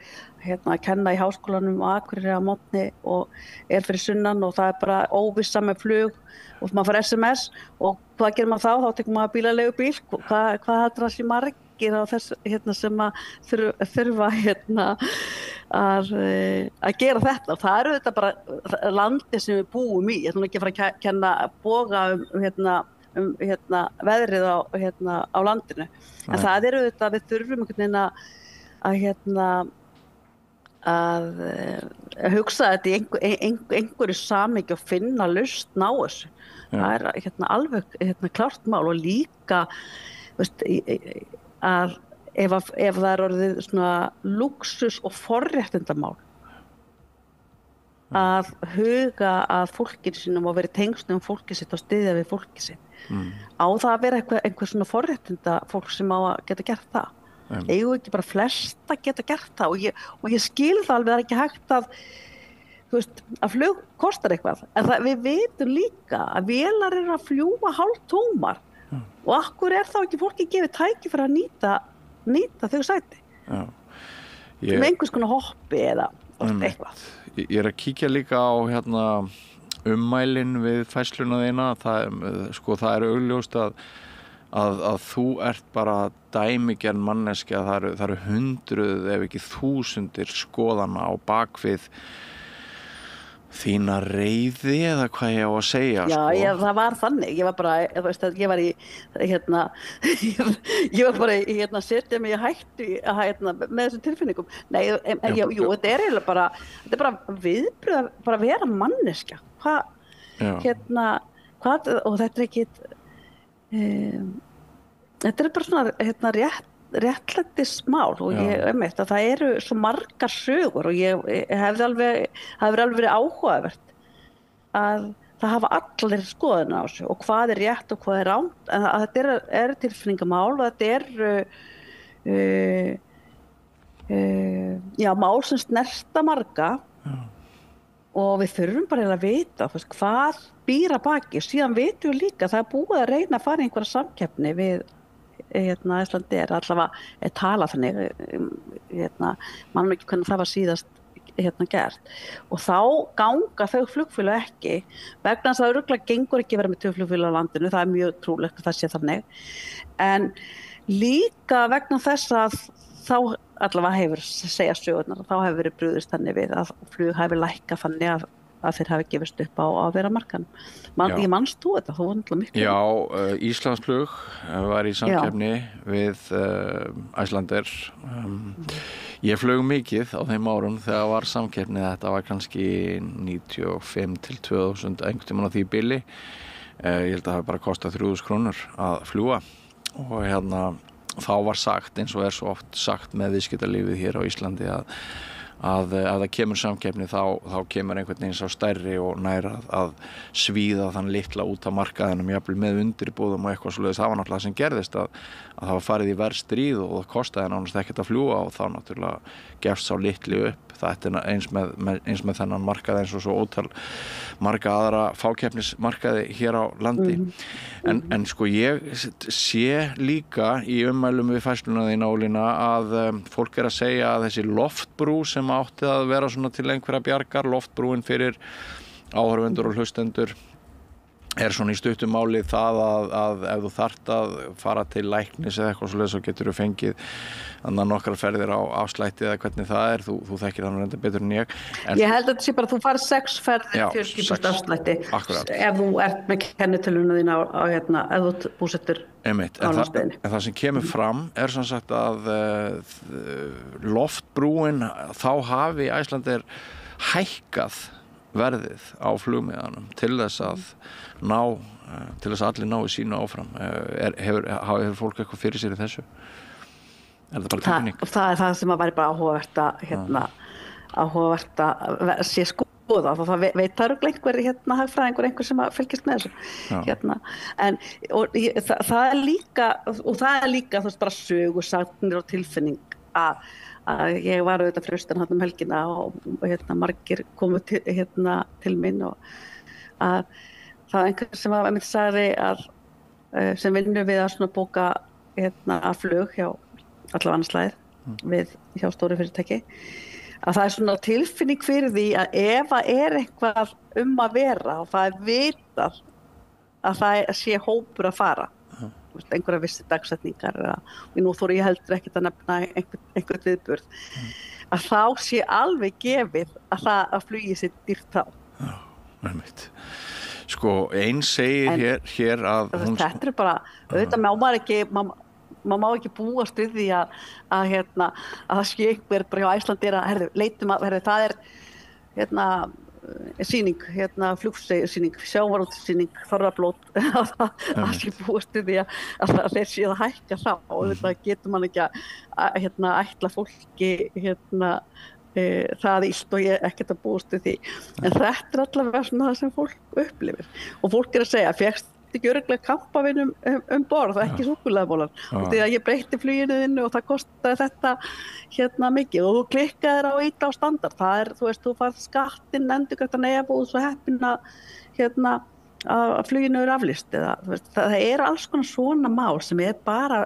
að kenna í háskólanum á Akureyri á mótni og fyrir sunnan og það er bara óvissa með flug og maður fær SMS og hvað gerir maður þá tekur maður bílaleigubíl, hvað heldur það sé margir á þess sem að þurfa að gera þetta og það eru þetta bara landi sem við búum í, ég ætlum ekki að fara að kenna boga veðrið á landinu. En það eru þetta, við þurfum einhvern veginn að hugsa þetta í einhverju samhengi og finna lausn á þessu. Það er alveg klárt mál og líka að ef það er orðið svona lúxus og forréttindamál að huga að fólkinu sínum og verið tengslum fólkið sitt og styðja við fólkið sitt. Á það að vera einhver svona forréttinda fólk sem á að geta gert það. Eigum ekki bara flesta geta gert það og ég skil það alveg, það er ekki hægt að flug kostar eitthvað, en við vitum líka að vélar eru að fljúga hálftómar og akkur þá ekki fólki gefið tækifæri að nýta þau sæti með einhvers konar hoppi eða eitthvað. Ég að kíkja líka á ummælin við færsluna þína, það er augljóst að þú ert bara dæmigerð manneskja, það eru hundruð ef ekki þúsundir skoðana á bakvið þína reiði eða hvað ég á að segja. Já, það var þannig, ég var bara, þú veist að ég var í, ég var bara í, setja mig í hættu með þessum tilfinningum. Nei, jú, þetta er eiginlega bara, þetta er bara viðbröð, bara vera manneskja. Hvað, og þetta er ekki, þetta er bara svona, réttlætismál og ég að það eru svo margar sögur og ég hefði alveg verið áhugavert að það hafa allir skoðun á þessu og hvað er rétt og hvað er rangt, en þetta er tilfinningamál og þetta er mál sem snerta marga og við þurfum bara að vita hvað býr að baki. Síðan vitum við líka það er búið að reyna að fara í einhverja samkeppni við Íslandi allavega tala þannig mann ekki hvernig það var síðast gert og þá ganga þau flugfélög ekki vegna þess að örugglega gengur ekki vera með 2 flugfélög á landinu, það er mjög trúlegt að það sé þannig, en líka vegna þess að þá allavega hefur segja sögurnar, þá hefur verið brugðist þannig við að flug hefur lækkað þannig að þeir hafi gefist upp á að vera markanum. Ég manst þú þetta, þú var náttúrulega miklu. Já, Íslandsflug var í samkeppni við Icelandair. Ég flög mikið á þeim árum þegar var samkeppni, þetta var kannski 95 til 2000 einhvern tímann á því bili. Ég held að það hafi bara kostað 3.000 krónur að fljúga og þá var sagt, eins og svo oft sagt með viðskiptalífið hér á Íslandi að það kemur samkeppni þá kemur einhvern veginn sá stærri og nær að svíða þann litla út af markaðinum jafnvel með undirbúðum og eitthvað svoleiðis. Það var náttúrulega sem gerðist að það var farið í verðstríð og það kostaði nánast ekkert að fljúga og þá náttúrulega gefst sá litli upp. Það er eins með þennan markað eins og svo ótal marga aðra fákeppnismarkaði hér á landi. En sko ég sé líka í ummælum við færsluna þína Ólína að fólk að segja að þessi loftbrú sem átti að vera svona til einhverja bjargar, loftbrúin fyrir áhorfendur og hlustendur svona í stuttu máli það að ef þú þarft að fara til læknis eða eitthvað svoleiðis þá getur þú fengið nokkrar ferðir á afslætti eða hvernig það er, þú þekkir það nú reynda betur en ég. Ég held að þetta sé bara að þú farið 6 ferðir 40% afslætti ef þú ert með kennitöluna þín ef þú búsettur á landsbyggðinni. En það sem kemur fram er sem sagt að loftbrúin þá hafi Icelandair hækkað verðið á flugmiðanum til þess að allir nái sínu áfram. Hefur fólk eitthvað fyrir sér í þessu? Er það bara tilfinning? Það er það sem að væri bara áhugavert að sé skoða og það veit það einhver hagfræðingur einhver sem fylgist með þessu. Það er líka þú veist bara sögusagnir og tilfinning að ég var auðvitað fyrir austan helgina og margir komu til minn og að það var einhver sem sagði að sem vinnur við að svona bóka að flug hjá allavega annarslæðir hjá stóru fyrirtæki að það er svona tilfinning fyrir því að ef það er eitthvað að vera og það er vitað að það sé hópur að fara einhverja vissi dagsetningar og nú þóru ég heldur ekkert að nefna einhvern viðburð að þá sé alveg gefið að flugi sér dýrt þá. Já, einmitt. Sko, einn segir hér að þetta er bara, auðvitað maður má ekki búast við því að það sé einhver bara hjá Icelandair að leitum að það er sýning, flugsýning, sjávarútvegssýning, þorrablót að sé búast við því að þeir séu að hækka þá og þetta getur mann ekki að ætla fólki það illt og ég ekkert að búast við því. En þetta er allavega svona það sem fólk upplifir og fólk að segja, fékkst ekki örugglega kampavinum borð, ekki súkkulaðimólar og því að ég breytti fluginu þinnu og það kostaði þetta mikið og þú klikkaðir á íta á standard, það er, þú veist, þú farð skattinn endurgrættan ef og svo heppin að fluginu er aflýst eða, það er alls konar svona mál sem er bara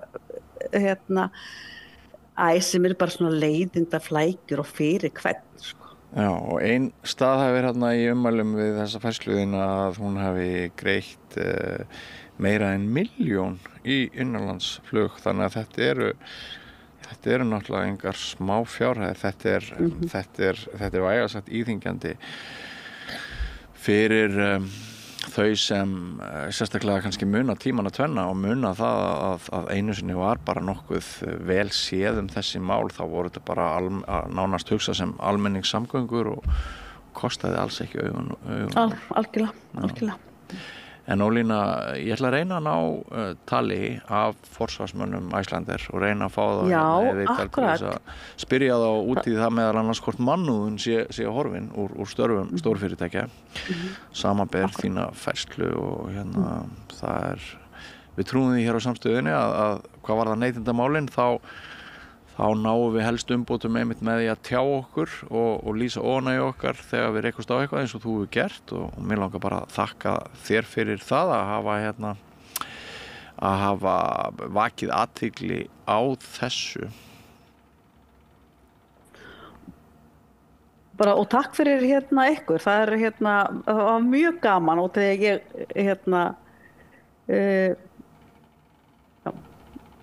sem er bara svona leiðinda flækjur og fyrir hvern sko. Já, og ein staðhæfir hérna í ummælum við þessa færsluðina að hún hafi greitt meira en 1 milljón í innanlandsflug, þannig að þetta eru náttúrulega engar smá fjárhæðir, þetta er vægast sagt íþyngjandi fyrir þau sem sérstaklega kannski muna tímana tvenna og muna það að einu sinni var bara nokkuð vel séð þessi mál, þá voru þetta bara nánast hugsað sem almenningssamgöngur og kostaði alls ekki augun. Algjörlega. En Ólína, ég ætla að reyna að ná tali af forsvarsmönnum Icelandair og reyna að fá það til þess að spyrja þá út í það meðal annars hvort mannúðin sé horfin úr störfum stórfyrirtækja, samanber þína færslu og það við trúum því hér á samstöðunni að hvað var það neytendamálin, þá náum við helst umbótum einmitt með því að tjá okkur og lýsa óánægju okkar þegar við reykust á eitthvað eins og þú hefur gert og mér langar bara að þakka þér fyrir það að hafa vakið athygli á þessu. Bara og takk fyrir ykkur, það var mjög gaman og þegar ég er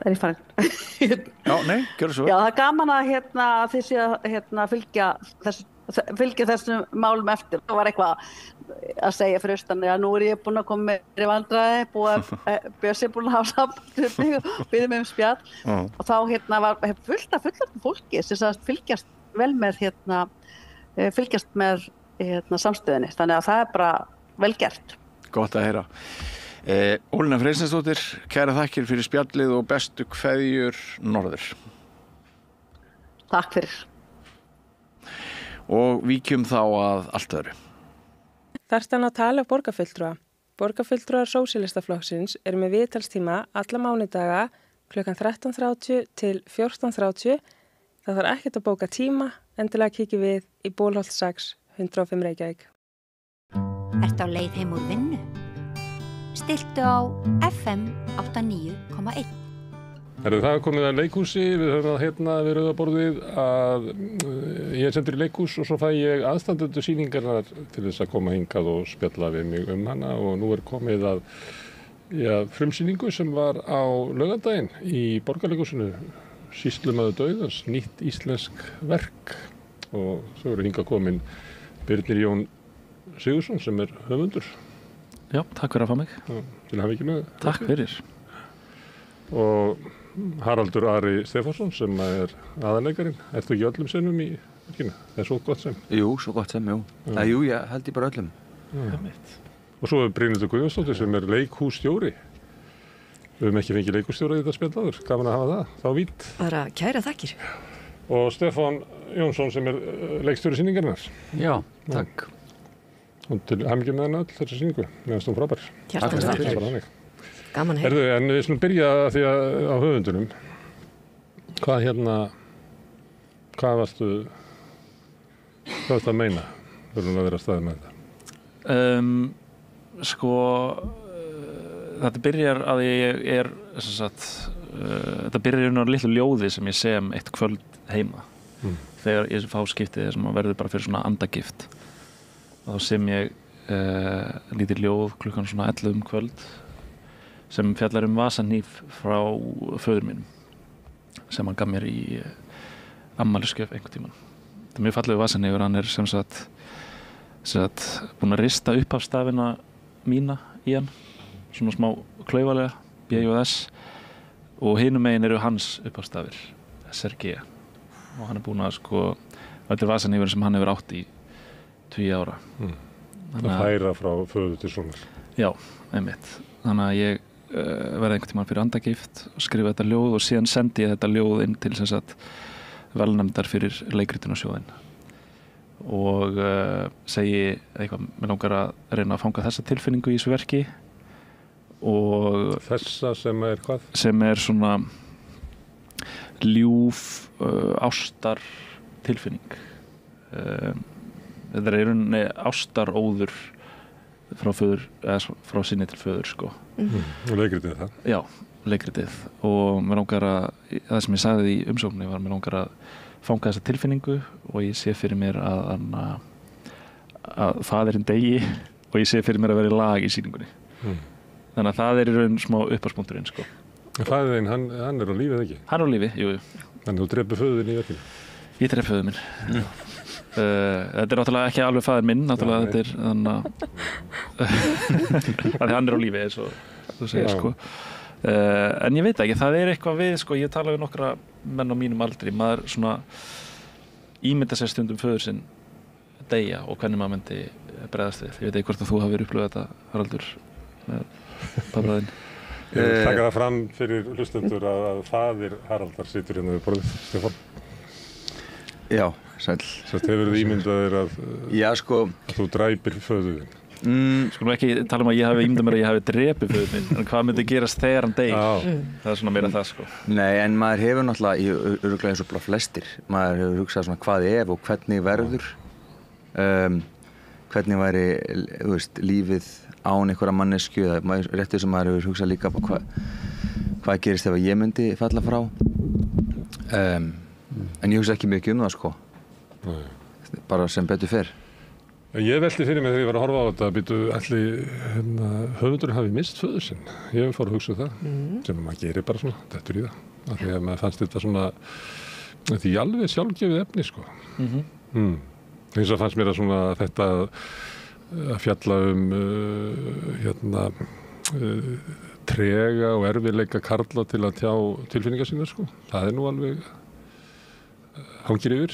ég farin? Já, nei, gjörðu svo. Já, það er gaman að þið séu að fylgja þessum málum eftir. Það var eitthvað að segja fyrir austan, já, nú er ég búin að koma með í vandræði, Bjössi er búin að hafa samband og biðja mig spjall. Og þá var fullt af fullorðnu fólki sem fylgjast vel með fylgjast með samstöðinni. Þannig að það er bara vel gert. Gott að heyra. Ólína Freysteinsdóttir, kæra þakkir fyrir spjallið og bestu kveðjur norður. Takk fyrir. Og víkjum þá að allt öðru. Þarftu að tala af borgarfulltrúa. Borgarfulltrúar Sósíalistaflokksins eru með viðtalstíma alla mánudaga klukkan 13:30 til 14:30. Það þarf ekkert að bóka tíma, endilega kíkjum við í Bólholt 6, 105 Reykjavík. Ertu á leið heim úr vinnu? Stiltu á FM 89,1. Það er komið að leikhúsi, við höfum við Rauðaborðið að ég er sendur í leikhús og svo fæ ég aðstandendur sýningarnar til þess að koma hingað og spjalla við mig hana og nú er komið að frumsýningu sem var á laugardaginn í Borgarleikhúsinu, Sýslumaður dauðans, nýtt íslensk verk og svo eru hingað komin Birnir Jón Sigurðsson sem er höfundur. Já, takk fyrir að fá mig. Já, til hamingju með. Takk fyrir. Og Haraldur Ari Stefánsson sem er aðalleikarinn. Ertu ekki öllum sinnum í verkinu? Það er svo gott sem. Jú, svo gott sem, jú. Jú, ég held ég bara öllum. Og svo er Brynhildur Guðjónsdóttir sem er leikhússtjóri. Við höfum ekki fengið leikhússtjóra í þetta spjall áður. Gaman að hafa það, þá vítt. Bara kæra þakkir. Og Stefán Jónsson sem er leikstjóri sýningarinnar. Já, takk. Og til hamingju með henni öll þessi sýningu. Mér finnst hún frábær. Hjartans þakkir. Gaman heim. En við slum byrja því að á höfundunum. Hvað varstu að meina? Þurfum að vera að staðið með þetta. Þetta byrjar að ég er þetta byrjar í litlu ljóði sem ég sem eitt kvöld heima þegar ég fá skiptið sem verður bara fyrir svona andagift og þá sem ég lítið ljóð klukkan svona 11 kvöld sem fjallar vasanhníf frá föður mínum sem hann gaf mér í afmælisgjöf einhvern tímann. Það er mjög fallegu vasanhnífur, hann er sem sagt búinn að rista upphafsstafina mína í hann svona smá klaufalega, B-J-S og hinum megin eru hans upphafsstafir, SRG og hann er búinn að þetta er vasanhnífur sem hann hefur átt í 20 ára. Það færa frá föður til sonar. Já, einmitt. Þannig að ég verði einhvern tímann fyrir andagift og skrifa þetta ljóð og síðan sendi ég þetta ljóð inn til sem sagt velnefndar fyrir leikritunasjóðin og segi eitthvað, mér langar að reyna að fanga þessa tilfinningu í þessu verki og þessa sem er hvað? Sem er svona ljúf ástar tilfinning þetta er í rauninni ástaróður frá föður, eða frá sinni til föður Og leikritið það? Já, leikritið og mér langar það sem ég sagði í umsókninni var mér langar að fanga þessa tilfinningu og ég sé fyrir mér að faðirinn degi og ég sé fyrir mér að vera í lag í sýningunni Þannig að það er í raun smá upphafspunkturinn, sko. Faðir þinn, hann er á lífi, eða ekki? Hann er á lífi, jú. Þannig að þú drepur föður þinn í verkinu? Ég drep föður minn. Þetta er náttúrulega ekki alveg faðir minn, náttúrulega þetta er þannig að hann er á lífi, eins og þú segir, sko. En ég veit ekki, það er eitthvað við, sko, ég tala við nokkra menn á mínum aldri, maður svona ímynda sér stundum föður sinn deyja og hvernig maður myndi bregðast við. Ég veit ekki hvort að þú hafir upplifað þetta, Haraldur, með pabbaðinn. Ég vil taka það fram fyrir hlustendur að faðir Haraldar situr hérna við borðið, Stefán. Já, sæll. Svo hefur þið ímyndaðir að þú dræpir föður þinn. Skulum ekki tala um að ég hafi ímyndað mér að ég hafi drepið föður minn, en hvað myndi gerast þegar hann deyr? Það er svona meira það, sko. Nei, en maður hefur náttúrulega, örugglega eins og bara flestir, maður hefur hugsað svona hvað ef og hvernig verður, hvernig væri, þú veist, lífið án einhverja mannesku, eða réttið sem maður hefur hugsað líka hvað gerist ef ég myndi falla frá. En ég hugsa ekki mikið það, sko. Bara sem betur fer. Ég velti fyrir mig þegar ég var að horfa á þetta að býtu allir höfundurinn hafi mist föður sinn. Ég fór að hugsa það, sem maður gerir bara svona, dettur í það. Af því að maður fannst þetta svona, því alveg sjálfgefið efni, sko. Eins og fannst mér að svona þetta að fjalla trega og erfiðleika karla til að tjá tilfinningar sínar, sko. Það er nú alveg hangir yfir.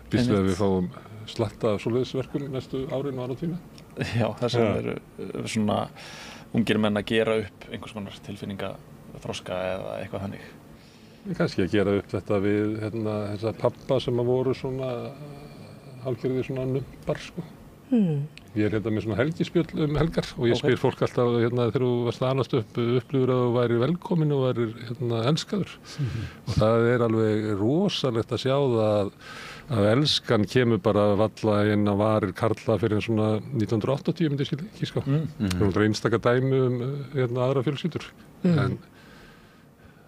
Býst við að við fáum slatta af svoleiðisverkum næstu árin og áratvíma. Já, þess að eru svona ungir menn að gera upp einhvers konar tilfinningaþroska eða eitthvað þannig. Kannski að gera upp þetta við þessa pappa sem að voru svona hálfgerði svona numpar, sko. Ég er með svona helgispjöll helgar og ég spyr fólk alltaf þegar þú varst að alast upplifur að þú væri velkomin og væri elskaður. Og það er alveg rosalegt að sjá það að elskan kemur bara valla inn á varir karla fyrir svona 1980 myndi ég ekki, sko. Það er einstaka dæmi aðra fjölskyldur. En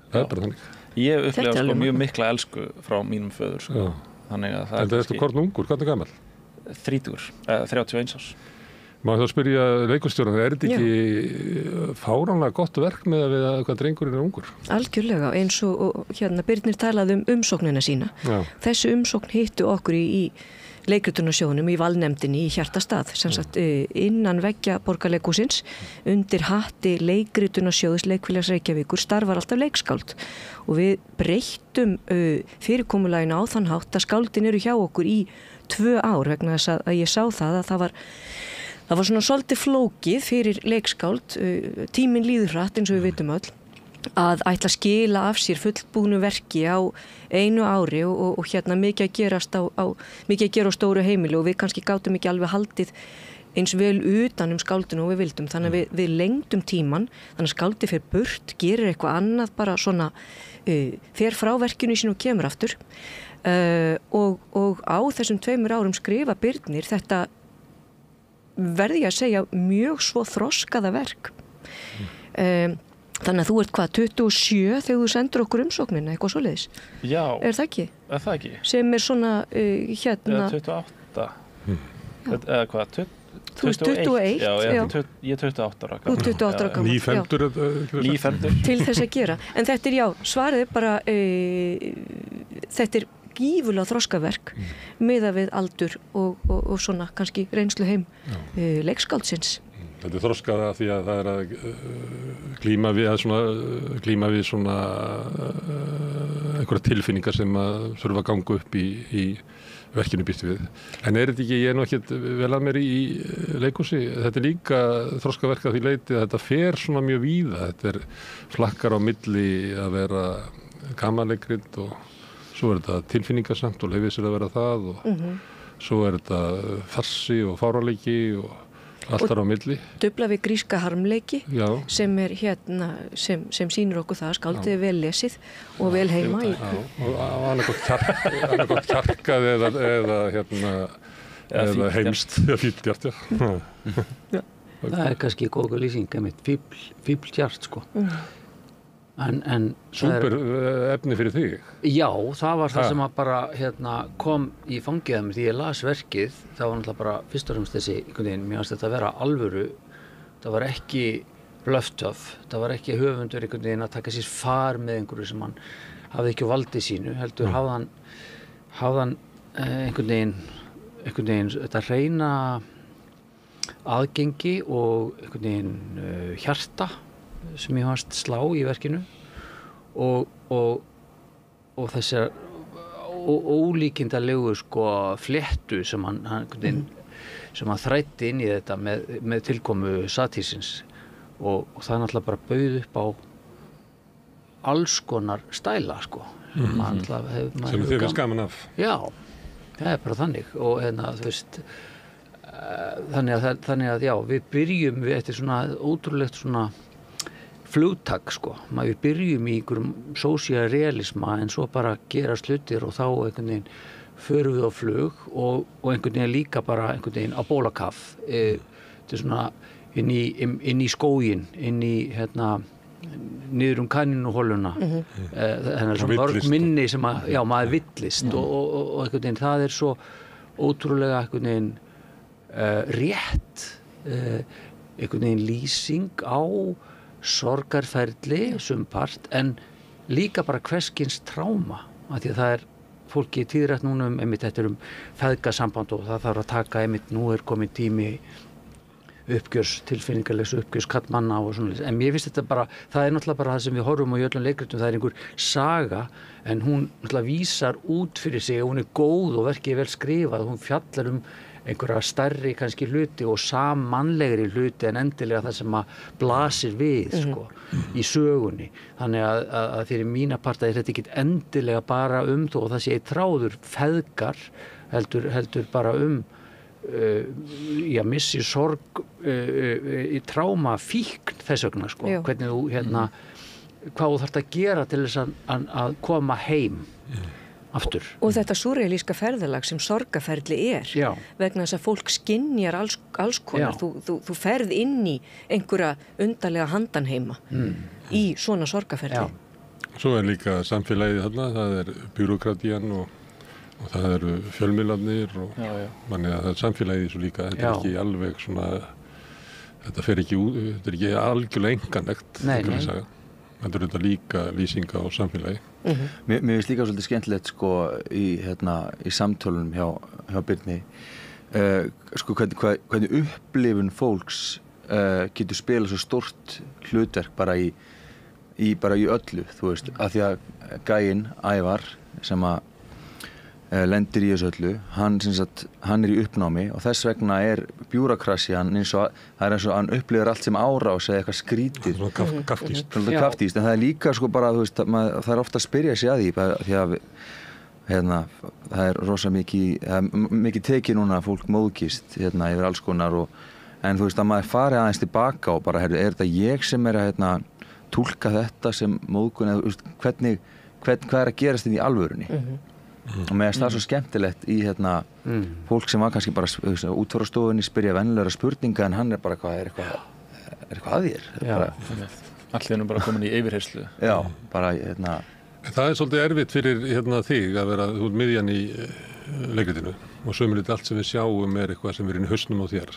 það er bara þannig. Ég upplifa sko mjög mikla elsku frá mínum föður, sko. Þannig að það er kannski... Hvorn ungur? Hvernig gamall? 31 árs. Má ég þá spyrja leikurstjóran, er þetta ekki fáránlega gott verk með að við að hvað drengurinn er ungur? Algjörlega, eins og Birnir talaði umsóknina sína. Þessi umsókn hittu okkur í leikritunarsjónum í valnefndinni í Hjartastað, sem sagt innan veggja Borgarleikhússins, undir hatti leikritunarsjóðs Leikfélags Reykjavíkur starfar alltaf leikskáld og við breyttum fyrirkomulaginu á þann hátt að skáldin eru hjá okkur í 2 ár vegna þess að ég sá það að það var svona svolítið flókið fyrir leikskáld, tíminn líður hratt eins og við vitum öll, að ætla að skila af sér fullbúnu verki á 1 ári og mikið að gerast mikið að gera á stóru heimili og við kannski gátum ekki alveg haldið eins vel utan skáldinu og við vildum, þannig að við lengdum tíman, þannig að skáldi fer burt, gerir eitthvað annað, bara svona fer frá verkinu sínu og kemur aftur og á þessum 2 árum skrifa Birnir þetta verði ég að segja mjög svo þroskaða verk þannig að þú ert 27 þegar þú sendur okkur umsóknina eitthvað svoleiðis. Já. Er það ekki? Er það ekki? Sem er svona Eða 28 eða hvað? Þú ert 21. Já, ég er 28 ára. Þú ert 28 ára gamall. Nýfemdur. Til þess að gera. En þetta er svarið er bara þetta er gífurlega þroskaverk miðað við aldur og svona kannski reynslu heim leikskáldsins. Þetta er þroskað af því að það er að glíma við svona einhverja tilfinningar sem að þurfa að ganga upp í verkinu býst við. En er þetta ekki, ég er nú ekkert vel að mér í leikhúsi, þetta er líka þroskaverk að því leiti að þetta fer svona mjög víða, þetta er flakkar á milli að vera gamanleikrit og svo er þetta tilfinningarsamt og leyfið sér að vera það og svo er þetta farsi og fáraleiki og allt þar á milli. Dufla við gríska harmleiki sem er sem sýnir okkur það, skáldið er vel lesið og vel heima í. Og annarkot kjarkað eða heimst fíbldjart, Það er kannski góð lýsing, fíbldjart, sko. Súper efni fyrir þig? Já, það var það sem að bara kom í fangið að mér því ég las verkið. Það var náttúrulega bara fyrst og fremst þessi, mér fannst þetta að vera alvöru. Það var ekki blöftöf, það var ekki höfundur einhvern veginn að taka sér far með einhverju sem hann hafði ekki á valdi sínu, heldur hafði hann einhvern veginn þetta reyna aðgengi og einhvern veginn hjarta sem ég fannst slá í verkinu og þessar ólíkindalegu sko fléttu sem hann þræddi inn í þetta með tilkomu satírsins og það náttúrulega bara bauð upp á alls konar stæla sko sem þið er gaman af. Já, það er bara þannig og þú veist þannig að já, við byrjum við eftir svona ótrúlegt svona flugtak sko, við byrjum í einhverjum sósíalrealisma en svo bara gerast hlutir og þá einhvern veginn förum við á flug og einhvern veginn líka bara einhvern veginn á bólakaf þetta er svona inn í skóginn, inn í niður kanínuholuna þannig að svona mörg minni sem að, já, maður villist og einhvern veginn það er svo ótrúlega einhvern veginn rétt einhvern veginn lýsing á sorgarferli sumpart en líka bara hverskins tráma af því að það er fólki tíðrætt núna einmitt þetta feðgasamband og það þarf að taka einmitt nú er komin tími tilfinningarlegs uppgjörs kallmanna og svona en mér finnst þetta bara, það er náttúrulega bara það sem við horfum á í öllum leikritum, það er einhver saga en hún náttúrulega vísar út fyrir sig og hún er góð og verkið vel skrifað og hún fjallar einhverja stærri kannski hluti og sammannlegri hluti en endilega það sem að blasir við sko, í sögunni þannig að fyrir mína part er þetta ekki endilega bara þó og það sé þráður feðgar heldur bara missi sorg í tráma fíkn þess vegna sko, hvernig þú hvað þú þarft að gera til þess að koma heim aftur. Og þetta súrrealíska ferðalag sem sorgarferli vegna þess að fólk skynjar alls konar, þú ferð inn í einhverja undarlega handanheima í svona sorgarferli. Svo er líka samfélagið þarna, það er byrokratían og það eru fjölmiðlarnir og þannig að það er samfélagið svo líka, þetta er ekki alveg svona, þetta er ekki algjörlega enganlegt, þetta er þetta líka lýsinga á samfélagi. Mér finnst líka svolítið skemmtilegt sko í samtölunum hjá Birni sko hvernig upplifun fólks getur spilað svo stórt hlutverk bara í öllu, þú veist, af því að gæinn Ævar sem að lendir í þessu öllu, hann er í uppnámi og þess vegna er bjúrakrasjan eins og hann upplifir allt sem árás eða eitthvað skrítið kaftíst, en það er líka sko bara, þú veist, það er ofta að spyrja sig að því að það er rosa mikið tekið núna að fólk móðgist yfir alls konar en þú veist að maður fari aðeins tilbaka og bara, er þetta ég sem er að túlka þetta sem móðgun eða hvað er að gerast inn í alvörunni og mér finnst það svo skemmtilegt í fólk sem var kannski bara út frá stofunni spyrja venjulegra spurninga en hann er bara er eitthvað að þér allir er bara komin í yfirheyrslu bara það er svolítið erfitt fyrir þig að vera út miðjan í leikritinu og sömulegt allt sem við sjáum er eitthvað sem er inn í hausnum á þér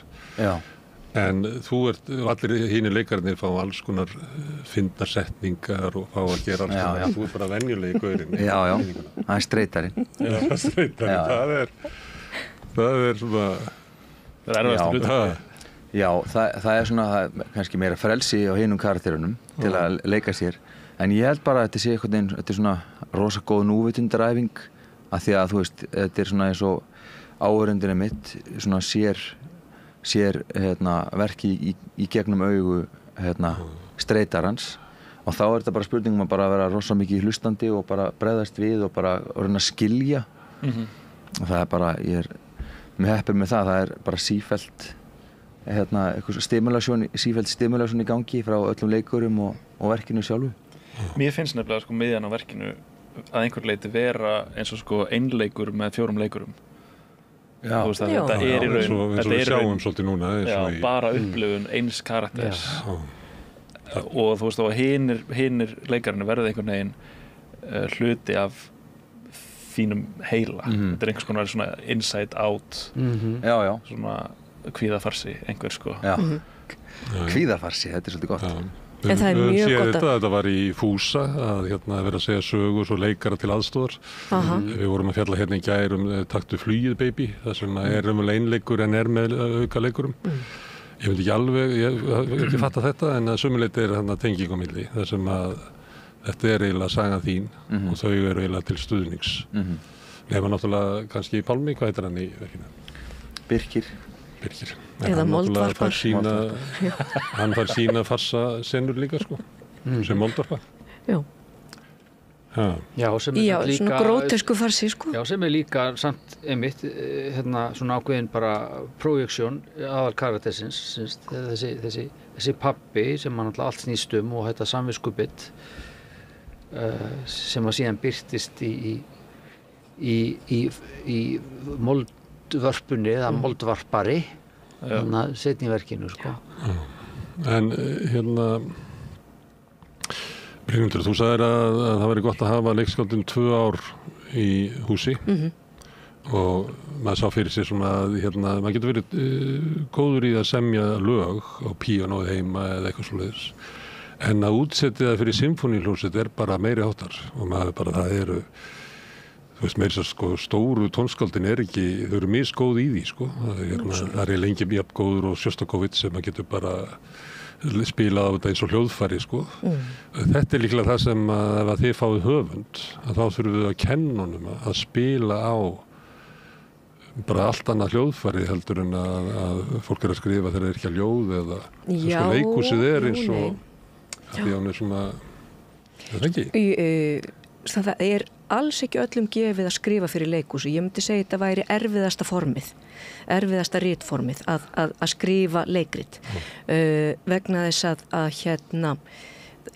en þú allir hínir leikarnir fá alls konar fyndnar setningar og fá að gera alls konar þú bara venjulegi gaurinn það er streytarinn það er svona það er erfiðast hlutur það er svona kannski meira frelsi á hinum karakterunum til að leika sér en ég held bara að þetta sé eitthvað þetta er svona rosa góð núvitundaræfing af því að þú veist, þetta er svona eins og áhorfandinn mitt svona sér verki í gegnum augu streytarans og þá er þetta bara spurningum að bara vera rosa mikið hlustandi og bara bregðast við og bara reyna að skilja og það er bara, ég er með heppur með það er bara sífellt sífellt stimulasjón í gangi frá öllum leikurum og verkinu sjálfu. Mér finnst nefnilega sko miðjan á verkinu að einhver leiti vera eins og sko einleikur með 4 leikurum. Þetta er í raun eins og við sjáum svolítið núna bara upplifun eins karakters og þú veist þá að hinir leikarinn verða einhvern veginn hluti af þínum heila þetta er einhvers konar svona inside out svona kvíðafarsi einhver sko kvíðafarsi, þetta svolítið gott. En það mjög gott þetta var í Fúsa að vera að segja sögur svo leikara til aðstóðar. Við vorum að fjalla í gær Taktu flugið baby, það sem einleikur en með auka leikurum. Ég myndi ekki alveg, ég ekki fatta þetta en að sömuleyti tenging á milli, þar sem að þetta eiginlega saga þín og þau eiginlega til stuðnings. Nefna náttúrulega kannski Pálmi, hvað heitir hann í verkinu? Birkir. Eða moldvarpar. Hann fær sína farsa senur líka sko, sem moldvarpa. Já, sem líka, svona grótesku farsi sko. Já, sem líka samt einmitt svona ákveðin bara projeksjón aðal karaktersins, þessi pabbi sem hann alltaf allt snýst og þetta samviskubitt sem að síðan birtist í moldvörpunni eða moldvarpari þannig að setja í verkinu sko. En Brynhildur, þú sagðir að það væri gott að hafa leikskáldin 2 ár í húsi og maður sá fyrir sér svona að maður getur verið góður í að semja lög á píanóið heima eða eitthvað svoleiðis en að útsetja það fyrir symfóníuhljómsveit bara meiri háttar og maður bara það eru þú veist meira sko stóru tónskáldin ekki, þau eru misgóð í því sko það lengi jafn góður og Sjostakovits sem maður getur bara spilað á þetta eins og hljóðfæri sko þetta líklega það sem ef að þið fáið höfund að þá þurfum við að kenna honum að spila á bara allt annað hljóðfæri heldur en að fólk að skrifa þegar það ekki að ljóð eða sko leikhúsið eins og því hann svona það ekki það alls ekki öllum gefið að skrifa fyrir leikhúsi. Ég myndi segja þetta væri erfiðasta formið, erfiðasta ritformið að skrifa leikrit vegna þess að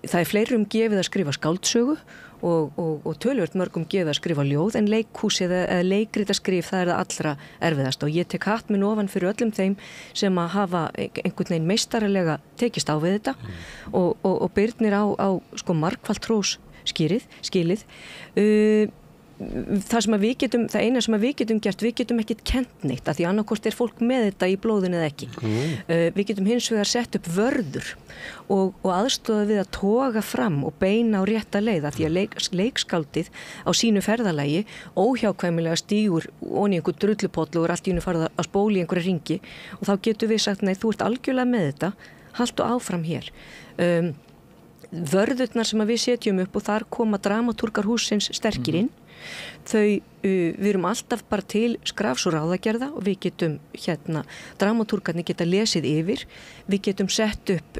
það fleirum gefið að skrifa skáldsögu og töluvert mörgum gefið að skrifa ljóð en leikhúsi eða leikritarskrif það það allra erfiðasta og ég tek hatt minn ofan fyrir öllum þeim sem að hafa einhvern veginn meistaralega tekist á við þetta og byrnir á sko margfalt hrós skilið það eina sem við getum gert, við getum ekkert kennt neitt af því annarkvort fólk með þetta í blóðinu eða ekki við getum hins vegar sett upp vörður og aðstoða við að toga fram og beina á rétta leið af því að leikskáldið á sínu ferðalagi óhjákvæmilega stígur onni einhver drullupoll og allt í einu farið að spóla í einhverja ringi og þá getum við sagt, nei, þú ert algjörlega með þetta haltu áfram hér vörðurnar sem við setjum upp og þar koma dramatúrkar hússins sterkir inn við erum alltaf bara til skrafs og ráðagerða og við getum dramatúrkarnir geta lesið yfir við getum sett upp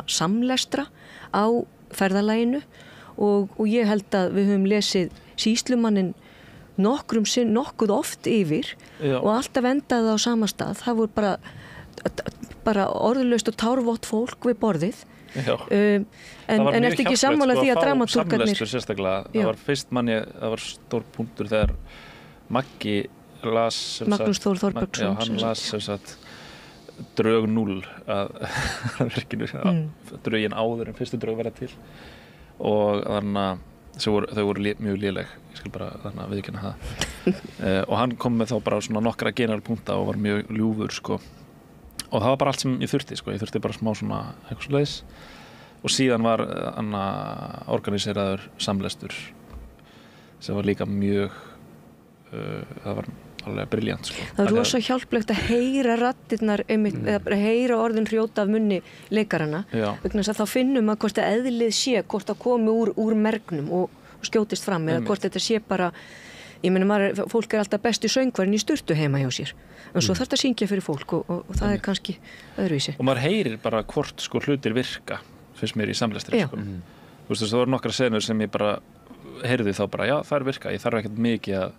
samlestra á ferðalaginu og ég held að við höfum lesið sýslumannin nokkuð oft yfir og alltaf endaði á sama stað það voru bara orðlaust og tárvott fólk við borðið en eftir ekki sammála því að dramatúrkarnir sérstaklega, það var fyrst manni það var stór punktur þegar Maggi las Magnús Þór Þorbergsson hann las drög 0 að verkinu drögin áður en fyrstu drög verða til og þannig að þau voru mjög léleg ég skal bara þannig að viðurkenna það og hann kom með þá bara svona nokkra generalpunkta og var mjög ljúfur sko og það var bara allt sem ég þurfti sko, ég þurfti bara smá svona eitthvað svoleiðis og síðan var organiseraður samlestur sem var líka mjög það var alveg briljant sko. Það var rosa hjálplegt að heyra raddirnar eða heyra orðin hrjóta af munni leikarana vegna þess að þá finnum að hvort að eðlið sé hvort að komi úr mergnum og skjótist fram eða hvort þetta sé bara ég meina fólk alltaf besti söngvarinn í sturtu heima hjá sér en svo þarf þetta að syngja fyrir fólk og það kannski öðruvísi og maður heyrir bara hvort sko hlutir virka finnst mér í samlestri sko. Þú veist það voru nokkra senur sem ég bara heyrði þá bara já það virka, ég þarf ekkert mikið að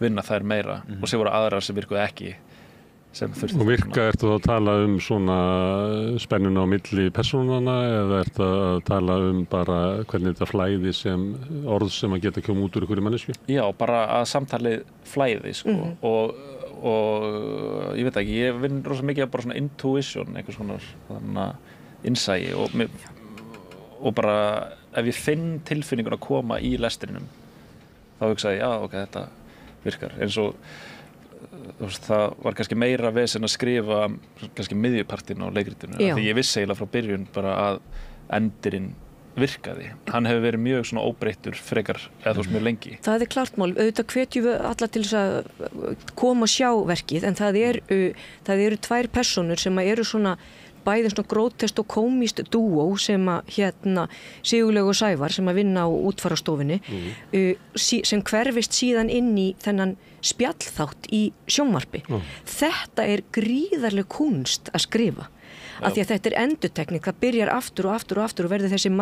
vinna þær meira og sem voru aðrar sem virkuði ekki og virka ertu þá að tala svona spennuna á milli persónana eða ertu að tala bara hvernig þetta flæði sem orð sem að geta koma út úr einhverju mannesku? Já, bara að samtalið flæði sko og ég veit ekki, ég vinn rosa mikið bara svona intuition, eitthvað svona þannig innsæi og bara ef ég finn tilfinningun að koma í lestrinum þá hugsaði ég, já ok, þetta virkar eins og það var kannski meira vesen að skrifa kannski miðjupartinn á leikritinu því ég vissi eiginlega frá byrjun bara að endirinn virkaði. Hann hefur verið mjög svona óbreyttur frekar eða þú veist mjög lengi. Það klart mál, auðvitað hvetjum við alla til þess að koma og sjá verkið en það eru tvær persónur sem eru svona bæði svona grótest og komíst dúó sem að Sigurlaug og Sævar sem að vinna á útfarastofinni sem hverfist síðan inn í þennan spjallþátt í sjónvarpi. Þetta gríðarleg kúnst að skrifa af því að þetta endurtekning, það byrjar aftur og aftur og aftur og verður þessi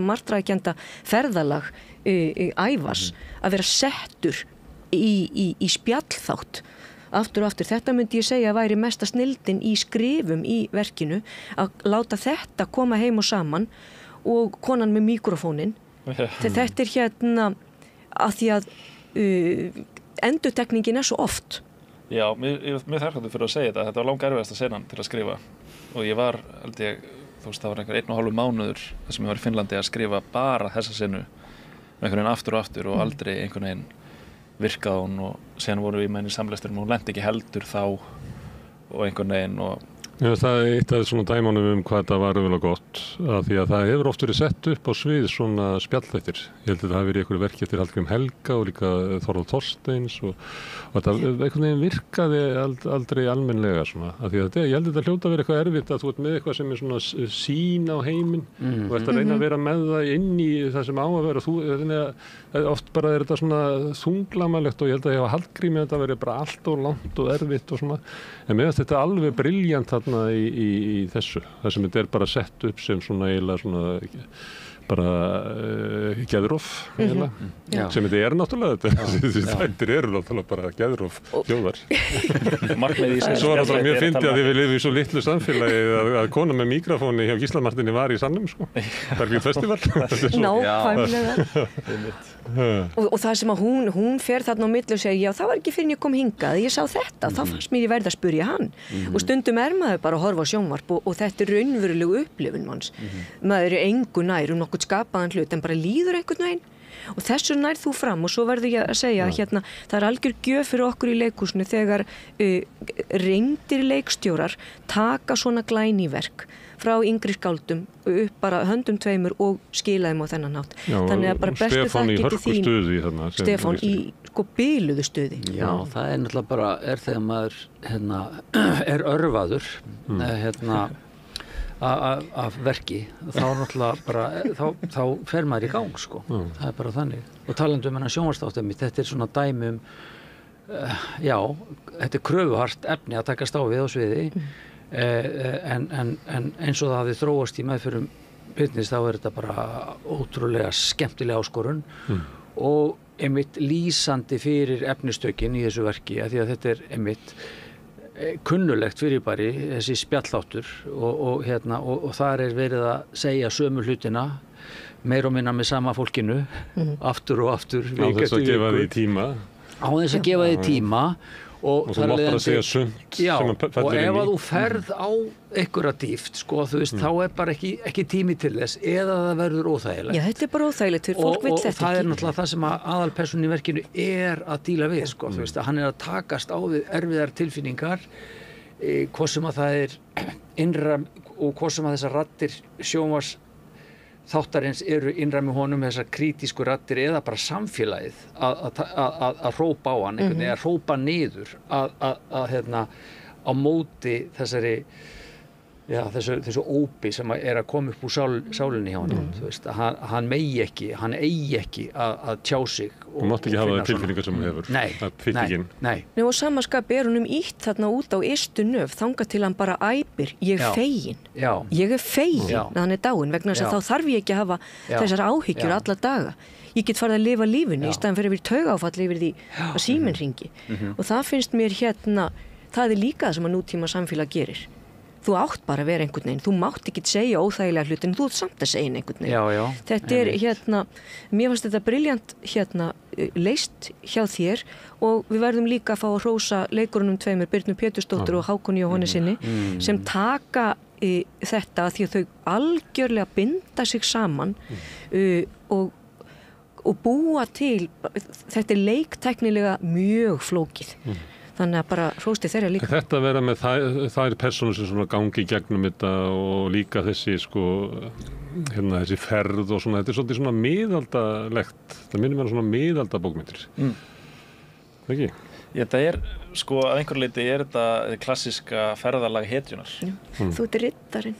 martraðikennda ferðalag Ævars að vera settur í spjallþátt aftur og aftur. Þetta myndi ég segja að væri mesta snilldin í skrifum í verkinu að láta þetta koma heim og saman og konan með míkrofónin. Þetta að því að endurtekningin svo oft. Já, mér þarfandi fyrir að segja þetta var langerfiðasta senan til að skrifa og ég var, held ég, þú veist, það var einhver 1,5 mánuður þar sem ég var í Finnlandi að skrifa bara þessa senu með einhvern veginn aftur og aftur og aldrei einhvern veginn virkaði hún og síðan voru við með henni samleistur og hún lenti ekki heldur þá og einhvern veginn og Já, það eitt af svona dæmunum hvað þetta var vel og gott að því að það hefur oft verið sett upp á svið svona spjallþættir. Ég held að það hafi verið einhverju verki eftir Hallgrím Helga og líka Þorvald Þorsteins og þetta einhvern veginn virkaði aldrei almennlega svona að því að ég held að þetta hljóta að vera eitthvað erfitt að þú ert með eitthvað sem svona sýn á heiminn og ert að reyna að vera með það inn í það sem á að vera oft bara þetta svona þunglamalegt og ég held að Hallgrími þetta verið bara allt og langt og erfitt og svona en mér finnst þetta alveg brilljant þarna í þessu, það sem þetta bara sett upp sem svona eiginlega svona bara geðrof sem þetta náttúrulega þetta náttúrulega bara geðrof þjóðar svo náttúrulega mjög fyndið að við lifum í svo litlu samfélagi að kona með mikrofóni hjá Gísla Marteini var í Sannum Bergljót Festival nákvæmlega og það sem að hún fer þarna á milli og segja já það var ekki fyrir en ég kom hingað ég sá þetta, þá fannst mér ég verið að spyrja hann og stundum maður bara að horfa á sjónvarp og þetta raunverulegu upplifun manns maður engu nær nokkuð skapaðan hlut en bara líður einhvern veginn og þessu nær þú fram og svo verður ég að segja það algjör gjöf fyrir okkur í leikhúsinu þegar reyndir leikstjórar taka svona glæný verk frá yngri skáldum upp bara höndum tveimur og skila þeim á þennan hátt. Þannig að bara bestu þakkir til þín Stefán í biluðu stuði. Já, það náttúrulega bara þegar maður örvaður af verki þá náttúrulega bara þá fer maður í gang sko. Það bara þannig. Og talandi hennar sjónvarpsþáttum mitt, þetta svona dæmi já, þetta kröfuhart efni að takast á við á sviði en eins og það hafi þróast í meðförum Byrnis þá þetta bara ótrúlega skemmtilega áskorun og einmitt lýsandi fyrir efnistökin í þessu verki af því að þetta einmitt kunnulegt fyrirbæri þessi spjallþáttur og þar verið að segja sömu hlutina meir og minna með sama fólkinu aftur og aftur á þess að gefa því tíma og þú mátt bara segja sumt já, og ef að þú ferð á einhverja dýft, sko, þú veist, þá bara ekki tími til þess, eða það verður óþægilegt. Já, þetta bara óþægilegt, fyrir fólk vill þetta ekki. Og það náttúrulega það sem að aðalpersónan í verkinu að díla við, sko, þú veist, að hann að takast á við erfiðar tilfinningar, hvað sem að það innra, og hvað sem að þessar raddir sjónvars þáttarins eru innra með honum þessar krítísku raddir eða bara samfélagið að hrópa á hann einhvern veginn, að hrópa niður á móti þessari þessu ópi sem að koma upp úr sálinni hjá honum þú veist, hann eigi ekki að tjá sig og mátt ekki hafa það tilfinningar sem hann hefur Nei, og samanskapi honum ítt þarna út á ystu nöf þangað til hann bara æpir ég er fegin að hann dáinn vegna þess að þá þarf ég ekki að hafa þessar áhyggjur alla daga ég get farið að lifa lífinu í staðan fyrir að vera taugáfall yfir því að síminn hringi og það finnst mér það líka það sem að nútíma samfélag gerir þú átt bara að vera einhvern veginn, þú mátt ekki segja óþægilega hluti en þú ert samt að segja einhvern veginn. Þetta mér fannst þetta brilljant leist hjá þér og við verðum líka að fá að hrósa leikurunum tveimur, Birnu Pétursdóttur og Hákoni Jóhannesinni sem taka þetta því að þau algjörlega binda sig saman og búa til, þetta leiktæknilega mjög flókið. Þannig að bara hrósti þeirra líka. Þetta vera með þær persónur sem svona gangi gegnum þetta og líka þessi þessi ferð og svona, þetta svolítið svona miðaldalegt, það minnir mér svona miðaldabókmyndir. Ekki? Þetta að einhverju leyti þetta klassíska ferðalag hetjunar. Þú ert riddarinn.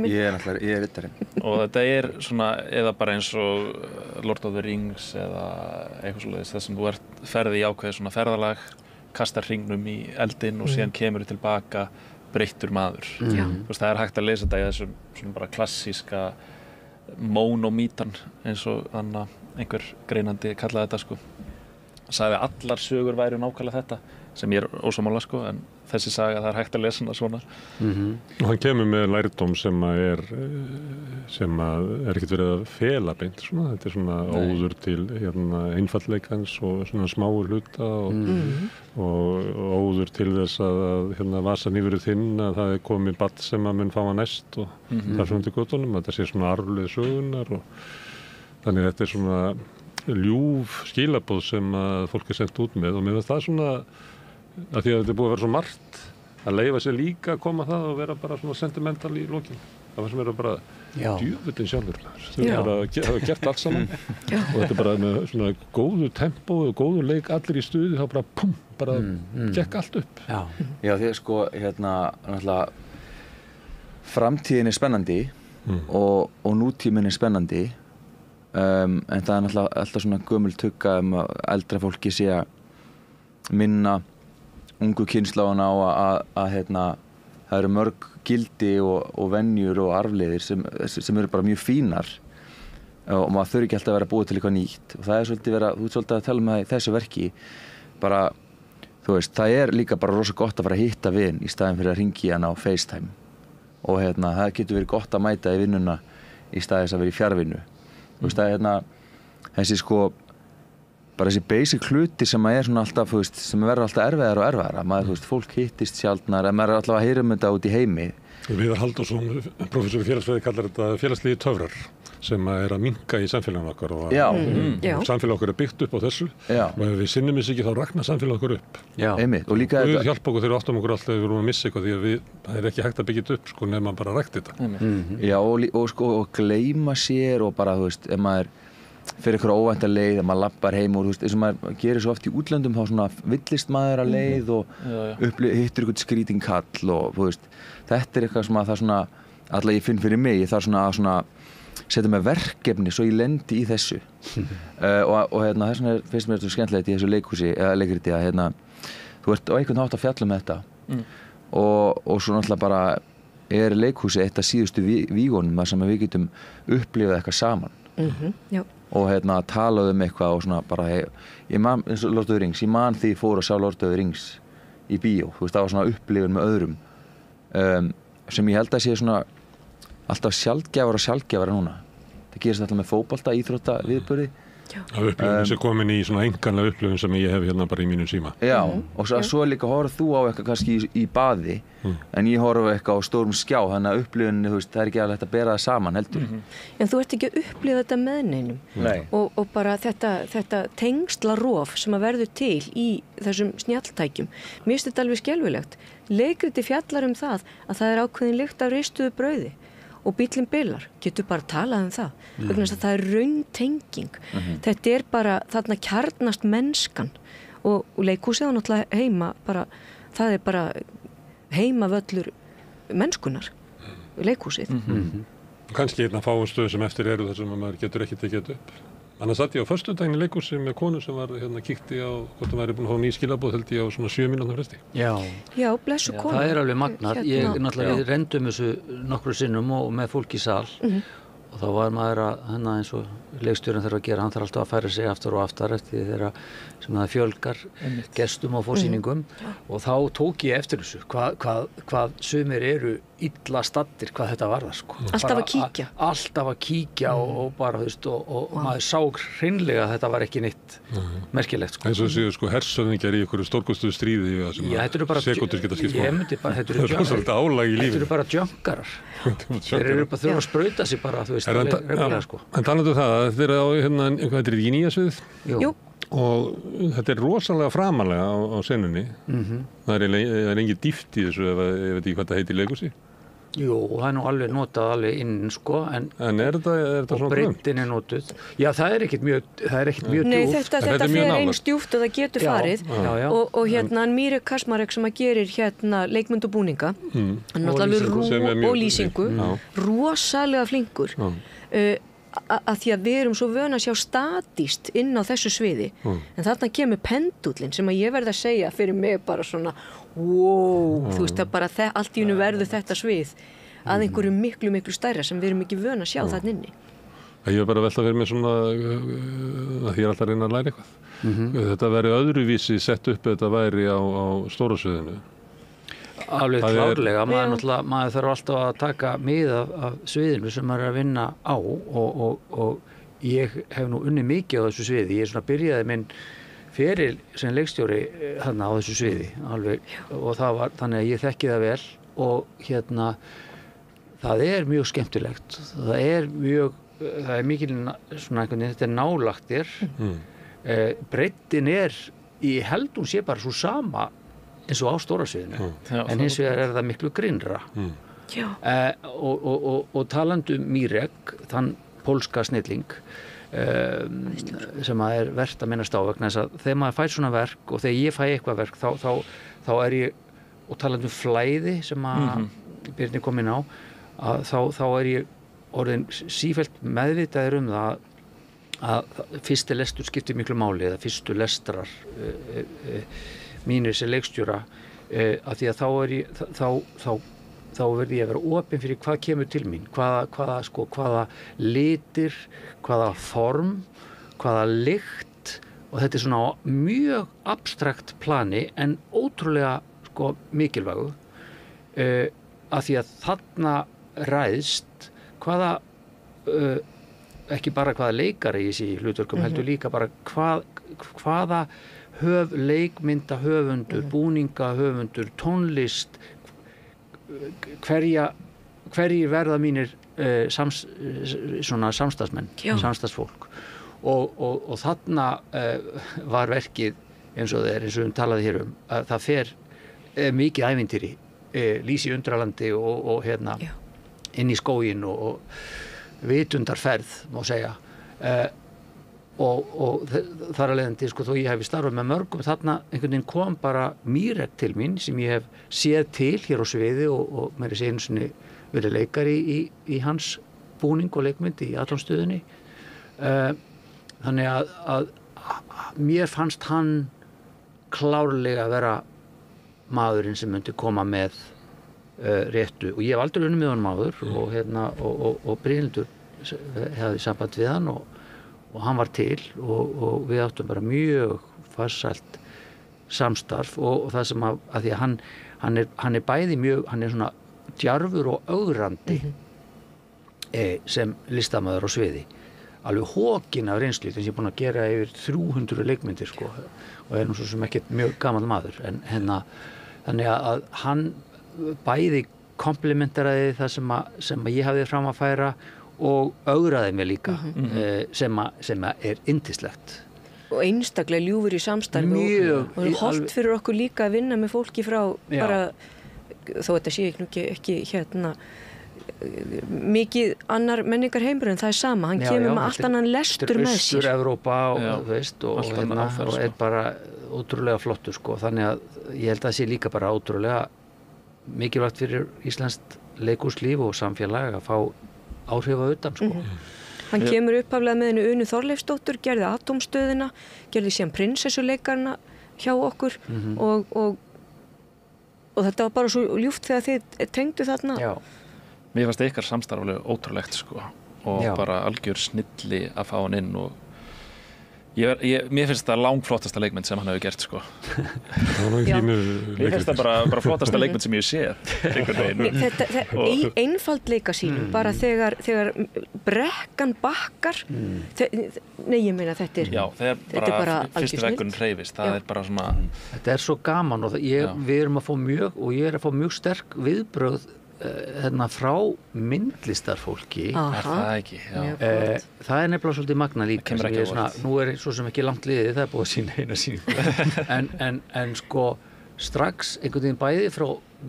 Ég er riddarinn. Og þetta svona, eða bara eins og Lord of the Rings eða eitthvað svoleiðis, þess að þú ferði í ákveðið svona ferðalag, kastar hringnum í eldinn og síðan kemur þú tilbaka breyttur maður. Það hægt að lesa þetta í þessum svona bara klassíska monomítan eins og einhver greinandi kallaði þetta sagði að allar sögur væru nákvæmlega þetta sem ég ósammála en þessi saga það hægt að lesa hana svona. Og hann kemur með lærdóm sem er ekkert verið að fela beint svona. Þetta svona óður til einfallleikans og svona smáur hluta og óður til þess að vasa nýfurinn þinn að það komið barn sem að mun fá að næst og þar svona til göttunum, þetta sé svona arfleið sögunar og þannig þetta svona ljúf skilabóð sem að fólk sendt út með og mér finnst það svona að því að þetta búið að vera svo margt að leyfa sér líka að koma það og vera bara svona sentimental í lokin. Það var sem vera bara djöfullinn sjálfur. Þau hafa gert allt saman og þetta bara með svona góðu tempó og góðu leik allir í stuði þá bara gekk allt upp. Já, því náttúrulega framtíðin er spennandi og nútíminn er spennandi en það er náttúrulega alltaf svona gömul tugga að eldra fólki sé að minna ungu kynslóðana á að það eru mörg gildi og venjur og arfleiðir sem eru bara mjög fínar og maður þurfi ekki alltaf að vera búið til eitthvað nýtt og það er svolítið að tala með þessu verki bara, þú veist, það er líka bara rosa gott að fara að hitta vin í staðin fyrir að hringja hann á FaceTime og það getur verið gott að mæta í vinnuna í staðis að vera í fjarvinnu þú veist að bara þessi basic hluti sem er svona alltaf, þú veist, sem verður alltaf erfiðar og erfiðar maður, þú veist, fólk hittist sjaldnar en maður er alltaf að heyra þetta út í heimi Viðar Halldórsson, prófessor í félagsfræði kallar þetta félagslegi töfrar sem að minnka í samfélaginu okkar og samfélag okkar byggt upp á þessu og ef við sinnum þessu ekki þá ragnar samfélag okkar upp og líka Guð hjálpa okkur þegar áttum okkur alltaf við vorum að missa eitthvað því að það er ekki hægt að byggja þetta upp nema bara að rækta þetta og gleyma sér og bara, þú veist, ef maður fyrir eitthvað óvænta leið að maður lappar heim og þú veist, eins og maður gerir svo oft í útlöndum þá svona villist maður að leið og hittur eitthvað skrítin kall og þú veist, þetta er eitthvað sem að það svona alltaf ég finn fyrir mig, ég þarf svona að setja mig verkefni svo ég lendi í þessu og þess vegna finnst mér þetta skemmtilegt í þessu leikhúsi eða leikriti að þú ert á einhvern hátt að fjalla með þetta og svo náttúrulega bara er leikhúsi eitt af síðustu vígunum þar sem við getum upplifað eitthvað saman og tala eitthvað og svona bara ég man, eins og Lord of the Rings, ég man því ég fór að sjá Lord of the Rings í bíó, þú veist, það var svona upplifun með öðrum sem ég held að sé svona alltaf sjaldgæfara núna það gerist alltaf með fótbolta, íþrótta viðburði upplifun sem komin í svona enganlega upplifun sem ég hef hérna bara í mínum síma og svo líka horfðu þú á eitthvað kannski í baði en ég horfðu eitthvað á stórum skjá þannig að upplifuninni, þú veist, það er ekki alveg hægt að bera það saman heldur En þú ert ekki að upplifa þetta með neinum og bara þetta tengslarof sem að verður til í þessum snjalltækjum mér finnst þetta alveg skelfilegt leikriti fjallar það að það er ákveðin lykt af ristuðu brauði og bíllinn bilar, getur bara talað það vegna þess að það er rauntenging þetta er bara, þarna kjarnast mennskan og leikhúsið og náttúrulega heima bara, það er bara heimavöllur mennskunar leikhúsið Kannski einn af fáum stöðum sem eftir eru þar sem maður getur ekki tekið upp Annars satt ég á föstudaginn í leikhúsi með konu sem var kíkti á hvort það væri búin að fá ný skilaboð held ég á svona 7 mínútna fresti. Já, blessu konu. Það er alveg magnað. Við reyndum þessu nokkru sinnum og með fólk í sal og þá var maður að eins og leikstjórinn þarf að gera, hann þarf alltaf að færa sig aftur og aftar eftir þeirra sem það fjölgar gestum og fórsýningum og þá tók ég eftir þessu hvað sumir eru illa stattir hvað þetta varðar sko. Alltaf að kíkja. Alltaf að kíkja og bara, þú veist, og maður sá hreinlega að þetta var ekki neitt merkilegt sko. Eins og séu sko hersöfðingjar í einhverju stórkostuðu stríði sekundur geta skipt Þetta eru bara jönkarar. Þeir eru bara þurfa að sprauta sig bara, þú veist, reglulega sko. En talandu það, þetta er á hvað er þetta í nýja sviðið? Jú. Og þetta er rosalega framalega á senunni. Það er engin dýft í þessu ég veit ekki hvað það heitir í leikhúsi. Jú, það er nú alveg notað alveg inn sko, en er þetta og breiddin er notuð. Já, það er ekkert mjög djúpt. Nei, þetta fer eins djúpt og það getur farið og Mírek Kaczmarek sem að gerir leikmynd og búninga og lýsingu rosalega flinkur að því að við erum svo vön að sjá statíst inn á þessu sviði en þarna kemur pendullin sem að ég verð að segja fyrir mig bara svona wow, þú veist að bara allt í einu verður þetta svið að einhverju miklu stærra sem við erum ekki vön að sjá þarna inni. Ég er bara að velta að vera með svona að ég er alltaf að reyna að læra eitthvað. Þetta væri öðruvísi sett upp þetta væri á stóra sviðinu. Alveg klárlega, maður þarf alltaf að taka mið af sviðinu sem maður er að vinna á og ég hef nú unnið mikið á þessu sviði. Ég byrjaði minn feril sem leikstjóri þarna á þessu sviði alveg, og það var þannig að ég þekki það vel og það er mjög skemmtilegt. Það er mikil svona einhvern veginn, þetta er nálagt breiddin ég held hún sé bara svo sama eins og á stóra sviðinu, en hins vegar er það miklu grynnra. Og talandi Mírek, þann pólska snilling sem er vert að minnast á vegna þess að þegar maður fær svona verk og þegar ég fæ eitthvað verk þá er ég, og talandi flæði sem að Birnir kom inn á, þá er ég orðin sífellt meðvitaður það að fyrsti lestur skiptir miklu máli eða fyrstu lestrar mínir sem leikstjóra af því að þá verði ég að vera opinn fyrir hvað kemur til mín, hvaða litir, hvaða form, hvaða lykt og þetta er svona á mjög abstrakt plani en ótrúlega mikilvægu af því að þarna ræðst hvaða ekki bara hvaða leikari ég sé í hlutverkum heldur líka bara hvaða leikmyndahöfundur, búningahöfundur, tónlist hverjir verða mínir svona samstarfsmenn, samstarfsfólk og þarna var verkið eins og við talaði hér að það fer mikið ævintýri lýs í undralandi og inn í skóginn og vitundarferð má segja og þar að leiðandi þó ég hefi starfað með mörgum þarna einhvern veginn kom bara Mírek til mín sem ég hef séð til hér á sviði og meira sé einu sinni verið leikari í hans búning og leikmynd í Atómstöðinni þannig að mér fannst hann klárlega að vera maðurinn sem myndi koma með réttu og ég hef aldrei unnið með honum áður og Brynhildur hefði samband við hann og hann var til og við áttum bara mjög farsælt samstarf og það sem að því að hann er bæði mjög, hann er svona djarfur og ögrandi sem listamaður á sviði alveg hókin af reynslu þess að ég er búin að gera yfir 300 leikmyndir og er nú svo sem ekkert mjög gamall maður en þannig að hann bæði komplementaraði það sem að ég hafði fram að færa og ögraði mér líka sem er yndislegt og einstaklega ljúfur í samstarfi og holdt fyrir okkur líka að vinna með fólki frá bara þó þetta sé ekki mikið annar menningar heimur en það er sama, hann kemur með allt annan lestur með sér Austur-Evrópa og er bara ótrúlega flottur þannig að ég held að það sé líka bara ótrúlega mikilvægt fyrir íslenskt leikhúslíf og samfélag að fá áhrif að utan Hann kemur upphaflega með henni Unu Þorleifsdóttur, gerði Atómstöðina, gerði síðan prinsessuleikarna hjá okkur og þetta var bara svo ljúft þegar þið tengdu þarna. Já, mér fannst ykkar samstarf alveg ótrúlegt og bara algjör snilli að fá hann inn og Mér finnst það langflottasta leikmynd sem hann hefur gert sko. Mér finnst það bara flottasta leikmynd sem ég sé einfald leikasýning bara þegar brekkan bakkar nei ég meina þetta er bara fyrsti veggun hreyfist það er bara svona þetta er svo gaman og við erum að fá mjög og ég er að fá mjög sterk viðbrögð frá myndlistarfólki það ekki það er nefnilega svolítið magna líka nú er svo sem ekki langt liðið það er búið að sína eina sýningu en sko strax einhvern veginn bæði frá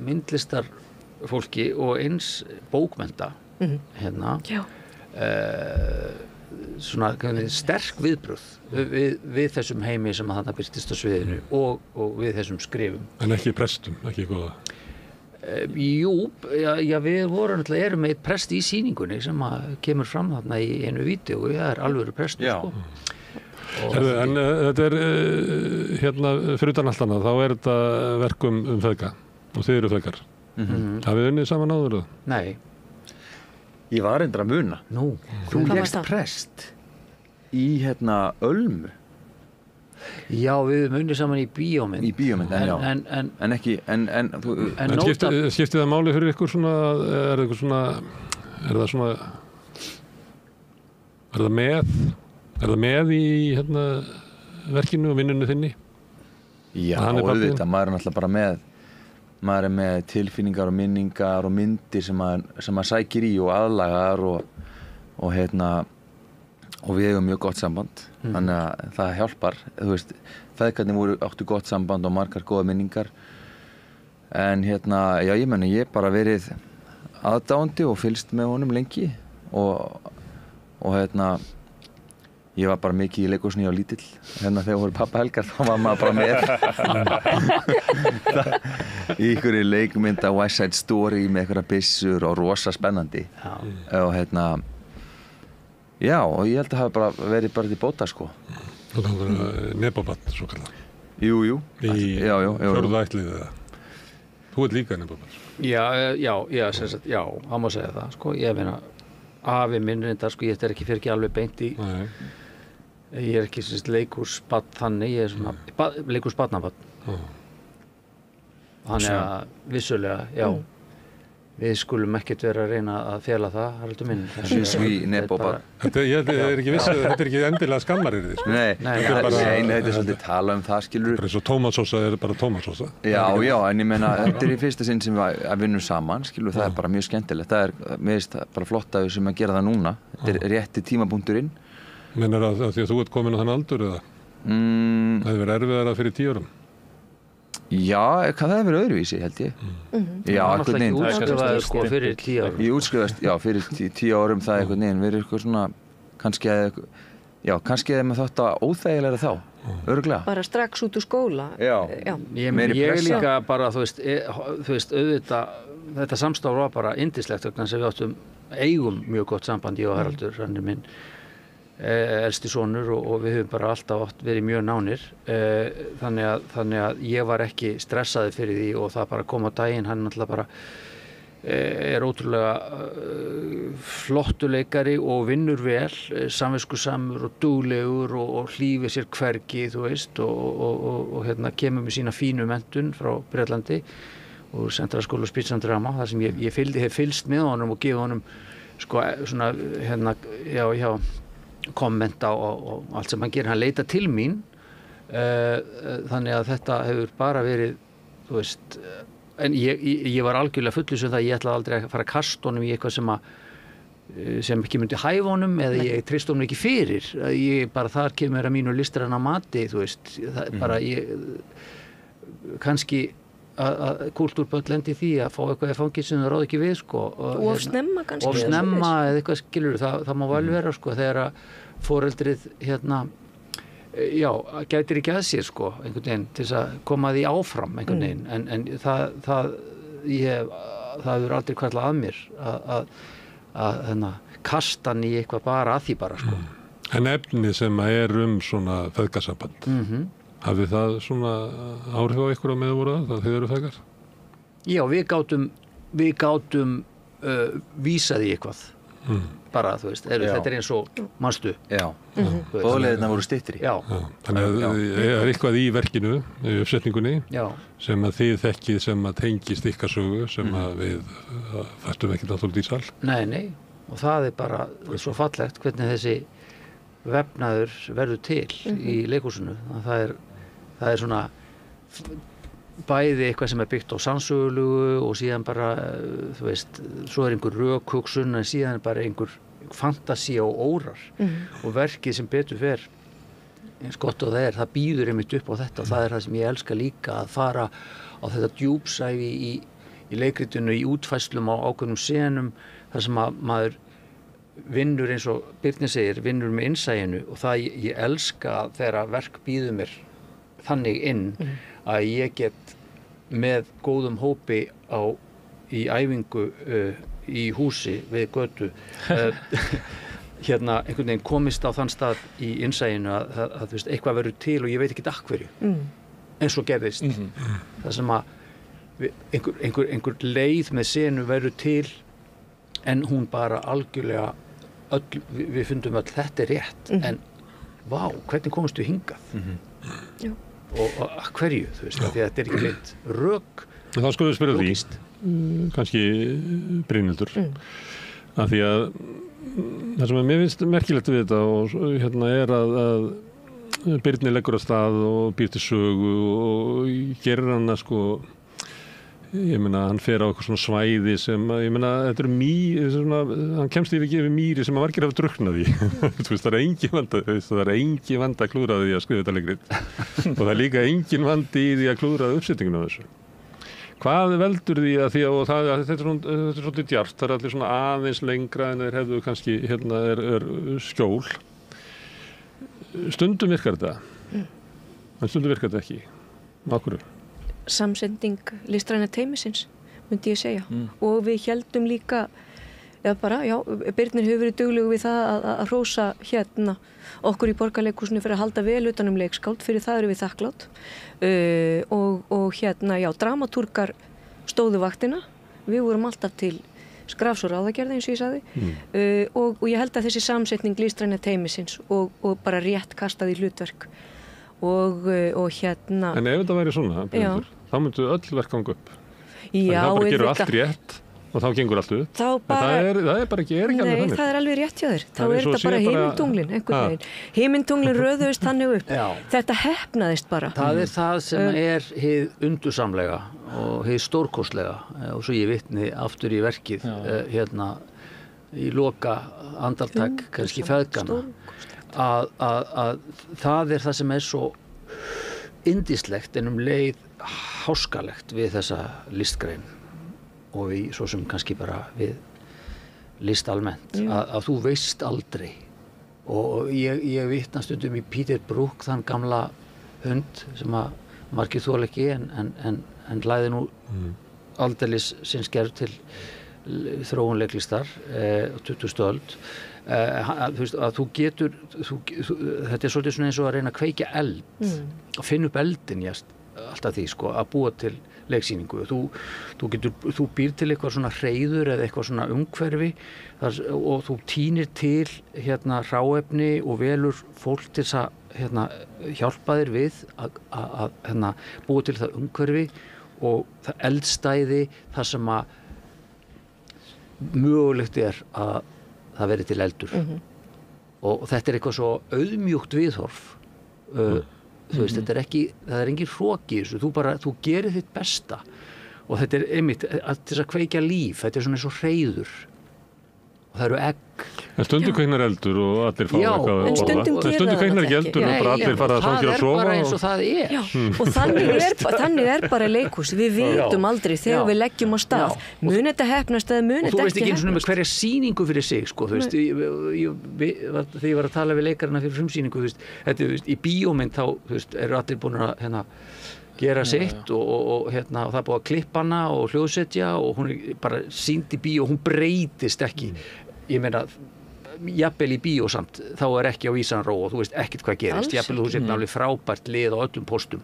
myndlistarfólki og eins bókmennta svona sterk viðbrögð við þessum heimi sem að þarna birtist á sviðinu og við þessum skrifum en ekki prestum, ekki góða Jú, við erum með eitt prest í sýningunni sem kemur fram þarna í einu vídeo og það er alvöru prestur sko. En þetta er hérna fyrir utan allt annað, þá er þetta verkum feðga og þið eru feðgar hafið þið unnið saman áður? Nei Ég var reyndar að muna Þú lékst prest í Ölmu Já, við höfum unnið saman í bíómynd Í bíómynd, en ekki En skiptið það máli fyrir ykkur svona er það með í verkinu og vinnunni þinni? Já, auðvitað, maður er náttúrulega bara maður er með tilfinningar og minningar og myndir sem maður sækir í og aðlagar og við eigum mjög gott samband þannig að það hjálpar þú veist, feðgarnir áttu gott samband og margar góða minningar en já ég meni ég bara verið aðdáandi og fylgst með honum lengi og ég var bara mikið í leikhúsinu ég var lítill þegar voru pappahelgar þá var maður bara með í einhverju leikmynda West Side Story með einhverja byssur og rosa spennandi og Já, og ég held að það hafi verið bara til bóta, sko. Og það var nebabatt, svo kallað. Jú. Í fjórðu ættlið eða. Þú ert líka nebabatt. Já, það má segja það, sko. Ég meina, afi minn reyndar, sko, ég er ekki alveg beint í. Nei. Ég er ekki leikhúsbarn þannig, ég er svona leikhúsbarnabarn. Þannig að vissulega, já. Við skulum ekkert vera að reyna að fela það, Haraldur minn. Þetta er ekki viss, þetta er ekki endilega skammaryrði. Sko. Nei, þetta er svolítið tala um það, skilur. Það er eins og tómatsósa er bara tómatsósa. Já, en ég meina, þetta er í fyrsta sinn sem við vinnum saman, skilur, það er bara mjög skemmtilegt. Það er, mér finnst bara flott að við sem að gera það núna. Þetta er rétti tímapunkturinn. Meinar það því að þú ert komin á þann aldur eða? Það hefur verið erfiðara fyrir 10 árum. Já, það hefur verið öðruvísi, held ég. Já, einhvern veginn. Þú útskrifaði sko fyrir 10 árum. Ég útskrifast, já, fyrir 10 árum það einhvern veginn. Verið eitthvað svona, kannski hefði maður þátt að óþægilega þá, örugglega. Bara strax út úr skóla. Já. Ég líka bara, þú veist, auðvitað, þetta samstarf var bara yndislegt vegna sem við eigum mjög gott samband, ég og Haraldur, hann er minn elsti sonur og við höfum bara alltaf verið mjög nánir þannig að ég var ekki stressaði fyrir því og það bara kom á daginn hann náttúrulega bara er ótrúlega flottur leikari og vinnur vel samviskusamur og duglegur og hlífir sér hvergi þú veist og kemur með sína fínu menntun frá Bretlandi og Sentraskóla Spitzendrama þar sem ég hef fylgst með honum og gefið honum sko svona kommenta og allt sem hann gerir, hann leita til mín þannig að þetta hefur bara verið þú veist, en ég var algjörlega fullviss um það að ég ætlaði aldrei að fara að kasta honum í eitthvað sem ekki myndi hæfa honum eða ég treysti honum ekki fyrir ég bara þar kemur að mínu listræna mati þú veist, það er bara kannski að kúltúrböll lendi því að fá eitthvað í fangið sem það ráð ekki við sko of snemma kannski of snemma eða eitthvað skilur það má vel vera sko þegar að foreldrið gætir ekki að sér sko einhvern veginn til þess að koma því áfram einhvern veginn en það hefur aldrei kallað að mér að kasta hann í eitthvað bara að því bara sko En efni sem er svona feðgasamband hafði það svona áhrif á ykkur á meðu voru það þið eru feðgar? Já, við gátum vísað í eitthvað bara, þú veist, þetta eins og manstu. Já, boðleiðirnar voru styttri. Já. Þannig að það er eitthvað í verkinu, í uppsetningunni, sem að þið þekkið sem að tengist ykkar sögu, sem að við fæstum ekki náttúrulega í sal. Nei, og það er bara svo fallegt hvernig þessi vefnaður verður til í leikhúsinu. Það er svona bæði eitthvað sem er byggt á sannsögulegu og síðan bara, þú veist, svo er einhver rökhugsun en síðan er bara einhver fantasía og órar og verkið sem betur fer eins gott og það býður einmitt upp á þetta og það er það sem ég elska líka að fara á þetta djúpsævi í leikritinu, í útfærslum á ákveðnum senum þar sem að maður vinnur eins og Birnir segir, vinnur með innsæinu og það ég elska þegar verk býður mér þannig inn að ég get með góðum hópi í æfingu í húsi við götu einhvern veginn komist á þann stað í innsæinu að þú veist, eitthvað verður til og ég veit ekki af hverju eins og gerðist það sem að einhver leið með senu verður til en hún bara algjörlega við fundum öll þetta er rétt en vá, hvernig komumst við hingað og hverju, þú veist, því að þetta er ekki leitt rök. Þá skulum við spyrja því, kannski Brynhildur, að því að það sem mér finnst merkilegt við þetta og er að Birnir leggur af stað og býr til sögu og gerir hana ég meina, hann fer á eitthvað svona svæði sem, ég meina, þetta hann kemst yfir mýri sem að margir hafa drukknað í. Þú veist, það er engin vandi að klúðra því að skrifa þetta leikrit. Og það er líka engin vandi í því að klúðra uppsetninguna af þessu. Hvað veldur því að þetta er svolítið djarft, það er allir svona aðeins lengra en þeir hefðu kannski, er skjól. Stundum virkar þetta, en stundum virkar þetta ekki. Af hverju? Samsending listræna teymisins, myndi ég segja. Og við héldum líka, Birnir hefur verið duglegur við það að hrósa okkur í Borgarleikhúsinu fyrir að halda vel utan leikskáld, fyrir það eru við þakklátt. Og dramatúrgar stóðu vaktina, við vorum alltaf til skrafs og ráðagerða eins og ég sagði. Og ég held að þessi samsetning listræna teymisins og bara rétt kastað í hlutverk. En ef þetta væri svona, þá myndu öll verk ganga upp. Já, þá bara gerur allt rétt og þá gengur allt upp. Það er bara ekki alveg þannig. Nei, það er alveg rétt hjá þér. Þá er þetta bara himintunglin, einhvern veginn. Himintunglin röðuðist þannig upp. Þetta heppnaðist bara. Það er það sem er hið undursamlega og hið stórkostlega og svo ég vitni aftur í verkið í loka andartak, kannski feðgana. Að það er það sem er svo yndislegt en leið háskalegt við þessa listgrein og svo sem kannski bara við list almennt að þú veist aldrei og ég vitna stundum í Peter Brook, þann gamla hund sem að margir þola ekki en læði nú aldeilis sinns gerð til þróun leiklistar 20. öld að þú getur þetta er svolítið svona eins og að reyna að kveikja eld og finna upp eldin alltaf því að búa til leiksýningu þú býr til eitthvað svona hreiður eða eitthvað svona umhverfi og þú tínir til hráefni og velur fólk til að hjálpa þér við að búa til það umhverfi og það eldstæði þar sem að mögulegt er að það verið til eldur og þetta er eitthvað svo auðmjúkt viðhorf þú veist, það er engin hroki í þessu, þú gerir þitt besta og þetta er einmitt til þess að kveikja líf, þetta er svona eins og hreiður og það eru egg En stundum kveiknar eldur og allir fá eitthvað að borða. En stundum kveiknar ekki eldur og bara allir fara að svangir að sofa. Það er bara eins og það er. Og þannig er bara leikhús. Við vitum aldrei þegar við leggjum á stað. Mun þetta heppnast eða mun þetta ekki heppnast. Og þú veist ekki eins og með hverja sýningu fyrir sig, sko. Þú veist, þegar ég var að tala við leikarana fyrir frumsýningu, þú veist, í bíómynd þá, þú veist, eru allir búin að gera sitt og það er búið að klippa hana og hljóðsetja og hún er bara sýnd í bíó og hún breytist ekki. Ég meina, jafnvel í bíó samt, þá er ekki á vísan ró og þú veist ekkert hvað gerist. Jafnvel þú sér alveg frábært lið á öllum postum.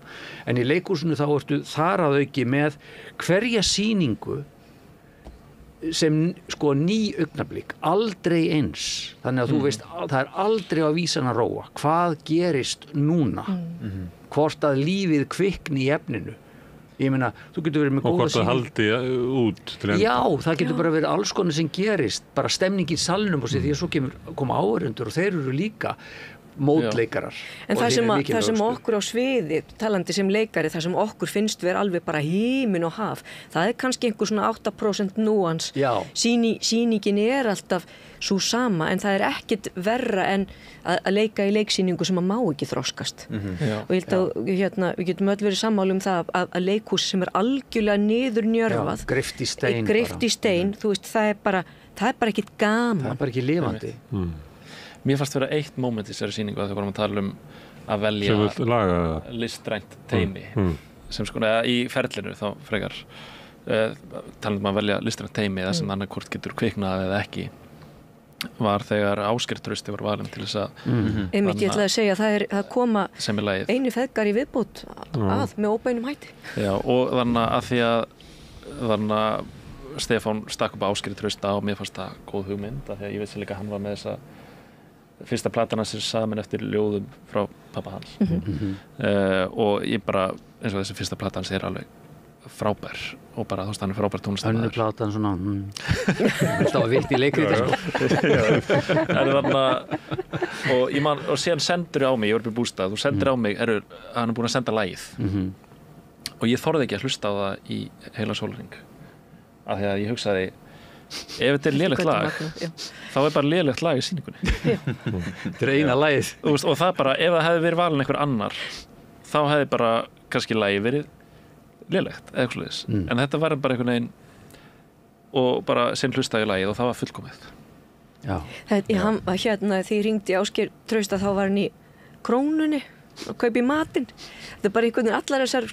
En í leikhúsinu þá ertu þar að auki með hverja sýningu sko ný augnablik, aldrei eins, þannig að þú veist, það aldrei á vísan að róa, hvað gerist núna, hvort að lífið kvikni í efninu, ég meina, þú getur verið með góða og hvort það haldi út til enda. Já, það getur bara verið alls konar sem gerist, bara stemning í salnum og sér, því að svo koma áhorfendur og þeir eru líka mótleikarar. En það sem okkur á sviði, talandi sem leikari, það sem okkur finnst vera alveg bara hímin og haf, það kannski einhver svona 8% núans. Sýningin alltaf svo sama, en það ekkert verra en að leika í leiksýningu sem má ekki þroskast. Og ég held að við getum öll verið sammála það að leikhús sem algjörlega niðurnjörvað, greift í stein, þú veist, það bara ekkert gaman. Það bara ekki lifandi. Mér fannst vera eitt moment í þessari sýningu að þau vorum að tala að velja listrænt teymi sem sko í ferlinu þá frekar tala að velja listrænt teymi það sem annarkvort getur kviknað eða ekki var þegar Ásgeir Trausti var valinn til þess að Einmitt, ég ætlaði að segja það koma einu feðgar í viðbót með óbeinum hætti. Já, og þannig að Stefán stakk upp Ásgeir Trausta og mér fannst það góð hugmynd af því að ég veist líka hann var með þessa fyrsta platan hans saman eftir ljóðum frá pappa hans og ég bara, eins og þessi fyrsta platan hans alveg frábær og bara þú veist hann frábær tónlistarmaður. Önnur platan svona það var vilt í leikriti og síðan sendur á mig, ég var upp í bústað, þú sendur á mig, hann búin að senda lagið og ég þorði ekki að hlusta á það í heila sólarhring af því að ég hugsaði ef þetta lélegt lag þá bara lélegt lag í sýningunni þetta eina lagið og það bara, ef það hefði verið valin einhver annar þá hefði bara kannski lagið verið lélegt eða eitthvað svoleiðis en þetta var bara einhvern veginn og bara sem hlustaði lagið og það var fullkomið. Því ég ringdi Ásgeir Trausta þá var hann í Krónunni og kaupi matinn. Það bara einhvern veginn allar þessar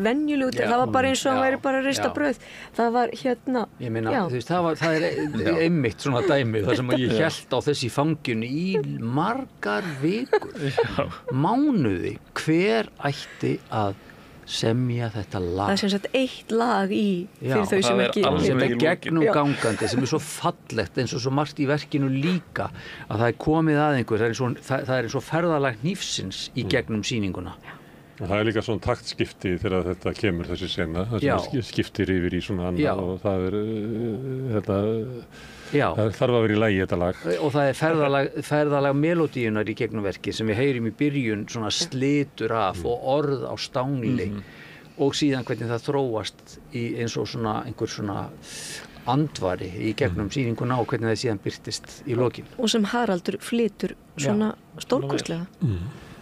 venjulegu, það var bara eins og hann væri bara að rista brauð. Það var ég meina, þú veist, það einmitt svona dæmi þar sem ég hélt á þessi fanginu í margar vikur, mánuði, hver ætti að semja þetta lag. Það sem sagt eitt lag fyrir þau sem ekki sem gegnum gangandi, sem svo fallegt eins og svo margt í verkinu líka að það komið að einhver, það eins og ferðalag hnífsins í gegnum sýninguna. Það líka svona taktskipti þegar þetta kemur þessi sena, það sem skiptir yfir í svona annað og það það þarf að vera í lagi þetta lag. Og það ferðalag melodíunar í gegnum verki sem við heyrim í byrjun svona slitur af og orð á stangli og síðan hvernig það þróast í eins og svona einhver svona andvari í gegnum sýninguna og hvernig það síðan birtist í lokin. Og sem Haraldur flytur svona stórkostlega.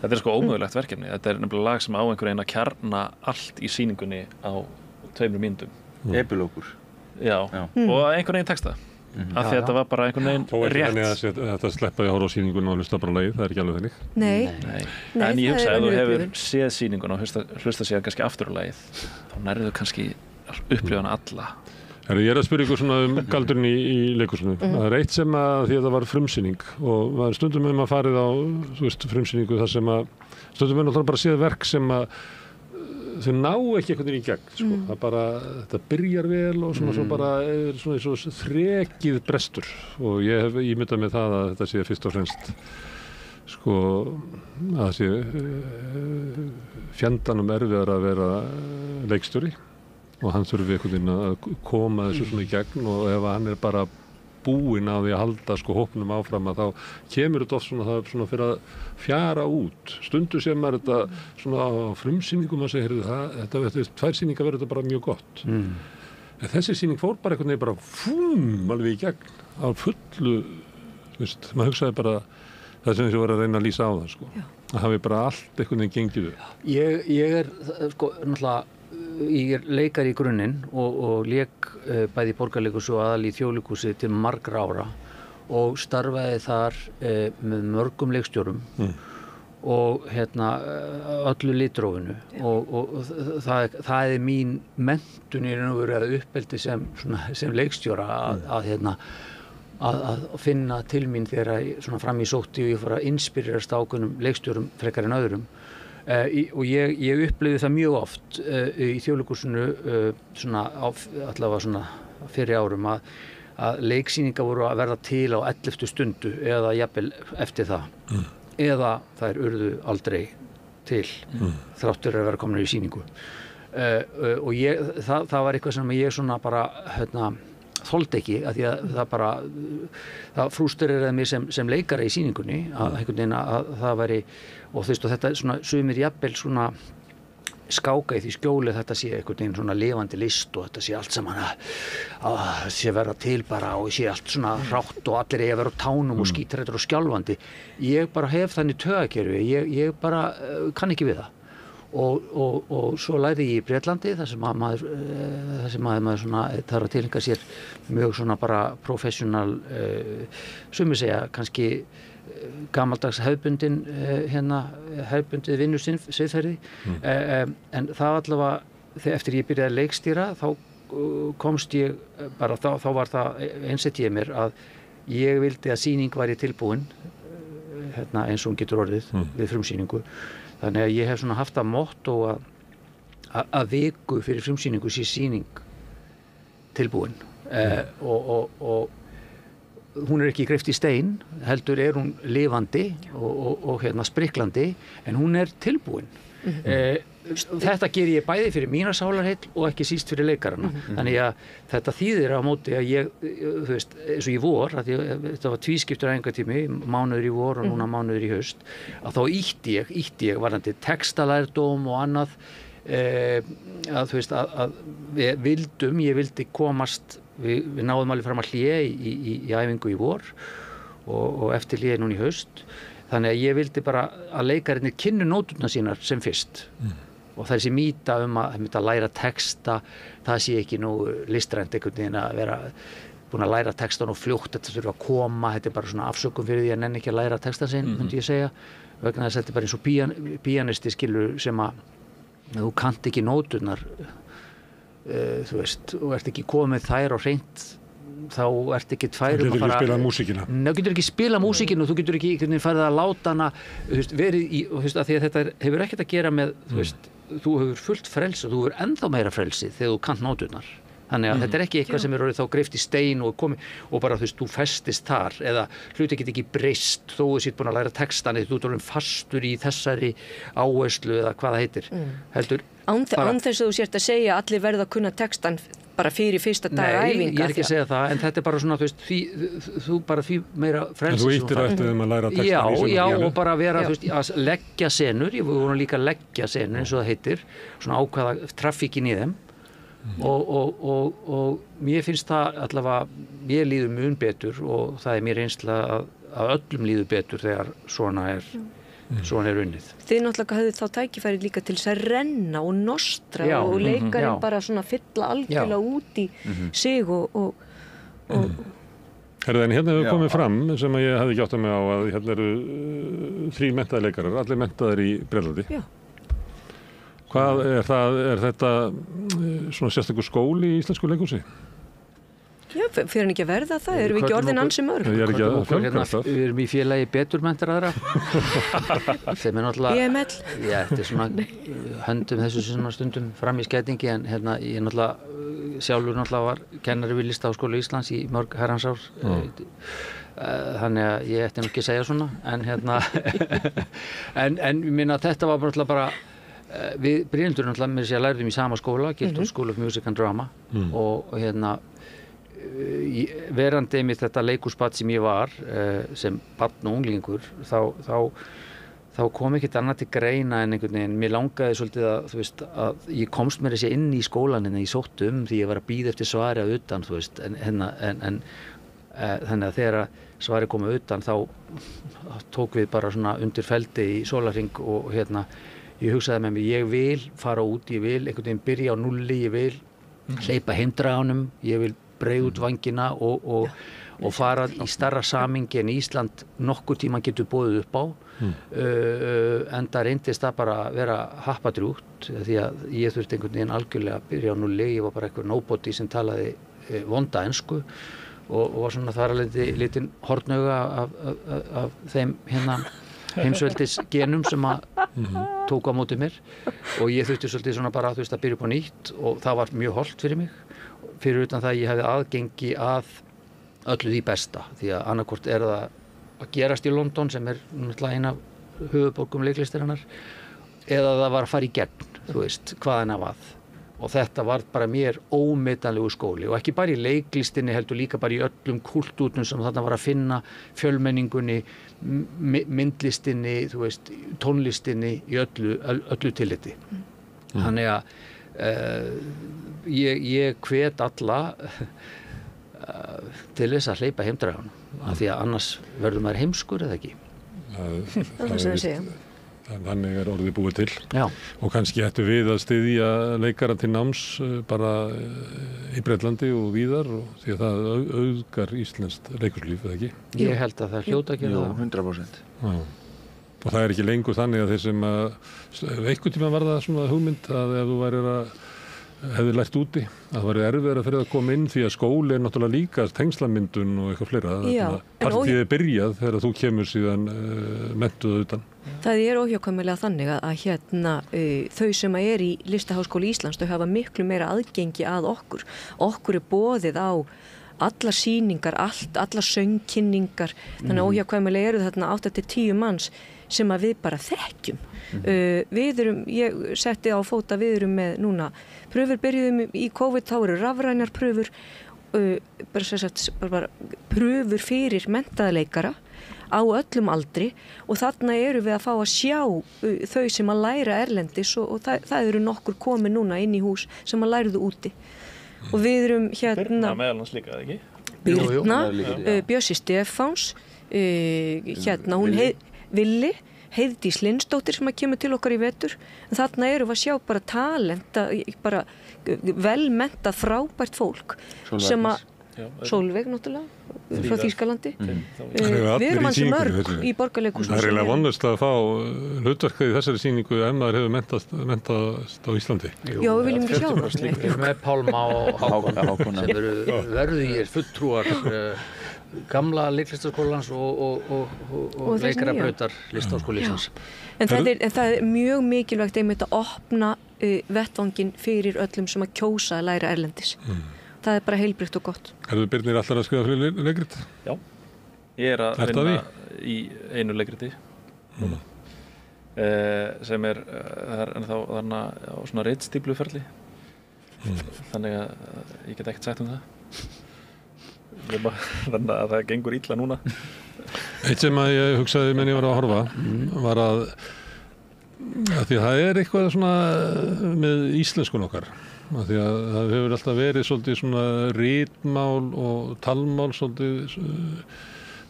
Þetta sko ómögulegt verkefni. Þetta nefnilega lag sem á einhver einn að kjarna allt í sýningunni á 2 mínútum. Epilókur. Já. Og einhvern veginn texta. Af því að þetta var bara einhvern veginn rétt. Þó ekki þannig að þetta sleppaði að horfa á sýningunni og hlusta bara lagið, það ekki alveg þannig. Nei. En ég hugsa að þú hefur séð sýningunni og hlusta síðan kannski aftur á lagið, þá nærðu kannski upplifa hana alla. Ég að spyrja ykkur svona galdurinn í leikhúsinu. Það eitt sem að því að það var frumsýning og var stundum að farið á frumsýningu þar sem að stundum náttúrulega bara séð verk sem að þau ná ekki einhvern veginn í gegn sko. Það bara, þetta byrjar vel og svona svo bara svona eins og þrekið brestur og ég hef ímyndað með það að þetta sé fyrst og fremst sko að það sé fjandanum erfiðar að vera leikstjóri og hann þurfi einhvern veginn að koma þessu svona í gegn og ef hann bara búinn á því að halda sko hópnum áfram að þá kemur þetta oft svona það svona fyrir að fjara út. Stundu sem maður þetta svona á frumsýningum að segja þetta 2 sýningar verður þetta bara mjög gott. En þessi sýning fór bara einhvern veginn bara alveg í gegn á fullu, maður hugsaði bara það sem þessi var að reyna að lýsa á það sko. Það hafi bara allt einhvern veginn gengið upp. Ég sko náttúrulega ég leikari í grunninn og lék bæði í Borgarleikhúsi og aðal í Þjóðleikhúsi til margra ára og starfaði þar með mörgum leikstjórum og öllu litrófinu og það mín menntun í raun og veru að uppeldi sem leikstjóra að finna til mín þegar svona fram í sótti og ég fór að inspirerast ákveðnum leikstjórum frekar en öðrum. Og ég upplifði það mjög oft í Þjóðleikhúsinu svona allavega svona fyrir árum að leiksýningar voru að verða til á 11. stundu eða jafnvel eftir það eða þær urðu aldrei til þráttur að vera komnar í sýningu og það var eitthvað sem ég svona bara þoldi ekki að því að það frústreraði mig sem leikara í sýningunni að einhvern veginn að það væri og þú veist og þetta svona sumir jafnvel svona skáka í því skjóli þetta sé einhvern veginn svona lifandi list og þetta sé allt saman að sé vera til bara og sé allt svona hrátt og allir eigi að vera á tánum og skítrættur og skjálfandi ég bara hef þannig taugakerfi ég bara kann ekki við það og svo lærði ég í Bretlandi þar sem maður svona þarf að tileinka sér mjög svona bara professional sumir segja kannski gamaldags hefðbundin hefðbundið vinnusviðferði en það allavega eftir ég byrjaði að leikstýra þá komst ég bara þá var það einsett ég mér að ég vildi að sýning væri tilbúin eins og hún getur orðið við frumsýningu þannig að ég hef svona haft að motto að viku fyrir frumsýningu sé sýning tilbúin og hún ekki greift í stein, heldur hún lifandi og spriklandi en hún tilbúin. Þetta ger ég bæði fyrir mína sálarheill og ekki síst fyrir leikarana. Þannig að þetta þýðir á móti að ég, þú veist, eins og í vor, að þetta var tvískiptur æfingatími, mánuður í vor og núna mánuður í haust, að þá ýtti ég varðandi textalærdóm og annað, að þú veist, að ég vildi komast, við náðum alveg fram að hlé í æfingu í vor og eftir hlé núna í haust. Þannig að ég vildi bara að leikarinnir kynnu nóturnar sínar sem fyrst og þessi mýta að læra texta, það sé ekki nú listrænt einhvern veginn að vera búin að læra textan og fljótt, þetta þurfa að koma, þetta bara svona afsökun fyrir því að nenni ekki að læra textan sinn, myndi ég segja, vegna þess að þetta bara eins og píanisti skilur sem að þú kannt ekki nóturnar, þú veist, og ert ekki komið þær og hreint þá ert ekki færum að fara... Þú getur ekki spilað músíkina. Þú getur ekki spilað músíkina og þú getur ekki farið að láta hana, þú veist, verið í, þú veist, að því að þetta hefur ekkert að gera með, þú veist, þú hefur fullt frelsi og þú hefur ennþá meira frelsi þegar þú kannt nóturnar. Þannig að þetta ekki eitthvað sem orðið þá greift í stein og komið og bara, þú veist, þú festist þar eða hluti get ekki breyst þó þú sétt búin að læra textan eða þú ert orðinn fastur í þessari áherslu eða hvað það heitir. Heldur, án þess að þú sért að segja að allir verða að kunna textan bara fyrir fyrsta dag æfinga. Nei, ég ekki að segja það, en þetta bara svona, þú veist, þú bara því meira frelsi. En þú ýttir eftir þeim að læra textan Já, og bara vera, þú veist, að leggja senur, ég voru líka að leggja senur eins og það heitir, svona ákvaða traffíkin í þeim og mér finnst það allavega, mér líður mun betur og það mér einsla að öllum líður betur þegar svona er unnið. Þið náttúrulega hafið þá tækifæri líka til þess að renna og nostra og leikarinn bara svona fylla algjörlega út í sig og Herðu, en hérna hefur komið fram sem að ég hefði ekki átt að mig á að hérna eru 3 menntaðir leikarar, allir menntaðir í Bretlandi. Já. Hvað er þetta svona sérstakur skóli í íslensku leikhúsi? Já, fyrir hann ekki að verða það, erum við ekki orðin ansi mörg? Ég ekki að fjölga það. Við erum í félagi beturmenntar aðra. Þeim náttúrulega... BML. Já, þetta er svona, höndum þessu svona stundum fram í skætingi, en hérna, ég náttúrulega, sjálfur náttúrulega var kennari við Listaháskóla Íslands í mörg herrans ár. Þannig að ég ætti nú ekki að segja svona, en hérna, en ég minna að þetta var náttúrulega bara, við Brynhildur náttúrulega með þess að lærðum í sama skóla, Guildhall School of Music and Drama, og hérna, verandi einmitt þetta leikhúsbarn sem ég var sem barn og unglingur þá kom ekkert annað til greina en einhvern veginn, mér langaði svolítið að þú veist, að ég komst mér þessi inn í skólan en ég sótti því ég var að bíða eftir svari að utan, þú veist, en þannig að þegar svari komið utan þá tók við bara svona undir feldi í sólarhring og hérna, ég hugsaði með mér, ég vil fara út, ég vil einhvern veginn byrja á nulli, ég vil hleypa heimdraganum, ég vil breið út vangina og fara í starra samingi en Ísland nokkur tíma getur boðið upp á en það reyndist það bara að vera happadrjúgt því að ég þurfti einhvern veginn algjörlega að byrja á nulli, ég var bara eitthvað nobody sem talaði vonda ensku og var svona þar að litin hornauga af þeim hérna heimsveldis genum sem að tóku á móti mér og ég þurfti svolítið svona bara þú veist að byrja upp á nýtt og það var mjög hollt fyrir mig fyrir utan það ég hefði aðgengi að öllu því besta því að annarkvort það að gerast í London sem náttúrulega eina höfuðborgum leiklistarinnar eða það var að fara í gegn, þú veist, hvaðan af að og þetta var bara mér ómetanlegu skóli og ekki bara í leiklistinni heldur líka bara í öllum kultúrnum sem þarna var að finna fjölmenningunni, myndlistinni, þú veist, tónlistinni í öllu tilliti. Þannig að ég hvet alla til þess að hleypa heimdraganum af því að annars verður maður heimskur eða ekki. Það sem að segja. Þannig orðið búið til. Já. Og kannski ættu við að styðja leikara til náms bara í Bretlandi og víðar því að það auðgar íslenskt leikurslíf, eða ekki? Ég held að það hljóta að gera það. 100%. Já. Og það ekki lengur þannig að þeir sem einhvern tíma var það svona hugmynd að ef þú hefði lært úti að það væri erfiðara fyrir að koma inn því að skóli náttúrulega líka tengslamyndun og eitthvað fleira. Partíið byrjað þegar þú kemur síðan menntuð utan. Það óhjákvæmilega þannig að þau sem í Listaháskóli Íslands þau hafa miklu meira aðgengi að okkur. Okkur boðið á allar sýningar, allar söngkynningar. Þannig óhjákvæmilega eru þarna 8-10 manns sem að við bara þekkjum. Ég setti á fót að við erum með núna pröfur byrjuðum í COVID, þá eru rafrænar pröfur, bara pröfur fyrir menntaða leikara á öllum aldri og þarna eru við að fá að sjá þau sem að læra erlendis og það eru nokkur komið núna inn í hús sem að læruðu úti. Og við erum Birna meðalans líka, ekki? Birna, Bjössi Stefáns, hún Villi, Heiðdís Lindsdóttir sem að kemur til okkar í vetur. En þarna eru við að sjá bara talent, bara velmenntað frábært fólk sem að Sólveig náttúrulega frá Þýskalandi. Við erum ansi mörg í Borgarleikhúsinu. Það eiginlega vonast að fá hlutverkið í þessari sýningu ef maður hefur menntast á Íslandi. Já, við viljum ekki sjá það. Við erum með Pálma og Hákon sem eru verðugir fulltrúar gamla leiklistaskólans og leikarabrautar Listaháskóla Íslands. En það mjög mikilvægt einmitt að opna vettvanginn fyrir öllum sem að kjósa að læra erlendis. Það bara heilbrigt og gott. Erðu Birnir alltaf að skrifa fyrir leikrit? Já, ég að vinna í einu leikriti sem ennþá þarna á svona ritstýpluferli þannig að ég get ekkert sagt það. Þannig að það gengur illa núna. Eitt sem að ég hugsaði meðan ég var að horfa var að því að það eitthvað svona með íslenskun okkar að því að það hefur alltaf verið svolítið svona ritmál og talmál svolítið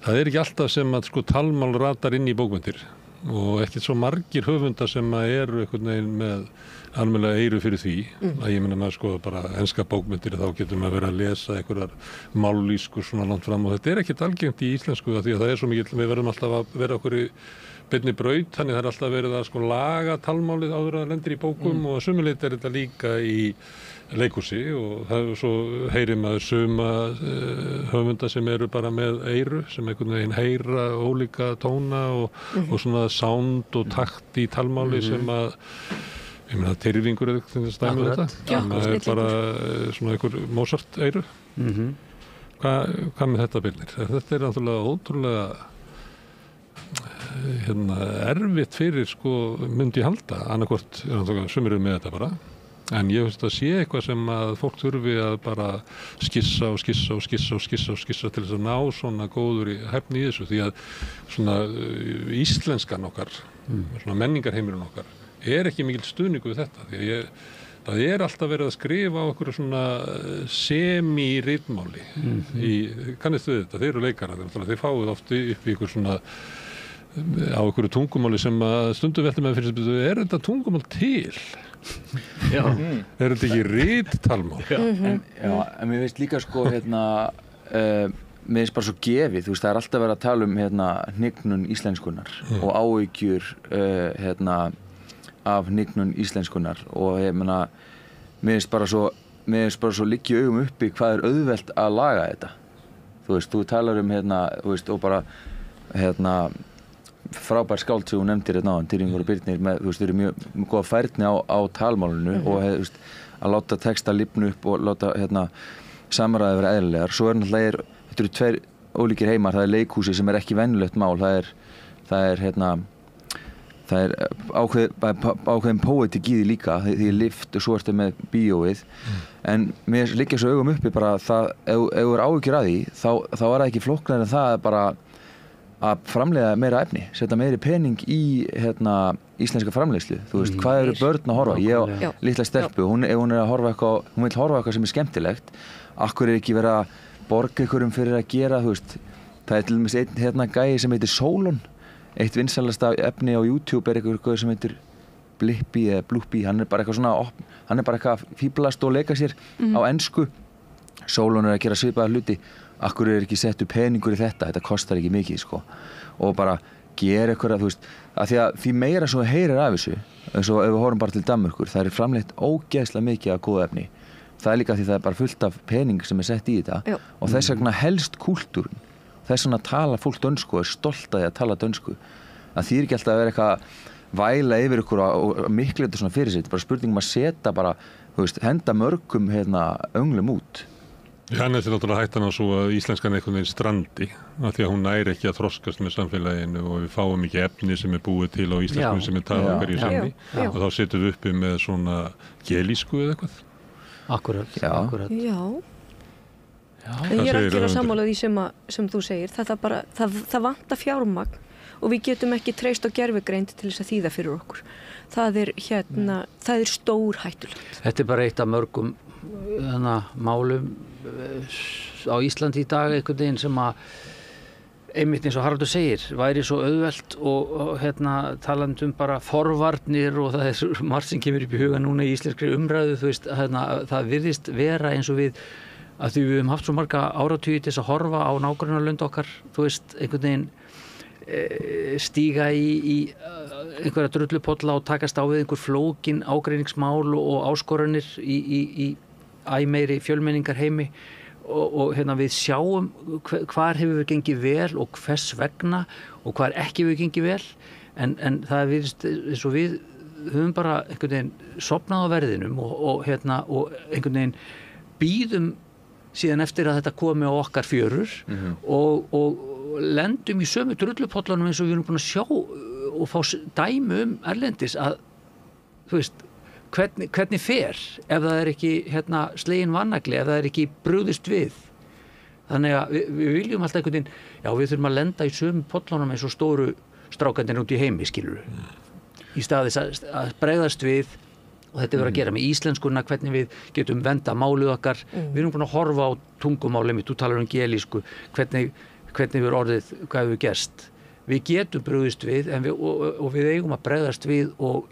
það ekki alltaf sem að talmál ratar inn í bókmenntir og ekkert svo margir höfundar sem að eru einhvern veginn með almennilega eyru fyrir því að ég meina maður skoða bara enska bókmyndir þá getur maður verið að lesa einhverjar mállýskur svona langt fram og þetta ekkert algengt í íslensku því að það svo mikið, við verðum alltaf að vera okkur í beinni braut, þannig það alltaf verið að laga talmálið áður að lendir í bókum og sumuleitt þetta líka í leikhúsi og það svo heyrir maður suma höfunda sem eru bara með eyru sem einhvern veginn heyra ólíka tóna og svona sound og takt í talmáli sem að ég meina tyrfingur eða þetta stæmi þetta það bara svona einhver Mozart eyru hvað með þetta Birnir? Þetta náttúrulega ótrúlega erfitt fyrir myndi ég halda annarkvort sumir með þetta bara en ég finnst að sé eitthvað sem að fólk þurfi að bara skissa til þess að ná svona góður hæfni í þessu því að svona íslenskan okkar svona menningarheimurinn okkar ekki mikil stuðningu við þetta því að það alltaf verið að skrifa á okkur svona semi-ritmáli kannistu þetta, þeir eru leikarar þeir fáið oft upp í ykkur svona á einhverju tungumáli sem að stundum veltum með fyrir þessu, þetta tungumál til? Já. Þetta ekki rittalmál? En mér finnst líka mér finnst bara svo gefið, þú veist, það alltaf verið að tala um hnignun íslenskunar og áhyggjur af hnignun íslenskunar og mér finnst bara svo liggja í augum uppi hvað auðvelt að laga þetta. Þú veist, þú talar um þú veist, og bara frábær skáld sem þú nefndir áðan, Tyrfingur og Birnir með, þú veist, þeir eru mjög góða færni á talmálinu og að láta texta lifna upp og láta samræði vera eðlilegar. Svo náttúrulega þetta eru tveir ólíkir heimar, það leikhúsi sem ekki venjulegt mál, það er ákveðin póetík í því líka, því lift og svo ertu með bíóið, en mér liggja svo augum uppi bara það, ef þú er áhyggjur að því, þá er það ekki flóknara en það bara að framleiða meira efni, setja meiri pening í íslenska framleiðslu. Þú veist, hvað eru börn að horfa? Ég á litla stelpu, ef hún er að horfa eitthvað, hún vill horfa eitthvað sem er skemmtilegt, akkur ekki vera að borga einhverjum fyrir að gera, þú veist, það er til dæmis einn gæi sem heitir Solon, eitt vinsælasta efni á YouTube er eitthvað sem heitir Blippi eða Bluppi, hann er bara eitthvað að fíblast og leika sér á ensku. Solon er að gera svipaða hluti, akkur er ekki settu peningur í þetta kostar ekki mikið, sko, og bara gera eitthvað, þú veist, því meira svo heyrir af þessu, eins og ef við horfum bara til Danmerkur, það er framleitt ógeðslega mikið af góðu efni, það er líka því það er bara fullt af pening sem er sett í þetta og þess vegna helst kúltúrin, þess vegna tala fólk dönsku og er stolt að því að tala dönsku, að því ekki alltaf að vera eitthvað væla yfir ykkur og miklu þetta svona fyrir sig, bara spurningum að setja bara, þú veist, henda mörgum önglum út. Hann er til náttúrulega hættan á svo að íslenskan einhvern veginn strandi, af því að hún næri ekki að þroskast með samfélaginu og við fáum ekki efni sem er búið til á íslenskunni sem er talað hverju sinni og þá setjum við uppi með svona gelísku eða eitthvað. Akkurat. Já. En ég er ekki að sammála því sem þú segir, það vantar fjármagn og við getum ekki treyst á gervigreind til þess að þýða fyrir okkur. Það er stór hættulegt. Þetta er bara eitt af mörgum málum á Íslandi í dag, einhvern veginn sem að einmitt eins og Haraldur segir, væri svo auðvelt og talandi bara forvarnir og það er margt sem kemur upp í huga núna í íslenskri umræðu, þú veist, það virðist vera eins og við, að því við höfum haft svo marga áratugi til þess að horfa á nágrannalönd okkar, þú veist, einhvern veginn stíga í einhverja drullupolla og takast á við einhver flókin ágreiningsmál og áskoranir í æmeiri fjölmenningar heimi og við sjáum hvar hefur við gengið vel og hvers vegna og hvar ekki hefur gengið vel en það er eins og við höfum bara einhvern veginn sofnað á verðinum og einhvern veginn bíðum síðan eftir að þetta komi á okkar fjörur og lendum í sömu drullupollanum eins og við erum búin að sjá og fá dæmi erlendis að þú veist hvernig fer ef það er ekki slegin vannagli, ef það er ekki brugðist við. Þannig að við viljum alltaf einhvern veginn, já við þurfum að lenda í sömu pollunum eins og stóru strákarnir út í heimi, skilurðu. Í staðis að bregðast við og þetta er verið að gera með íslenskuna, hvernig við getum venda málið okkar. Við erum búin að horfa á tungumálið, þú talar um gelísku, hvernig við orðið, hvað hefur gerst. Við getum brugðist við og við eigum að bregðast við og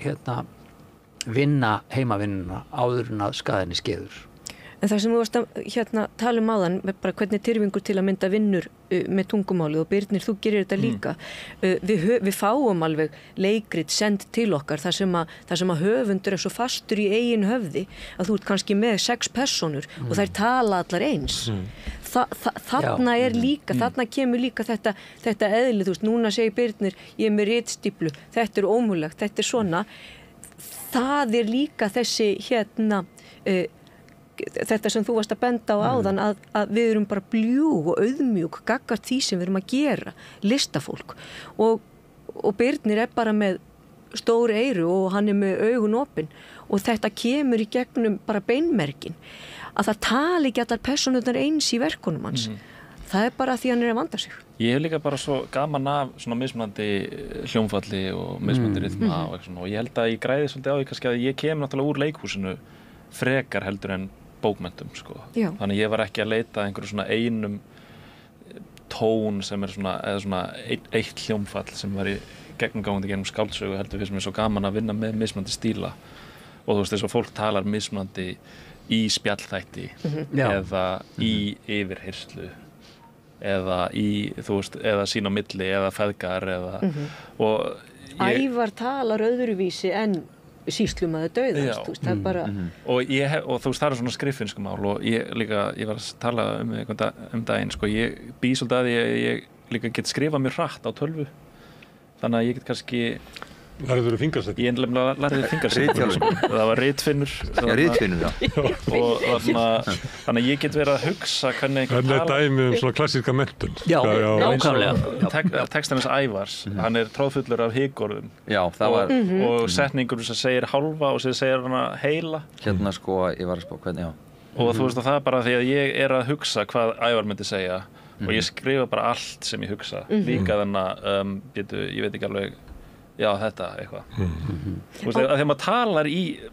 vinna heimavinnuna áður en að skaðinni skeður. En það sem þú varst að tala áðan, bara hvernig tyrfingur til að mynda vinnur með tungumálið og Birnir, þú gerir þetta líka. Við fáum alveg leikrit send til okkar þar sem að höfundur er svo fastur í eigin höfði að þú ert kannski með 6 persónur og þær tala allar eins. Þarna er líka, þarna kemur líka þetta eðli, þú veist, núna segir Birnir, ég er með ritstíplu, þetta er ómögulegt, þetta er svona. Það er líka þessi þetta sem þú varst að benda á áðan að við erum bara bljúg og auðmjúk gagnvart því sem við erum að gera, listafólk og Birnir er bara með stór eyru og hann er með augun opin og þetta kemur í gegnum bara beinmerkin að það tali ekki allar persónurnar eins í verkunum hans. Það er bara því hann er að vanda sig. Ég hef líka bara svo gaman af svona mismunandi hljómfalli og mismunandi rytma og eitthvað svona og ég held að ég græði svolítið á því kannski að ég kem náttúrulega úr leikhúsinu frekar heldur en bókmenntum sko. Þannig ég var ekki að leita einhverju svona einum tón sem er svona eða svona eitt hljómfall sem var í gegnumgangandi gegnum skáldsögu heldur við sem er svo gaman að vinna með mismunandi stíla og þú veist þess að fólk talar mismunandi í spjallþætti eða í yfirheyrslu eða þú veist, eða sín á milli eða feðgar eða Ævar talar öðruvísi en sýslumaður dauðans, þú veist, það er bara og þú veist, það er svona skriffinsku mál og ég var að tala um daginn, sko, ég bý svolítið að ég líka get skrifað mér hratt á tölvu þannig að ég get kannski Lærður þú fingarsetningu? Ég nefnilega lærði fingarsetningu. Það var ritfinnur. Já, ritfinnur, já. Og þannig að ég get verið að hugsa hvernig einhver tala. Hvernig dæmi svona klassíska menntun. Já, nákvæmlega. Textan hans Ævars, hann tróðfullur af hygorðum. Já, það var. Og setningur sem segir hálfa og sem segir hana heila. Hérna sko, ég var að spá hvernig, já. Og þú veist að það er bara því að ég að hugsa hvað Ævar myndi segja og ég skrifa bara allt sem ég hugsa. Líka þannig ég veit ekki alveg já, þetta eitthvað. Þú veist, að því að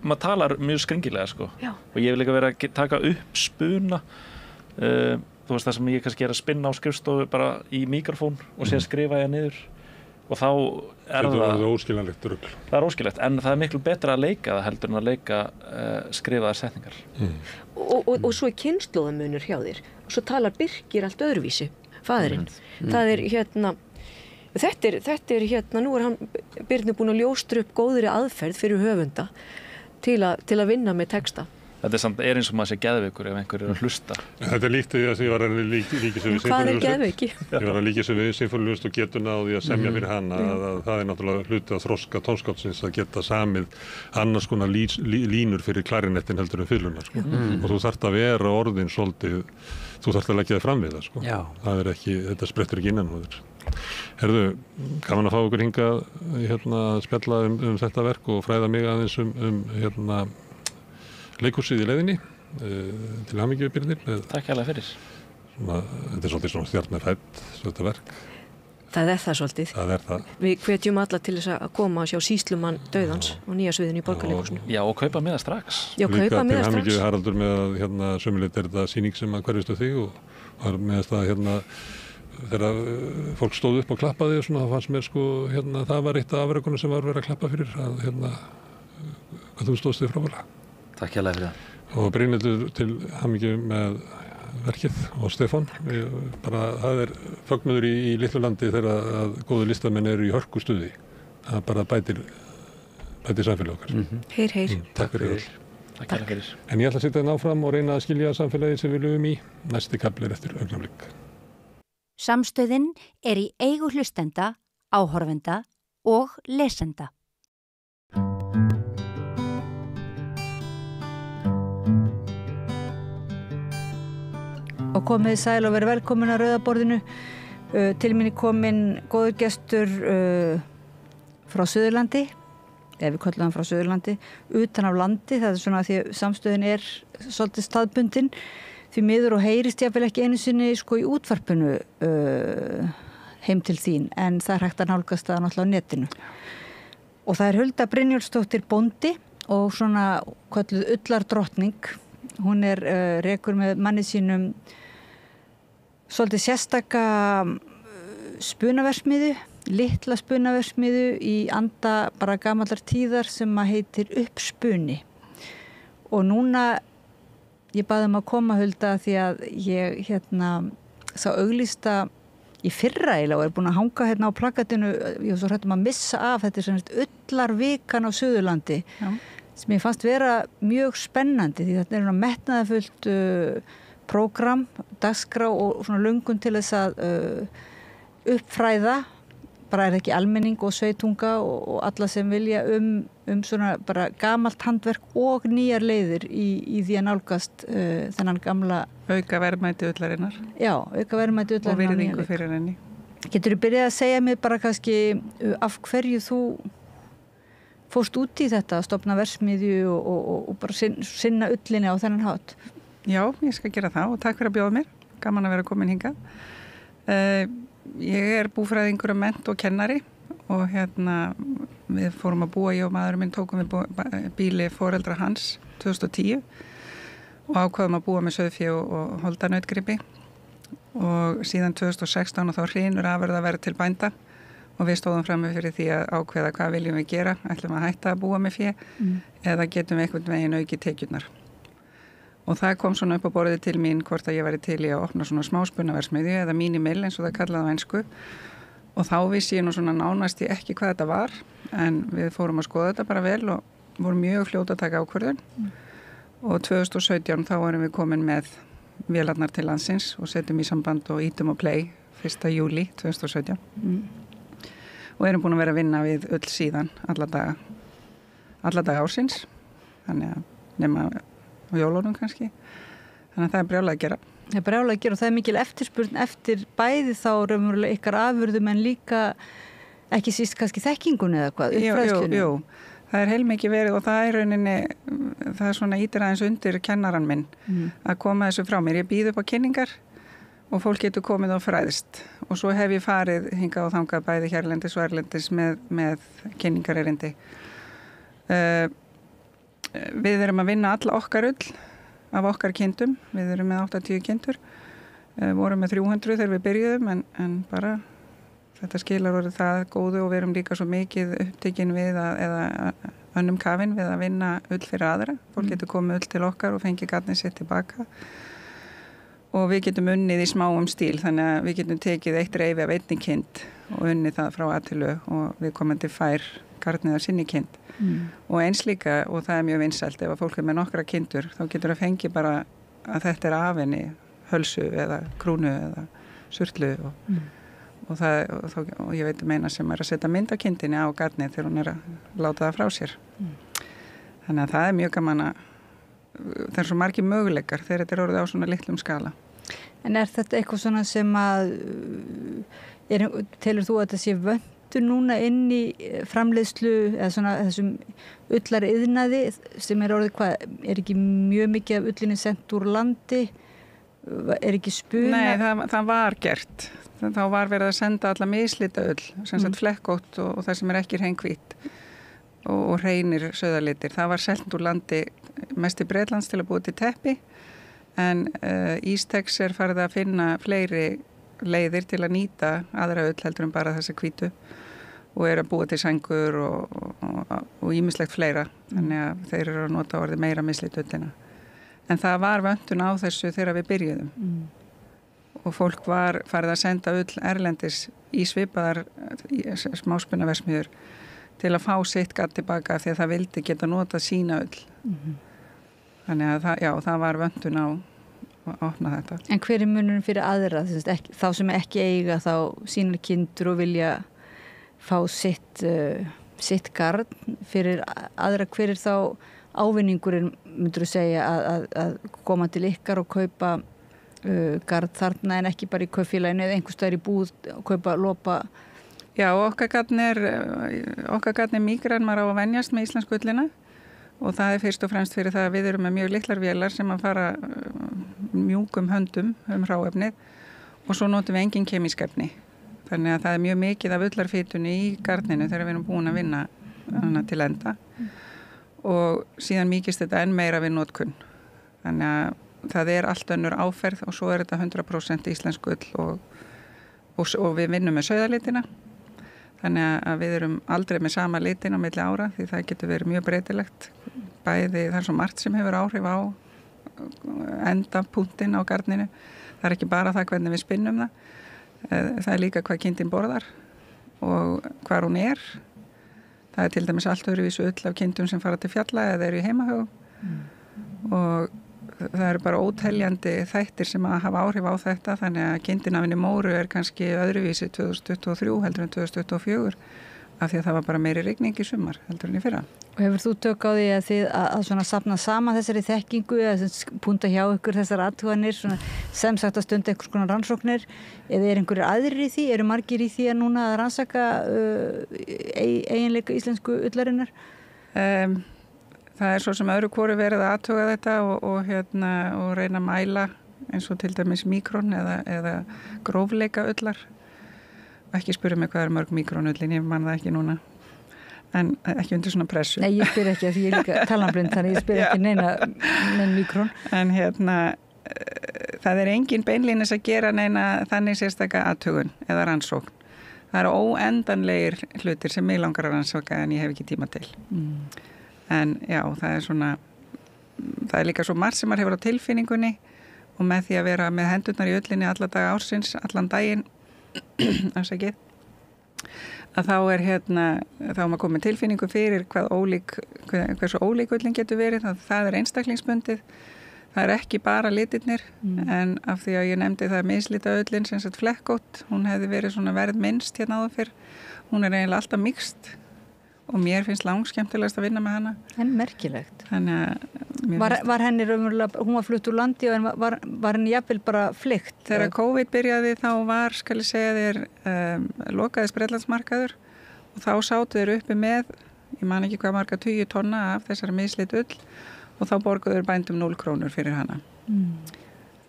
maður talar mjög skringilega, sko. Já. Og ég vil líka vera að taka upp spuna, þú veist, það sem ég kannski að spinna á skrifstofu bara í mikrofón og síðan skrifa ég niður. Og þá það óskiljanlegt rugl. Það óskiljanlegt, en það miklu betra að leika það heldur en að leika skrifaðar setningar. Og svo kynslóðamunur hjá þér. Og svo talar Birkir allt öðruvísi, faðirinn. Það hérna Þetta er hérna, nú hann Birnir búinn að ljóstra upp góðri aðferð fyrir höfunda til að vinna með texta. Þetta er eins og maður sé geðveikur ef einhver að hlusta. Þetta er líkt því að ég var að líkja sig við sinfóníuljónsveit. Hvað er geðveiki? Ég var að líkja sig við sinfóníuljónsveit og getuna á því að semja fyrir hana. Að það er náttúrulega hluti að þroska tónskáldsins að geta samið annars konar línur fyrir klarinettin heldur en fiðluna. Sko. Og þú þarft að vera orðin svolítið, þú þarft að leggja þig fram við það. Sko. Það er ekki, þetta sprettur ekki innan þér. Herðu, gaman að fá okkur hingað að spjalla þetta verk og fræða mig aðeins leikhúsið í leiðinni til hamingju Birnir. Takk hérlega fyrir. Þetta er svolítið svona stjarnarhætt þetta verk. Það er það svolítið. Það er það. Við hvetjum alla til þess að koma og sjá Sýslumann dauðans og nýja sviðinu í Borgarleikhúsinu. Já, og kaupa miða strax. Já, kaupa miða strax. Líka til hamingju Haraldur með að sömuleit er þetta sýning sem að hverjustu þig og var með það þegar fólk stóð upp og klappaði og það fannst mér það var eitt af afrekunum sem var verið að klappa fyrir að þú stóðst þig frábærlega. Takk hérlega fyrir það. Og Brynhildur til hamingju með verkið og Stefán. Það er fögnuður í litlu landi þegar að góðu listamenn eru í hörkustuði. Það bara bætir samfélagi okkar. Heyr. Takk fyrir öll. Takk hérlega fyrir. En ég ætla að setja þenn áfram og reyna að skilja samfélagið sem við lifum í. Næsti kafli eftir augnablik. Samstöðin er í eigu hlustenda, áhorfenda og lesenda. Og komið sæl og verið velkomin að Rauðaborðinu. Til minni kominn góður gestur frá Suðurlandi, ef við köllum hann frá Suðurlandi, utan af landi. Það er svona því að samstöðin er svolítið staðbundin. Því miður og heyrist jafnvel ekki einu sinni í útvarpinu heim til þín, en það er hægt að nálgast það náttúrulega á netinu. Og það er Hulda Brynjólfsdóttir bóndi og svona kölluð ullardrottning. Hún rekur með manni sínum svolítið sérstaka spunaverksmiðju, litla spunaverksmiðju í anda bara gamallar tíðar sem að heitir Uppspuni. Og núna ég baði að koma Hulda því að ég sá auglýsta í fyrra eiginlega og er búin að hanga á plakatinu, ég var svo hrædd að missa af, þetta er svona ullarvikan á Suðurlandi sem ég fannst vera mjög spennandi því þetta er metnaðarfullt prógram, dagskrá og svona löngun til þess að uppfræða bara er ekki almenning og sveitunga og alla sem vilja svona bara gamalt handverk og nýjar leiðir í því að nálgast þennan gamla auka verðmæti ullarinnar. Já, auka verðmæti ullarinnar. Og virðingu fyrir henni. Getur þú byrjað að segja mér bara kannski af hverju þú fórst út í þetta að stofna verksmiðju og bara sinna ullinni á þennan hátt? Já, ég skal gera það og takk fyrir að bjóða mér. Gaman að vera komin hingað. Ég er búfræðingur og mennt og kennari og við fórum að búa, ég og maðurinn minn tókum við bíli foreldra hans 2010 og ákvaðum að búa með sauðfé og holdanautgripi og síðan 2016 og þá hrynur afurðaverð til bænda og við stóðum frammi fyrir því að ákveða hvað viljum við gera, ætlum að hætta að búa með fé eða getum við einhvern veginn auki tekjurnar. Og það kom svona upp á borðið til mín hvort að ég væri til í að opna svona smáspunaverksmiðju eða mínimill eins og það kallaði á ensku. Og þá vissi ég nú svona nánast ég ekki hvað þetta var, en við fórum að skoða þetta bara vel og vorum mjög fljóta að taka ákvörðun. Og 2017 þá erum við komin með vélarnar til landsins og setjum í samband og ítum og play 1. júli 2017. og erum búin að vera að vinna við ull síðan alla daga ársins, þannig að nema á jólunum kannski, þannig að það er brjálæði að gera. Það er brjálæði að gera og það er mikil eftirspurn eftir bæði þá raunverulega ykkar afurðum en líka ekki síst kannski þekkingun eða hvað, uppfræðslunni. Jú, það er heilmikið verið og það er rauninni, það er svona ítir aðeins undir kennaran minn að koma þessu frá mér. Ég býð upp á kynningar og fólk getur komið og fræðist og svo hef ég farið hingað og þangað bæði hérlendis og erlendis með kynningarerindi. Við erum að vinna alla okkar ull af okkar kindum, við erum með 80 kindur, vorum með 300 þegar við byrjuðum en bara þetta skilar orðið það góðu og við erum líka svo mikið upptekinn við eða önnum kafinn við að vinna ull fyrir aðra. Fólk getur komið ull til okkar og fengið garnið sitt tilbaka og við getum unnið í smáum stíl, þannig að við getum tekið eitt reifi af einni kind og unnið það frá A til Ö og við komandi fær garnið af sinni kind. Og eins líka, og það er mjög vinsælt, ef að fólk er með nokkra kindur þá getur það fengið bara að þetta er af henni hölsu eða krúnu eða surtlu og ég veit eina sem er að setja mynd af kindinni á garnið þegar hún er að láta það frá sér. Þannig að það er mjög gaman að það er svo margir möguleikar þegar þetta er orðið á svona litlum skala. En er þetta eitthvað svona sem að telur þú að þetta sé vöntur núna inn í framleiðslu eða svona þessum ullariðnaði sem er orðið hvað, er ekki mjög mikið af ullinni sent úr landi, er ekki spuna? Nei, það var gert. Þá var verið að senda alla mislita ull, sem sagt flekkótt og það sem er ekki hreinkvít og hreinir sauðalitir. Það var selt úr landi mest í Bretlands til að búa til teppi en Ístex er farið að finna fleiri leiðir til að nýta aðra ull heldur en bara þessa hvítu og er að búa til sængur og ýmislegt fleira, þannig að þeir eru að nota orðið meira mislit ullina. En það var vöntun á þessu þegar við byrjuðum og fólk var farið að senda ull erlendis í svipaðar smáspunaversmiður til að fá sitt gatt tilbaka því að það vildi geta notað sína ull. Þannig að það var vöntun á að opna þetta. En hver er munurinn fyrir aðra? Þá sem ekki eiga þá sínar kindur og vilja fá sitt garn fyrir aðra, hver er þá ávinningurinn, myndur þú segja, að koma til ykkar og kaupa garn þarna en ekki bara í kaupfélaginu eða einhvers staðar í búð og kaupa lopa? Já, okkar garn er mýkra en maður á að venjast með íslensku ullina og það er fyrst og fremst fyrir það að við erum með mjög litlar vélar sem að fara mjúkum höndum hráefnið og svo notum við engin kemísk efni. Þannig að það er mjög mikið af ullarfitunni í garninu þegar við erum búin að vinna hana til enda og síðan mýkist þetta enn meira við notkun. Þannig að það er allt önnur áferð og svo er þetta 100% íslensku ull og við vinnum með sauðalitina. Þannig að við erum aldrei með sama litin á milli ára því það getur verið mjög breytilegt. Bæði það er svo margt sem hefur áhrif á endapunktinn á garninu. Það er ekki bara það hvernig við spinnum það. Það er líka hvað kindin borðar og hvar hún er. Það er til dæmis allt öðruvísu ull af kindum sem fara til fjalla eða eru í heimahögum og það eru bara óteljandi þættir sem að hafa áhrif á þetta, þannig að kindin af henni Móru er kannski öðruvísi 2023 heldur en 2024 af því að það var bara meiri rigning í sumar heldur en í fyrra. Og hefur þú tök á því að þið að svona safna saman þessari þekkingu eða punta hjá ykkur þessar athuganir sem sagt að stunda einhvers konar rannsóknir eða er einhverjir aðrir í því, eru margir í því að núna að rannsaka eiginleika íslensku ullarinnar? Það er svo sem öðru hvoru verið að athuga þetta og reyna að mæla eins og til dæmis míkrón eða grófleika ullar. Ekki spyrja mig hvað er mörg míkrónullin, ég man það ekki núna. En ekki undir svona pressu. Nei, ég spyr ekki að því ég er líka talanblind, þannig ég spyr ekki neina míkrón. En það er engin beinlínis að gera neina þannig sérstaka athugun eða rannsókn. Það eru óendanlegir hlutir sem mig langar að rannsóka en ég hef ekki tíma til. En já, það er líka svo margt sem maður hefur á tilfinningunni og með því að vera með hendurnar í ullinni alla daga ársins, allan daginn, að þá er þá maður komið tilfinningu fyrir hversu ólík ullin getur verið, það er einstaklingsbundið. það er ekki bara litirnir en af því að ég nefndi það mislita öllin sem sagt flekkótt, hún hefði verið svona verð minnst hérna áður fyrr, hún er eiginlega alltaf mixed og mér finnst langskemmtilegast að vinna með hana. En merkilegt. Þannig að var henni raunverulega, hún var flutt úr landi en var henni jafnvel bara flykt? Þegar COVID byrjaði þá var, skal ég segja þér, lokaðis Bretlandsmarkaður og þá sátu þeir uppi með, ég man ekki hvað marga 20 tonna af þessari mislit ull og þá borguður bændum 0 krónur fyrir hana.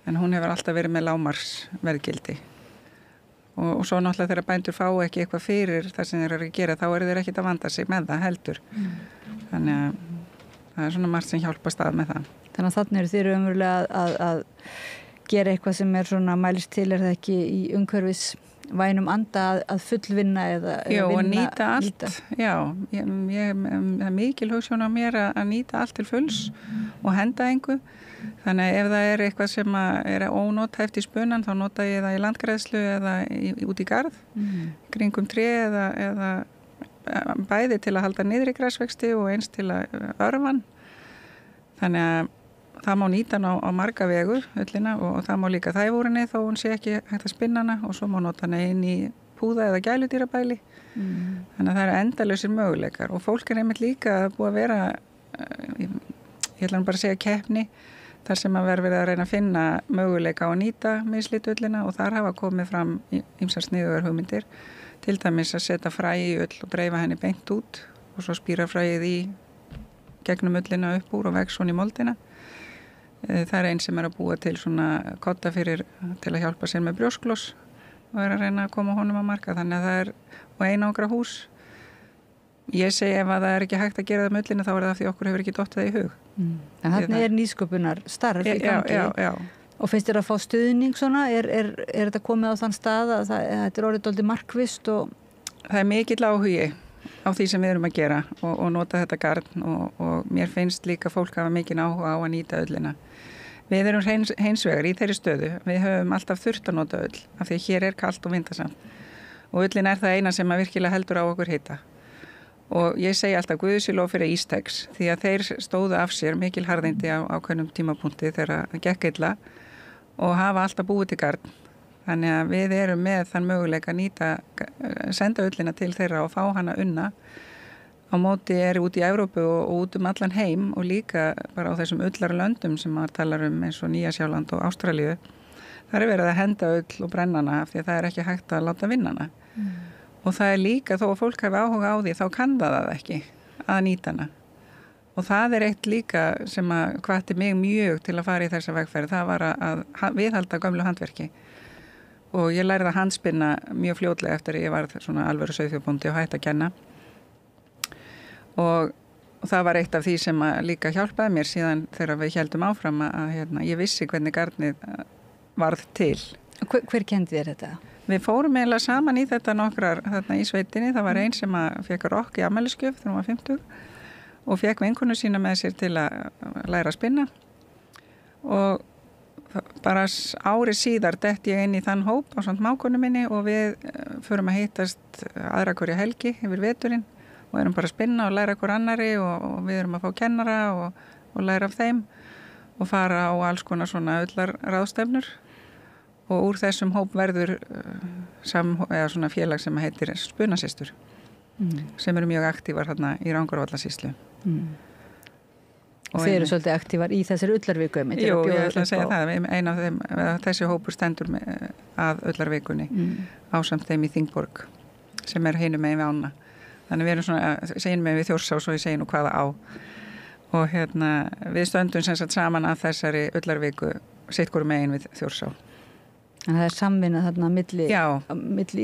En hún hefur alltaf verið með lágmarksverðgildi. Og svo náttúrulega þegar bændur fá ekki eitthvað fyrir það sem þeir eru að gera, þá eru þeir ekkert að vanda sig með það heldur. Þannig að það er svona margt sem hjálpa stað með það. Þannig að þannig eru þeir umverulega að gera eitthvað sem er svona mælist til, er það ekki í umhverfisvænum anda að fullvinna eða vinna? Og nýta allt. Já, það er mikil hugsjón á mér að nýta allt til fulls og henda engu. Þannig að ef það er eitthvað sem er ónótæft í spunan þá nota ég það í landgræðslu eða út í garð, kringum tré eða bæði til að halda niðri græsvexti og eins til að örvan. Þannig að það má nýta hana á marga vegu, ullina, og það má líka þæfúrinni þó hún sé ekki hægt að spinna hana og svo má nota hana inn í púða eða gæludýrabæli. Þannig að það eru endalausir möguleikar og fólk er einmitt líka búið að vera, ég ætla bara að segja keppni, þar sem að verið að reyna að finna möguleika á að nýta mislitullina og þar hafa komið fram ýmsar sniðugar hugmyndir, til dæmis að setja fræ í ull og dreifa henni beint út og svo spýra fræið í gegnum ullina upp úr og vex svona í moldina. Það er einn sem er að búa til svona kotta fyrir til að hjálpa sér með brjóskloss og er að reyna að koma honum á markað, þannig að það er og einangra hús. Ég segi ef að það er ekki hægt að gera það með ullina þá er það því okkur hefur ekki dottið það í hug. En þarna er nýsköpunar starf í gangi. Já. Og finnst þér að fá stuðning svona? Er þetta komið á þann stað að þetta er orðið dálítið markvisst? Það er mikill áhugi á því sem við erum að gera og nota þetta garn og mér finnst líka fólk hafa mikinn áhuga á að nýta ullina. Við erum hins vegar í þeirri stöðu. Við höfum alltaf þurft að nota ull af því hér er kalt og vindasamt og ullin er það eina sem að virkilega heldur á okkur hita. Og ég segi alltaf Guði sé lof fyrir Ístex því að þeir stóðu af sér mikil harðindi á ákveðnum tímapunkti þegar það gekk illa og hafa alltaf búið til garn. Þannig að við erum með þann möguleika að senda ullina til þeirra og fá hana unna. Á móti er út í Evrópu og út allan heim og líka bara á þessum ullarlöndum sem maður talar eins og Nýja-Sjáland og Ástralíu. Það er verið að henda ull og brenna hana af því að það er ekki hægt að láta vinna hana. Og það er líka, þó að fólk hafi áhuga á því, þá kann það ekki að nýta hana. Og það er eitt líka sem að hvatti mig mjög til að fara í þessa vegferð. Það var að viðhalda gömlu handverki. Og ég lærði að handspinna mjög fljótlega eftir að ég var svona alvöru sauðfjárbóndi og hætti að kenna. Og það var eitt af því sem að líka hjálpaði mér síðan þegar við héldum áfram að ég vissi hvernig garnið varð til. Hver kendi þér þetta? Við fórum eiginlega saman í þetta nokkrar þarna í sveitinni. Það var einn sem fekk rokk í afmælisgjöf þegar hún var 50 og fekk vinkonu sína með sér til að læra að spinna. Og bara ári síðar detti ég inn í þann hóp á svona mákonu minni og við förum að hittast aðra hverja helgi yfir veturinn og erum bara að spinna og læra hver annari og við erum að fá kennara og læra af þeim og fara á alls konar svona ullarráðstefnur. Og úr þessum hóp verður svona félag sem heitir Spunasystur sem eru mjög aktívar hérna í Rangárvallasýslu. Og þeir eru svolítið aktívar í þessari ullarviku? Jú, ég ætla að segja það. Ein af þeim, þessi hópur stendur að ullarvikunni ásamt þeim í Þingborg sem er hinum megin við ána. Þannig við erum svona, segjum megin við Þjórsá svo ég segi nú hvaða á. Og við stöndum sem sagt saman að þessari ullarviku sitt hvoru megin við Þjórsá. En það er samvinna þarna milli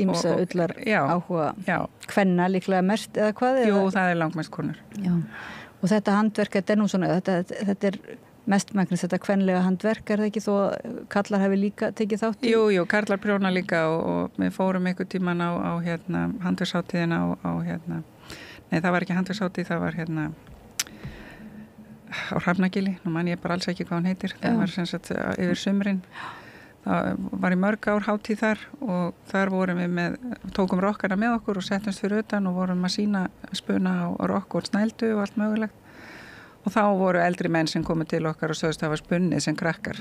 ýmsa ullar áhuga kvenna líklega mest eða hvað? Jú, það er langmest konur. Já. Og þetta handverk, þetta er nú svona, þetta er mestmægnis þetta kvenlega handverk, er það ekki þó kallar hafi líka tekið þátt í? Jú, kallar prjóna líka og við fórum einhver tíman á handverksháttíðina nei, það var ekki handverksháttíð, það var á Hrafnagili, nú man ég bara alls ekki hvað hún heitir, það var sem sagt yfir sumrin. Það var í mörg ár hátíð þar og þar vorum við tókum rokkana með okkur og settumst fyrir utan og vorum að sýna spuna á rokk og snældu og allt mögulegt og þá voru eldri menn sem komu til okkar og sögðust að hafa spunnið sem krakkar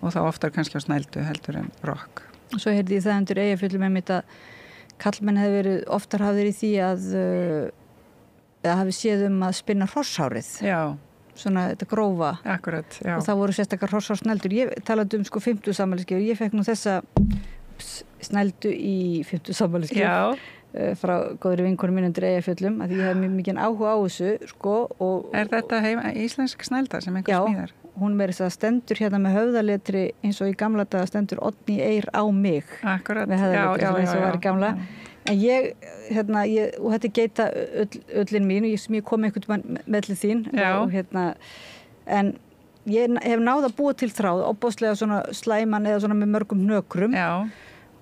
og þá oftar kannski á snældu heldur en rokk. Og svo heyrði ég það undir Eyjafjöllum einmitt að kallmenn hefði verið oftar hafðir í því að eða hafi séð að spinna hrosshárið. Já. Svona þetta grófa. Akkurat, já. Og það voru sérstakar hrosshársnældur. Ég talaði sko 50 afmælisgjöf. Ég fekk nú þessa snældu í 50 afmælisgjöf frá góðri vinkonu mín undir Eyjafjöllum að ég hef mjög mikið áhuga á þessu sko. Er þetta íslensk snælda sem einhver smíðar? Já, hún verið það stendur hérna með höfðaletri eins og í gamla daga stendur Oddný Eyr á mig. Akkurat, já, eins og var í gamla. En ég, og þetta er geita öllin mín og ég kom einhvern með til þín og en ég hef náð að búa til þráð óbáslega svona slæman eða svona með mörgum hnökrum. Já.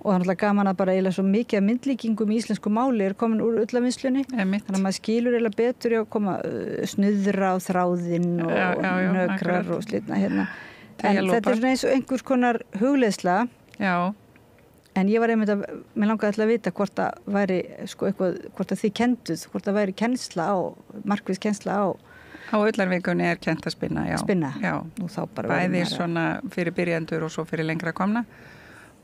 Og það er náttúrulega gaman að bara eiginlega svo mikið af myndlíkingum í íslensku máli er komin úr ullavinnslunni. Þannig að maður skilur eiginlega betur í að koma snuðra á þráðinn og nökrar og slitna hérna. En þetta er svona eins og einhvers konar hugleiðsla. Já. En ég var einmitt að, mér langaði alltaf að vita hvort það væri, sko, eitthvað, hvort að þið kenduð, hvort það væri kennsla á, markviss kennsla á. Á ullarvikunni er kennt að spinna, já. Spinna? Já. Og þá bara bæði svona fyrir byrjendur og svo fyrir lengra komna.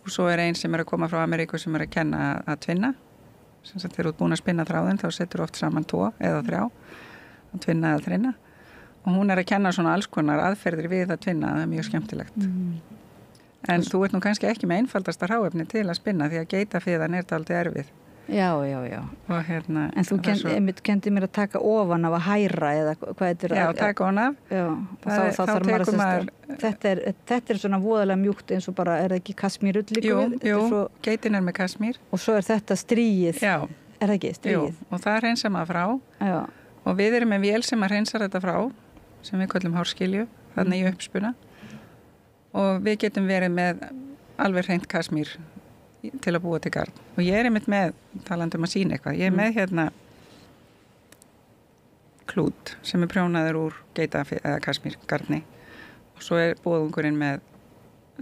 Og svo er einn sem er að koma frá Ameríku sem er að kenna að tvinna. Sem sagt þegar þú ert búin að spinna þráðinn þá setur oft saman 2 eða 3 að tvinna eða þrinna. Og hún er að kenna svona alls konar aðferðir við að tvinna, það er mjög skemmtilegt. En þú ert nú kannski ekki með einfaldasta hráefni til að spinna því að geitafiðan er dálítið erfið. Já. Og en þú kendi mér að taka ofan af að hæra eða hvað þetta er. Já, taka ofan af. Já, og þá tekur maður. Þetta er svona voðalega mjúkt eins og bara, er það ekki kasmírull líka við? Jú, geitin er með kasmír. Og svo er þetta stríið. Já. Er það ekki stríið? Jú, og það hreinsa maður frá. Já. Og við erum með vél sem að hreinsar þetta frá, sem við kallum hárskilju, þannig í uppspuna. Og við getum verið með alveg hreint kasmír til að búa til garn. Og ég er einmitt með, talandi að sína eitthvað, ég er með hérna klút sem er prjónaður úr geita eða kasmír garni og svo er búðungurinn með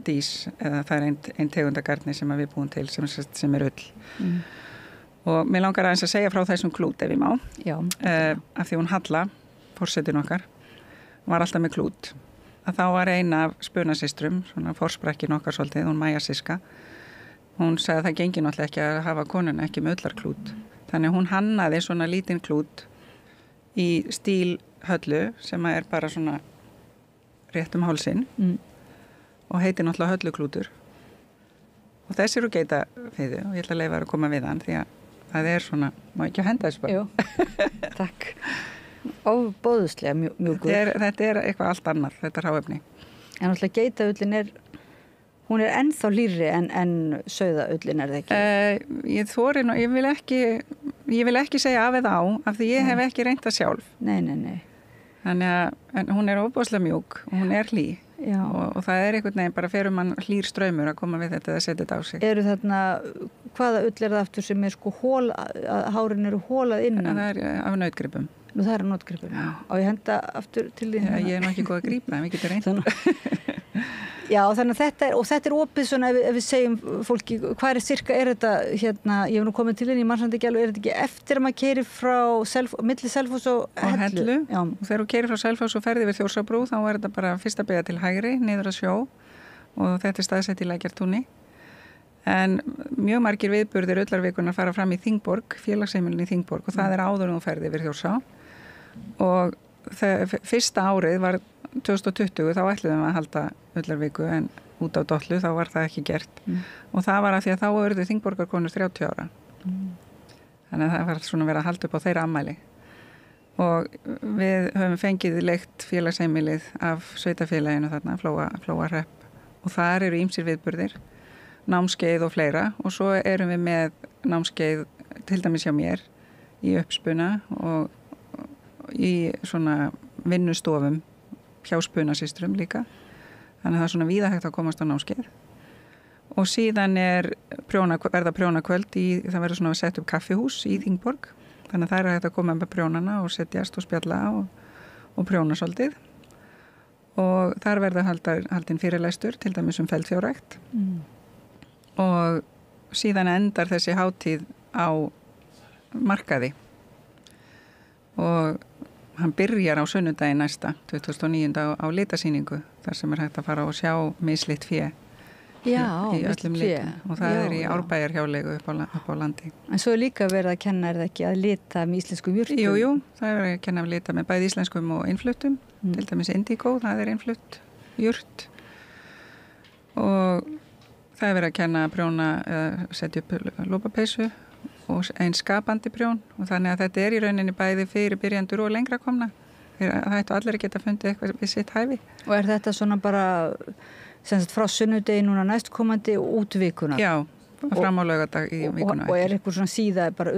dís eða það er ein tegundagarni sem við búum til sem er ull. Og mér langar aðeins að segja frá þessum klút ef ég má. Já. Af því hún Halla, forsetin okkar, var alltaf með klút. Að þá var ein af spunasystrum, svona forsprakkin okkar svolítið, hún Maja Siska. Hún sagði að það gengi náttúrulega ekki að hafa konuna ekki með ullarklút. Þannig hún hannaði svona lítinn klút í stíl höllu sem er bara svona rétt hálsinn og heitir náttúrulega hölluklútur. Og þessi eru geitafiðu og ég ætla að leyfa að koma við hann því að það er svona, má ekki að henda þessu bara? Jú, takk. Óbóðslega mjúkur. Þetta er eitthvað allt annað, þetta er hráefni. En náttúrulega geitaullin hún er ennþá hlýrri en sauðaullin er það ekki? Ég vil ekki segja af eða á af því ég hef ekki reynt það sjálf. Nei. Þannig að hún er óbúslega mjúk og hún er hlý og það er einhvern veginn bara fyrir mann hlýr straumur að koma við þetta eða setja þetta á sig. Eru þarna, hvaða ull er það aftur sem er sko hárin eru hólað innan? Það er af nautgripum. Nú það er af nautgripum. Á ég henda aftur til því? Já, ég er nú ekki góð að grípa en við getum reynt. Já, þannig að þetta er opið svona ef við segjum fólki, hvað er þetta hérna, ég hef nú komið til inn í Marsandi ekki alveg, er þetta ekki eftir að maður keyrir frá milli Selfoss og Hellu? Já, og þegar þú keyrir frá Selfoss og ferði við Þjórsábrú þá er þetta bara fyrsta beygja til hægri, niður að sjó og þetta er staðsett í Lækjartúni. En mjög margir viðburðir ullarvikunar fara fram í Þingborg, félagsheimilin í Þingborg og það er áður en þú ferði við Þjórsá og fyrsta árið var 2020 þá ætluðum við að halda ullarviku en út á dollu þá var það ekki gert og það var að því að þá urðu Þingborgarkonur 30 ára þannig að það var svona verið að halda upp á þeirra afmæli og við höfum fengið leikt félagsheimilið af sveitafélaginu þarna, Flóahrepp og þar eru ýmsir viðburðir námskeið og fleira og svo erum við með námskeið til dæmis hjá mér í uppspuna og í svona vinnustofum hjá spunasystrum líka þannig að það er svona víða hægt að komast á námskeið og síðan verða prjónakvöld það verður svona að setja upp kaffihús í Þingborg þannig að það er hægt að koma með prjónana og setjast og spjalla og prjóna svolítið og þar verða haldin fyrirlestur til dæmis feldfjárrækt og síðan endar þessi hátíð á markaði og hann byrjar á sunnudaginn næsta 2009 á litasýningu þar sem hægt að fara og sjá mislit fé í öllum litum og það í Árbæjarhjálegu upp á landi. En svo líka verið að kenna ekki að lita með íslenskum jurtum? Jú, það verið að kenna að lita með bæði íslenskum og innfluttum, til dæmis indigo, það innflutt jurt og það verið að kenna að prjóna eða setja upp lópapeysu og einn skapandi prjón og þannig að þetta í rauninni bæði fyrir byrjandur og lengra komna. Það ættu allir að geta fundið eitthvað við sitt hæfi. Og þetta svona bara frá sunnudegi núna næstkomandi út vikuna? Já, fram á laugardag í vikuna. Og eitthvað svona síða bara